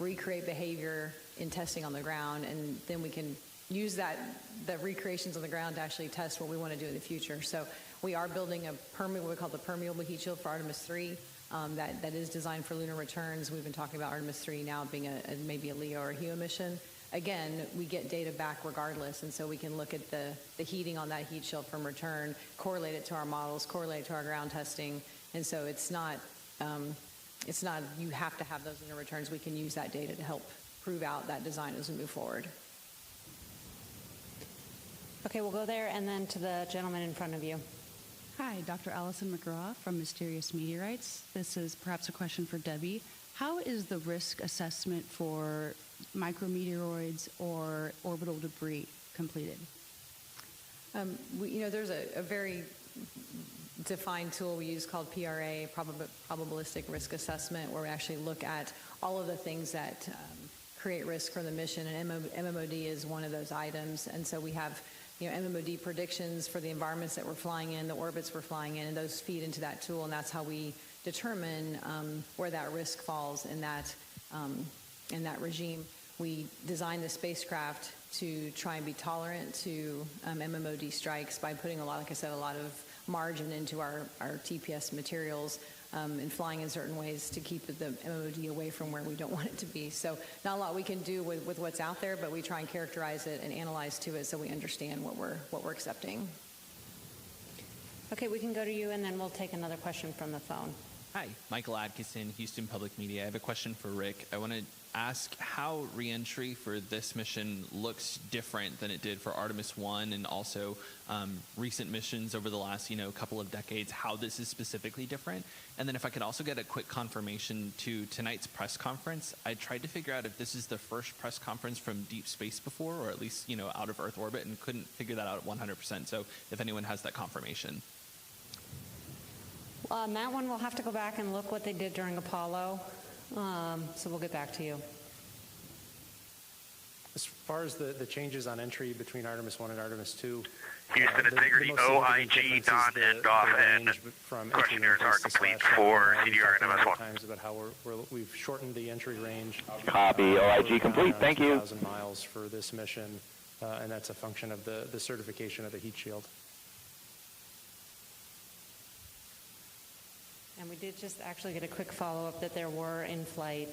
recreate behavior in testing on the ground, and then we can use the recreations on the ground to actually test what we want to do in the future. So we are building what we call the permeable heat shield for Artemis 3 that is designed for lunar returns. We've been talking about Artemis 3 now being maybe a LEO or a HEO mission. Again, we get data back regardless, and so we can look at the heating on that heat shield from return, correlate it to our models, correlate it to our ground testing, and so it's not you have to have those lunar returns. We can use that data to help prove out that design as we move forward. Okay, we'll go there and then to the gentleman in front of you. Hi, Dr. Allison McGraw from Mysterious Meteorites. This is perhaps a question for Debbie. How is the risk assessment for micrometeoroids or orbital debris completed? There's a very defined tool we use called PRA, probabilistic risk assessment, where we actually look at all of the things that create risk for the mission, and MMOD is one of those items. And so we have MMOD predictions for the environments that we're flying in, the orbits we're flying in, and those feed into that tool, and that's how we determine where that risk falls in that regime. We designed the spacecraft to try and be tolerant to MMOD strikes by putting a lot of margin into our TPS materials and flying in certain ways to keep the MMOD away from where we don't want it to be. So not a lot we can do with what's out there, but we try and characterize it and analyze to it so we understand what we're accepting. Okay, we can go to you, and then we'll take another question from the phone. Hi, Michael Adkison, Houston Public Media. I have a question for Rick. I want to ask how reentry for this mission looks different than it did for Artemis I, and also recent missions over the last couple of decades, how this is specifically different. And then if I could also get a quick confirmation to tonight's press conference. I tried to figure out if this is the first press conference from deep space before, or at least out of Earth orbit, and couldn't figure that out 100%. So if anyone has that confirmation. On that one, we'll have to go back and look what they did during Apollo. So we'll get back to you. As far as the changes on entry between Artemis I and Artemis II, Houston Integrity OIG Don Endoff, and questionnaires are complete for CDR and MS1. Times about how we've shortened the entry range. Copy, OIG complete. Thank you. 2,000 miles for this mission, and that's a function of the certification of the heat shield. And we did just actually get a quick follow-up that there were in-flight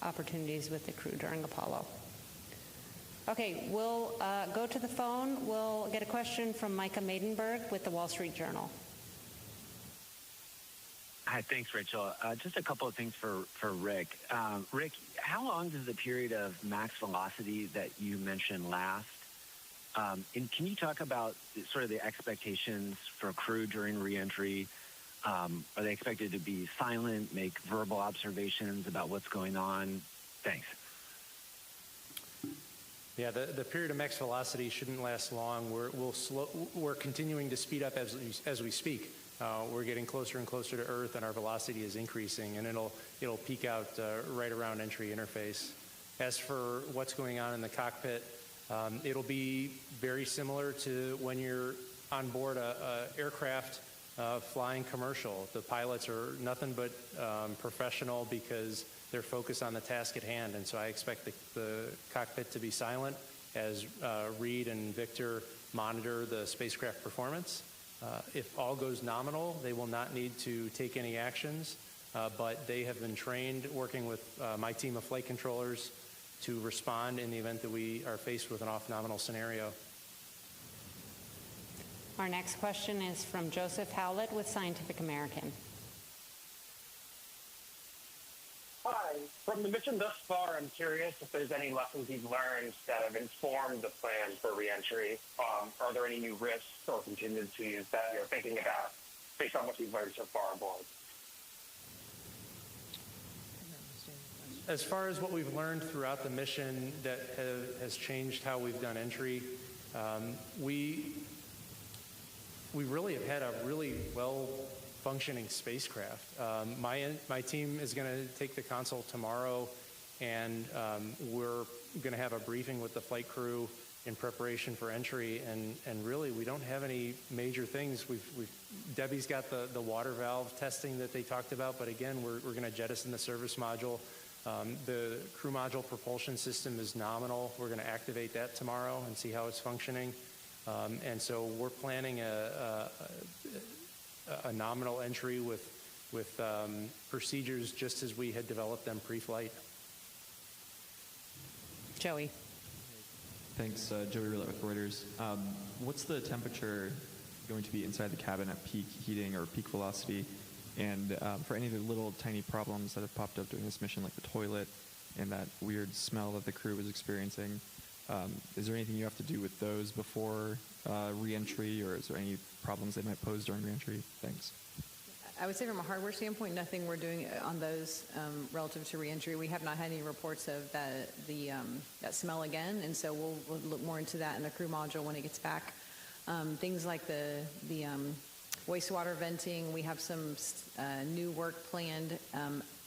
opportunities with the crew during Apollo. Okay, we'll go to the phone. We'll get a question from Micah Maidenberg with the Wall Street Journal. Hi, thanks, Rachel. Just a couple of things for Rick. Rick, how long does the period of max velocity that you mentioned last? And can you talk about sort of the expectations for crew during reentry? Are they expected to be silent, make verbal observations about what's going on? Thanks. Yeah, the period of max velocity shouldn't last long. We're continuing to speed up as we speak. We're getting closer and closer to Earth, and our velocity is increasing, and it'll peak out right around entry interface. As for what's going on in the cockpit, it'll be very similar to when you're on board a aircraft flying commercial. The pilots are nothing but professional because they're focused on the task at hand, and so I expect the cockpit to be silent as Reed and Victor monitor the spacecraft performance. If all goes nominal, they will not need to take any actions, but they have been trained working with my team of flight controllers to respond in the event that we are faced with an off-nominal scenario. Our next question is from Joseph Howlett with Scientific American. Hi. From the mission thus far, I'm curious if there's any lessons you've learned that have informed the plan for reentry. Are there any new risks or contingencies that you're thinking about based on what you've learned so far aboard? As far as what we've learned throughout the mission that has changed how we've done entry, we really have had a really well-functioning spacecraft. My team is going to take the console tomorrow, and we're going to have a briefing with the flight crew in preparation for entry, and really we don't have any major things. Debbie's got the water valve testing that they talked about, but again, we're going to jettison the service module. The crew module propulsion system is nominal. We're going to activate that tomorrow and see how it's functioning. And so we're planning a nominal entry with procedures just as we had developed them pre-flight. Joey. Thanks, Joey Roulette with Reuters. What's the temperature going to be inside the cabin at peak heating or peak velocity? And for any of the little tiny problems that have popped up during this mission, like the toilet and that weird smell that the crew was experiencing, is there anything you have to do with those before re-entry, or is there any problems they might pose during re-entry? Thanks. I would say from a hardware standpoint, nothing we're doing on those relative to re-entry. We have not had any reports of that smell again, and so we'll look more into that in the crew module when it gets back. Things like the wastewater venting, we have some new work planned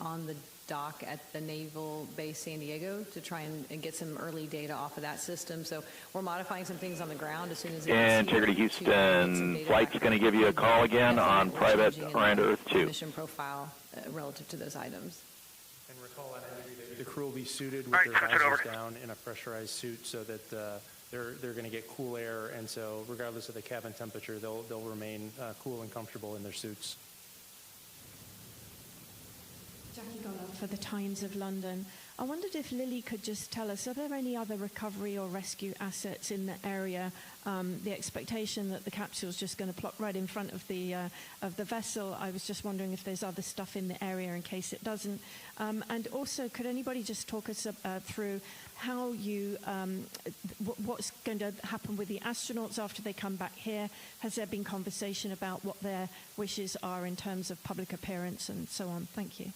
on the dock at the Naval Base San Diego to try and get some early data off of that system. So we're modifying some things on the ground as soon as Integrity Houston Flight's going to give you a call again on private Miranda Earth 2. Mission profile relative to those items. And recall on entry that the crew will be suited with their visors down in a pressurized suit so that they're going to get cool air, and so regardless of the cabin temperature, they'll remain cool and comfortable in their suits. Jackie Goller for the Times of London. I wondered if Lily could just tell us, are there any other recovery or rescue assets in the area? The expectation that the capsule is just going to plop right in front of the vessel. I was just wondering if there's other stuff in the area in case it doesn't. And also, could anybody just talk us through how what's going to happen with the astronauts after they come back here? Has there been conversation about what their wishes are in terms of public appearance and so on? Thank you.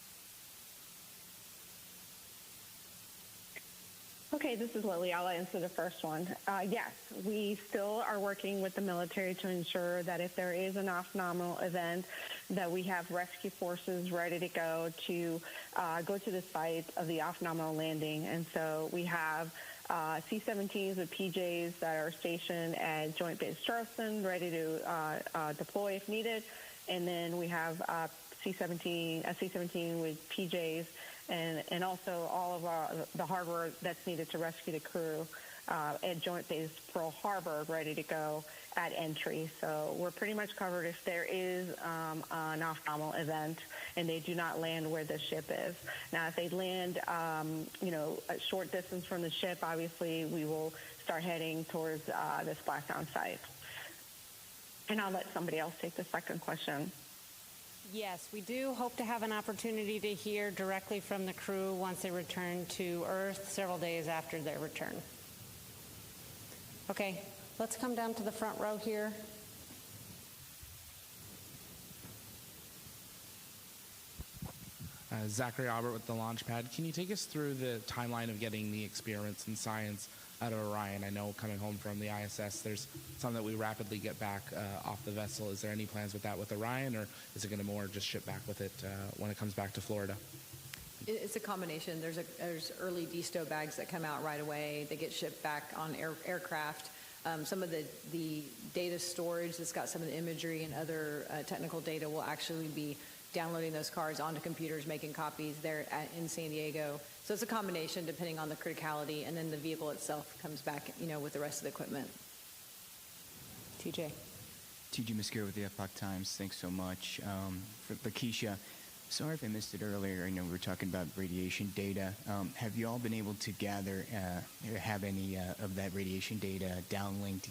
Okay, this is Lily. I'll answer the first one. Yes, we still are working with the military to ensure that if there is an off-nominal event, that we have rescue forces ready to go to the site of the off-nominal landing. And so we have C-17s with PJs that are stationed at Joint Base Charleston, ready to deploy if needed. And then we have a C-17 with PJs and also all of the hardware that's needed to rescue the crew at Joint Base Pearl Harbor, ready to go. at entry. So we're pretty much covered if there is an off-nominal event and they do not land where the ship is. Now, if they land, a short distance from the ship, obviously we will start heading towards the splashdown site. And I'll let somebody else take the second question. Yes, we do hope to have an opportunity to hear directly from the crew once they return to Earth several days after their return. Okay, let's come down to the front row here. Zachary Albert with the Launchpad. Can you take us through the timeline of getting the experiments and science out of Orion? I know coming home from the ISS, there's some that we rapidly get back off the vessel. Is there any plans with that with Orion, or is it going to more just ship back with it when it comes back to Florida? It's a combination. There's early desto bags that come out right away. They get shipped back on aircraft. Some of the data storage that's got some of the imagery and other technical data will actually be downloading those cards onto computers, making copies there in San Diego. So it's a combination depending on the criticality, and then the vehicle itself comes back, with the rest of the equipment. TJ. TJ Muscaro with the Epoch Times. Thanks so much. For Lakeisha, sorry if I missed it earlier. I know we were talking about radiation data. Have you all been able to gather, have any of that radiation data downlinked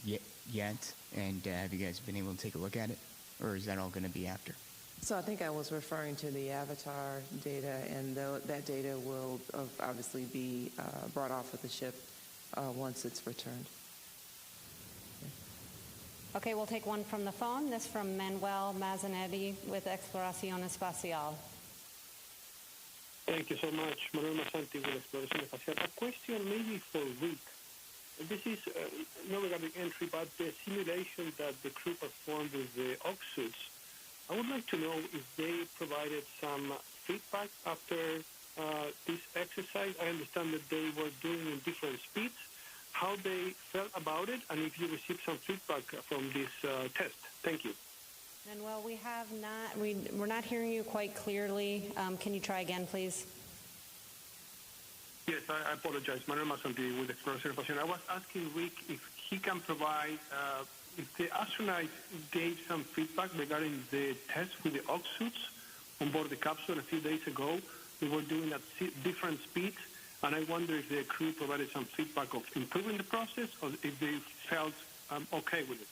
yet? And have you guys been able to take a look at it? Or is that all going to be after? So I think I was referring to the Avatar data, and that data will obviously be brought off of the ship once it's returned. Okay, we'll take one from the phone. This from Manuel Mazzanetti with Exploración Espacial. Thank you so much. Manuel Mazzanetti with Exploración Espacial. A question maybe for Rick. This is not regarding entry, but the simulation that the crew performed with the ox suits. I would like to know if they provided some feedback after this exercise. I understand that they were doing in different speeds, how they felt about it, and if you received some feedback from this test. Thank you. Manuel, we have not, we're not hearing you quite clearly. Can you try again, please? Yes, I apologize. Manuel Mazzanetti with Exploración Espacial. I was asking Rick if he can provide if the astronauts gave some feedback regarding the test with the ox suits on board the capsule a few days ago. They were doing at different speeds, and I wonder if the crew provided some feedback of improving the process, or if they felt okay with it.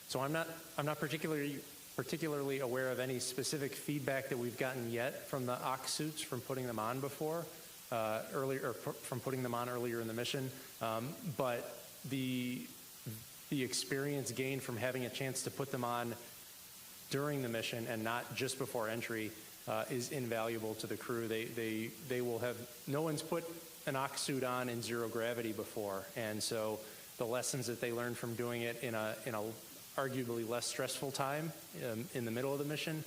So I'm not particularly aware of any specific feedback that we've gotten yet from the ox suits from putting them on before, from putting them on earlier in the mission, but the experience gained from having a chance to put them on during the mission and not just before entry is invaluable to the crew. They will have, no one's put an ox suit on in zero gravity before, and so the lessons that they learned from doing it in a arguably less stressful time in the middle of the mission,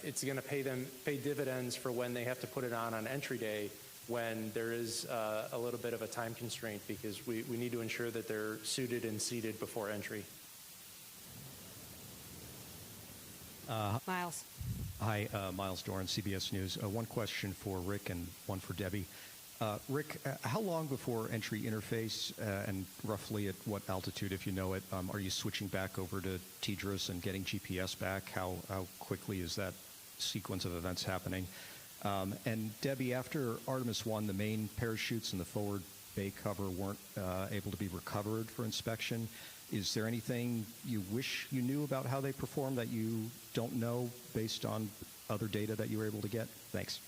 it's going to pay dividends for when they have to put it on entry day, when there is a little bit of a time constraint, because we need to ensure that they're suited and seated before entry. Miles. Hi, Miles Doran, CBS News. One question for Rick and one for Debbie. Rick, how long before entry interface and roughly at what altitude, if you know it, are you switching back over to TDRS and getting GPS back? How quickly is that sequence of events happening? And Debbie, after Artemis I, the main parachutes and the forward bay cover weren't able to be recovered for inspection. Is there anything you wish you knew about how they performed that you don't know based on other data that you were able to get? Thanks.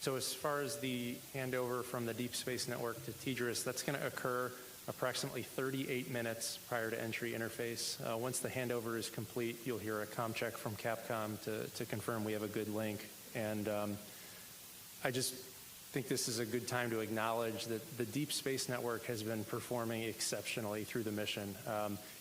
So as far as the handover from the Deep Space Network to TDRS, that's going to occur approximately 38 minutes prior to entry interface. Once the handover is complete, you'll hear a comm check from Capcom to confirm we have a good link. And I just think this is a good time to acknowledge that the Deep Space Network has been performing exceptionally through the mission.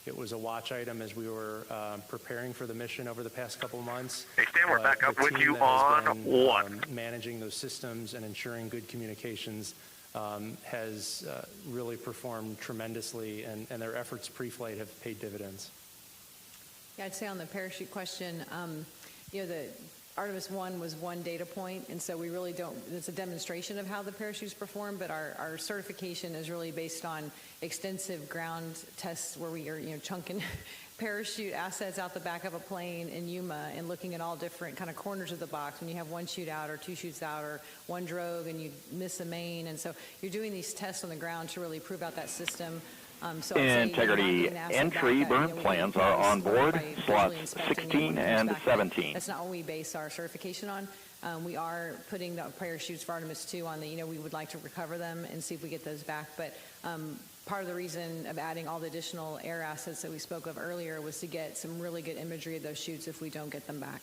It was a watch item as we were preparing for the mission over the past couple of months. Hey, Stan, we're back up with you on one. Managing those systems and ensuring good communications has really performed tremendously, and their efforts pre-flight have paid dividends. Yeah, I'd say on the parachute question, Artemis 1 was one data point, and so we really don't, it's a demonstration of how the parachutes perform, but our certification is really based on extensive ground tests where we are, chunking parachute assets out the back of a plane in Yuma and looking at all different kind of corners of the box when you have one chute out or two chutes out or one drogue and you miss a main. And so you're doing these tests on the ground to really prove out that system. Integrity entry burn plans are on board, slots 16 and 17. That's not what we base our certification on. We are putting the parachutes for Artemis II on the, we would like to recover them and see if we get those back. But part of the reason of adding all the additional air assets that we spoke of earlier was to get some really good imagery of those chutes if we don't get them back.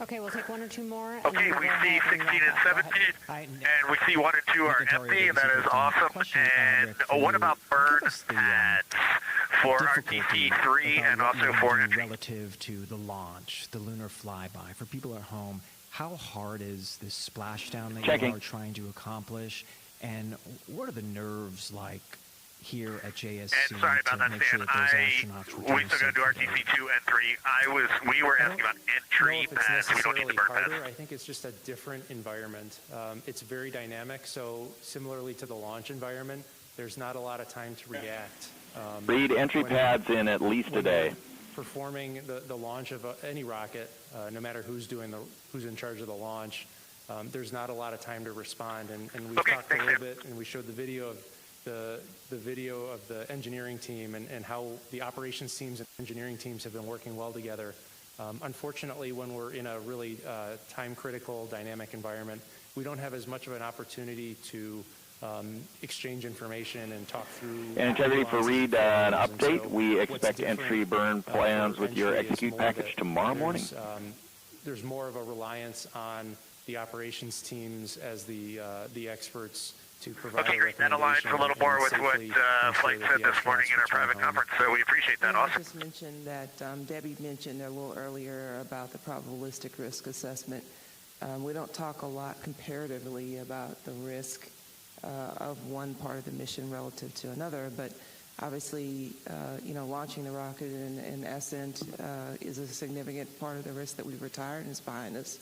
Okay, we'll take one or two more. Okay, we see 16 and 17, and we see 1 and 2 are empty, and that is awesome. And what about burn pads for RTT3 and also for entry? Relative to the launch, the lunar flyby, for people at home, how hard is this splashdown that you are trying to accomplish? And what are the nerves like here at JSC? And sorry about that, Stan. We still got to do RTC 2 and 3. We were asking about entry pads. We don't need the burn pads. I think it's just a different environment. It's very dynamic, so similarly to the launch environment, there's not a lot of time to react. Read entry pads in at least a day. Performing the launch of any rocket, no matter who's in charge of the launch, there's not a lot of time to respond. And we've talked a little bit, and we showed the video of the engineering team and how the operations teams and engineering teams have been working well together. Unfortunately, when we're in a really time-critical, dynamic environment, we don't have as much of an opportunity to exchange information and talk through. And Integrity for Read, an update. So we expect entry burn plans with your execute package tomorrow morning. There's more of a reliance on the operations teams as the experts to provide. Okay, great. That aligns a little more with what Flight said this morning in our private conference, so we appreciate that. Awesome. I just mentioned that Debbie mentioned a little earlier about the probabilistic risk assessment. We don't talk a lot comparatively about the risk of one part of the mission relative to another, but obviously, launching the rocket in Ascent is a significant part of the risk that we've retired and is behind us.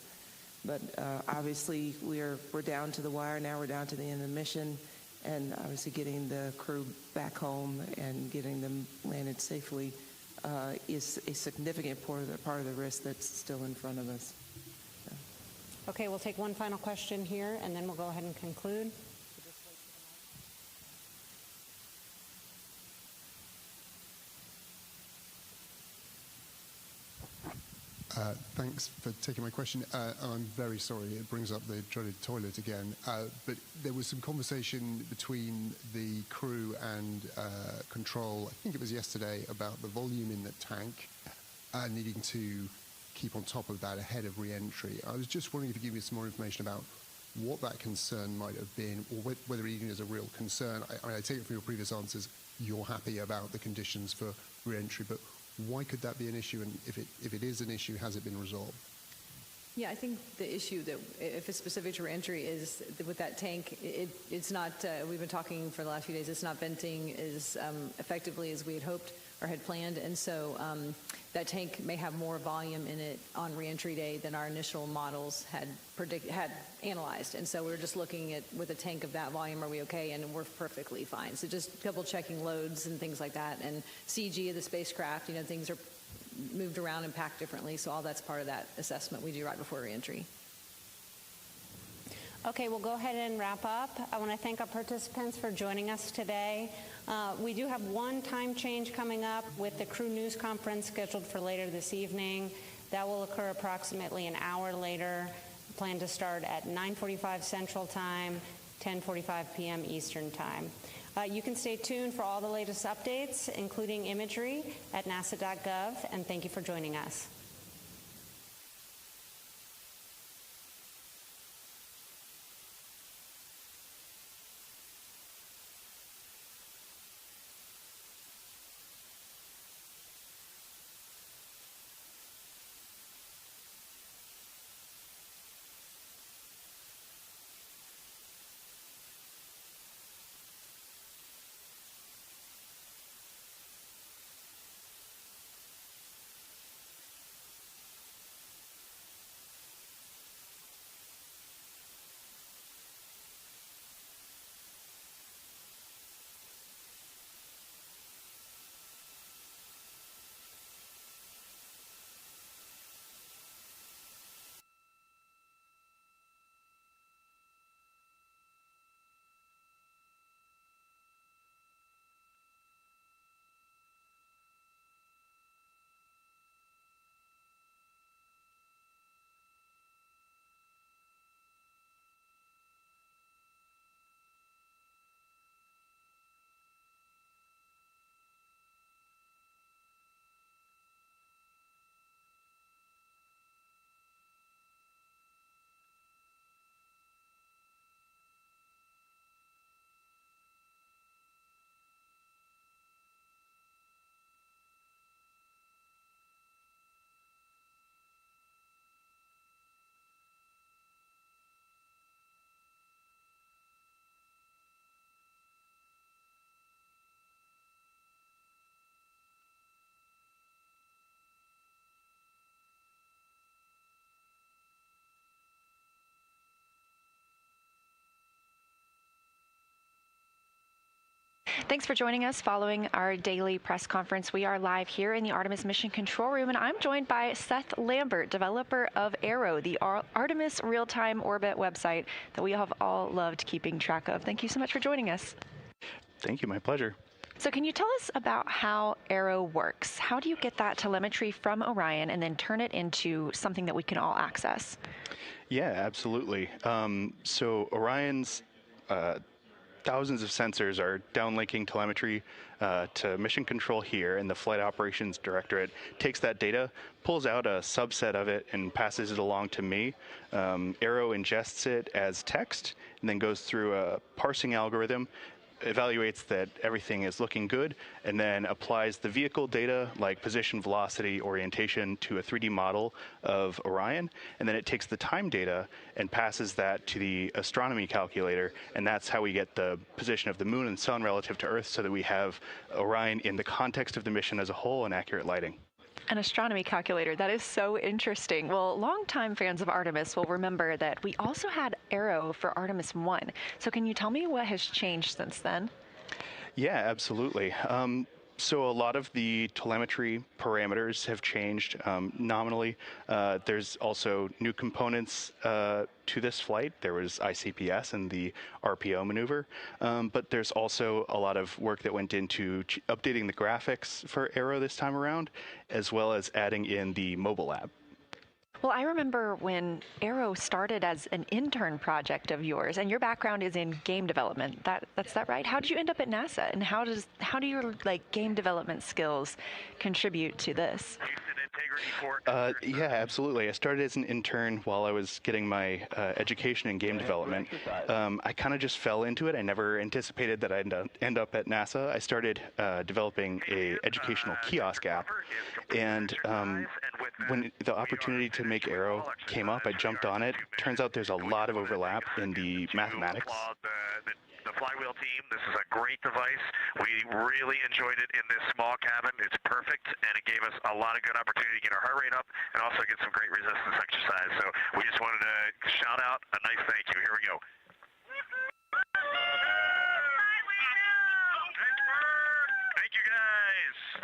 But obviously, we're down to the wire now. We're down to the end of the mission, and obviously getting the crew back home and getting them landed safely is a significant part of the risk that's still in front of us. So. Okay, we'll take one final question here, and then we'll go ahead and conclude. Thanks for taking my question. I'm very sorry, it brings up the dreaded toilet again. But there was some conversation between the crew and control, I think it was yesterday, about the volume in the tank needing to keep on top of that ahead of re-entry. I was just wondering if you could give me some more information about what that concern might have been, or whether it even is a real concern. I take it from your previous answers, you're happy about the conditions for re-entry, but why could that be an issue? And if it is an issue, has it been resolved? Yeah, I think the issue that, if it's specific to re-entry, is with that tank, it's not, we've been talking for the last few days, it's not venting as effectively as we had hoped or had planned. And so that tank may have more volume in it on re-entry day than our initial models had analyzed. And so we're just looking at, with a tank of that volume, are we okay? And we're perfectly fine. So just double checking loads and things like that. And CG of the spacecraft, things are moved around and packed differently. So all that's part of that assessment we do right before re-entry. Okay, we'll go ahead and wrap up. I want to thank our participants for joining us today. We do have one time change coming up with the crew news conference scheduled for later this evening. That will occur approximately an hour later. Plan to start at 9:45 Central Time, 10:45 p.m. Eastern Time. You can stay tuned for all the latest updates, including imagery, at nasa.gov, and thank you for joining us. Thanks for joining us following our daily press conference. We are live here in the Artemis Mission Control Room, and I'm joined by Seth Lambert, developer of Arrow, the Artemis real-time orbit website that we have all loved keeping track of. Thank you so much for joining us. Thank you. My pleasure. So can you tell us about how Arrow works? How do you get that telemetry from Orion and then turn it into something that we can all access? Yeah, absolutely. So Orion's thousands of sensors are downlinking telemetry to mission control here, and the Flight Operations Directorate takes that data, pulls out a subset of it, and passes it along to me. Arrow ingests it as text and then goes through a parsing algorithm, evaluates that everything is looking good, and then applies the vehicle data like position, velocity, orientation to a 3D model of Orion, and then it takes the time data and passes that to the astronomy calculator, and that's how we get the position of the moon and sun relative to Earth so that we have Orion in the context of the mission as a whole and accurate lighting. An astronomy calculator. That is so interesting. Well, longtime fans of Artemis will remember that we also had Arrow for Artemis 1. So can you tell me what has changed since then? Yeah, absolutely. So a lot of the telemetry parameters have changed nominally. There's also new components to this flight. There was ICPS and the RPO maneuver, but there's also a lot of work that went into updating the graphics for Arrow this time around, as well as adding in the mobile app. Well, I remember when Arrow started as an intern project of yours, and your background is in game development. That's that right? How did you end up at NASA, and how do your game development skills contribute to this? Yeah, absolutely. I started as an intern while I was getting my education in game development. I kind of just fell into it. I never anticipated that I'd end up at NASA. I started developing a educational kiosk app, and when the opportunity to make Arrow came up, I jumped on it. Turns out there's a lot of overlap in the mathematics. The flywheel team, this is a great device. We really enjoyed it in this small cabin. It's perfect, and it gave us a lot of good opportunity to get our heart rate up and also get some great resistance exercise. So we just wanted to shout out a nice thank you. Here we go. Thank you, guys.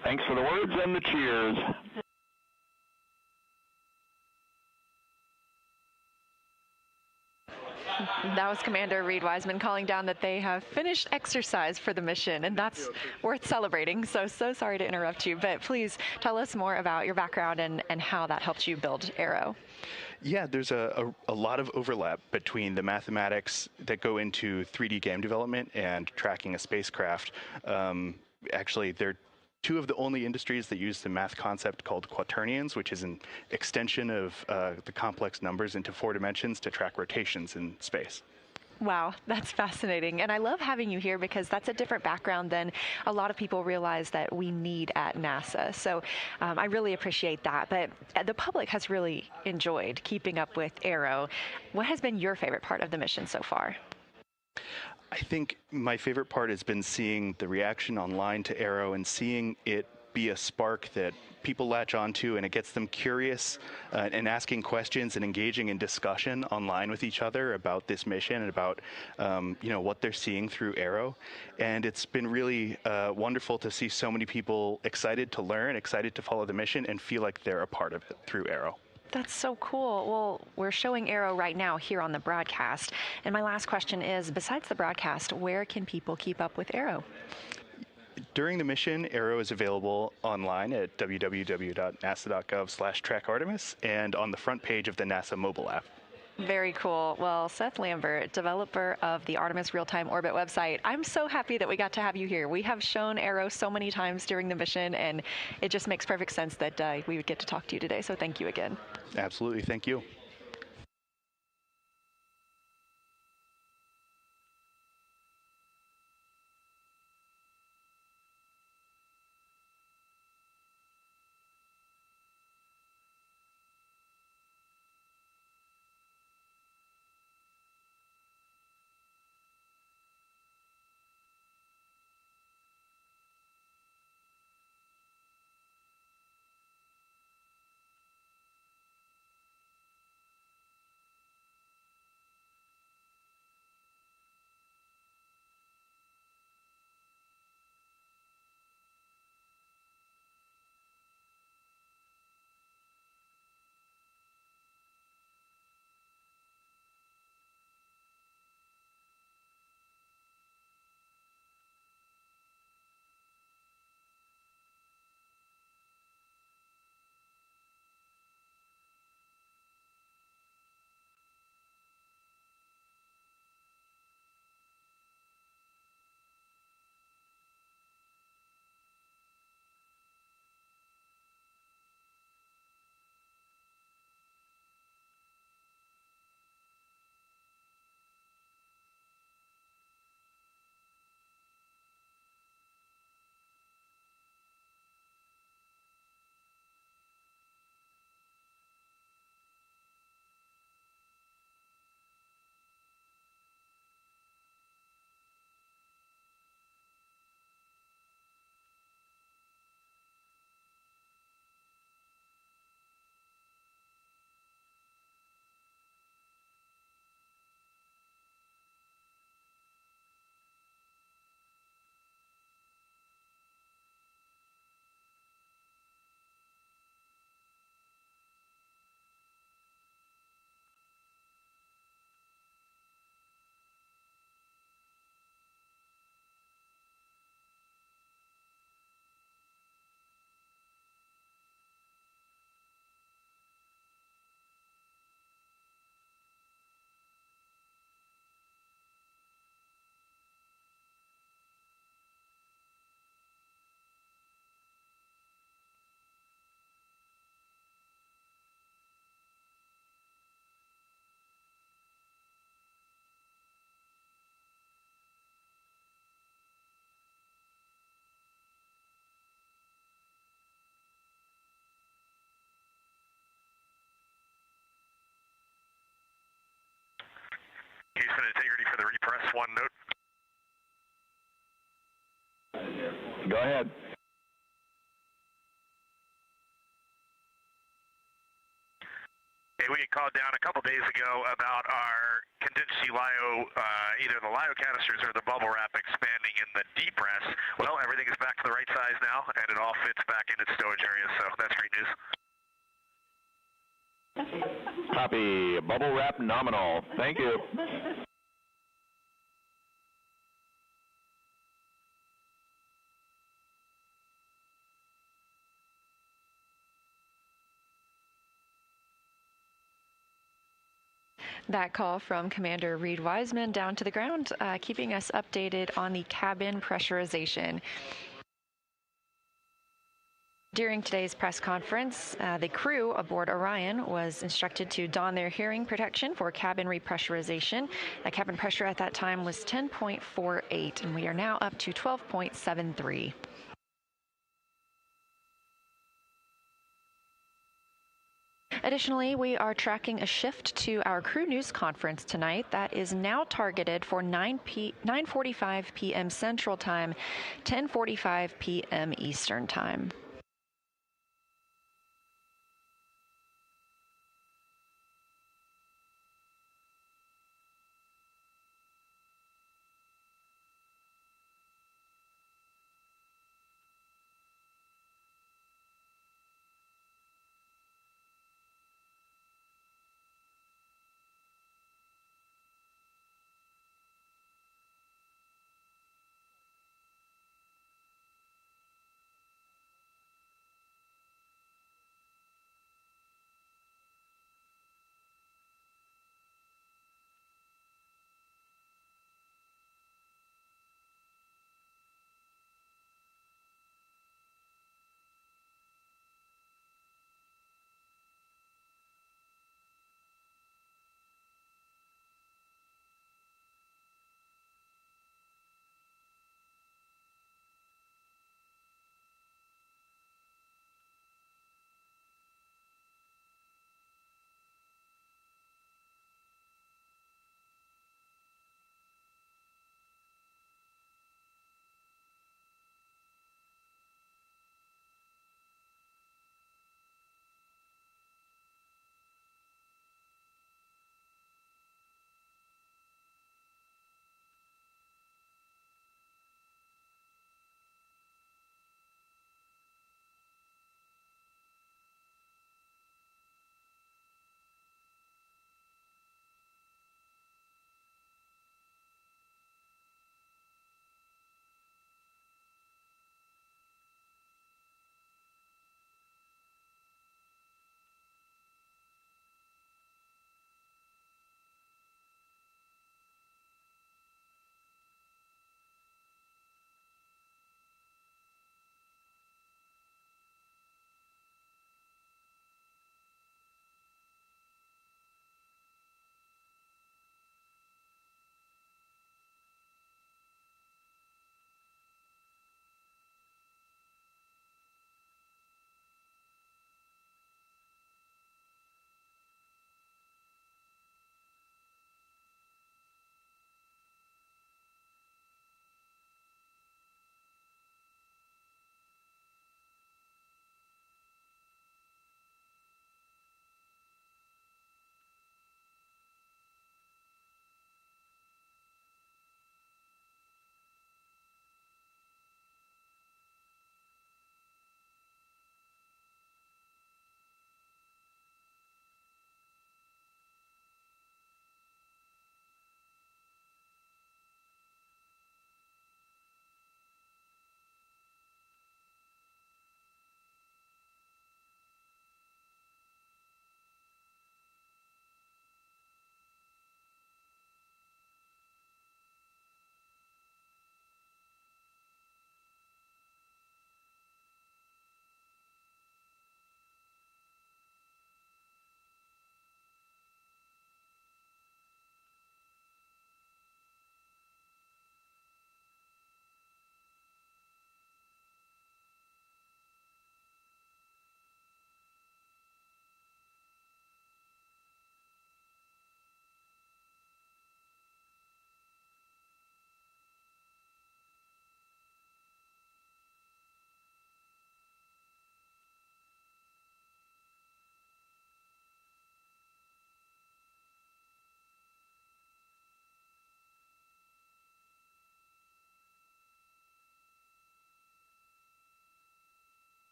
Thanks for the words and the cheers. That was Commander Reed Wiseman calling down that they have finished exercise for the mission, and that's worth celebrating. So sorry to interrupt you, but please tell us more about your background and how that helped you build Arrow. Yeah, there's a lot of overlap between the mathematics that go into 3D game development and tracking a spacecraft. Actually, they're two of the only industries that use the math concept called quaternions, which is an extension of the complex numbers into 4 dimensions to track rotations in space. Wow, that's fascinating. And I love having you here because that's a different background than a lot of people realize that we need at NASA. So I really appreciate that. But the public has really enjoyed keeping up with Arrow. What has been your favorite part of the mission so far? I think my favorite part has been seeing the reaction online to Arrow and seeing it be a spark that people latch onto, and it gets them curious and asking questions and engaging in discussion online with each other about this mission and about what they're seeing through Arrow. And it's been really wonderful to see so many people excited to learn, excited to follow the mission, and feel like they're a part of it through Arrow. That's so cool. Well, we're showing Arrow right now here on the broadcast. And my last question is, besides the broadcast, where can people keep up with Arrow? During the mission, Arrow is available online at www.nasa.gov/trackartemis and on the front page of the NASA mobile app. Very cool. Well, Seth Lambert, developer of the Artemis Real-Time Orbit website, I'm so happy that we got to have you here. We have shown Arrow so many times during the mission, and it just makes perfect sense that we would get to talk to you today. So thank you again. Absolutely. Thank you. press one note. Go ahead. Hey, we had called down a couple days ago about our contingency LIO, either the LIO canisters or the bubble wrap expanding in the depress. Well, everything is back to the right size now, and it all fits back in its stowage area, so that's great news. Copy. Bubble wrap nominal. Thank you. That call from Commander Reed Wiseman down to the ground, keeping us updated on the cabin pressurization. During today's press conference, the crew aboard Orion was instructed to don their hearing protection for cabin repressurization. The cabin pressure at that time was 10.48, and we are now up to 12.73. Additionally, we are tracking a shift to our crew news conference tonight that is now targeted for 9:45 p.m. Central Time, 10:45 p.m. Eastern Time.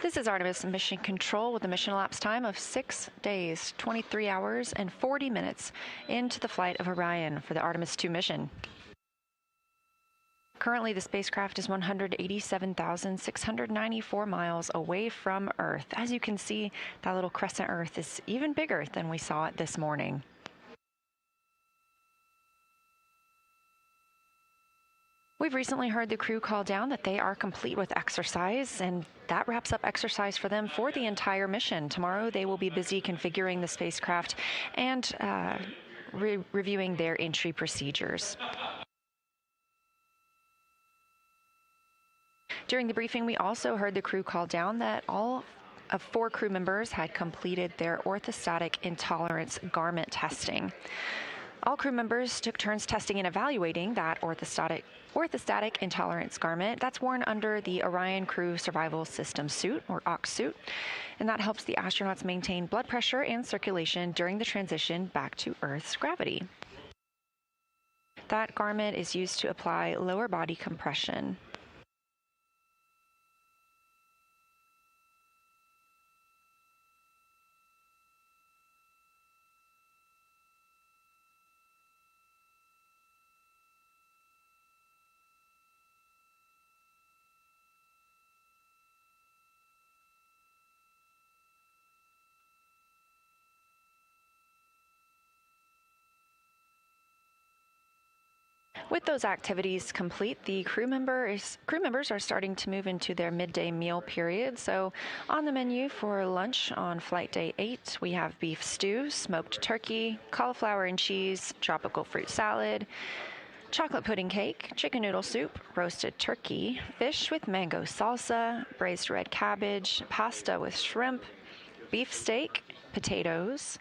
This is Artemis Mission Control with a mission elapsed time of 6 days, 23 hours, and 40 minutes into the flight of Orion for the Artemis II mission. Currently, the spacecraft is 187,694 miles away from Earth. As you can see, that little crescent Earth is even bigger than we saw it this morning. We've recently heard the crew call down that they are complete with exercise, and that wraps up exercise for them for the entire mission. Tomorrow, they will be busy configuring the spacecraft and reviewing their entry procedures. During the briefing, we also heard the crew call down that all of 4 crew members had completed their orthostatic intolerance garment testing. All crew members took turns testing and evaluating that orthostatic intolerance garment that's worn under the Orion Crew Survival System suit, or OX suit, and that helps the astronauts maintain blood pressure and circulation during the transition back to Earth's gravity. That garment is used to apply lower body compression. With those activities complete, the crew members are starting to move into their midday meal period. So on the menu for lunch on flight day 8, we have beef stew, smoked turkey, cauliflower and cheese, tropical fruit salad, chocolate pudding cake, chicken noodle soup, roasted turkey, fish with mango salsa, braised red cabbage, pasta with shrimp, beef steak, potatoes,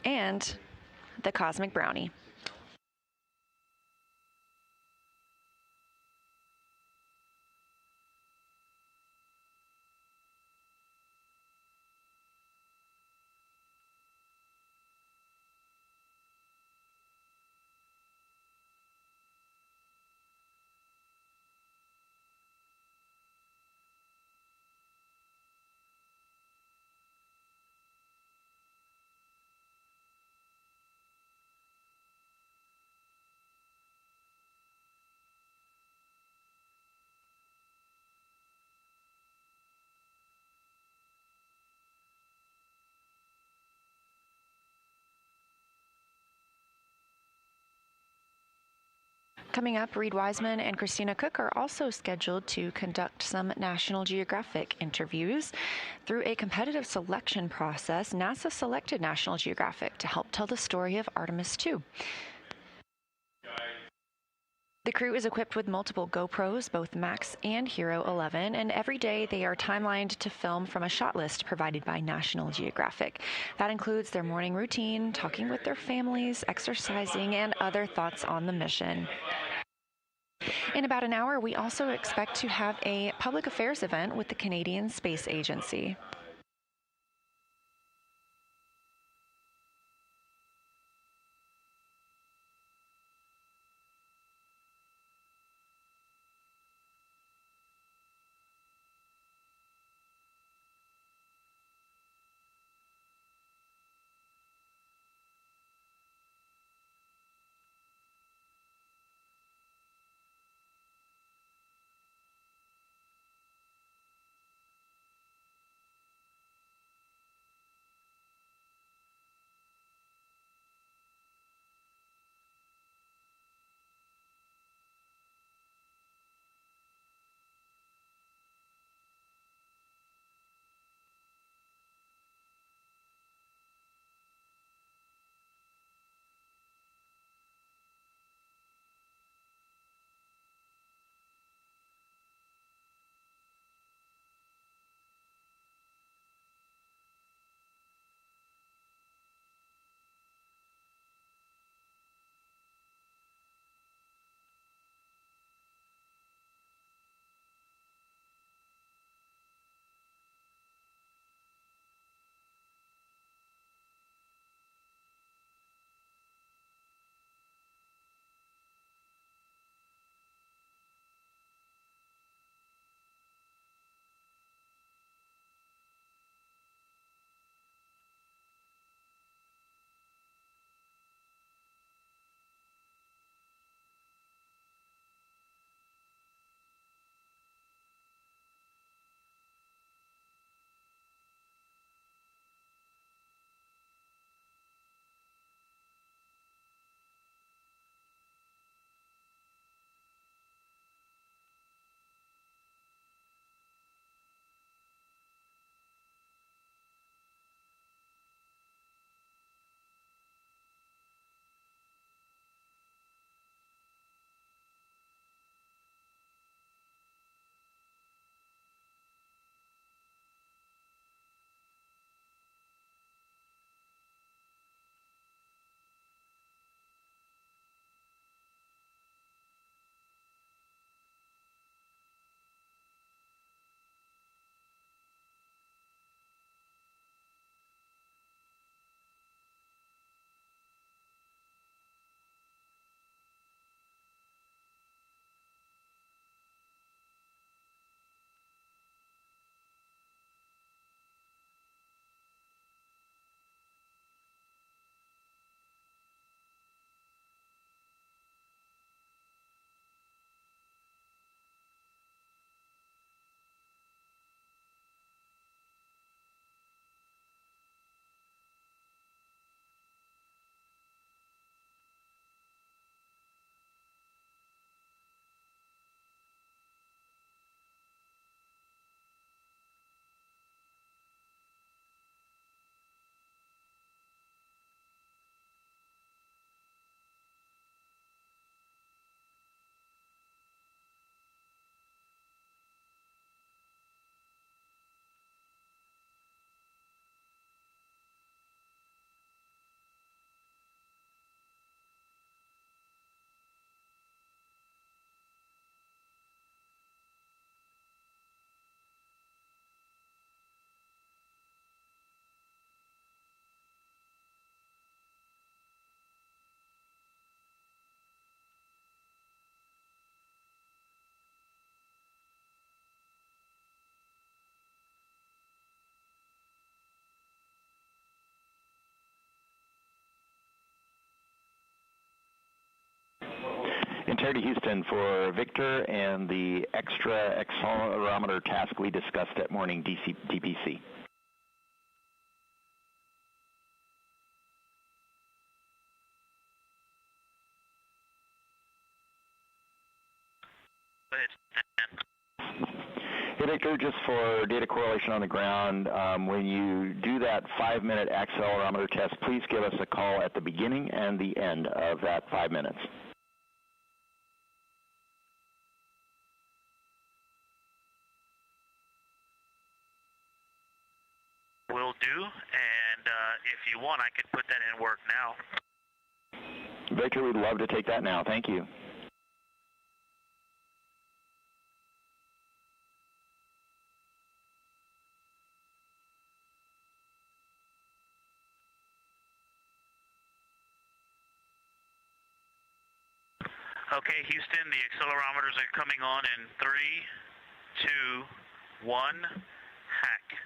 and the cosmic brownie. Coming up, Reed Wiseman and Christina Cook are also scheduled to conduct some National Geographic interviews. Through a competitive selection process, NASA selected National Geographic to help tell the story of Artemis II. The crew is equipped with multiple GoPros, both Max and Hero 11, and every day they are timelined to film from a shot list provided by National Geographic. That includes their morning routine, talking with their families, exercising, and other thoughts on the mission. In about an hour, we also expect to have a public affairs event with the Canadian Space Agency. Integrity Houston for Victor and the extra accelerometer task we discussed at morning DPC. Hey, Victor, just for data correlation on the ground, when you do that 5-minute accelerometer test, please give us a call at the beginning and the end of that 5 minutes. Will do, and if you want, I could put that in work now. Victor, we'd love to take that now. Thank you. Okay, Houston, the accelerometers are coming on in 3, 2, 1, hack.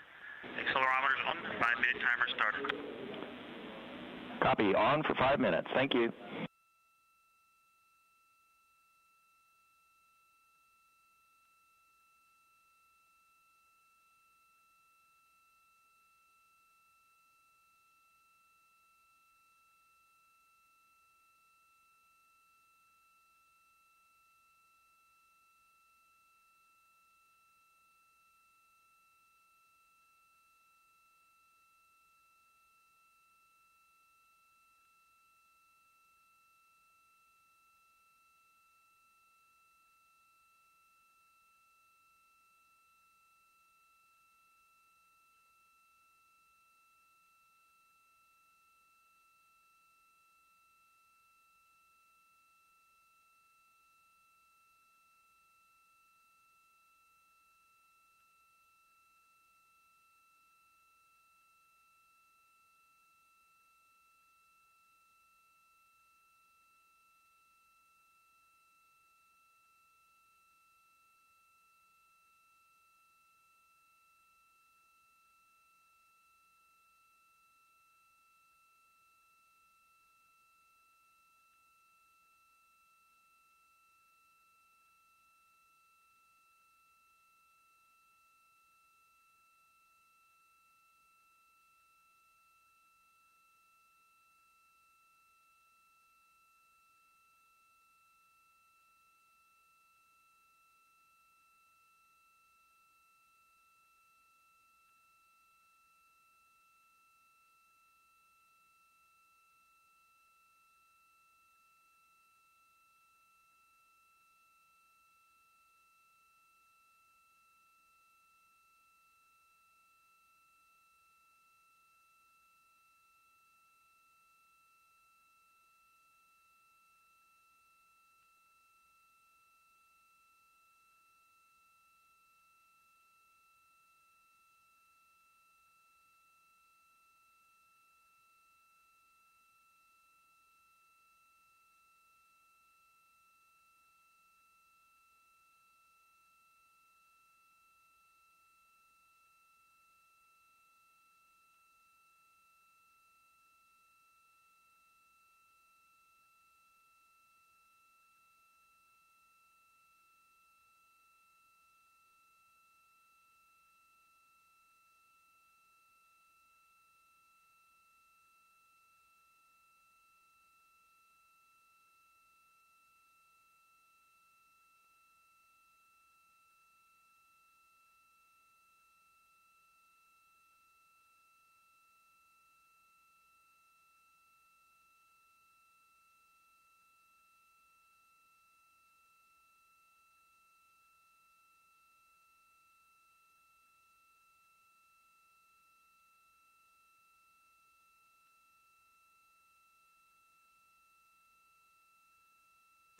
Accelerometers on, 5-minute timer started. Copy, on for 5 minutes. Thank you.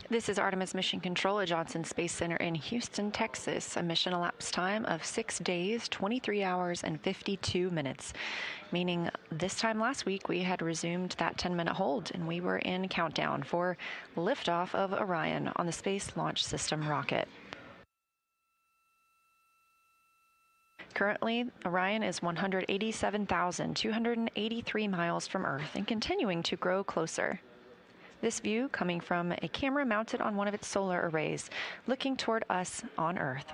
This is Artemis Mission Control at Johnson Space Center in Houston, Texas. A mission elapsed time of 6 days, 23 hours, and 52 minutes. Meaning this time last week, we had resumed that 10-minute hold, and we were in countdown for liftoff of Orion on the Space Launch System rocket. Currently, Orion is 187,283 miles from Earth and continuing to grow closer. This view coming from a camera mounted on one of its solar arrays, looking toward us on Earth.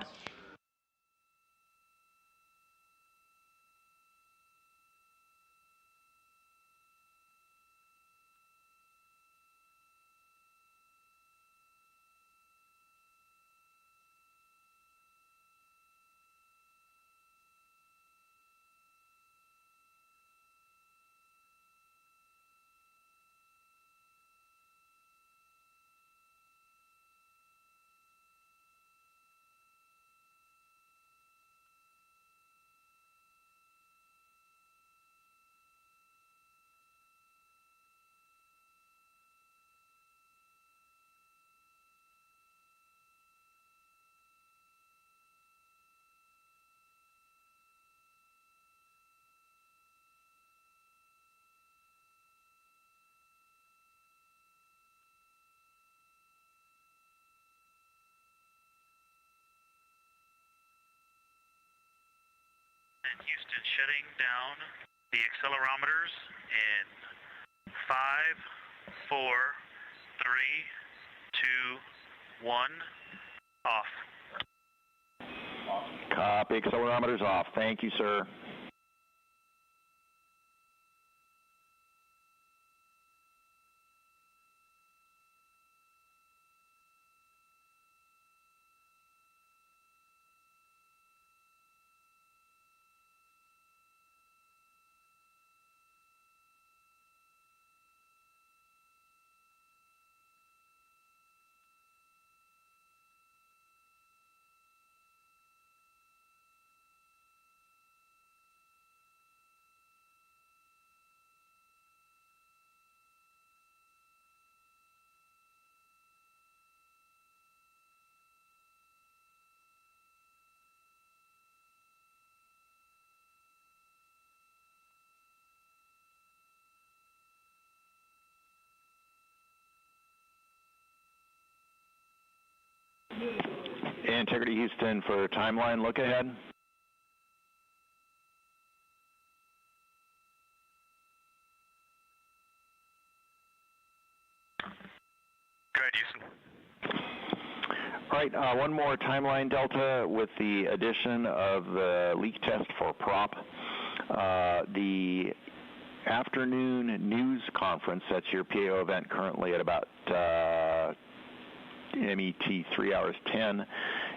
Houston shutting down the accelerometers in 5, 4, 3, 2, 1, off. Copy, accelerometers off. Thank you, sir. Integrity Houston for timeline look ahead. Go ahead, Houston. All right, one more timeline delta with the addition of the leak test for prop. The afternoon news conference, that's your PAO event currently at about MET 3 hours 10,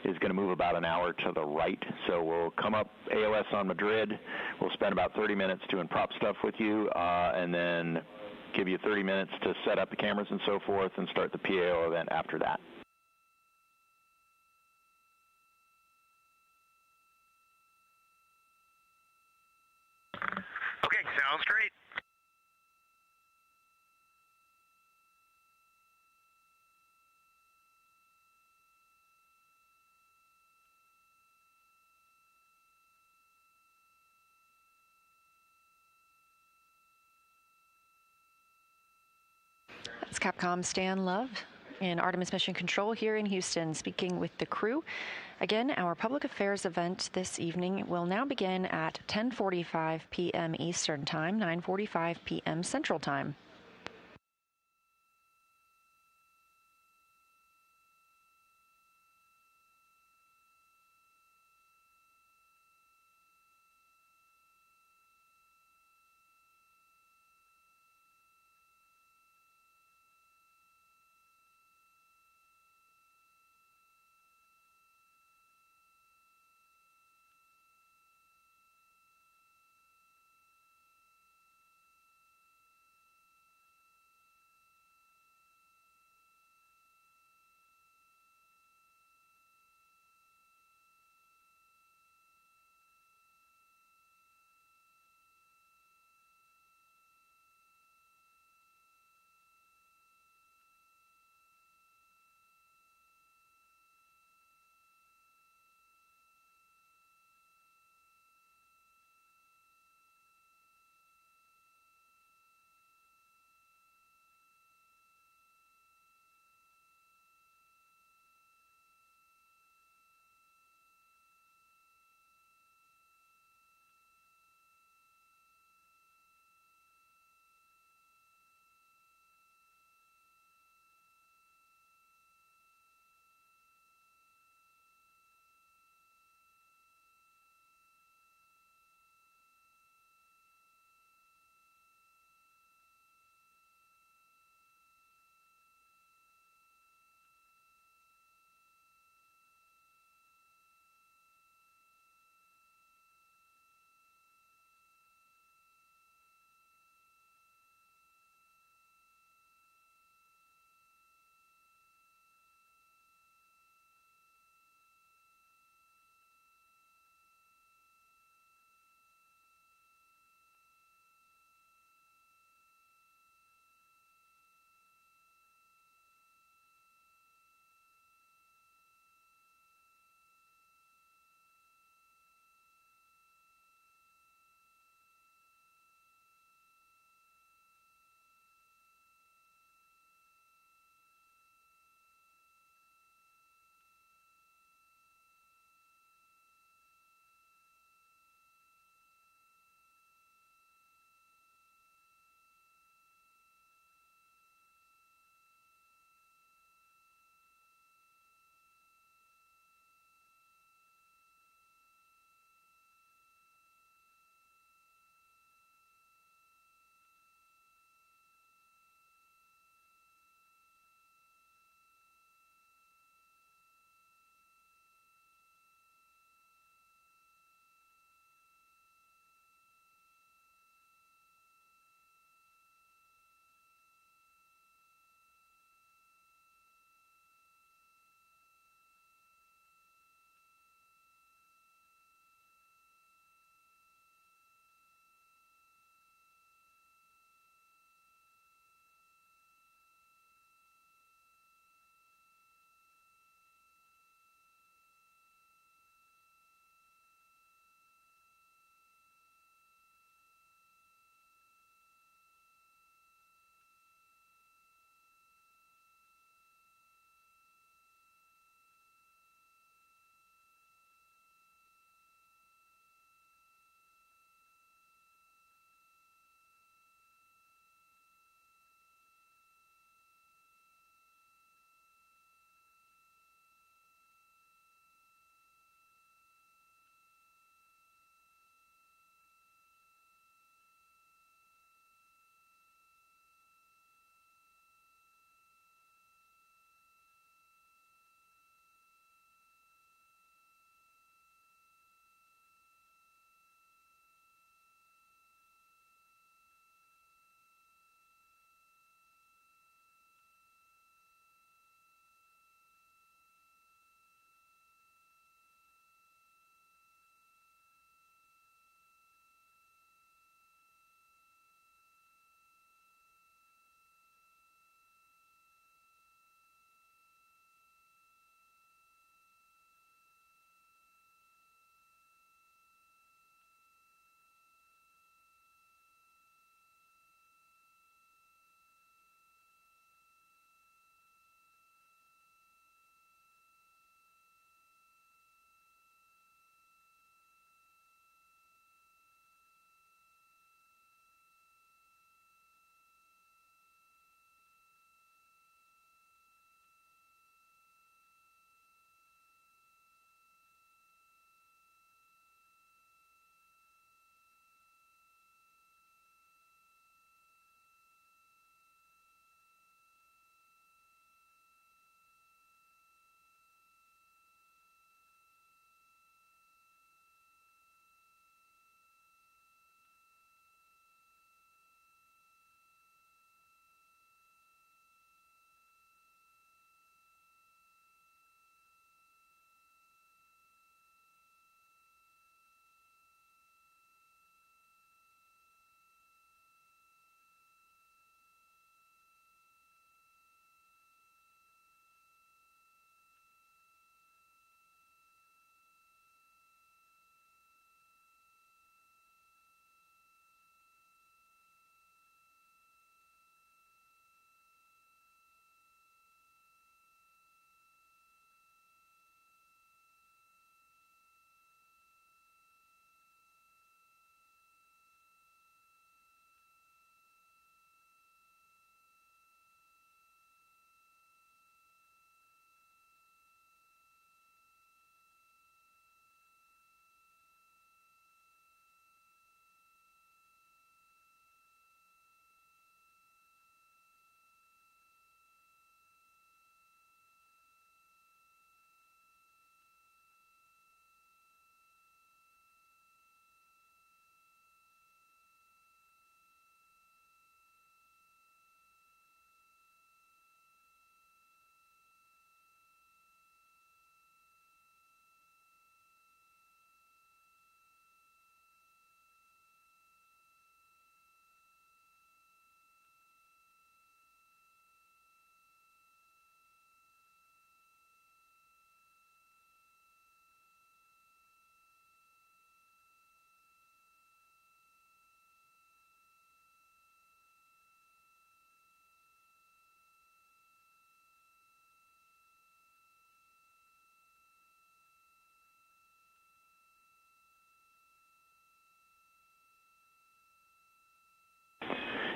is going to move about an hour to the right. So we'll come up AOS on Madrid. We'll spend about 30 minutes doing prop stuff with you, and then give you 30 minutes to set up the cameras and so forth and start the PAO event after that. Okay, sounds great. That's Capcom Stan Love in Artemis Mission Control here in Houston, speaking with the crew. Again, our public affairs event this evening will now begin at 10:45 p.m. Eastern Time, 9:45 p.m. Central Time.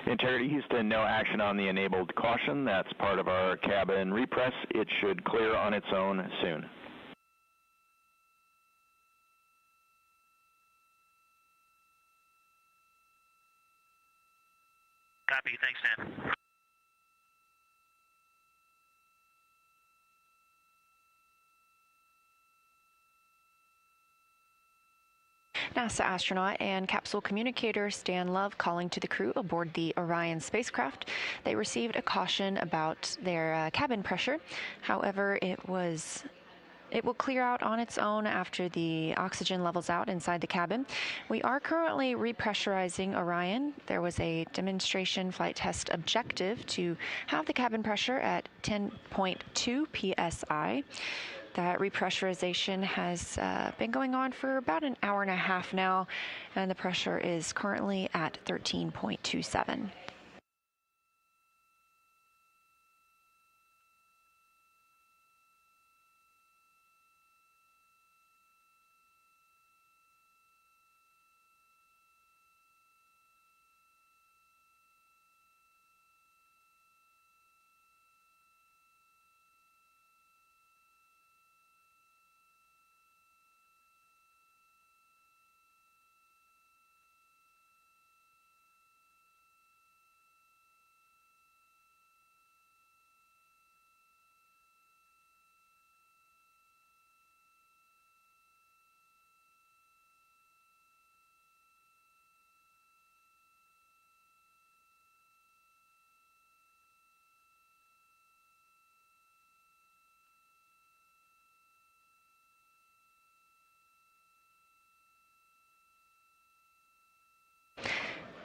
Integrity Houston, no action on the enabled caution. That's part of our cabin repress. It should clear on its own soon. Copy. Thanks, Dan. NASA astronaut and capsule communicator Stan Love calling to the crew aboard the Orion spacecraft. They received a caution about their cabin pressure. However, it will clear out on its own after the oxygen levels out inside the cabin. We are currently repressurizing Orion. There was a demonstration flight test objective to have the cabin pressure at 10.2 psi. That repressurization has been going on for about an hour and a half now, and the pressure is currently at 13.27.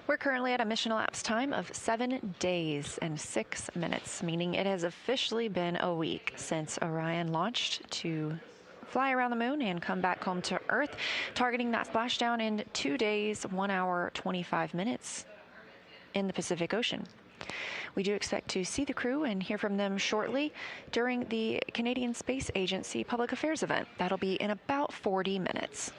We're currently at a mission elapsed time of 7 days and 6 minutes, meaning it has officially been a week since Orion launched to fly around the moon and come back home to Earth, targeting that splashdown in 2 days, 1 hour, 25 minutes in the Pacific Ocean. We do expect to see the crew and hear from them shortly during the Canadian Space Agency Public Affairs event. That'll be in about 40 minutes.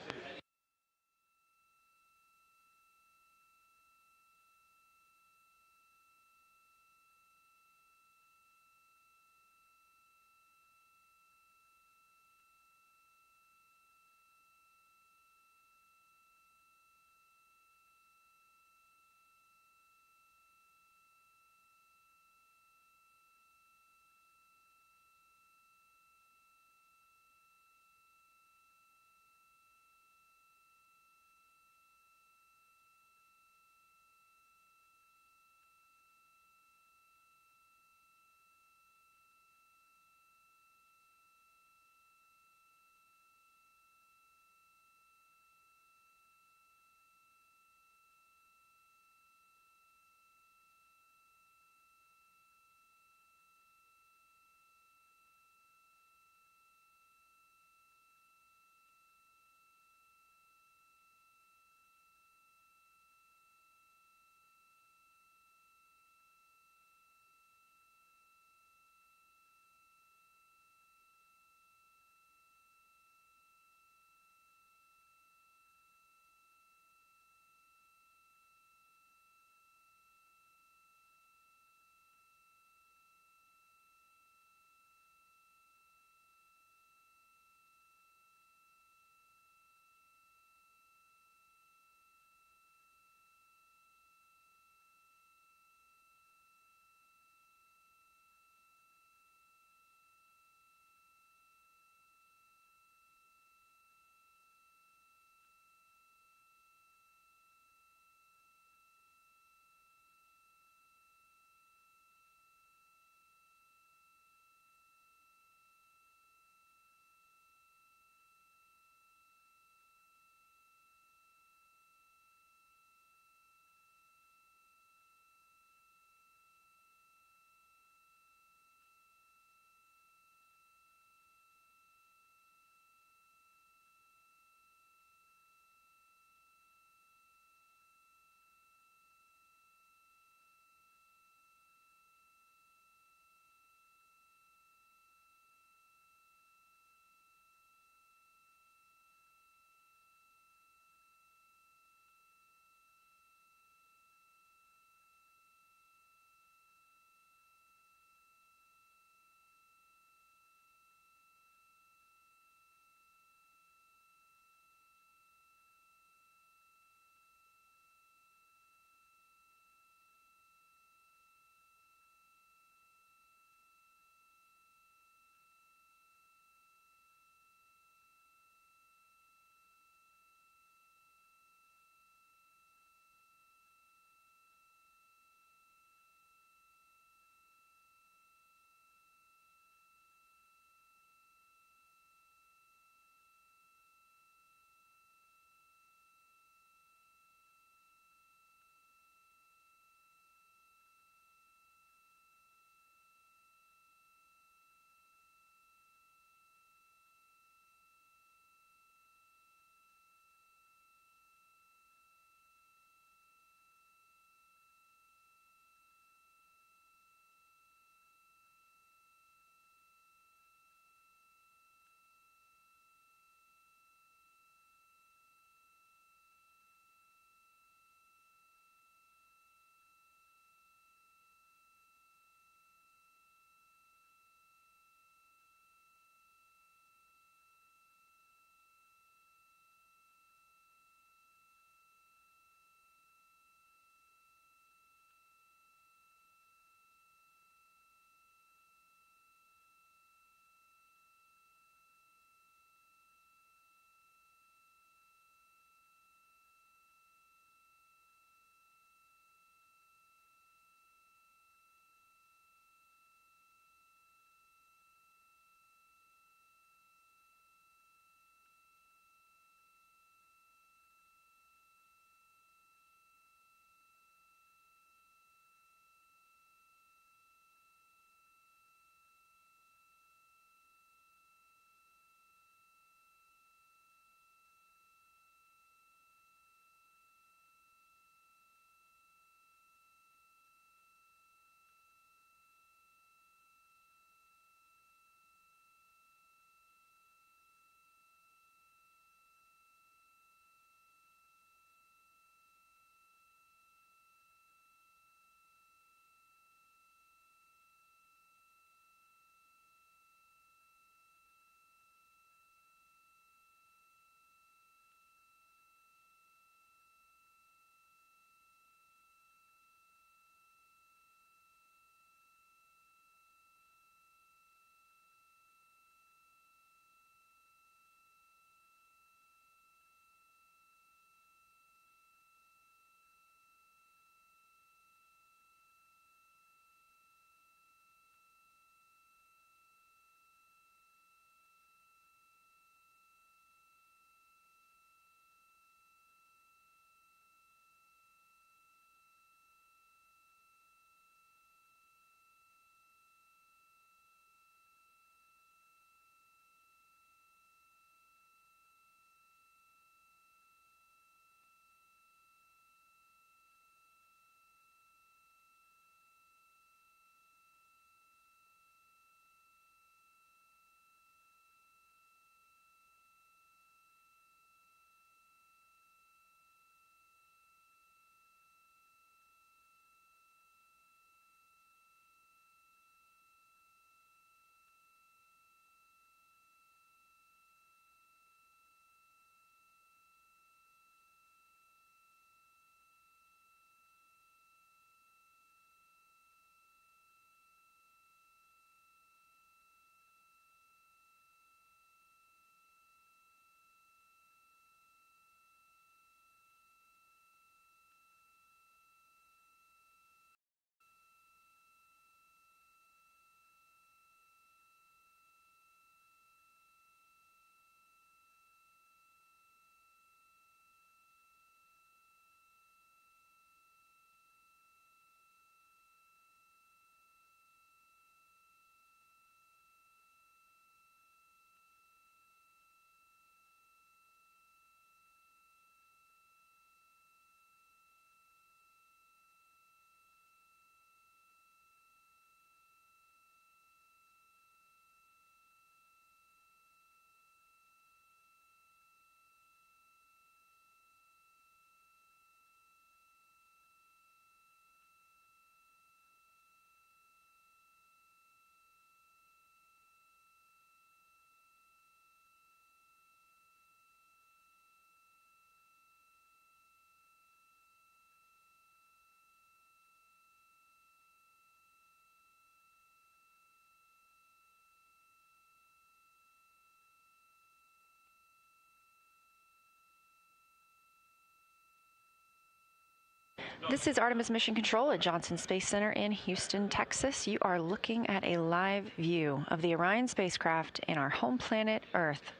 This is Artemis Mission Control at Johnson Space Center in Houston, Texas. You are looking at a live view of the Orion spacecraft and our home planet, Earth.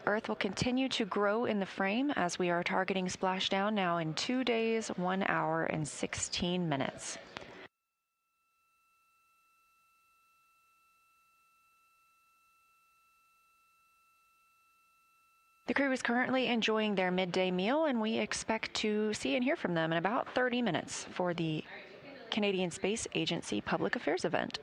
Earth will continue to grow in the frame as we are targeting splashdown now in 2 days, 1 hour, and 16 minutes. The crew is currently enjoying their midday meal, and we expect to see and hear from them in about 30 minutes for the Canadian Space Agency Public Affairs event.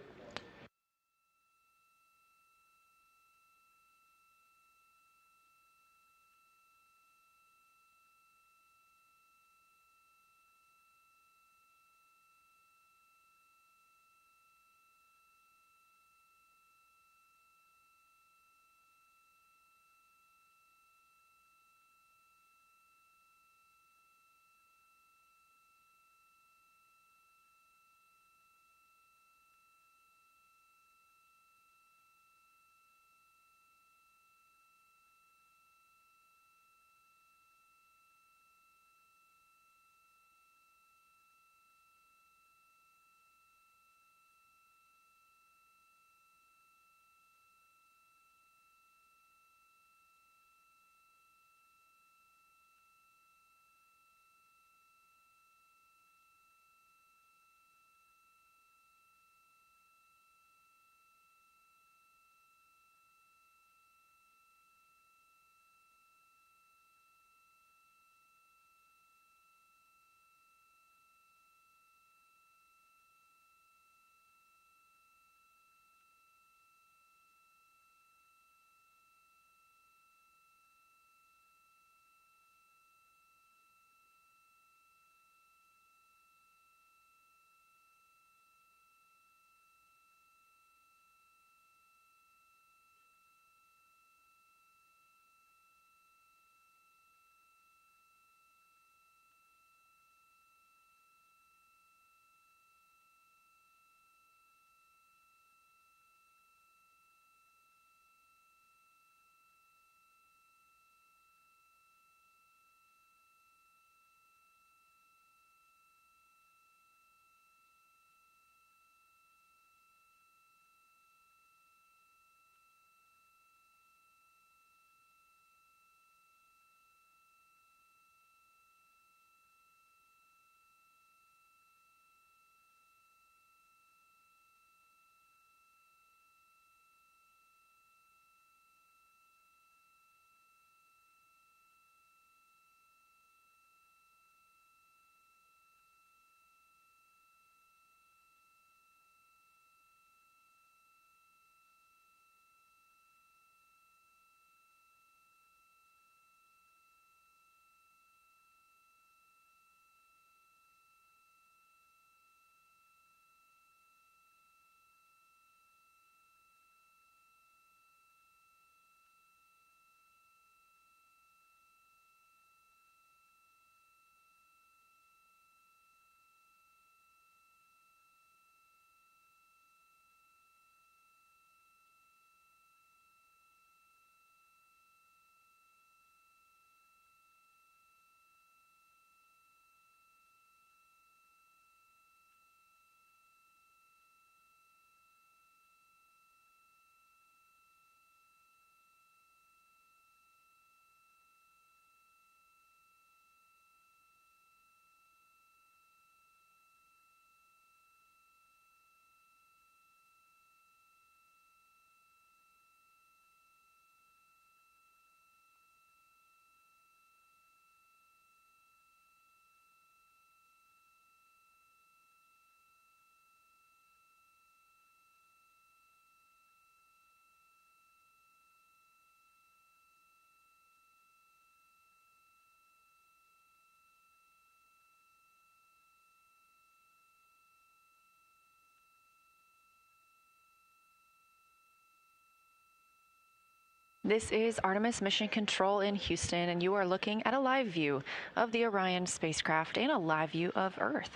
This is Artemis Mission Control in Houston, and you are looking at a live view of the Orion spacecraft and a live view of Earth.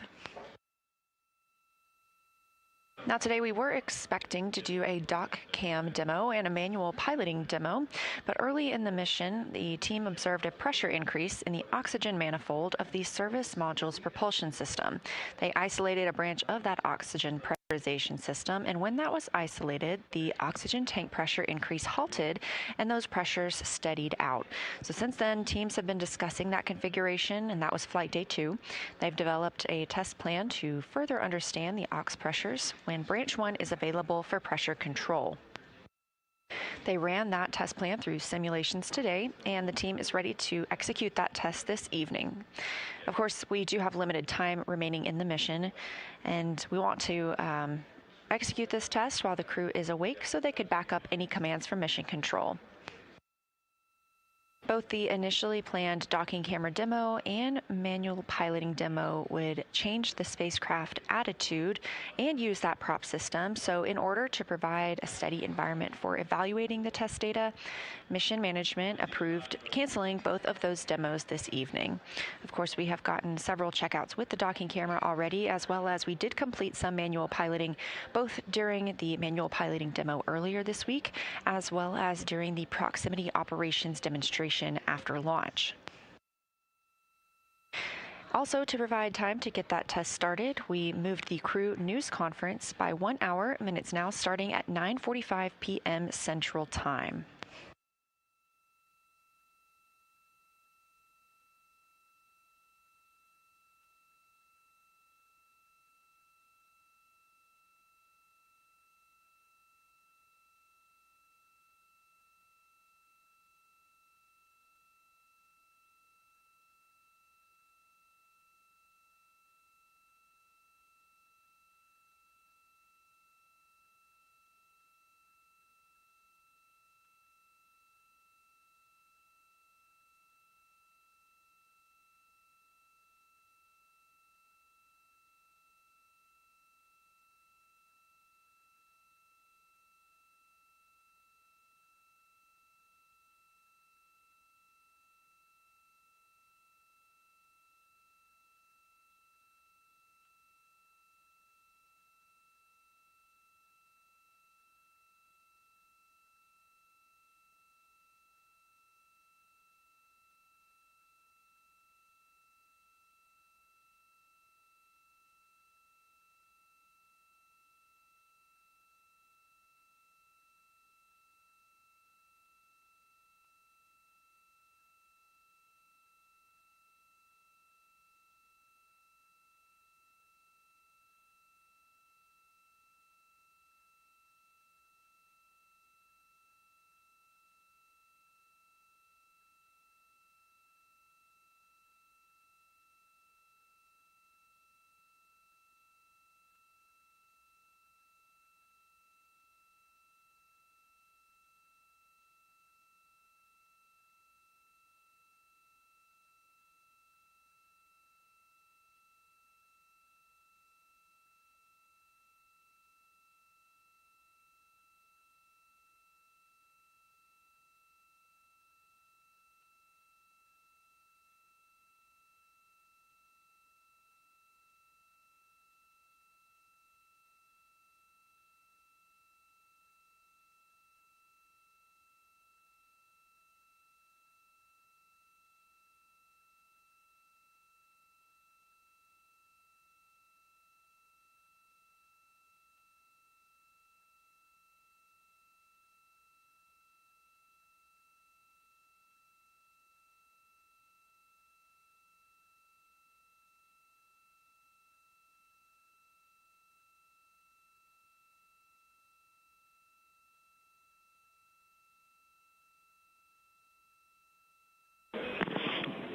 Now today we were expecting to do a dock cam demo and a manual piloting demo, but early in the mission, the team observed a pressure increase in the oxygen manifold of the service module's propulsion system. They isolated a branch of that oxygen pressurization system, and when that was isolated, the oxygen tank pressure increase halted and those pressures steadied out. So since then, teams have been discussing that configuration, and that was flight day 2. They've developed a test plan to further understand the aux pressures when branch 1 is available for pressure control. They ran that test plan through simulations today, and the team is ready to execute that test this evening. Of course, we do have limited time remaining in the mission, and we want to execute this test while the crew is awake so they could back up any commands from mission control. Both the initially planned docking camera demo and manual piloting demo would change the spacecraft attitude and use that prop system. So in order to provide a steady environment for evaluating the test data, mission management approved canceling both of those demos this evening. Of course, we have gotten several checkouts with the docking camera already, as well as we did complete some manual piloting both during the manual piloting demo earlier this week, as well as during the proximity operations demonstration after launch. Also, to provide time to get that test started, we moved the crew news conference by 1 hour, and it's now starting at 9:45 p.m. Central Time.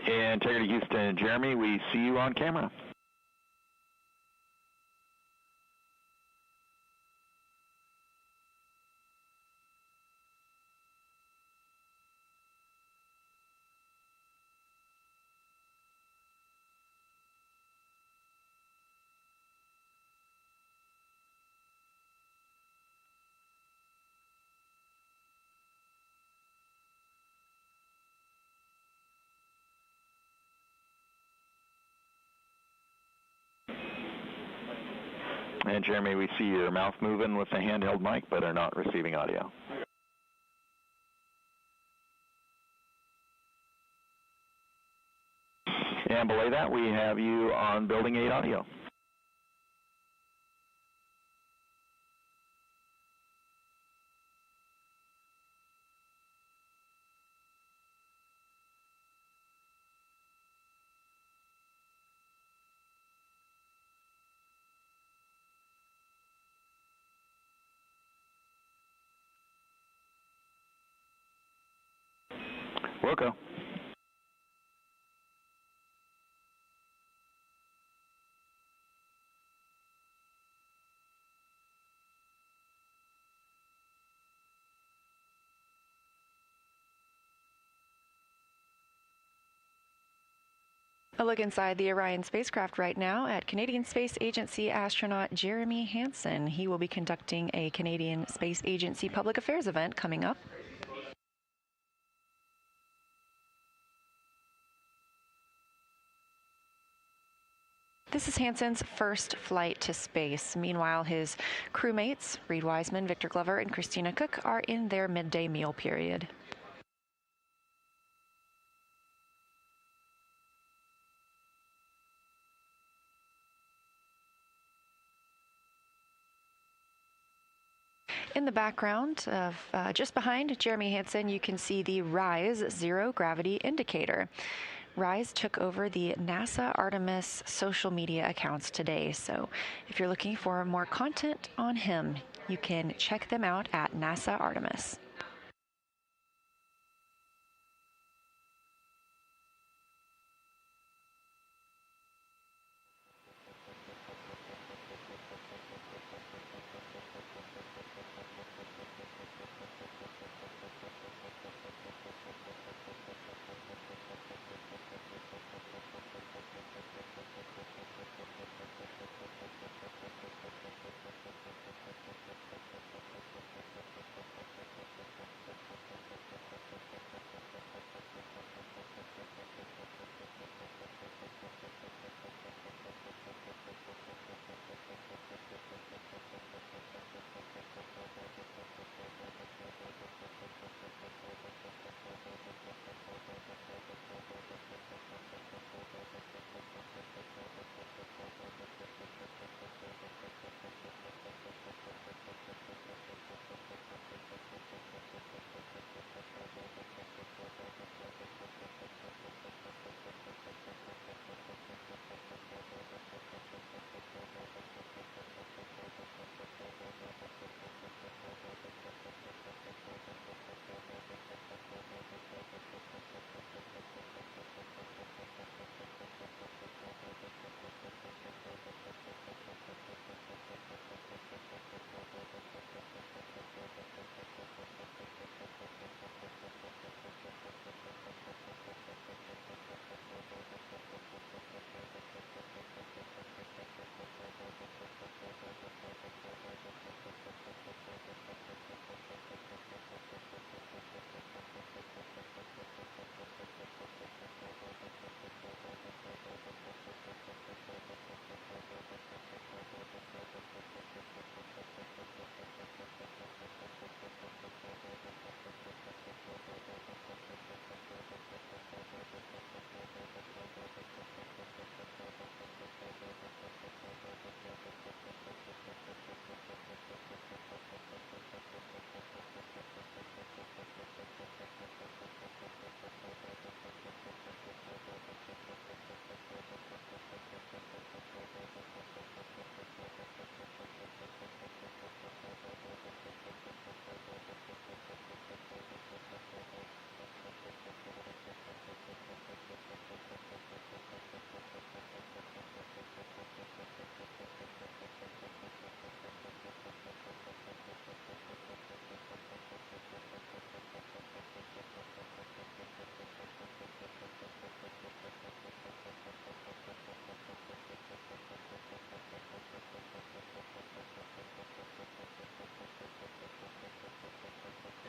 Integrity Houston, Jeremy, we see you on camera. And Jeremy, we see your mouth moving with the handheld mic, but are not receiving audio. And below that, we have you on Building 8 audio. Wilco. A look inside the Orion spacecraft right now at Canadian Space Agency astronaut Jeremy Hansen. He will be conducting a Canadian Space Agency public affairs event coming up. This is Hansen's first flight to space. Meanwhile, his crewmates, Reed Wiseman, Victor Glover, and Christina Cook, are in their midday meal period. In the background of just behind Jeremy Hansen, you can see the RISE Zero Gravity Indicator. RISE took over the NASA Artemis social media accounts today, so if you're looking for more content on him, you can check them out at NASA Artemis.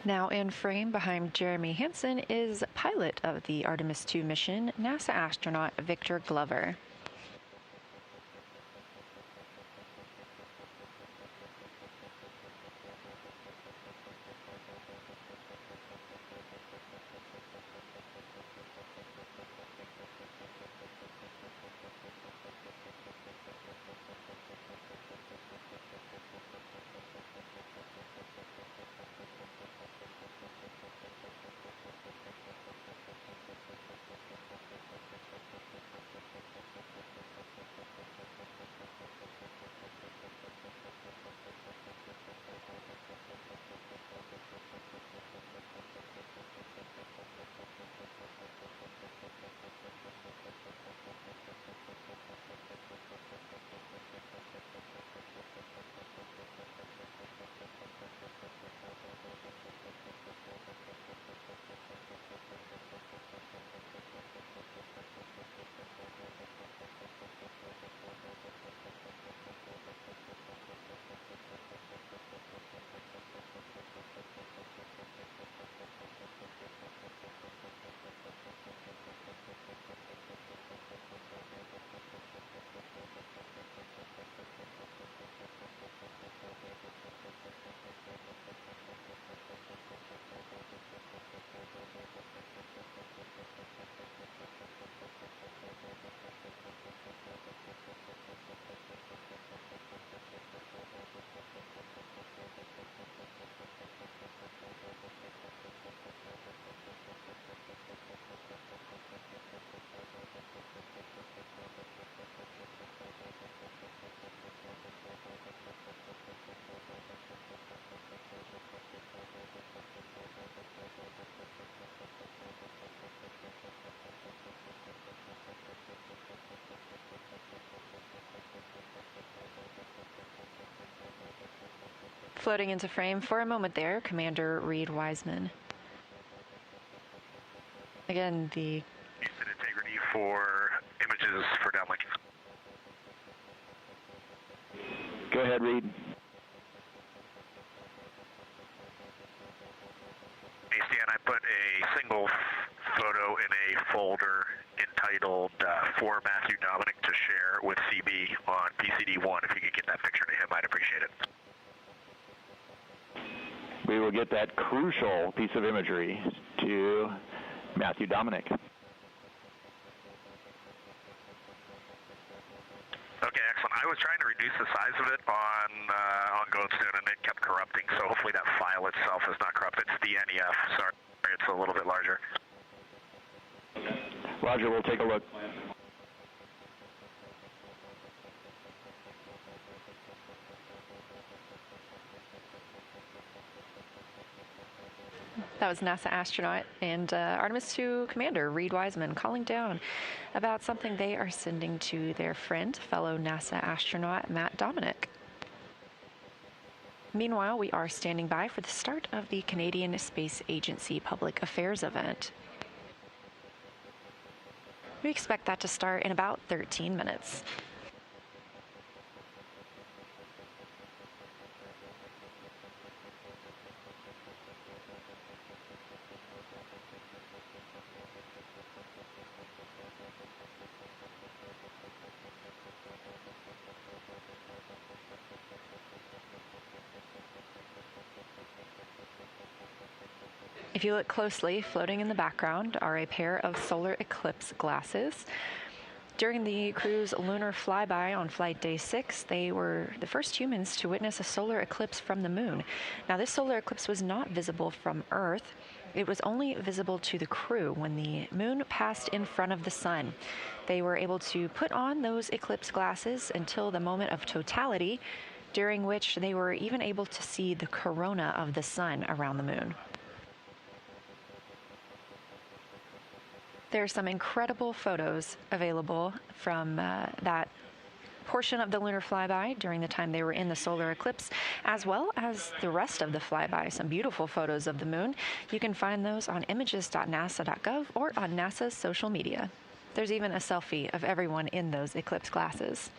Now in frame behind Jeremy Hansen is pilot of the Artemis II mission, NASA astronaut Victor Glover. Floating into frame for a moment there, Commander Reed Wiseman. Again, the Houston integrity for images for downlink. Go ahead, Reed. ACN, I put a single photo in a folder entitled For Matthew Dominic to share with CB on PCD1. If you could get that picture to him, I'd appreciate it. We will get that crucial piece of imagery to Matthew Dominic. Okay, excellent. I was trying to reduce the size of it on Goldstone, and it kept corrupting, so hopefully that file itself is not corrupt. It's the NEF. Sorry, it's a little bit larger. Roger, we'll take a look. That was NASA astronaut and Artemis II commander Reed Wiseman calling down about something they are sending to their friend, fellow NASA astronaut Matt Dominic. Meanwhile, we are standing by for the start of the Canadian Space Agency Public Affairs event. We expect that to start in about 13 minutes. If you look closely, floating in the background are a pair of solar eclipse glasses. During the crew's lunar flyby on flight day 6, they were the first humans to witness a solar eclipse from the moon. Now, this solar eclipse was not visible from Earth. It was only visible to the crew when the moon passed in front of the sun. They were able to put on those eclipse glasses until the moment of totality, during which they were even able to see the corona of the sun around the moon. There are some incredible photos available from that portion of the lunar flyby during the time they were in the solar eclipse, as well as the rest of the flyby. Some beautiful photos of the moon. You can find those on images.nasa.gov or on NASA's social media. There's even a selfie of everyone in those eclipse glasses.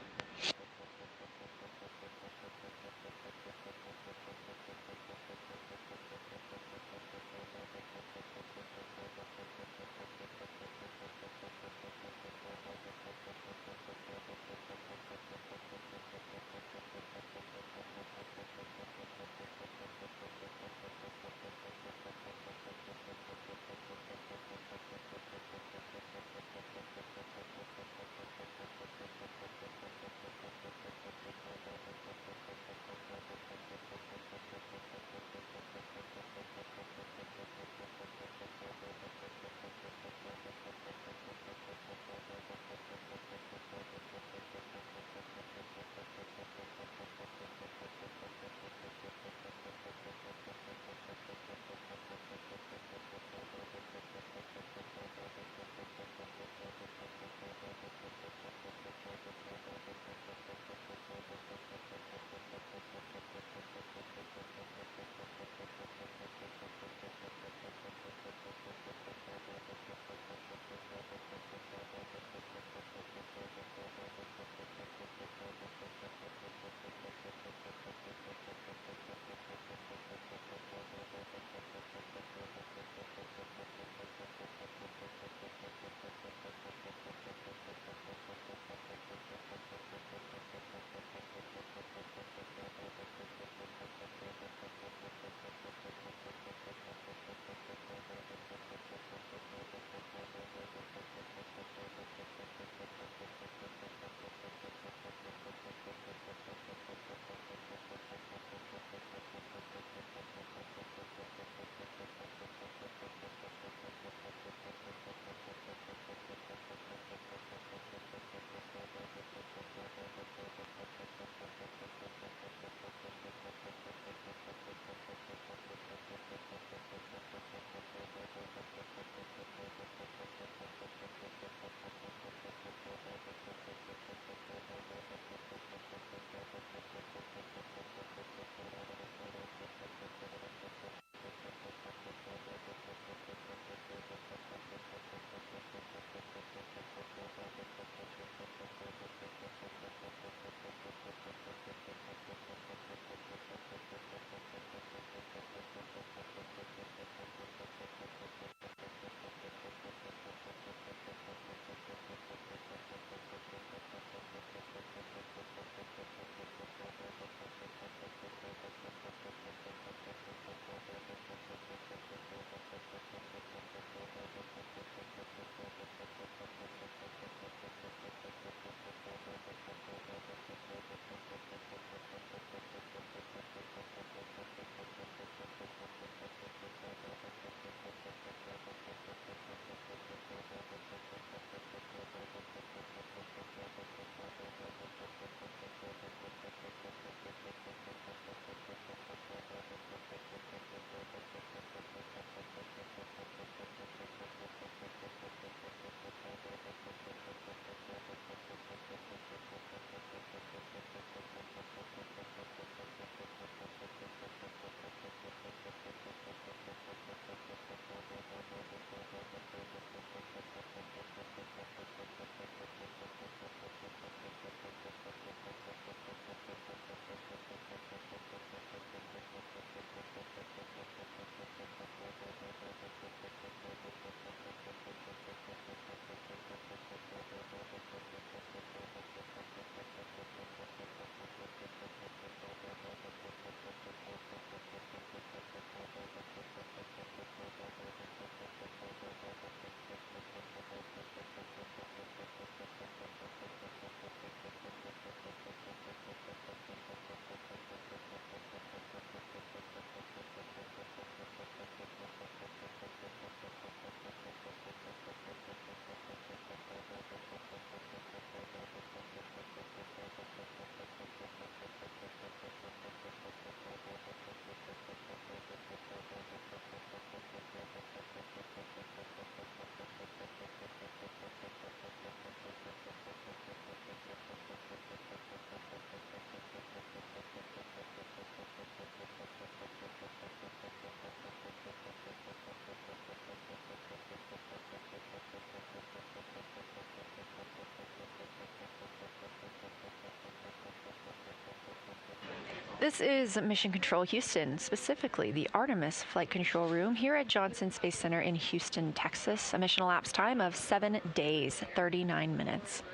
This is Mission Control Houston, specifically the Artemis Flight Control Room here at Johnson Space Center in Houston, Texas. A mission elapsed time of 7 days, 39 minutes.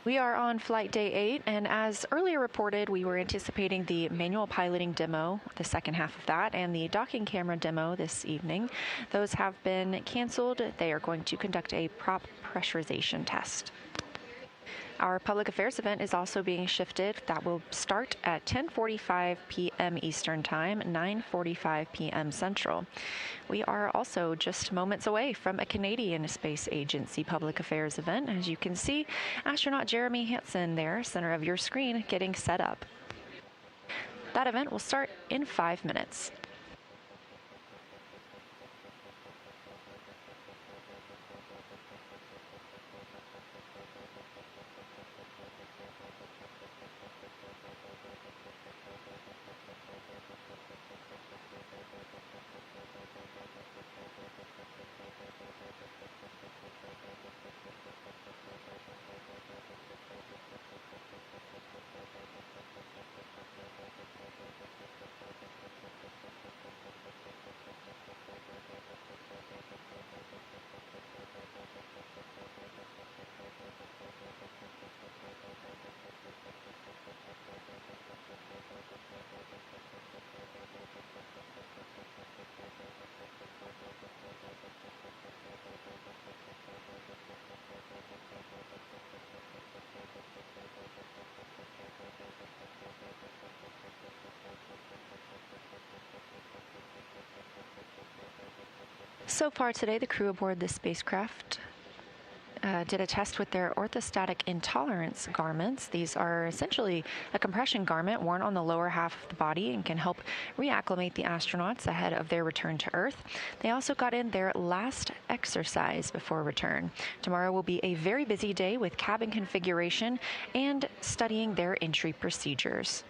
We are on flight day 8, and as earlier reported, we were anticipating the manual piloting demo, the second half of that, and the docking camera demo this evening. Those have been canceled. They are going to conduct a prop pressurization test. Our public affairs event is also being shifted. That will start at 10:45 p.m. Eastern Time, 9:45 p.m. Central. We are also just moments away from a Canadian Space Agency public affairs event. As you can see, astronaut Jeremy Hansen there, center of your screen, getting set up. That event will start in 5 minutes. So far today, the crew aboard this spacecraft did a test with their orthostatic intolerance garments. These are essentially a compression garment worn on the lower half of the body and can help reacclimate the astronauts ahead of their return to Earth. They also got in their last exercise before return. Tomorrow will be a very busy day with cabin configuration and studying their entry procedures.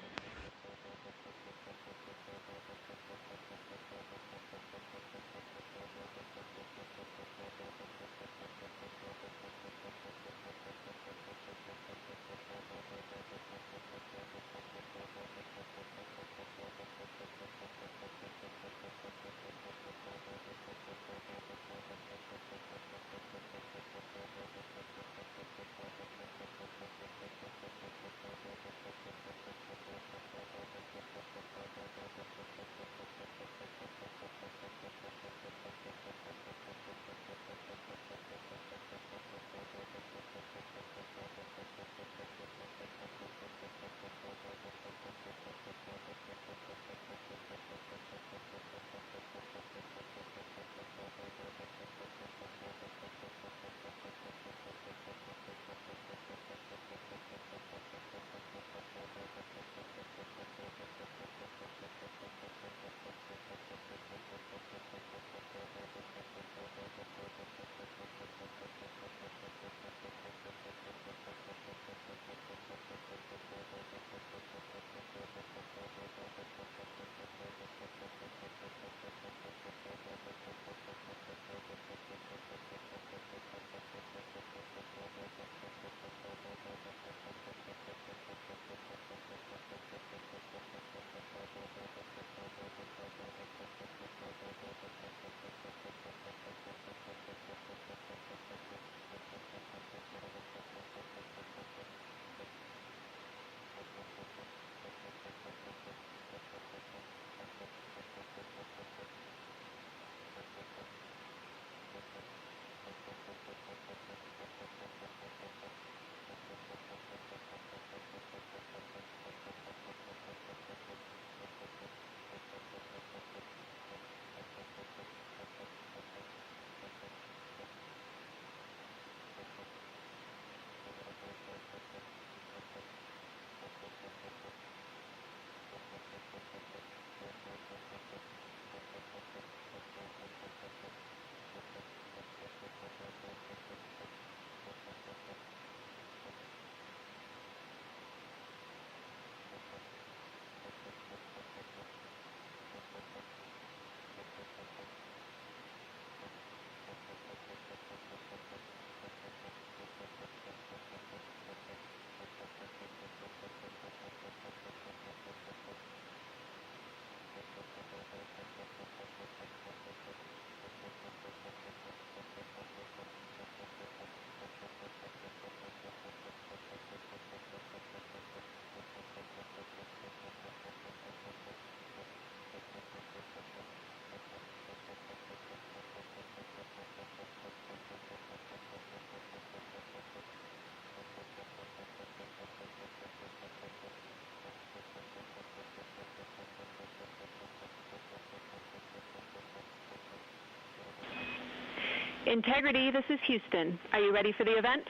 Integrity, this is Houston. Are you ready for the event?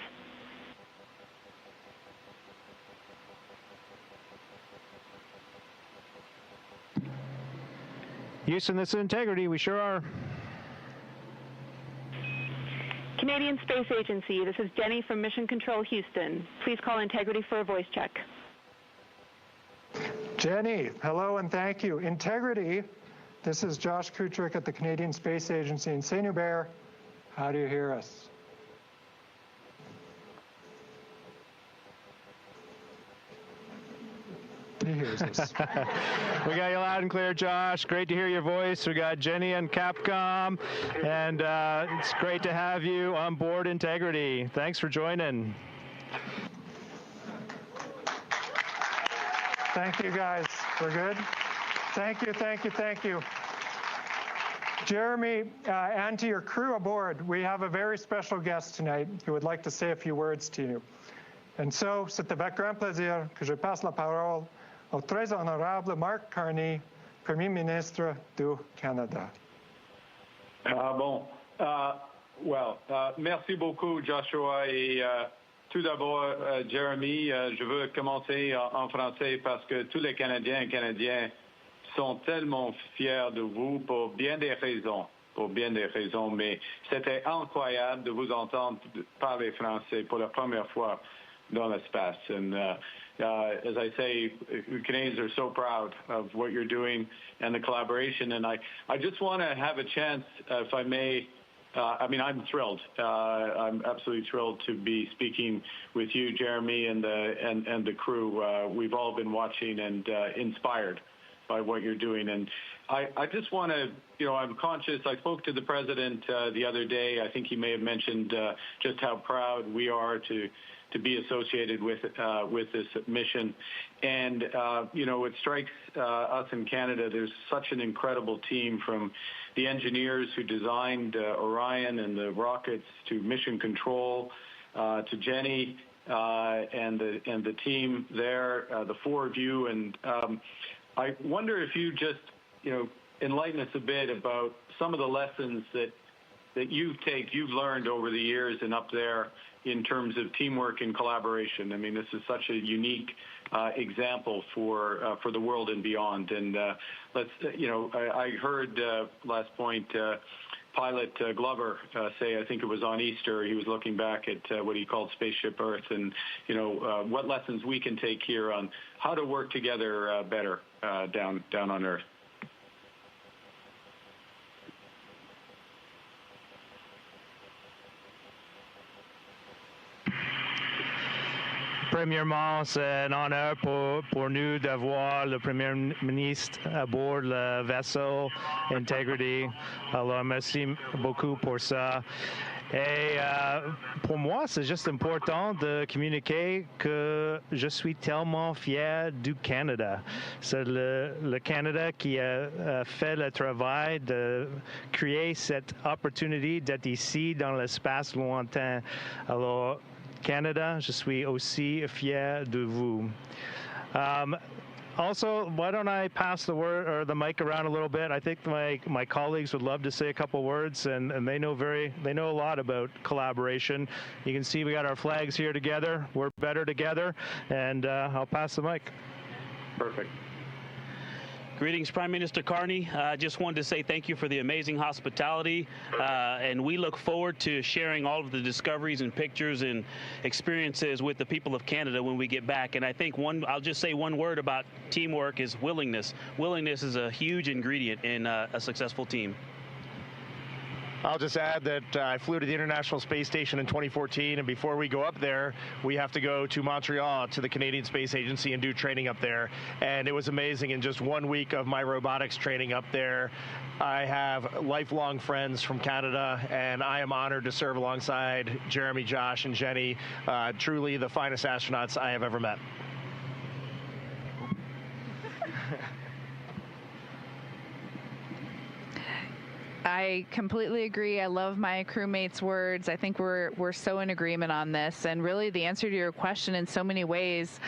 Houston, this is Integrity. We sure are. Canadian Space Agency, this is Jenny from Mission Control Houston. Please call Integrity for a voice check. Jenny, hello and thank you. Integrity, this is Josh Kutrick at the Canadian Space Agency in St. Hubert. How do you hear us? He hears us. We got you loud and clear, Josh. Great to hear your voice. We got Jenny and Capcom, and it's great to have you on board Integrity. Thanks for joining. Thank you, guys. We're good? Thank you, thank you, thank you. Jeremy, and to your crew aboard, we have a very special guest tonight who would like to say a few words to you. And so, c'est avec grand plaisir que je passe la parole au très honorable Mark Carney, Premier Ministre du Canada. Merci beaucoup, Joshua, et tout d'abord, Jeremy, je veux commencer en français parce que tous les Canadiens et Canadiennes sont tellement fiers de vous pour bien des raisons, mais c'était incroyable de vous entendre parler français pour la première fois dans l'espace. And as I say, Canadians are so proud of what you're doing and the collaboration. And I just want to have a chance, if I may. I'm thrilled. I'm absolutely thrilled to be speaking with you, Jeremy, and the crew. We've all been watching and inspired by what you're doing. And I just want to, I'm conscious. I spoke to the president the other day. I think he may have mentioned just how proud we are to be associated with this mission. And, it strikes us in Canada, there's such an incredible team, from the engineers who designed Orion and the rockets to mission control, to Jenny and the team there, the four of you. And I wonder if you just, enlighten us a bit about some of the lessons that you've learned over the years and up there in terms of teamwork and collaboration. I mean, this is such a unique example for the world and beyond. And I heard last point, pilot Glover say, I think it was on Easter, he was looking back at what he called Spaceship Earth, and what lessons we can take here on how to work together better down on Earth. Premièrement, c'est un honneur pour nous d'avoir le Premier ministre à bord le vaisseau Integrity. Alors, merci beaucoup pour ça. Et pour moi, c'est juste important de communiquer que je suis tellement fier du Canada. C'est le Canada qui a fait le travail de créer cette opportunité d'être ici dans l'espace lointain. Alors, Canada, je suis aussi fier de vous. Also, why don't I pass the word or the mic around a little bit? I think my colleagues would love to say a couple words, and they know a lot about collaboration. You can see we got our flags here together. We're better together, and I'll pass the mic. Perfect. Greetings, Prime Minister Carney. I just wanted to say thank you for the amazing hospitality, and we look forward to sharing all of the discoveries and pictures and experiences with the people of Canada when we get back. And I think I'll just say one word about teamwork is willingness. Willingness is a huge ingredient in a successful team. I'll just add that I flew to the International Space Station in 2014, and before we go up there, we have to go to Montreal to the Canadian Space Agency and do training up there. And it was amazing. In just 1 week of my robotics training up there, I have lifelong friends from Canada, and I am honored to serve alongside Jeremy, Josh, and Jenny, truly the finest astronauts I have ever met. I completely agree. I love my crewmates' words. I think we're so in agreement on this. And really, the answer to your question, in so many ways,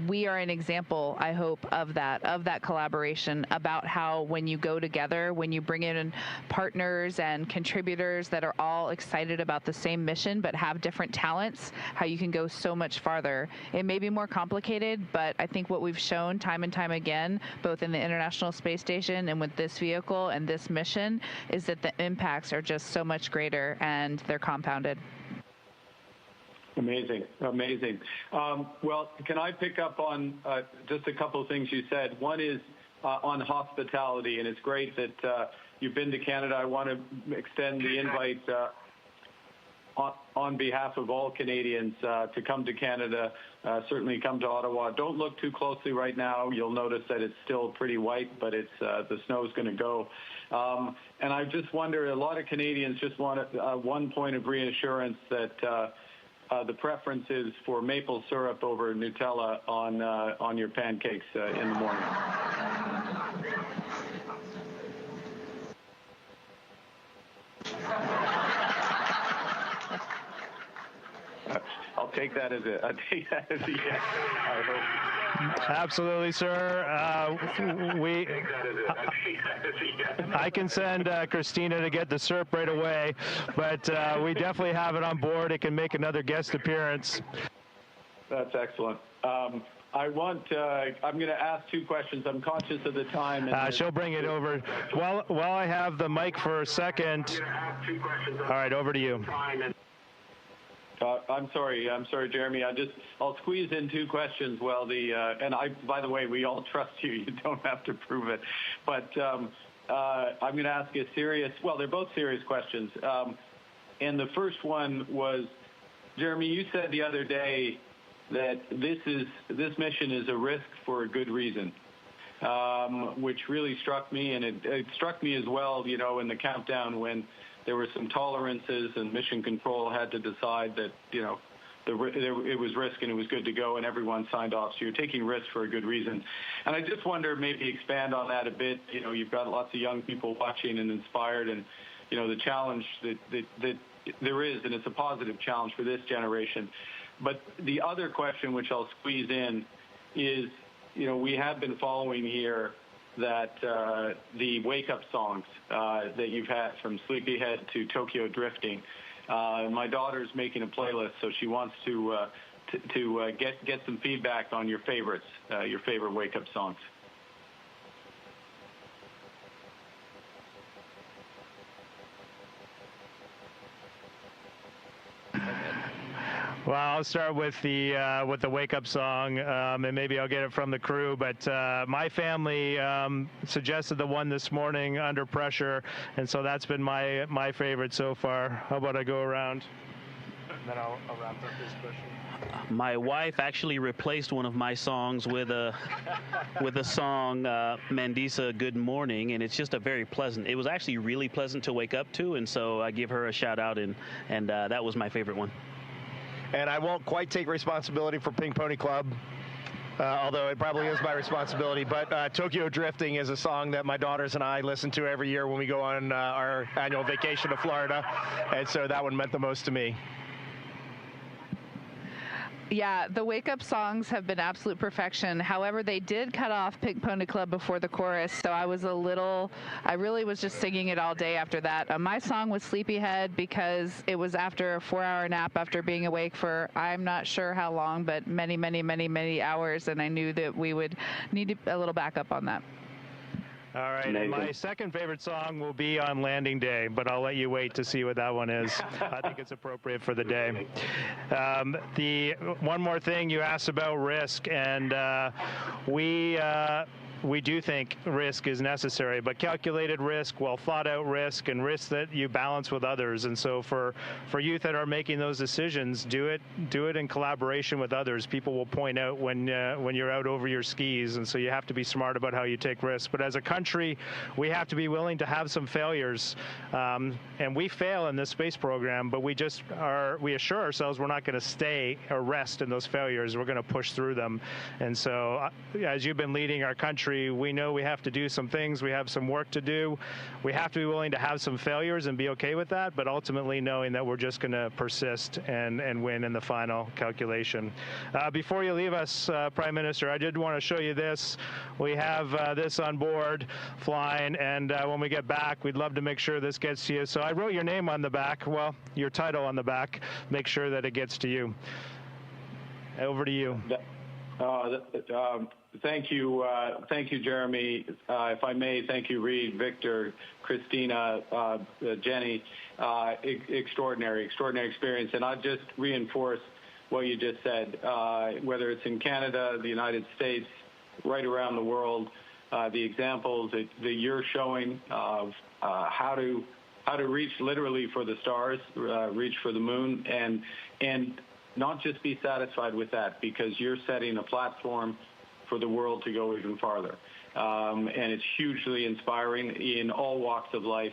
we are an example, I hope, of that collaboration, about how when you go together, when you bring in partners and contributors that are all excited about the same mission but have different talents, how you can go so much farther. It may be more complicated, but I think what we've shown time and time again, both in the International Space Station and with this vehicle and this mission, is that the impacts are just so much greater and they're compounded. Amazing, amazing. Well, can I pick up on just a couple of things you said? One is on hospitality, and it's great that you've been to Canada. I want to extend the invite on behalf of all Canadians to come to Canada. Certainly come to Ottawa. Don't look too closely right now. You'll notice that it's still pretty white, but it's the snow's going to go. And I just wonder, a lot of Canadians just want one point of reassurance that the preference is for maple syrup over Nutella on your pancakes in the morning. I'll take that as a yes, I hope. Absolutely, sir. I can send Christina to get the syrup right away, but we definitely have it on board. It can make another guest appearance. That's excellent. I'm going to ask two questions. I'm conscious of the time. She'll bring it over. While I have the mic for a second. All right, over to you. I'm sorry, Jeremy. I'll squeeze in two questions. By the way, we all trust you. You don't have to prove it. But I'm going to ask a serious. Well, they're both serious questions. And the first one was, Jeremy, you said the other day that this mission is a risk for a good reason, which really struck me, and it struck me as well. In the countdown when there were some tolerances, and Mission Control had to decide that, it was risk and it was good to go, and everyone signed off. So you're taking risks for a good reason. And I just wonder, maybe expand on that a bit. You've got lots of young people watching and inspired, and, the challenge that there is, and it's a positive challenge for this generation. But the other question, which I'll squeeze in, is, we have been following here that the wake-up songs that you've had, from Sleepyhead to Tokyo Drifting. My daughter's making a playlist, so she wants to get some feedback on your favorites, your favorite wake-up songs. Well, I'll start with the wake-up song, and maybe I'll get it from the crew. But my family suggested the one this morning, Under Pressure, and so that's been my favorite so far. How about I go around, and then I'll wrap up this question. My wife actually replaced one of my songs with a song, Mandisa Good Morning, and it's just it was actually really pleasant to wake up to, and so I give her a shout out, and that was my favorite one. And I won't quite take responsibility for Pink Pony Club, although it probably is my responsibility. But Tokyo Drifting is a song that my daughters and I listen to every year when we go on our annual vacation to Florida. And so that one meant the most to me. Yeah, the wake-up songs have been absolute perfection. However, they did cut off Pink Pony Club before the chorus, so I really was just singing it all day after that. My song was Sleepyhead because it was after a 4-hour nap after being awake for, I'm not sure how long, but many, many, many, many hours, and I knew that we would need a little backup on that. All right, and my second favorite song will be on Landing Day, but I'll let you wait to see what that one is. I think it's appropriate for the day. The one more thing you asked about risk, and we do think risk is necessary, but calculated risk, well thought out risk, and risk that you balance with others. And so for youth that are making those decisions, do it in collaboration with others. People will point out when you're out over your skis, and so you have to be smart about how you take risks. But as a country, we have to be willing to have some failures, and we fail in this space program, but we assure ourselves we're not going to stay or rest in those failures. We're going to push through them. And so as you've been leading our country entry, we know we have to do some things. We have some work to do. We have to be willing to have some failures and be okay with that, but ultimately knowing that we're just going to persist and win in the final calculation. Before you leave us, Prime Minister, I did want to show you this. We have this on board flying, and when we get back, we'd love to make sure this gets to you. So I wrote your name on the back, well, your title on the back. Make sure that it gets to you. Over to you. Thank you, Jeremy. If I may, thank you, Reed, Victor, Christina, Jenny. Extraordinary experience. And I'll just reinforce what you just said. Whether it's in Canada, the United States, right around the world, the examples that you're showing of how to reach literally for the stars, reach for the moon, and not just be satisfied with that, because you're setting a platform for the world to go even farther. And it's hugely inspiring in all walks of life.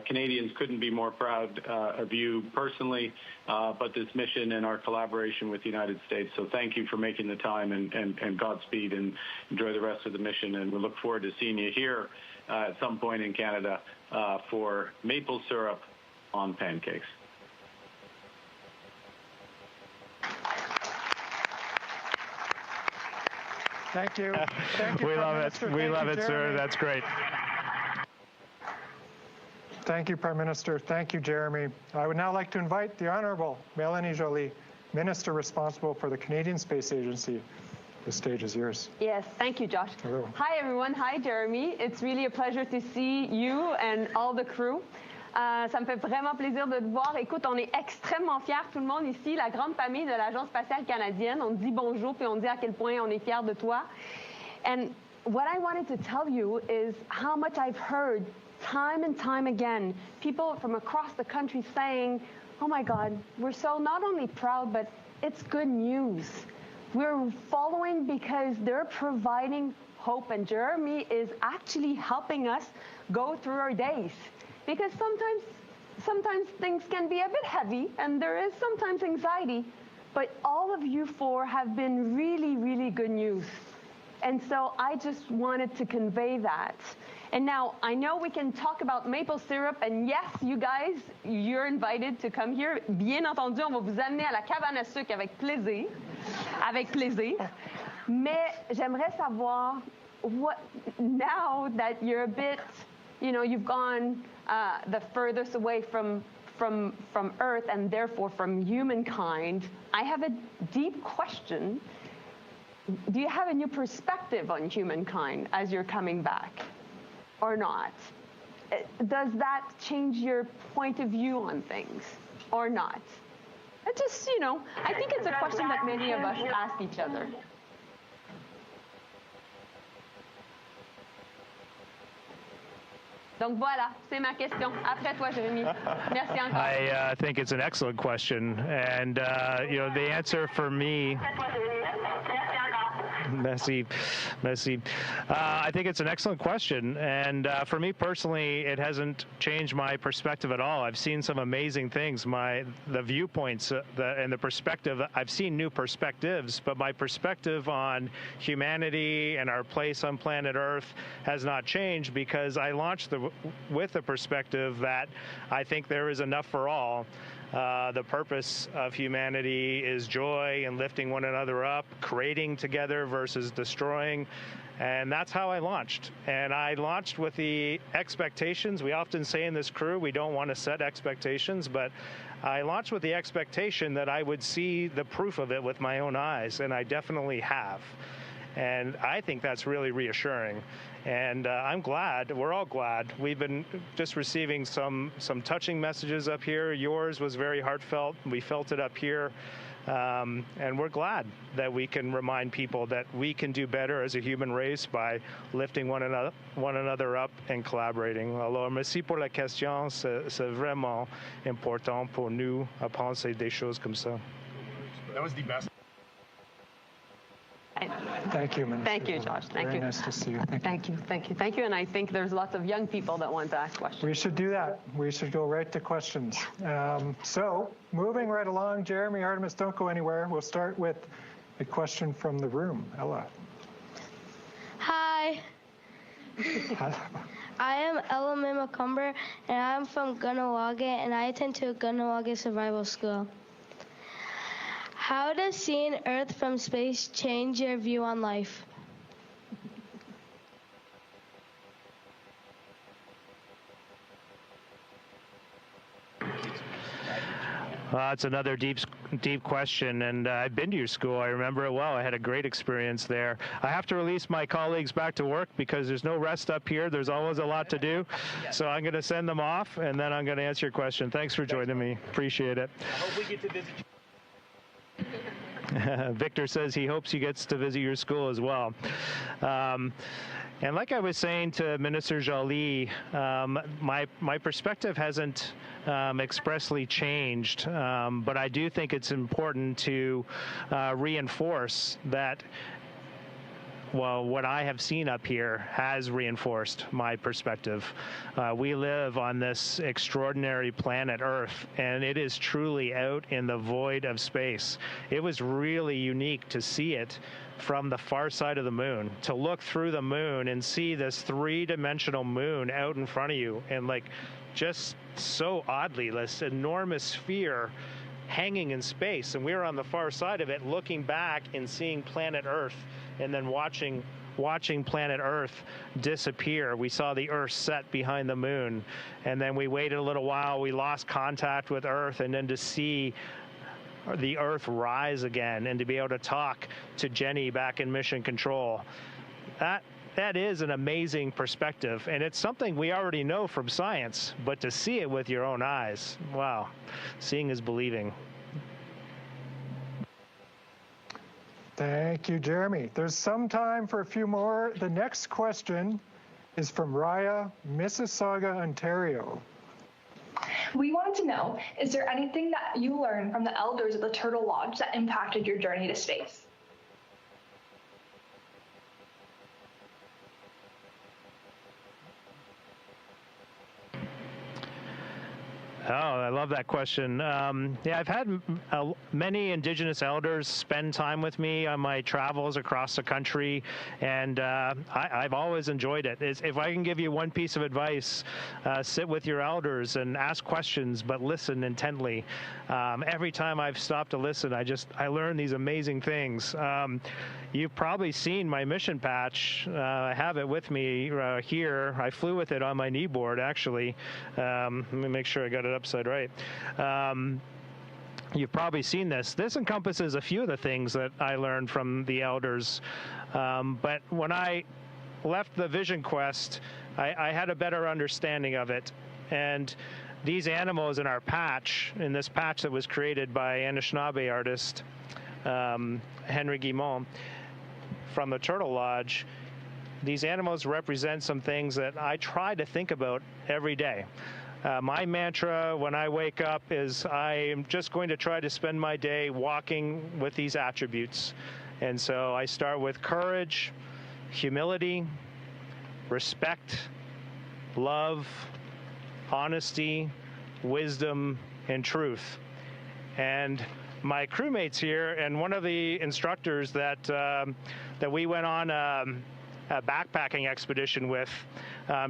Canadians couldn't be more proud of you personally, but this mission and our collaboration with the United States. So thank you for making the time, and Godspeed, and enjoy the rest of the mission. And we look forward to seeing you here at some point in Canada for maple syrup on pancakes. Thank you. Thank you. We love Minister. it. We love it, sir. Jeremy. That's great. Thank you, Prime Minister. Thank you, Jeremy. I would now like to invite the Honourable Mélanie Joly, Minister responsible for the Canadian Space Agency. The stage is yours. Yes, thank you, Josh. Hello. Hi, everyone. Hi, Jeremy. It's really a pleasure to see you and all the crew. Ça me fait vraiment plaisir de te voir. Écoute, on est extrêmement fiers, tout le monde ici, la grande famille de l'Agence spatiale canadienne. On te dit bonjour, puis on te dit à quel point on est fiers de toi. And what I wanted to tell you is how much I've heard time and time again, people from across the country saying, oh my God, we're so not only proud, but it's good news. We're following because they're providing hope, and Jeremy is actually helping us go through our days. Because sometimes things can be a bit heavy, and there is sometimes anxiety, but all of you four have been really, really good news. And so I just wanted to convey that. And now, I know we can talk about maple syrup, and yes, you guys, you're invited to come here. Bien entendu, on va vous amener à la cabane à sucre avec plaisir. Avec plaisir. Mais j'aimerais savoir, what, now that you're a bit, you know, you've gone the furthest away from Earth and therefore from humankind, I have a deep question. Do you have a new perspective on humankind as you're coming back, or not? Does that change your point of view on things, or not? It just, you know, I think it's a question that many of us ask each other. Donc voilà, c'est ma question. Après toi, Jérémy. Merci encore. I think it's an excellent question, and you know, the answer for me. Messy. I think it's an excellent question, and for me personally, it hasn't changed my perspective at all. I've seen some amazing things. The viewpoints and the perspective. I've seen new perspectives, but my perspective on humanity and our place on planet Earth has not changed, because I launched with the perspective that I think there is enough for all. The purpose of humanity is joy and lifting one another up, creating together versus destroying. And that's how I launched. And I launched with the expectations. We often say in this crew, we don't want to set expectations, but I launched with the expectation that I would see the proof of it with my own eyes, and I definitely have. And I think that's really reassuring. And I'm glad, we're all glad. We've been just receiving some touching messages up here. Yours was very heartfelt. We felt it up here. And we're glad that we can remind people that we can do better as a human race by lifting one another up and collaborating. Alors, merci pour la question. C'est vraiment important pour nous à penser des choses comme ça. That was the best. Thank you, Minister. Thank you, Josh. Thank you. Very nice to see you. Thank you. And I think there's lots of young people that want to ask questions. We should do that. We should go right to questions. So, moving right along, Jeremy, Artemis, don't go anywhere. We'll start with a question from the room. Ella. Hi. I am Elamay McCumber, and I'm from Gunawaga, and I attend to a Gunawaga Survival School. How does seeing Earth from space change your view on life? That's another deep question, and I've been to your school. I remember it well. I had a great experience there. I have to release my colleagues back to work because there's no rest up here. There's always a lot to do. So I'm going to send them off, and then I'm going to answer your question. Thanks for joining me. Appreciate it. I hope we get to visit you. Victor says he hopes he gets to visit your school as well. And like I was saying to Minister Joly, my perspective hasn't expressly changed, but I do think it's important to reinforce that, well, what I have seen up here has reinforced my perspective. We live on this extraordinary planet Earth, and it is truly out in the void of space. It was really unique to see it from the far side of the moon, to look through the moon and see this three-dimensional moon out in front of you, and like just so oddly, this enormous sphere hanging in space, and we were on the far side of it looking back and seeing planet Earth, and then watching planet Earth disappear. We saw the Earth set behind the moon, and then we waited a little while, we lost contact with Earth, and then to see the Earth rise again and to be able to talk to Jenny back in Mission Control, that is an amazing perspective, and it's something we already know from science, but to see it with your own eyes, wow, seeing is believing. Thank you, Jeremy. There's some time for a few more. The next question is from Raya, Mississauga, Ontario. We wanted to know, is there anything that you learned from the elders at the Turtle Lodge that impacted your journey to space? Oh, I love that question. Yeah, I've had many Indigenous elders spend time with me on my travels across the country, and I've always enjoyed it. If I can give you one piece of advice, sit with your elders and ask questions, but listen intently. Every time I've stopped to listen, I learn these amazing things. You've probably seen my mission patch. I have it with me here. I flew with it on my kneeboard, actually. Let me make sure I got it upside right. You've probably seen this. This encompasses a few of the things that I learned from the elders. But when I left the Vision Quest, I had a better understanding of it. And these animals in our patch, in this patch that was created by Anishinaabe artist Henry Guimont from the Turtle Lodge, these animals represent some things that I try to think about every day. My mantra when I wake up is I am just going to try to spend my day walking with these attributes. And so I start with courage, humility, respect, love, honesty, wisdom, and truth. And my crewmates here, and one of the instructors that we went on a backpacking expedition with,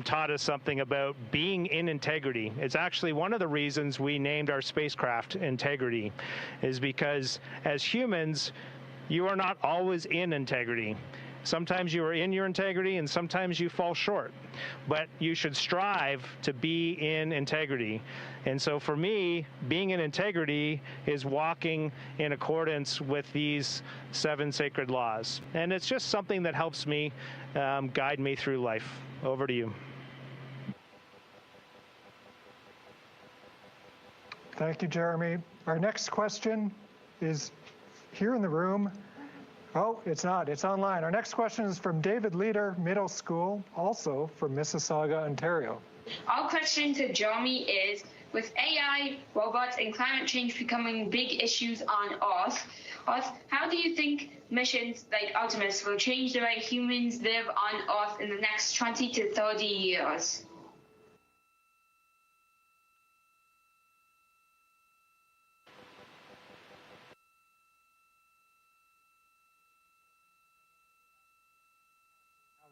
taught us something about being in integrity. It's actually one of the reasons we named our spacecraft Integrity, is because as humans, you are not always in integrity. Sometimes you are in your integrity and sometimes you fall short, but you should strive to be in integrity. And so for me, being in integrity is walking in accordance with these 7 sacred laws. And it's just something that helps me guide me through life. Over to you. Thank you, Jeremy. Our next question is here in the room. Oh, it's not. It's online. Our next question is from David Leader, Middle School, also from Mississauga, Ontario. Our question to Jeremy is, with AI, robots, and climate change becoming big issues on Earth, how do you think missions like Artemis will change the way humans live on Earth in the next 20 to 30 years?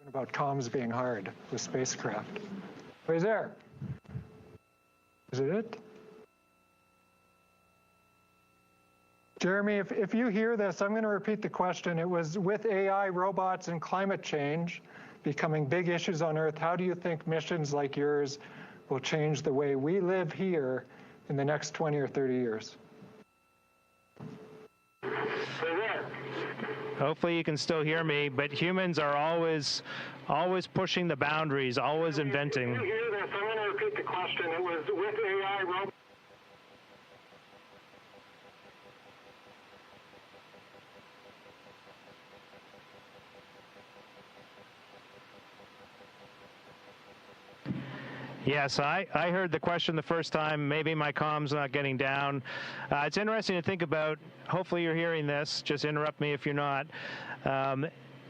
About comms being hard with spacecraft. Who's there? Is it it? Jeremy, if you hear this, I'm going to repeat the question. It was, with AI, robots, and climate change becoming big issues on Earth, how do you think missions like yours will change the way we live here in the next 20 or 30 years? Hopefully you can still hear me, but humans are always pushing the boundaries, always inventing. If you hear this, I'm going to repeat the question. It was, with AI, robots. Yes, I heard the question the first time. Maybe my comm's not getting down. It's interesting to think about. Hopefully you're hearing this. Just interrupt me if you're not.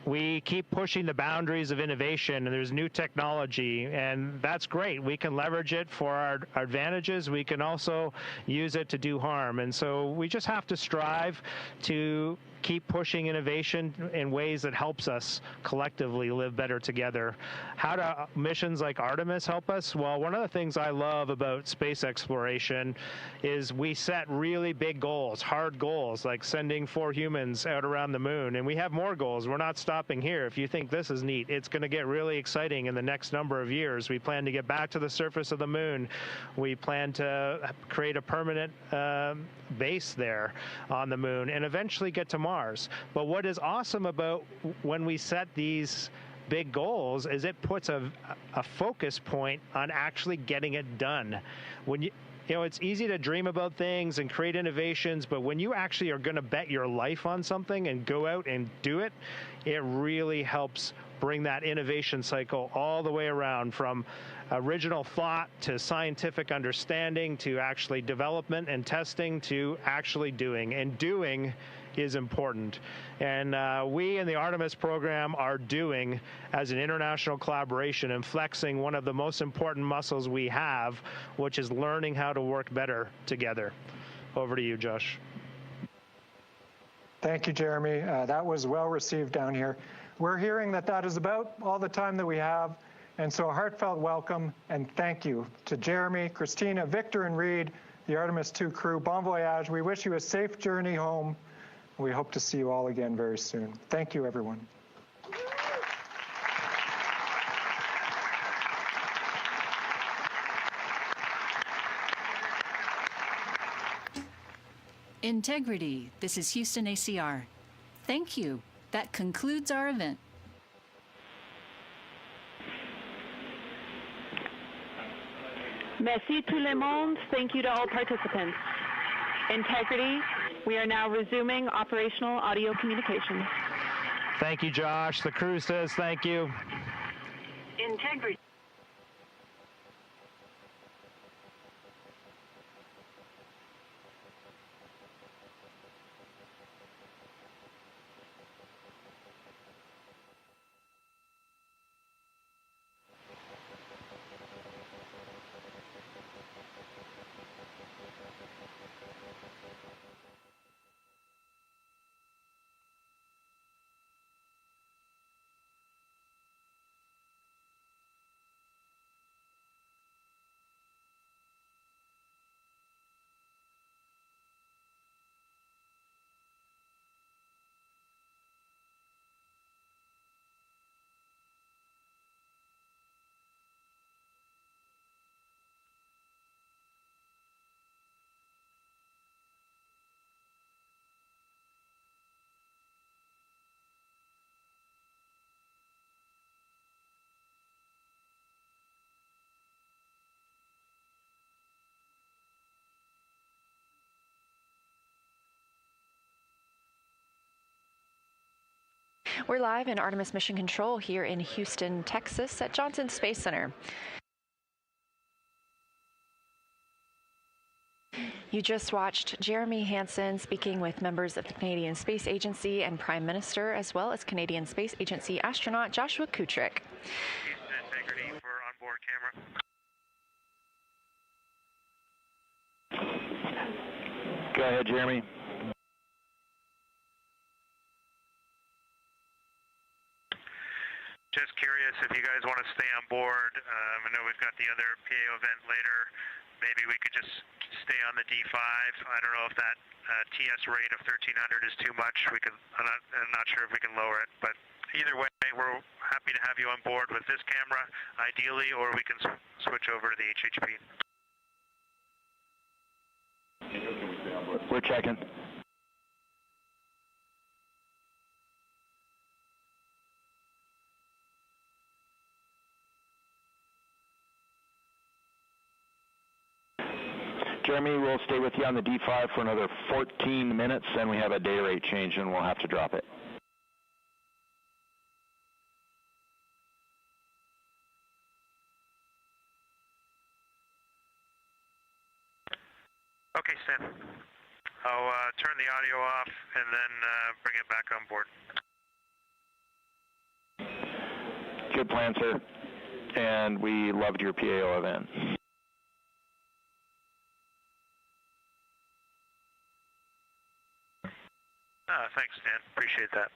We keep pushing the boundaries of innovation, and there's new technology, and that's great. We can leverage it for our advantages. We can also use it to do harm. And so we just have to strive to keep pushing innovation in ways that helps us collectively live better together. How do missions like Artemis help us? Well, one of the things I love about space exploration is we set really big goals, hard goals, like sending 4 humans out around the moon. And we have more goals. We're not stopping here. If you think this is neat, it's going to get really exciting in the next number of years. We plan to get back to the surface of the moon. We plan to create a permanent base there on the moon and eventually get to Mars. But what is awesome about when we set these big goals is it puts a focus point on actually getting it done. When you know, it's easy to dream about things and create innovations, but when you actually are going to bet your life on something and go out and do it, it really helps bring that innovation cycle all the way around, from original thought to scientific understanding to actually development and testing to actually doing. And doing is important. And we in the Artemis program are doing as an international collaboration and flexing one of the most important muscles we have, which is learning how to work better together. Over to you, Josh. Thank you, Jeremy. That was well received down here. We're hearing that is about all the time that we have. And so a heartfelt welcome and thank you to Jeremy, Christina, Victor, and Reed, the Artemis II crew. Bon voyage. We wish you a safe journey home. We hope to see you all again very soon. Thank you, everyone. Integrity. This is Houston ACR. Thank you. That concludes our event. Merci tout le monde. Thank you to all participants. Integrity. We are now resuming operational audio communications. Thank you, Josh. The crew says thank you. Integrity. We're live in Artemis Mission Control here in Houston, Texas at Johnson Space Center. You just watched Jeremy Hansen speaking with members of the Canadian Space Agency and Prime Minister, as well as Canadian Space Agency astronaut Joshua Kutrick. Integrity for onboard camera. Go ahead, Jeremy. just curious if you guys want to stay on board. I know we've got the other PAO event later. Maybe we could just stay on the D5. I don't know if that TS rate of 1300 is too much. I'm not sure if we can lower it, but either way, we're happy to have you on board with this camera, ideally, or we can switch over to the HHP. We're checking. Jeremy, we'll stay with you on the D5 for another 14 minutes, and we have a day rate change, and we'll have to drop it. Okay, Stan. I'll turn the audio off and then bring it back on board. Good plan, sir. And we loved your PAO event. Thanks, Dan. Appreciate that.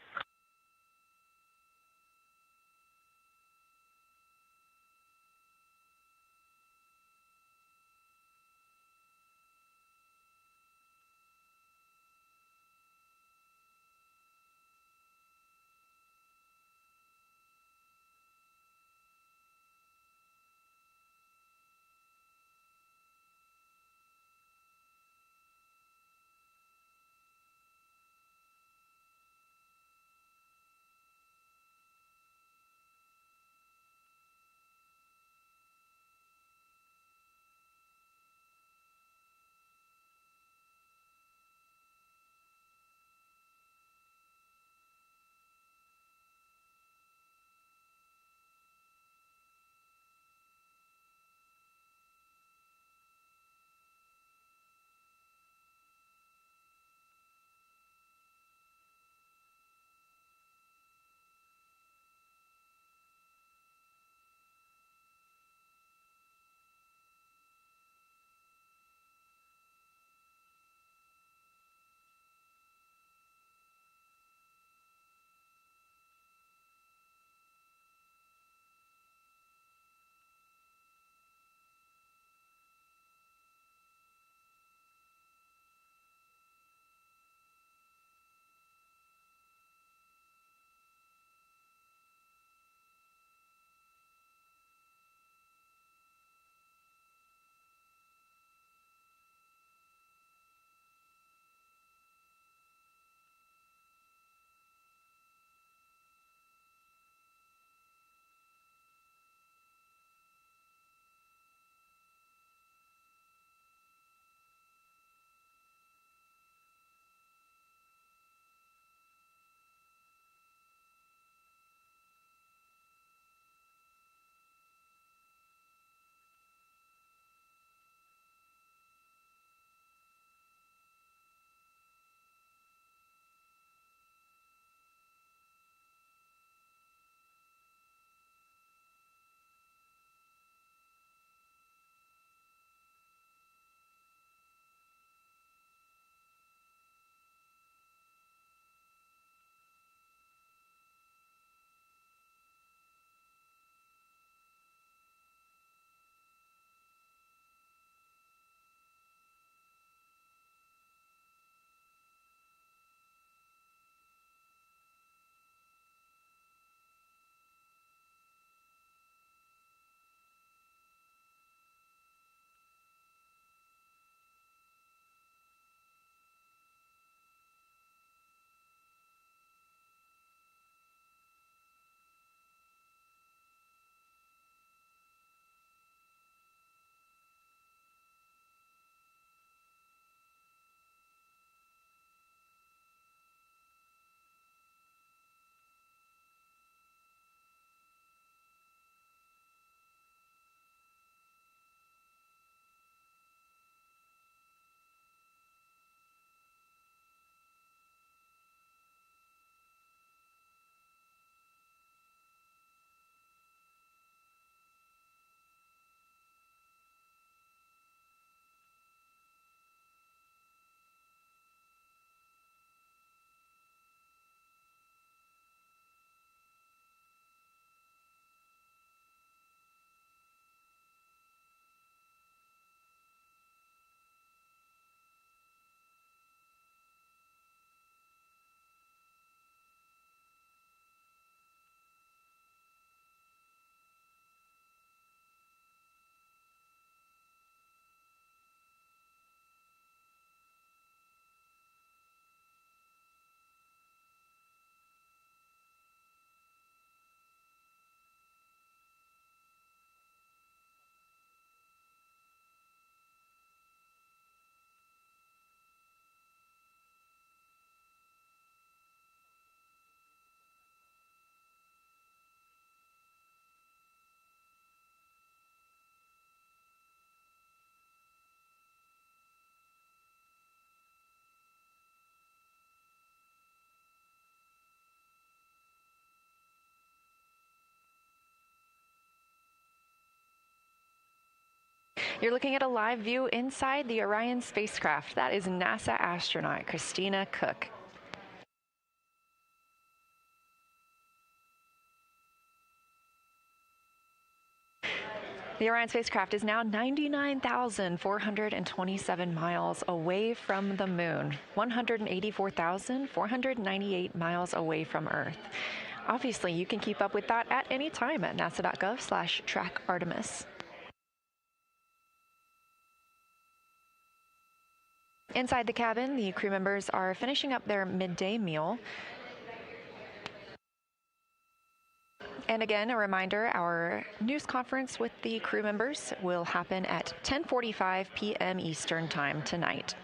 You're looking at a live view inside the Orion spacecraft. That is NASA astronaut Christina Cook. The Orion spacecraft is now 99,427 miles away from the moon, 184,498 miles away from Earth. Obviously, you can keep up with that at any time at nasa.gov/trackartemis. Inside the cabin, the crew members are finishing up their midday meal. And again, a reminder, our news conference with the crew members will happen at 10:45 p.m. Eastern Time tonight.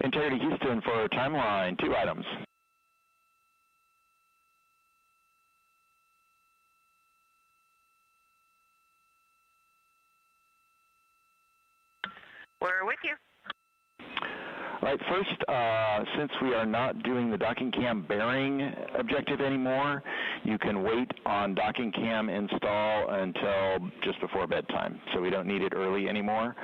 Integrity Houston for timeline, 2 items. We're with you. All right, first, since we are not doing the docking cam bearing objective anymore, you can wait on docking cam install until just before bedtime, so we don't need it early anymore.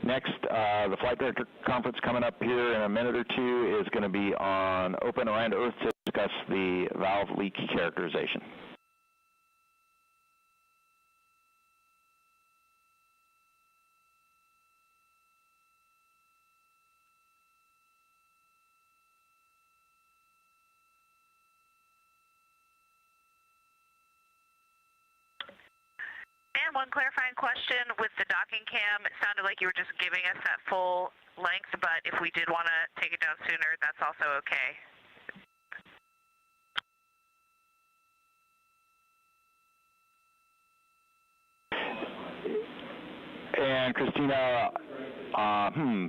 Next, the flight director conference coming up here in a minute or two is going to be on Open Orion to Earth to discuss the valve leak characterization. And one clarifying question with the docking cam, it sounded like you were just giving us that full length, but if we did want to take it down sooner, that's also okay. And Christina,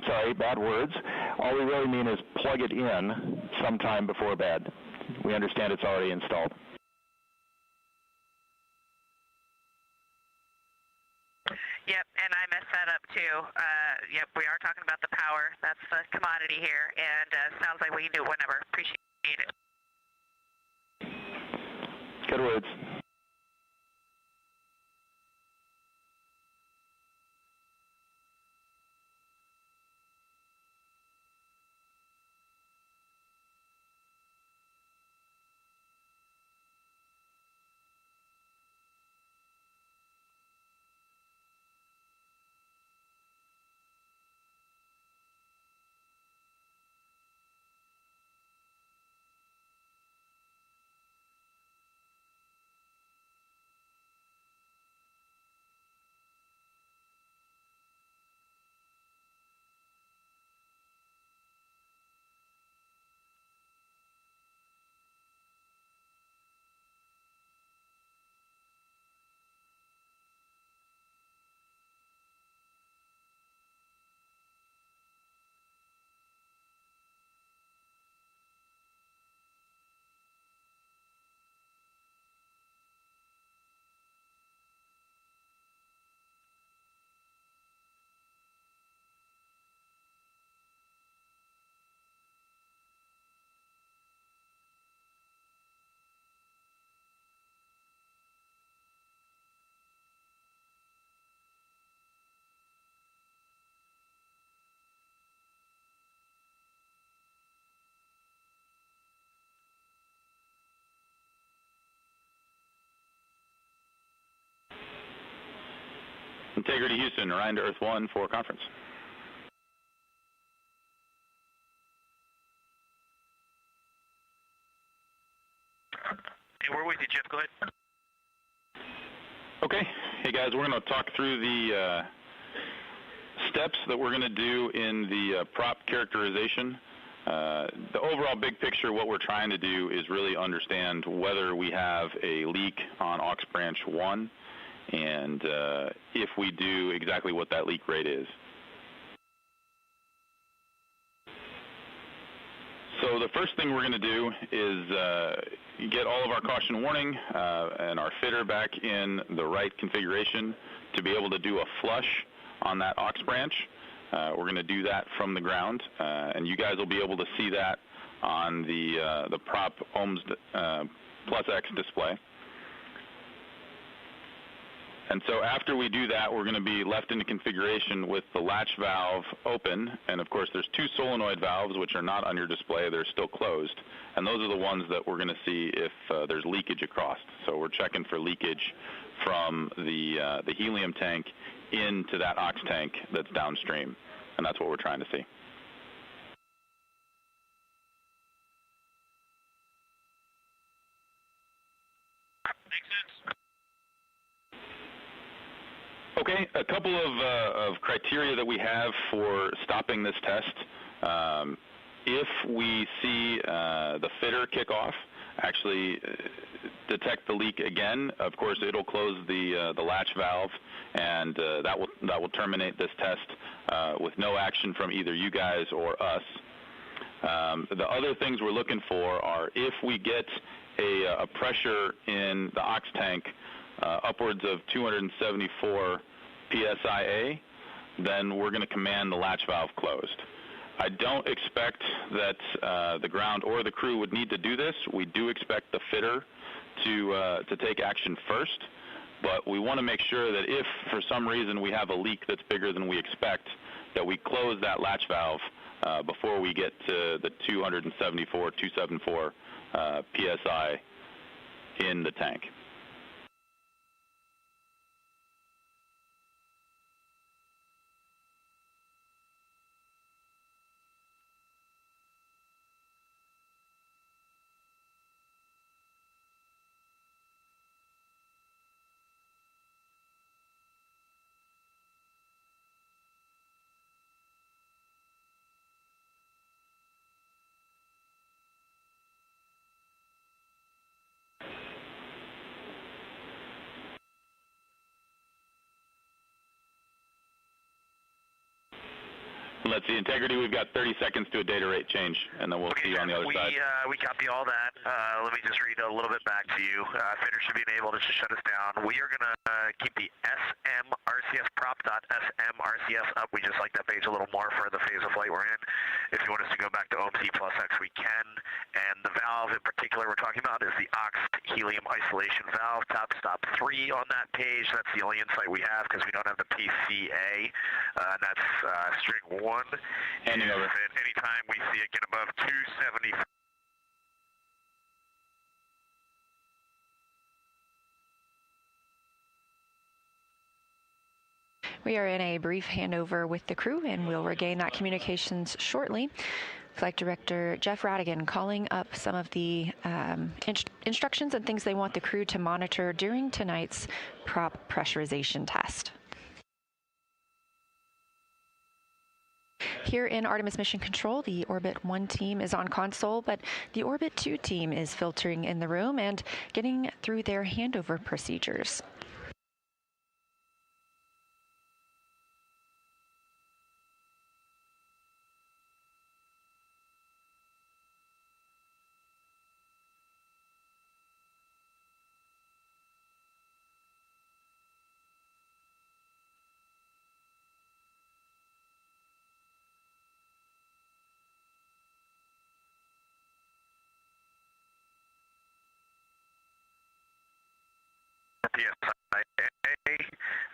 sorry, bad words. All we really mean is plug it in sometime before bed. We understand it's already installed. Yep, and I messed that up too. Yep, we are talking about the power. That's the commodity here, and sounds like we can do it whenever. Appreciate it. Good words. Integrity Houston, Orion to Earth 1 for conference. Hey, we're with you, Jeff. Go ahead. Okay. Hey, guys, we're going to talk through the steps that we're going to do in the prop characterization. The overall big picture, what we're trying to do is really understand whether we have a leak on aux branch 1, and if we do, exactly what that leak rate is. So the first thing we're going to do is get all of our caution warning and our fitter back in the right configuration to be able to do a flush on that aux branch. We're going to do that from the ground, and you guys will be able to see that on the prop ohms plus X display. And so after we do that, we're going to be left into configuration with the latch valve open, and of course there's 2 solenoid valves which are not on your display, they're still closed, and those are the ones that we're going to see if there's leakage across. So we're checking for leakage from the helium tank into that aux tank that's downstream, and that's what we're trying to see. Okay, a couple of criteria that we have for stopping this test. If we see the fitter kick off, actually detect the leak again, of course it'll close the latch valve, and that will terminate this test with no action from either you guys or us. The other things we're looking for are if we get a pressure in the aux tank upwards of 274 psi, then we're going to command the latch valve closed. I don't expect that the ground or the crew would need to do this. We do expect the fitter to take action first, but we want to make sure that if for some reason we have a leak that's bigger than we expect, that we close that latch valve before we get to the 274 psi in the tank. Let's see, integrity, we've got 30 seconds to a data rate change, and then we'll see you on the other side. We copy all that. Let me just read a little bit back to you. Fitter should be enabled to shut us down. We are going to keep the SMRCS prop.SMRCS up. We just like that page a little more for the phase of flight we're in. If you want us to go back to OMC plus X, we can. And the valve in particular we're talking about is the aux helium isolation valve, top stop 3 on that page. That's the only insight we have because we don't have the PCA, and that's string 1. And anytime we see it get above 270. We are in a brief handover with the crew, and we'll regain that communications shortly. Flight Director Jeff Radigan calling up some of the instructions and things they want the crew to monitor during tonight's prop pressurization test. Here in Artemis Mission Control, the Orbit 1 team is on console, but the Orbit 2 team is filtering in the room and getting through their handover procedures.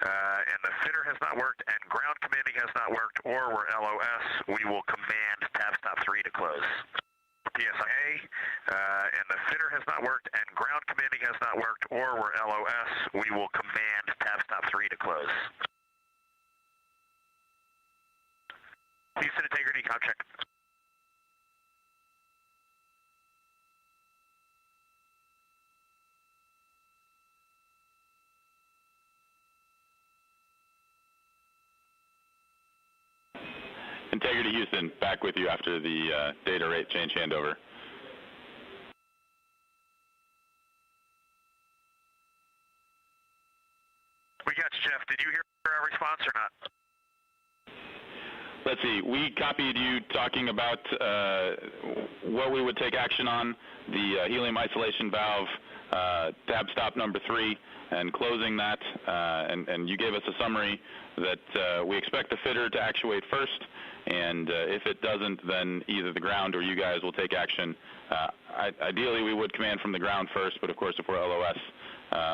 And the fitter has not worked, and ground commanding has not worked, or we're LOS, we will command tab stop 3 to close. PSIA, and the fitter has not worked, and ground commanding has not worked, or we're LOS, we will command tab stop 3 to close. Houston integrity, com check. Integrity Houston, back with you after the data rate change handover. We got you, Jeff. Did you hear our response or not? Let's see, we copied you talking about what we would take action on, the helium isolation valve, tab stop number 3, and closing that, and you gave us a summary that we expect the fitter to actuate first, and if it doesn't, then either the ground or you guys will take action. Ideally, we would command from the ground first, but of course, if we're LOS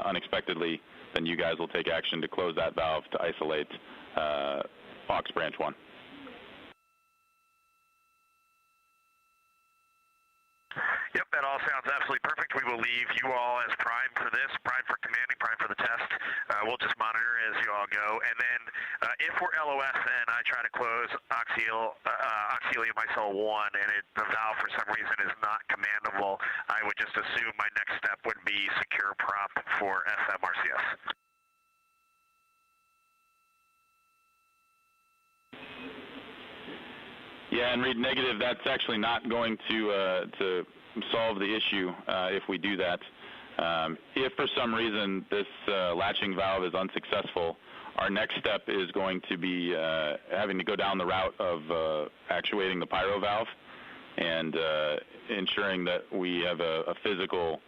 unexpectedly, then you guys will take action to close that valve to isolate aux branch 1. Yep, that all sounds absolutely perfect. We will leave you all as prime for this, prime for commanding, prime for the test. We'll just monitor as you all go. And then if we're LOS and I try to close auxilium isol 1 and the valve for some reason is not commandable, I would just assume my next step would be secure prompt for SMRCS. Yeah, and read negative, that's actually not going to solve the issue if we do that. If for some reason this latching valve is unsuccessful, our next step is going to be having to go down the route of actuating the pyro valve and ensuring that we have a physical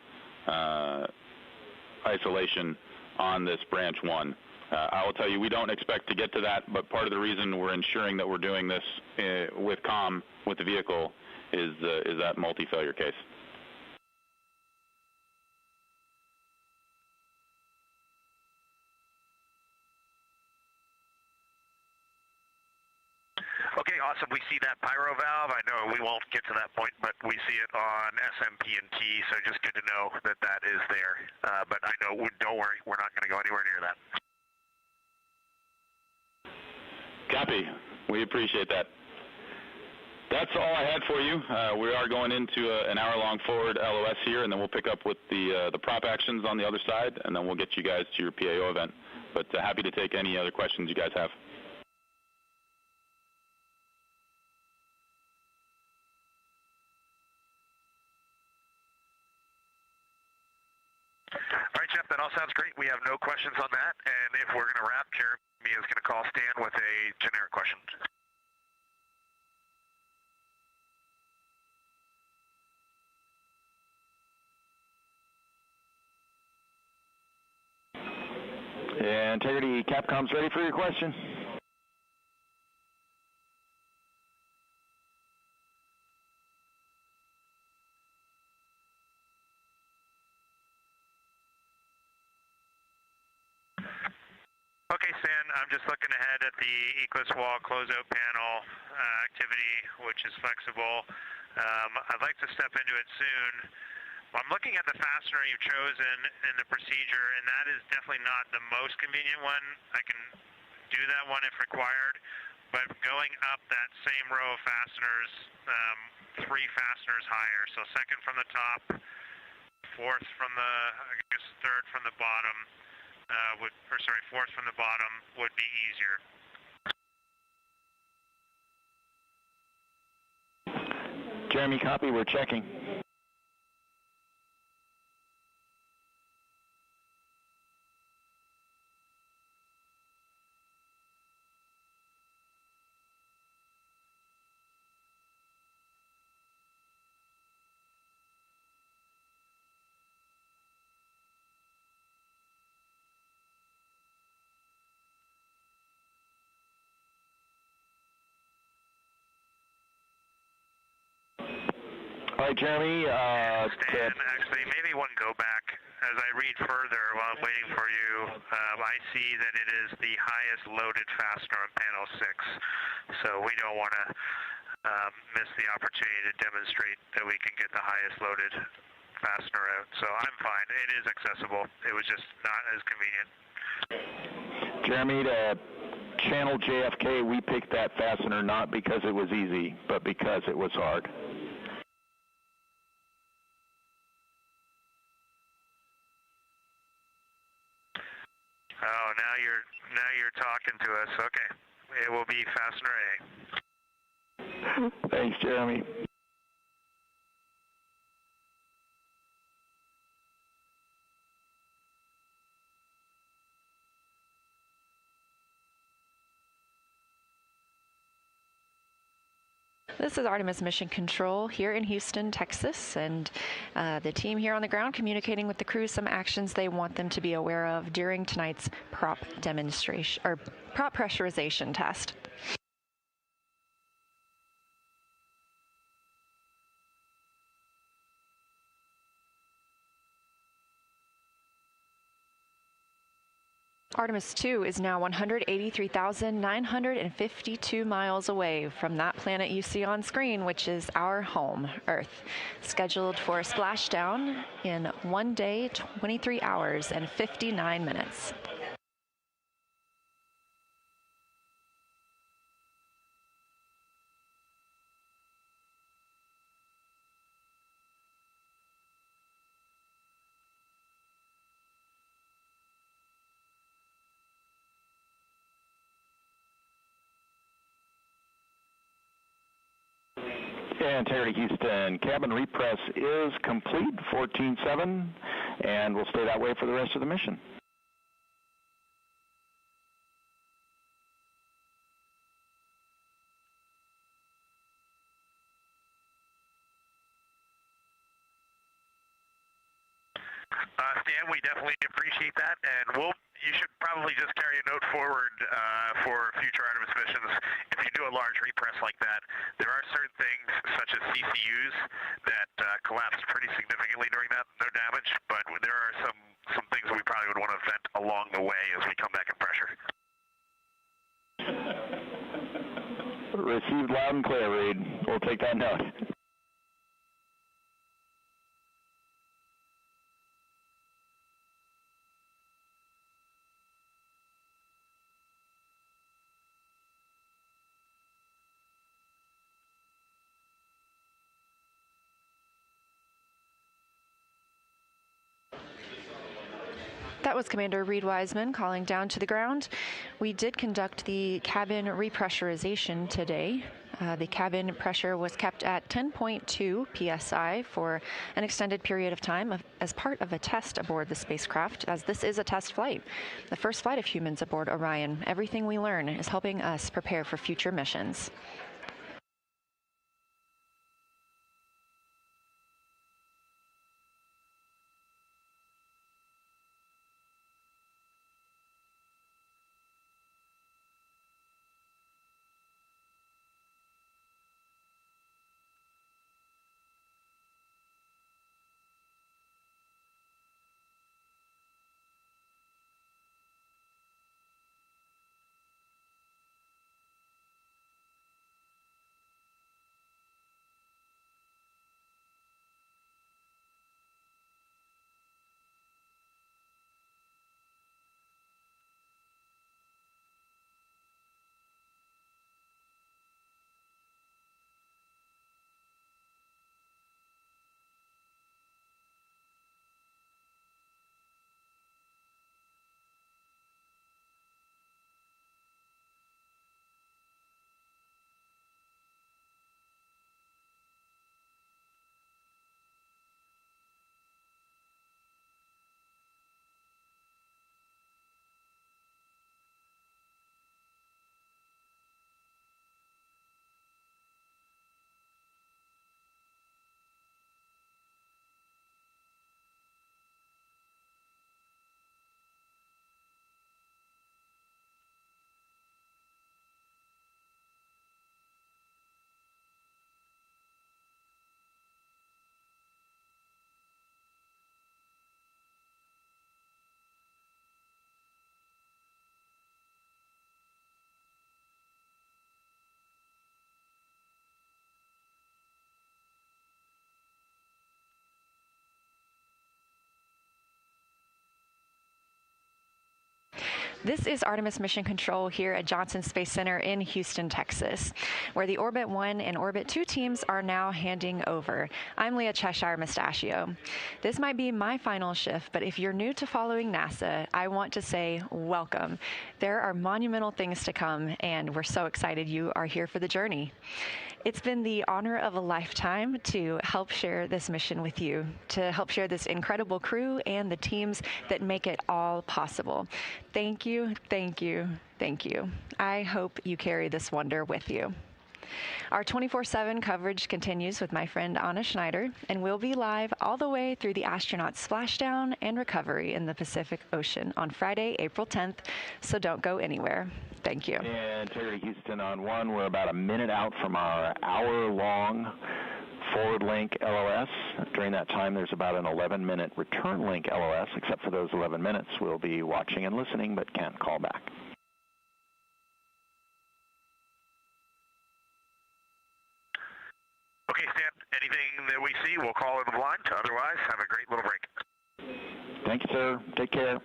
isolation on this branch 1. I will tell you, we don't expect to get to that, but part of the reason we're ensuring that we're doing this with COM, with the vehicle, is that multi-failure case. Okay, awesome. We see that pyro valve. I know we won't get to that point, but we see it on SMP and T, so just good to know that that is there. But I know, don't worry, we're not going to go anywhere near that. Copy. We appreciate that. That's all I had for you. We are going into an hour-long forward LOS here, and then we'll pick up with the prop actions on the other side, and then we'll get you guys to your PAO event. But happy to take any other questions you guys have. All right, Jeff, that all sounds great. We have no questions on that, and if we're going to wrap, Jeremy is going to call Stan with a generic question. Yeah, Integrity Capcom's ready for your question. Okay, Stan, I'm just looking ahead at the Eclipse wall closeout panel activity, which is flexible. I'd like to step into it soon. I'm looking at the fastener you've chosen in the procedure, and that is definitely not the most convenient one. I can do that one if required, but going up that same row of fasteners, 3 fasteners higher, so second from the top, fourth from the, I guess third from the bottom, fourth from the bottom would be easier. Jeremy, copy, we're checking. All right, Jeremy. Stan, actually, maybe one go back. As I read further while I'm waiting for you, I see that it is the highest loaded fastener on panel 6. So we don't want to miss the opportunity to demonstrate that we can get the highest loaded fastener out. So I'm fine. It is accessible. It was just not as convenient. Jeremy, to Channel JFK, we picked that fastener not because it was easy, but because it was hard. Oh, now you're talking to us. Okay, it will be fastener A. Thanks, Jeremy. This is Artemis Mission Control here in Houston, Texas, and the team here on the ground communicating with the crew some actions they want them to be aware of during tonight's prop demonstration or prop pressurization test. Artemis II is now 183,952 miles away from that planet you see on screen, which is our home, Earth. Scheduled for a splashdown in 1 day, 23 hours, and 59 minutes. Integrity Houston, cabin repress is complete, 14-7, and will stay that way for the rest of the mission. Stan, we definitely appreciate that, and you should probably just carry a note forward for future Artemis missions. If you do a large repress like that, there are certain things, such as CCUs, that collapse pretty significantly during that, no damage, but there are some things we probably would want to vent along the way as we come back in pressure. Received loud and clear, Reed. We'll take that note. That was Commander Reed Wiseman calling down to the ground. We did conduct the cabin repressurization today. The cabin pressure was kept at 10.2 psi for an extended period of time as part of a test aboard the spacecraft, as this is a test flight. The first flight of humans aboard Orion. Everything we learn is helping us prepare for future missions. This is Artemis Mission Control here at Johnson Space Center in Houston, Texas, where the Orbit 1 and Orbit 2 teams are now handing over. I'm Leah Cheshire Mustachio. This might be my final shift, but if you're new to following NASA, I want to say welcome. There are monumental things to come, and we're so excited you are here for the journey. It's been the honor of a lifetime to help share this mission with you, to help share this incredible crew and the teams that make it all possible. Thank you, thank you, thank you. I hope you carry this wonder with you. Our 24/7 coverage continues with my friend Anna Schneider, and we'll be live all the way through the astronauts' splashdown and recovery in the Pacific Ocean on Friday, April 10th, so don't go anywhere. Thank you. And Integrity Houston on 1, we're about a minute out from our hour-long forward link LOS. During that time, there's about an 11-minute return link LOS, except for those 11 minutes. We'll be watching and listening, but can't call back. Okay, Stan, anything that we see, we'll call in the blind. Otherwise, have a great little break. Thank you, sir. Take care.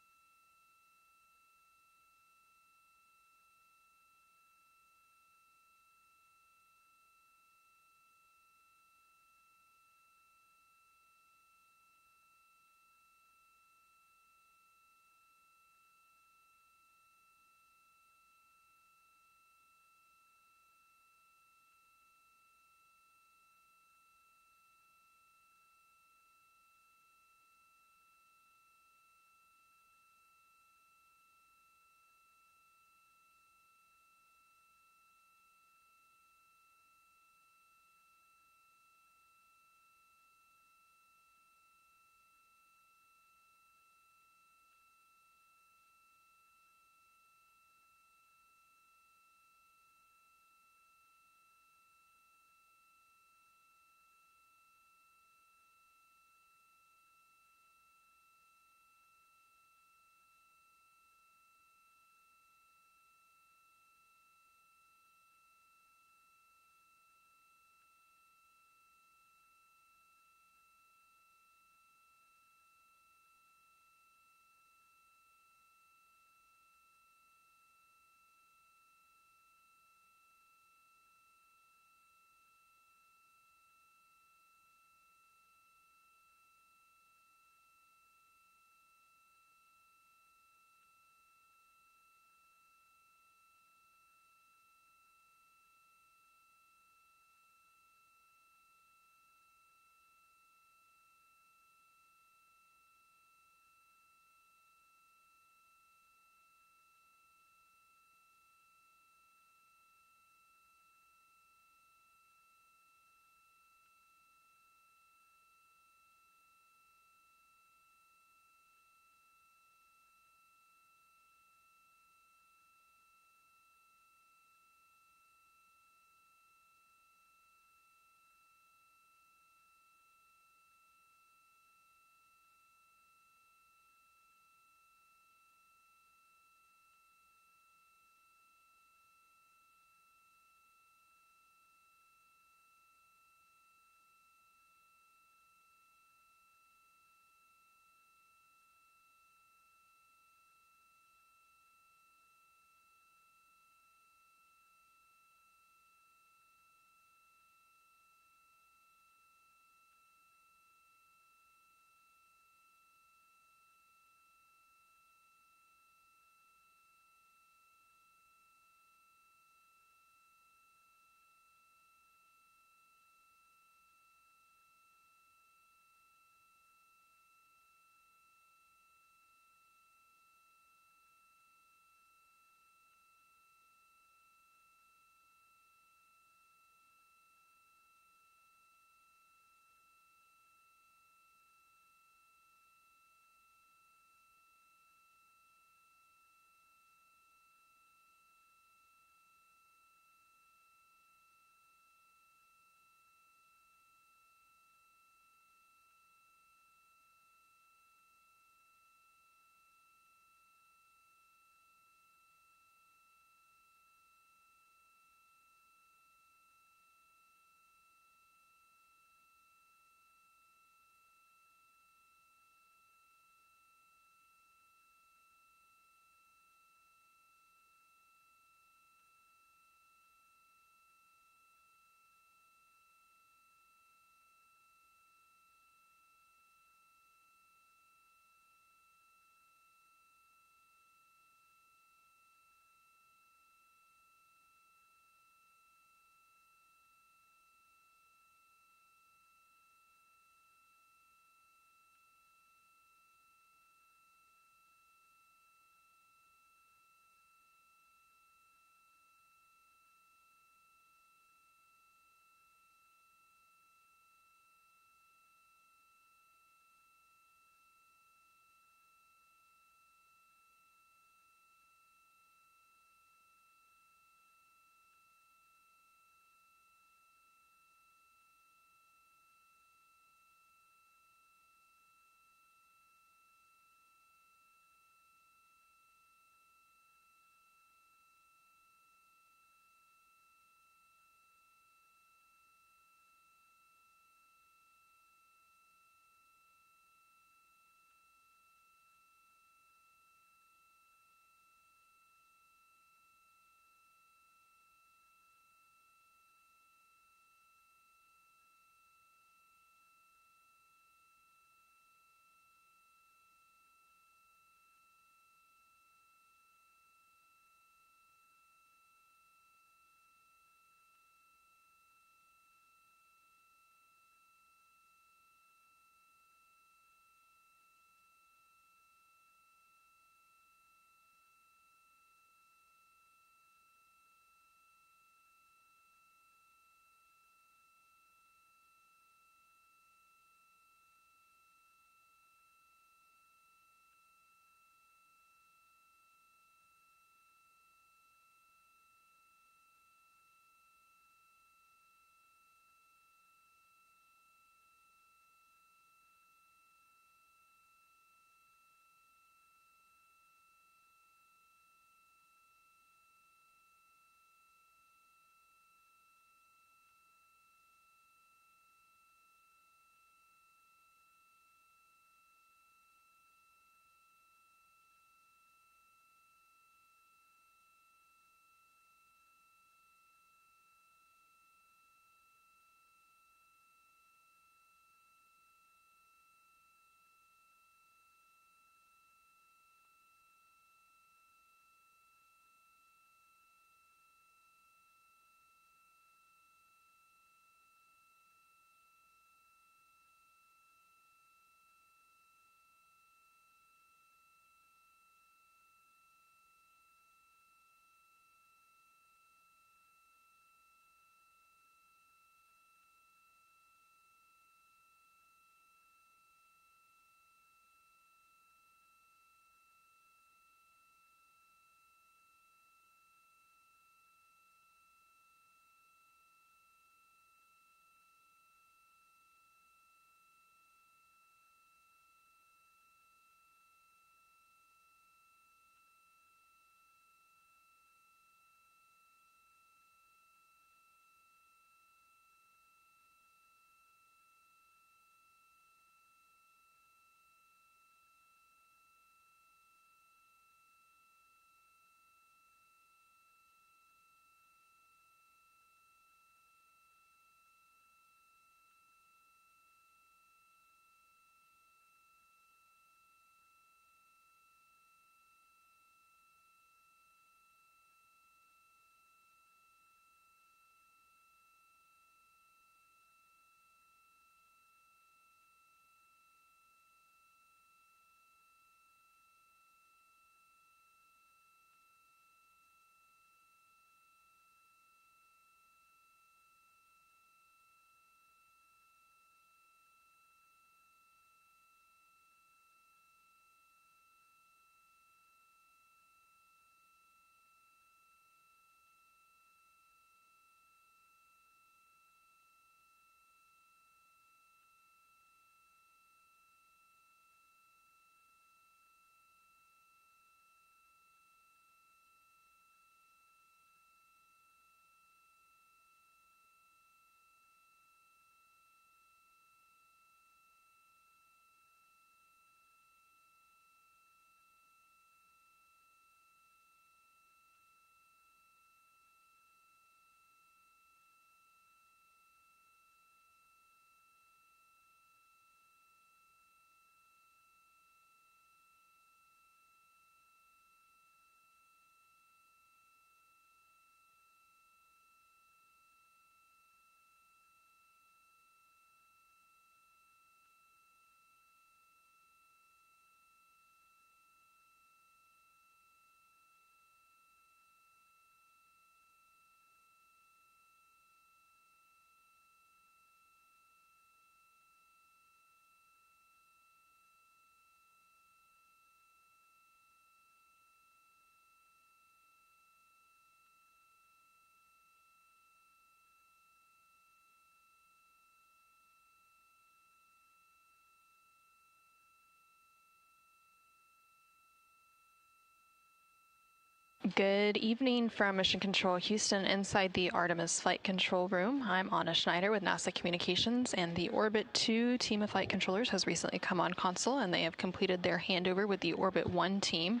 Good evening from Mission Control Houston inside the Artemis Flight Control Room. I'm Anna Schneider with NASA Communications, and the Orbit 2 team of flight controllers has recently come on console, and they have completed their handover with the Orbit 1 team.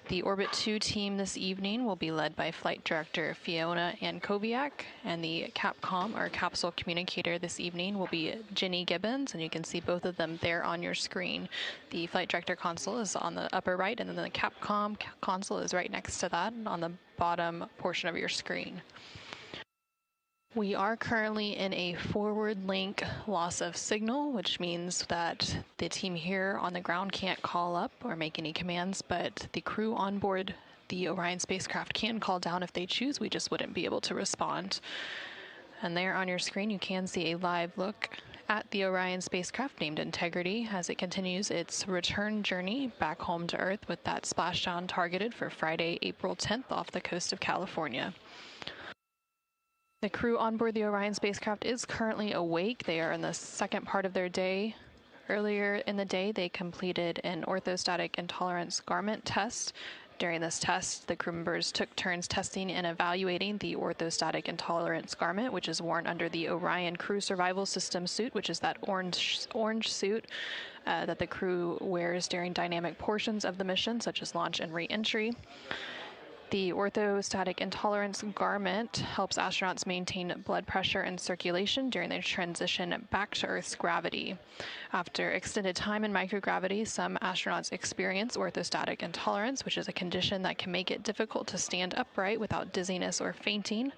The Orbit 2 team this evening will be led by Flight Director Fiona Ankoviak, and the Capcom, or Capsule Communicator, this evening will be Ginny Gibbons, and you can see both of them there on your screen. The Flight Director console is on the upper right, and then the Capcom console is right next to that on the bottom portion of your screen. We are currently in a forward link loss of signal, which means that the team here on the ground can't call up or make any commands, but the crew on board the Orion spacecraft can call down if they choose. We just wouldn't be able to respond. And there on your screen, you can see a live look at the Orion spacecraft named Integrity as it continues its return journey back home to Earth, with that splashdown targeted for Friday, April 10th off the coast of California. The crew on board the Orion spacecraft is currently awake. They are in the second part of their day. Earlier in the day, they completed an orthostatic intolerance garment test. During this test, the crew members took turns testing and evaluating the orthostatic intolerance garment, which is worn under the Orion Crew Survival System suit, which is that orange suit that the crew wears during dynamic portions of the mission, such as launch and re-entry. The orthostatic intolerance garment helps astronauts maintain blood pressure and circulation during their transition back to Earth's gravity. After extended time in microgravity, some astronauts experience orthostatic intolerance, which is a condition that can make it difficult to stand upright without dizziness or fainting.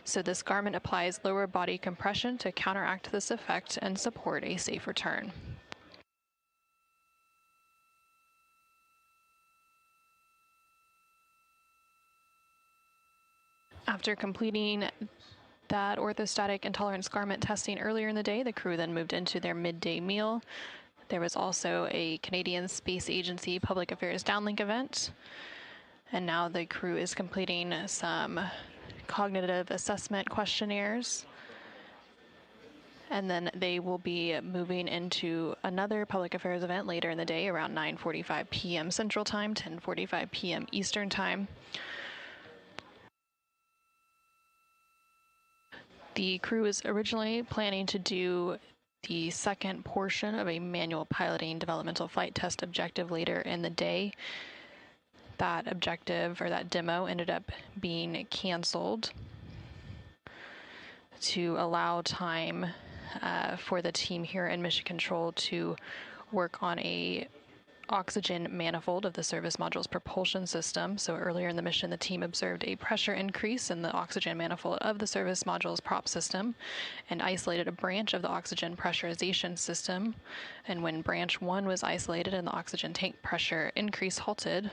So this garment applies lower body compression to counteract this effect and support a safe return. After completing that orthostatic intolerance garment testing earlier in the day, the crew then moved into their midday meal. There was also a Canadian Space Agency Public Affairs Downlink event. And now the crew is completing some cognitive assessment questionnaires. And then they will be moving into another public affairs event later in the day around 9:45 p.m. Central Time, 10:45 p.m. Eastern Time. The crew is originally planning to do the second portion of a manual piloting developmental flight test objective later in the day. That objective, or that demo, ended up being canceled to allow time for the team here in Mission Control to work on a oxygen manifold of the service module's propulsion system. So earlier in the mission, the team observed a pressure increase in the oxygen manifold of the service module's prop system and isolated a branch of the oxygen pressurization system. And when branch 1 was isolated and the oxygen tank pressure increase halted,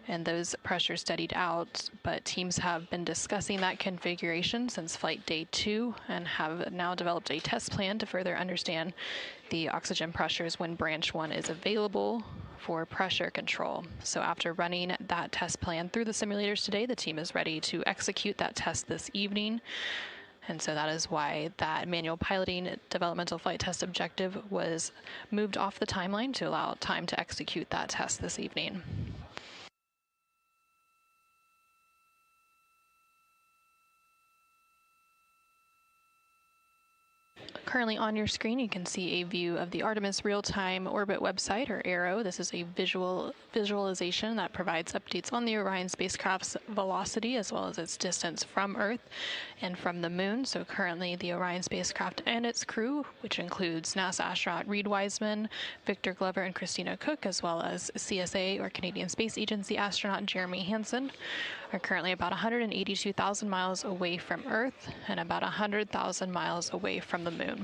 and those pressures steadied out, but teams have been discussing that configuration since flight day 2 and have now developed a test plan to further understand the oxygen pressures when branch 1 is available for pressure control. So after running that test plan through the simulators today, the team is ready to execute that test this evening. And so that is why that manual piloting developmental flight test objective was moved off the timeline to allow time to execute that test this evening. Currently on your screen, you can see a view of the Artemis real-time orbit website, or ARO. This is a visualization that provides updates on the Orion spacecraft's velocity as well as its distance from Earth and from the Moon. So currently the Orion spacecraft and its crew, which includes NASA astronaut Reed Wiseman, Victor Glover, and Christina Cook, as well as CSA, or Canadian Space Agency astronaut Jeremy Hansen, are currently about 182,000 miles away from Earth and about 100,000 miles away from the Moon.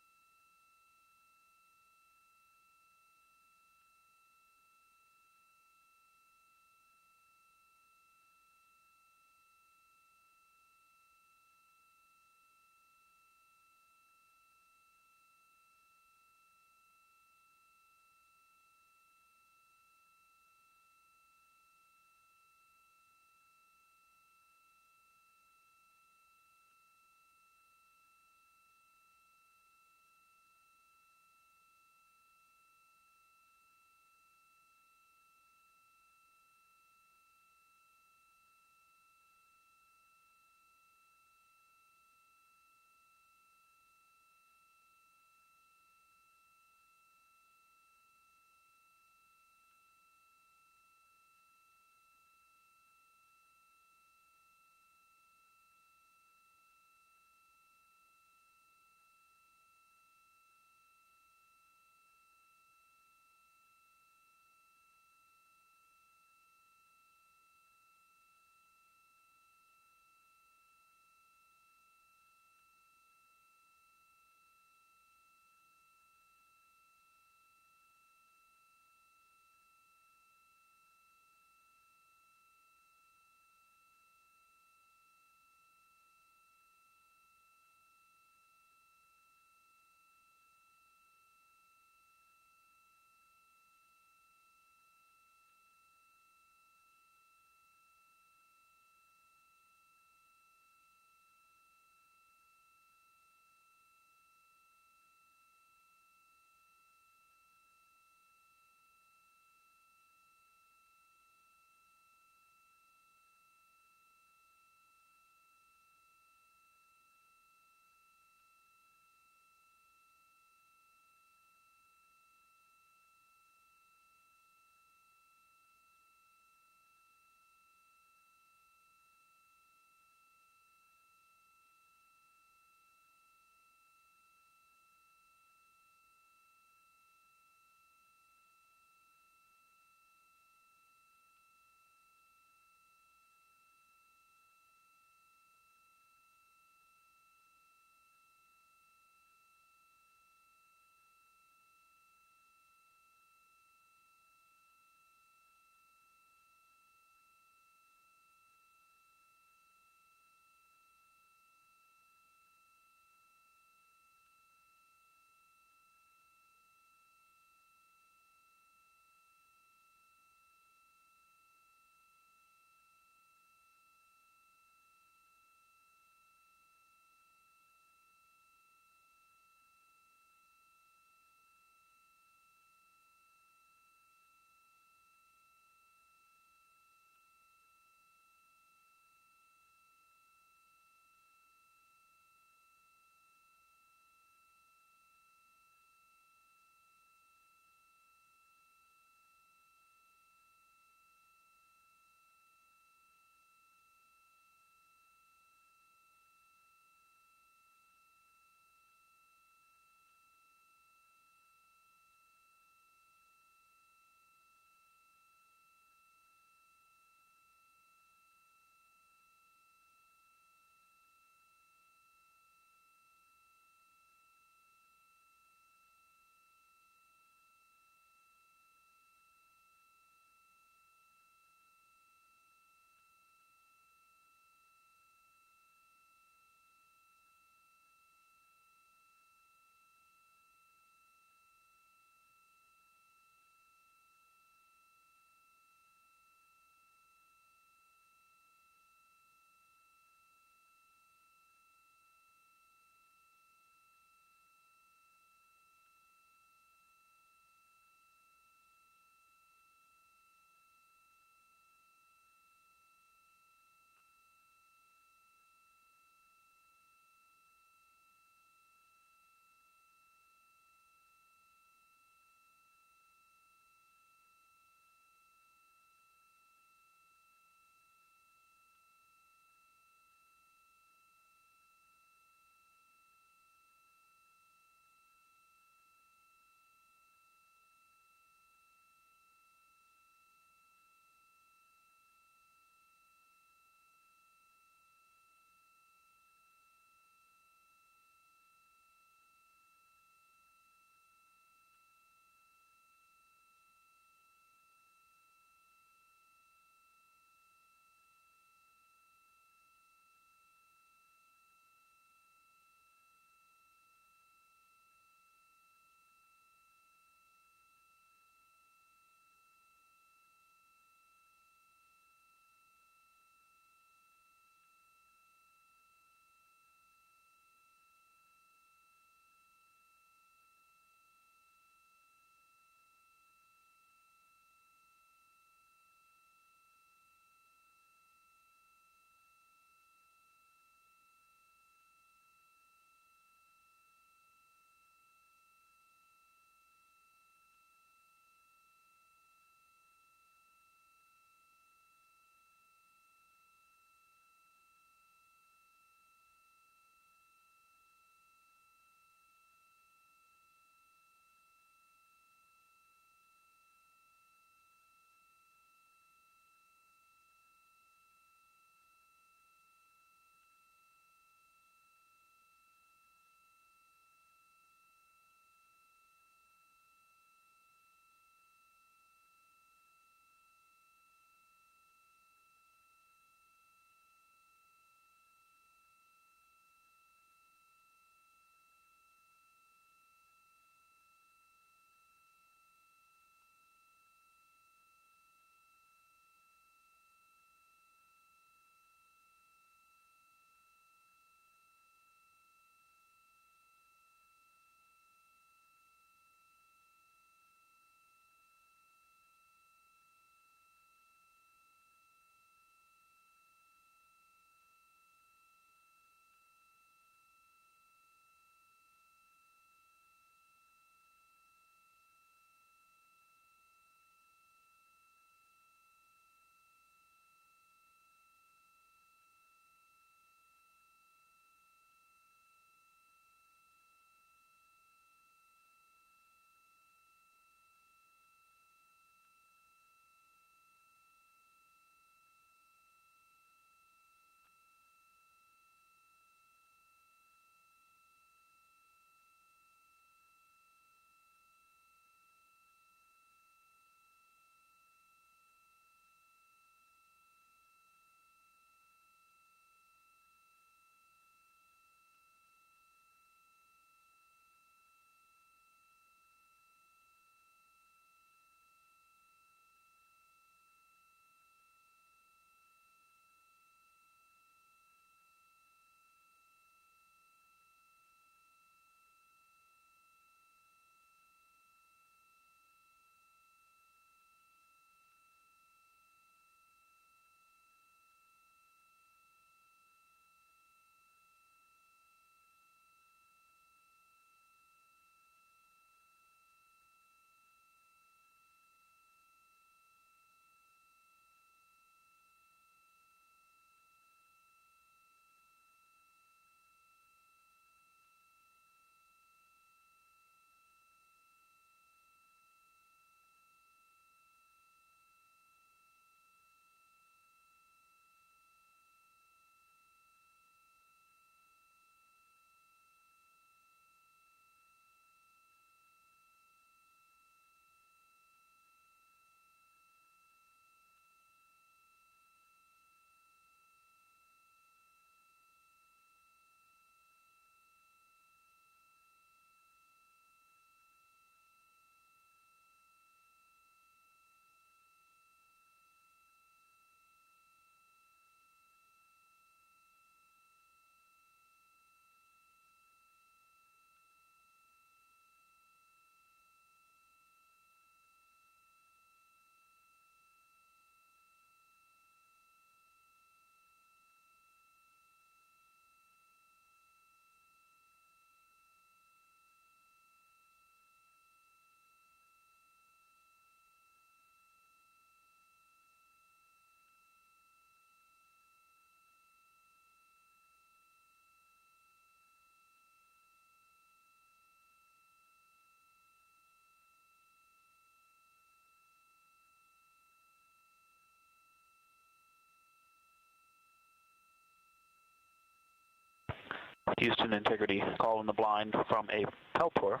Houston integrity call in the blind from a Peltor,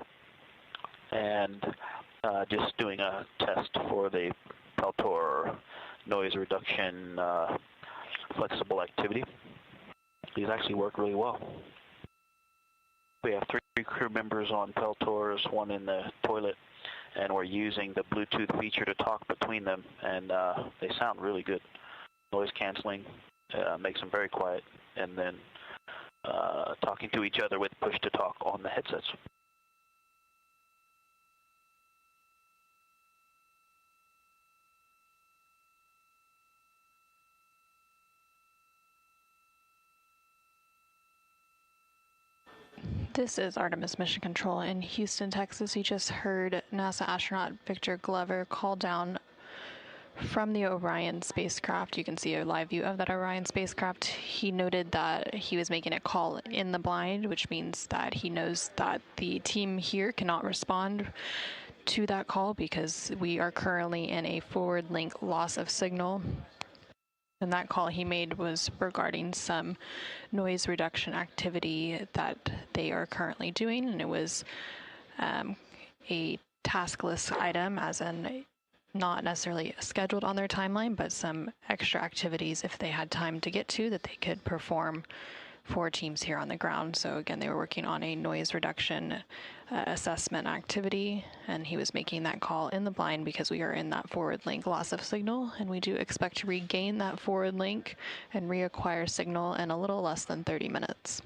and just doing a test for the Peltor noise reduction flexible activity. These actually work really well. We have 3 crew members on Peltors, 1 in the toilet, and we're using the Bluetooth feature to talk between them, and they sound really good. Noise canceling makes them very quiet, and then talking to each other with push to talk on the headsets. This is Artemis Mission Control in Houston, Texas. You just heard NASA astronaut Victor Glover call down from the Orion spacecraft. You can see a live view of that Orion spacecraft. He noted that he was making a call in the blind, which means that he knows that the team here cannot respond to that call because we are currently in a forward link loss of signal. And that call he made was regarding some noise reduction activity that they are currently doing, and it was a taskless item, as in not necessarily scheduled on their timeline, but some extra activities if they had time to get to that they could perform for teams here on the ground. So again, they were working on a noise reduction assessment activity, and he was making that call in the blind because we are in that forward link loss of signal, and we do expect to regain that forward link and reacquire signal in a little less than 30 minutes.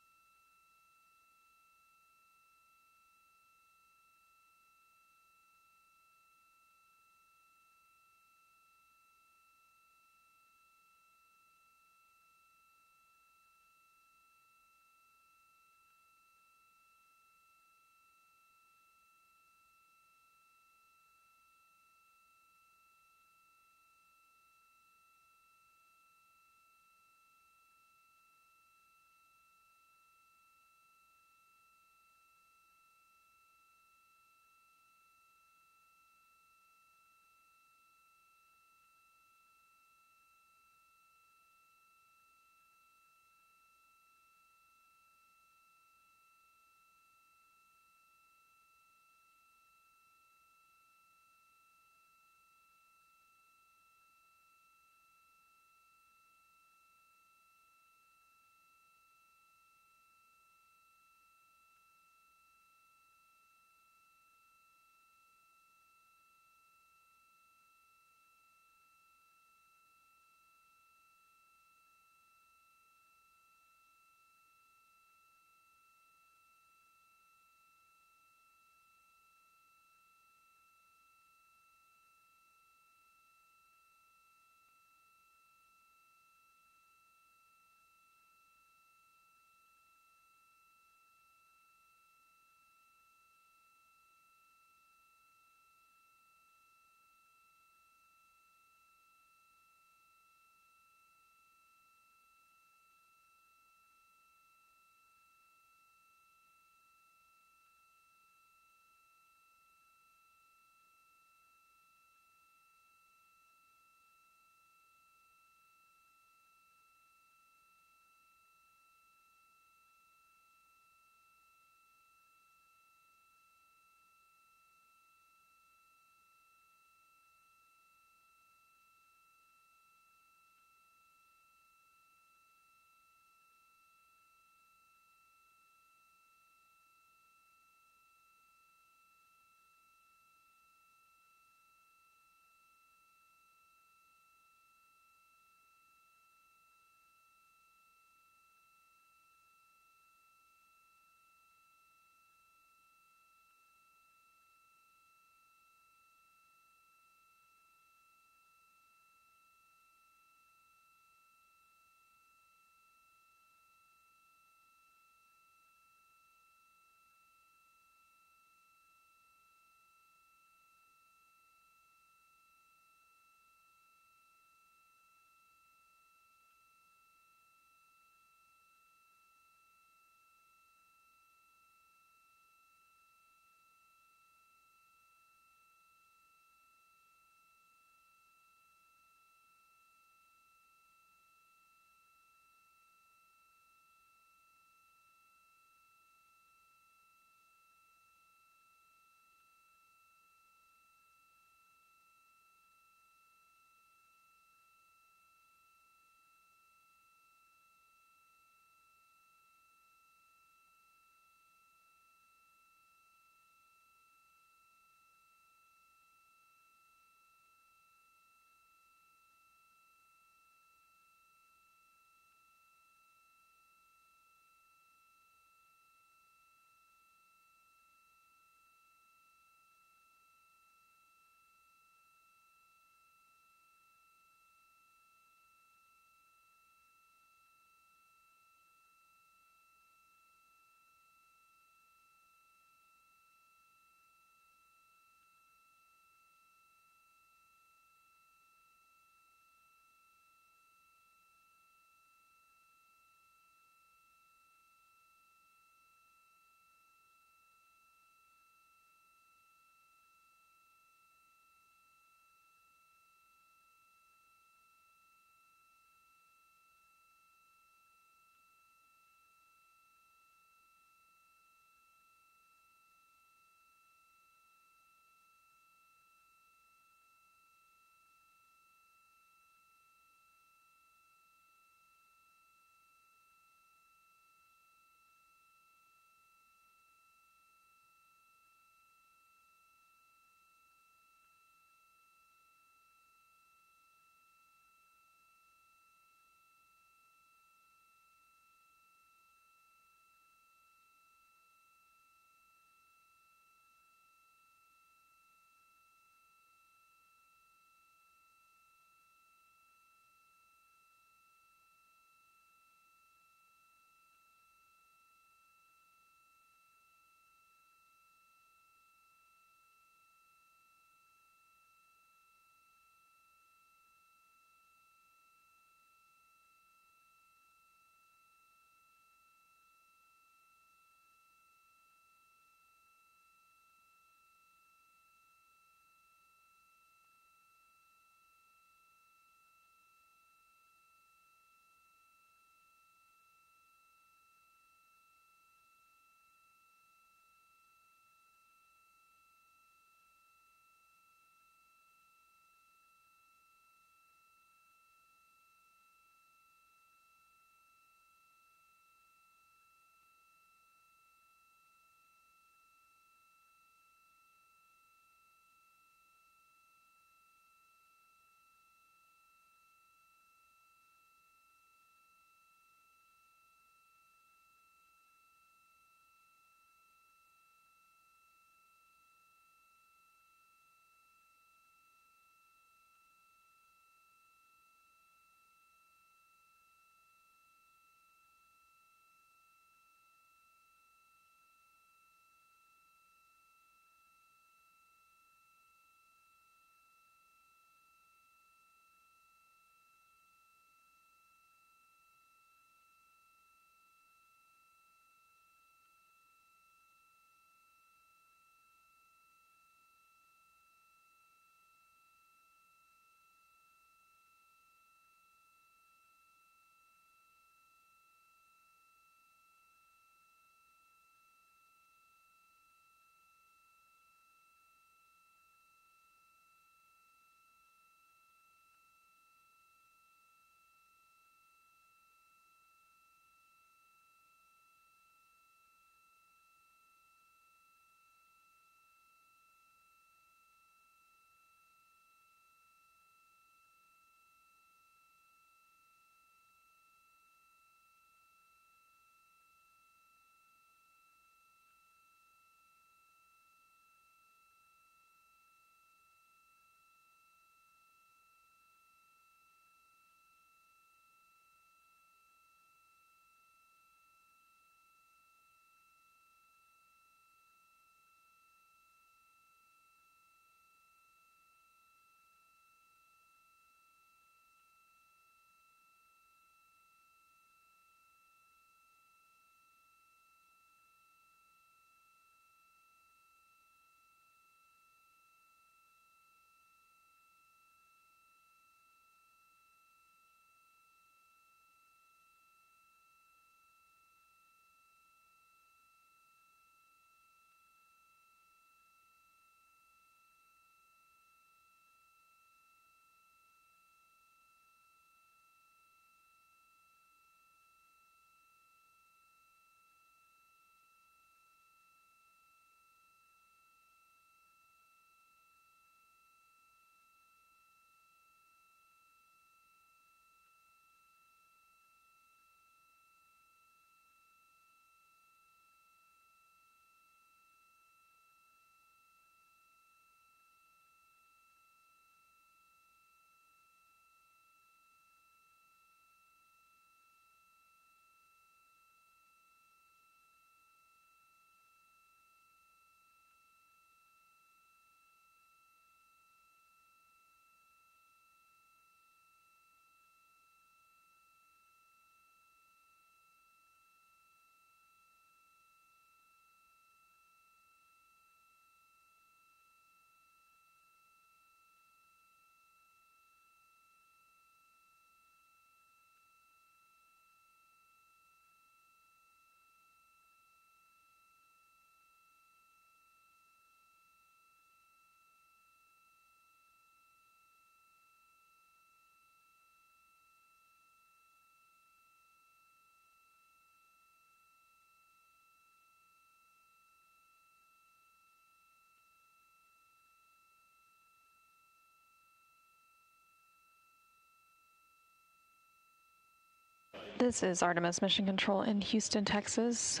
This is Artemis Mission Control in Houston, Texas.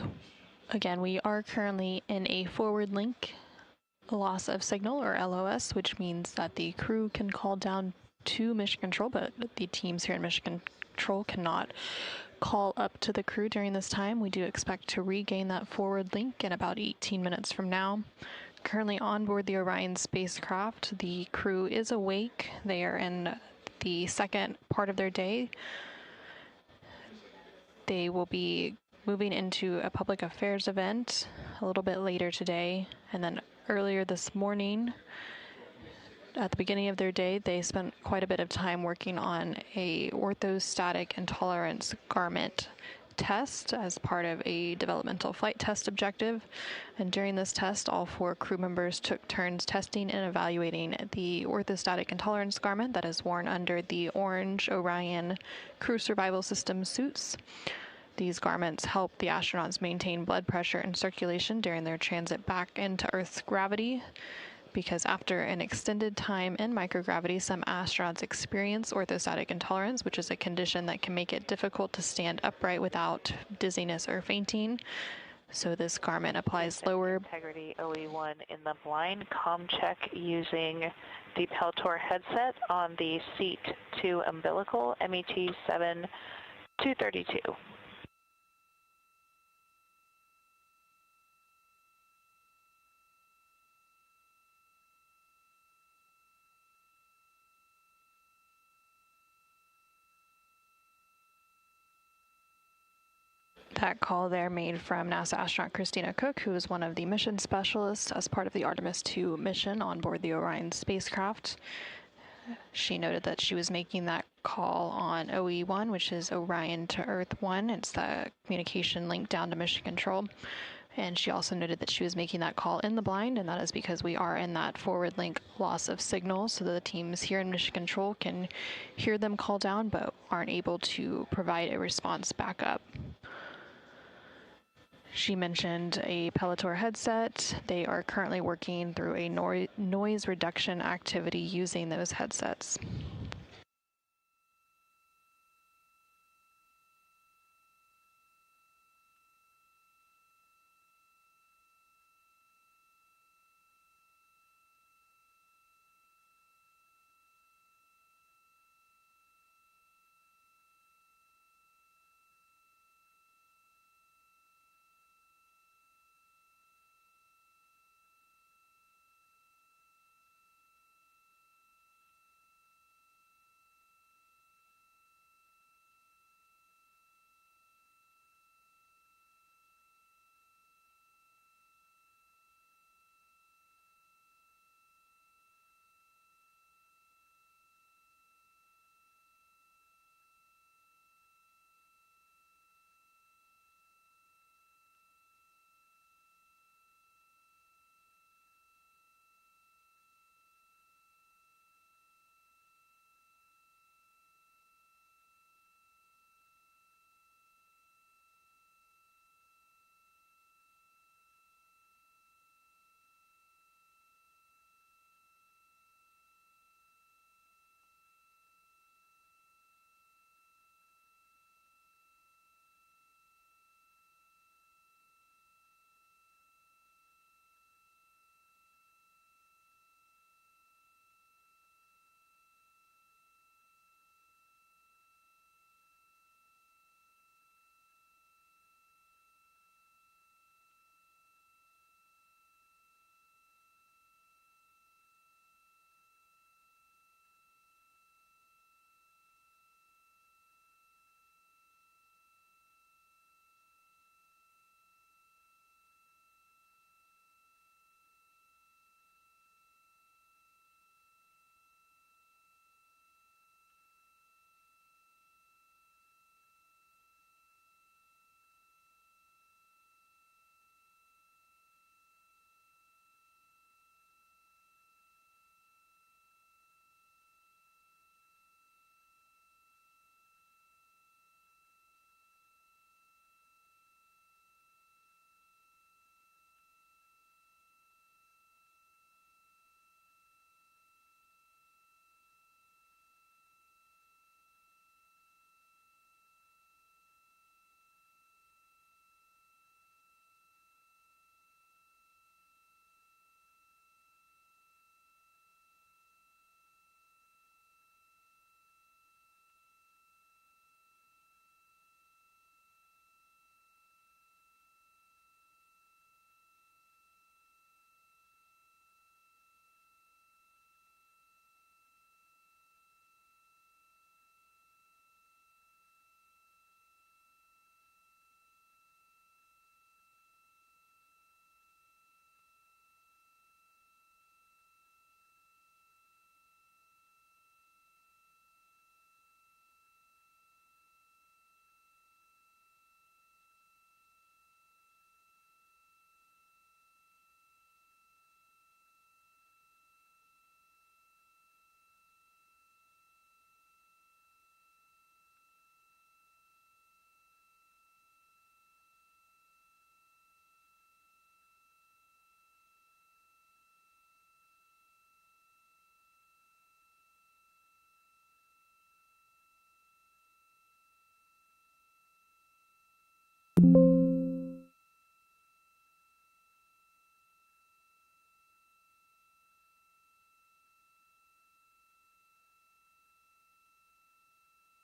Again, we are currently in a forward link loss of signal, or LOS, which means that the crew can call down to Mission Control, but the teams here in Mission Control cannot call up to the crew during this time. We do expect to regain that forward link in about 18 minutes from now. Currently on board the Orion spacecraft, the crew is awake. They are in the second part of their day. They will be moving into a public affairs event a little bit later today, and then earlier this morning, at the beginning of their day, they spent quite a bit of time working on a orthostatic intolerance garment test as part of a developmental flight test objective. And during this test, all 4 crew members took turns testing and evaluating the orthostatic intolerance garment that is worn under the orange Orion crew survival system suits. These garments help the astronauts maintain blood pressure and circulation during their transit back into Earth's gravity, because after an extended time in microgravity, some astronauts experience orthostatic intolerance, which is a condition that can make it difficult to stand upright without dizziness or fainting. So this garment applies lower integrity OE1 in the blind comm check using the Peltor headset on the seat 2 umbilical MET 7232. That call there made from NASA astronaut Christina Cook, who is one of the mission specialists as part of the Artemis II mission on board the Orion spacecraft. She noted that she was making that call on OE1, which is Orion to Earth 1. It's the communication link down to Mission Control. And she also noted that she was making that call in the blind, and that is because we are in that forward link loss of signal, so that the teams here in Mission Control can hear them call down, but aren't able to provide a response back up. She mentioned a Peltor headset. They are currently working through a noise reduction activity using those headsets.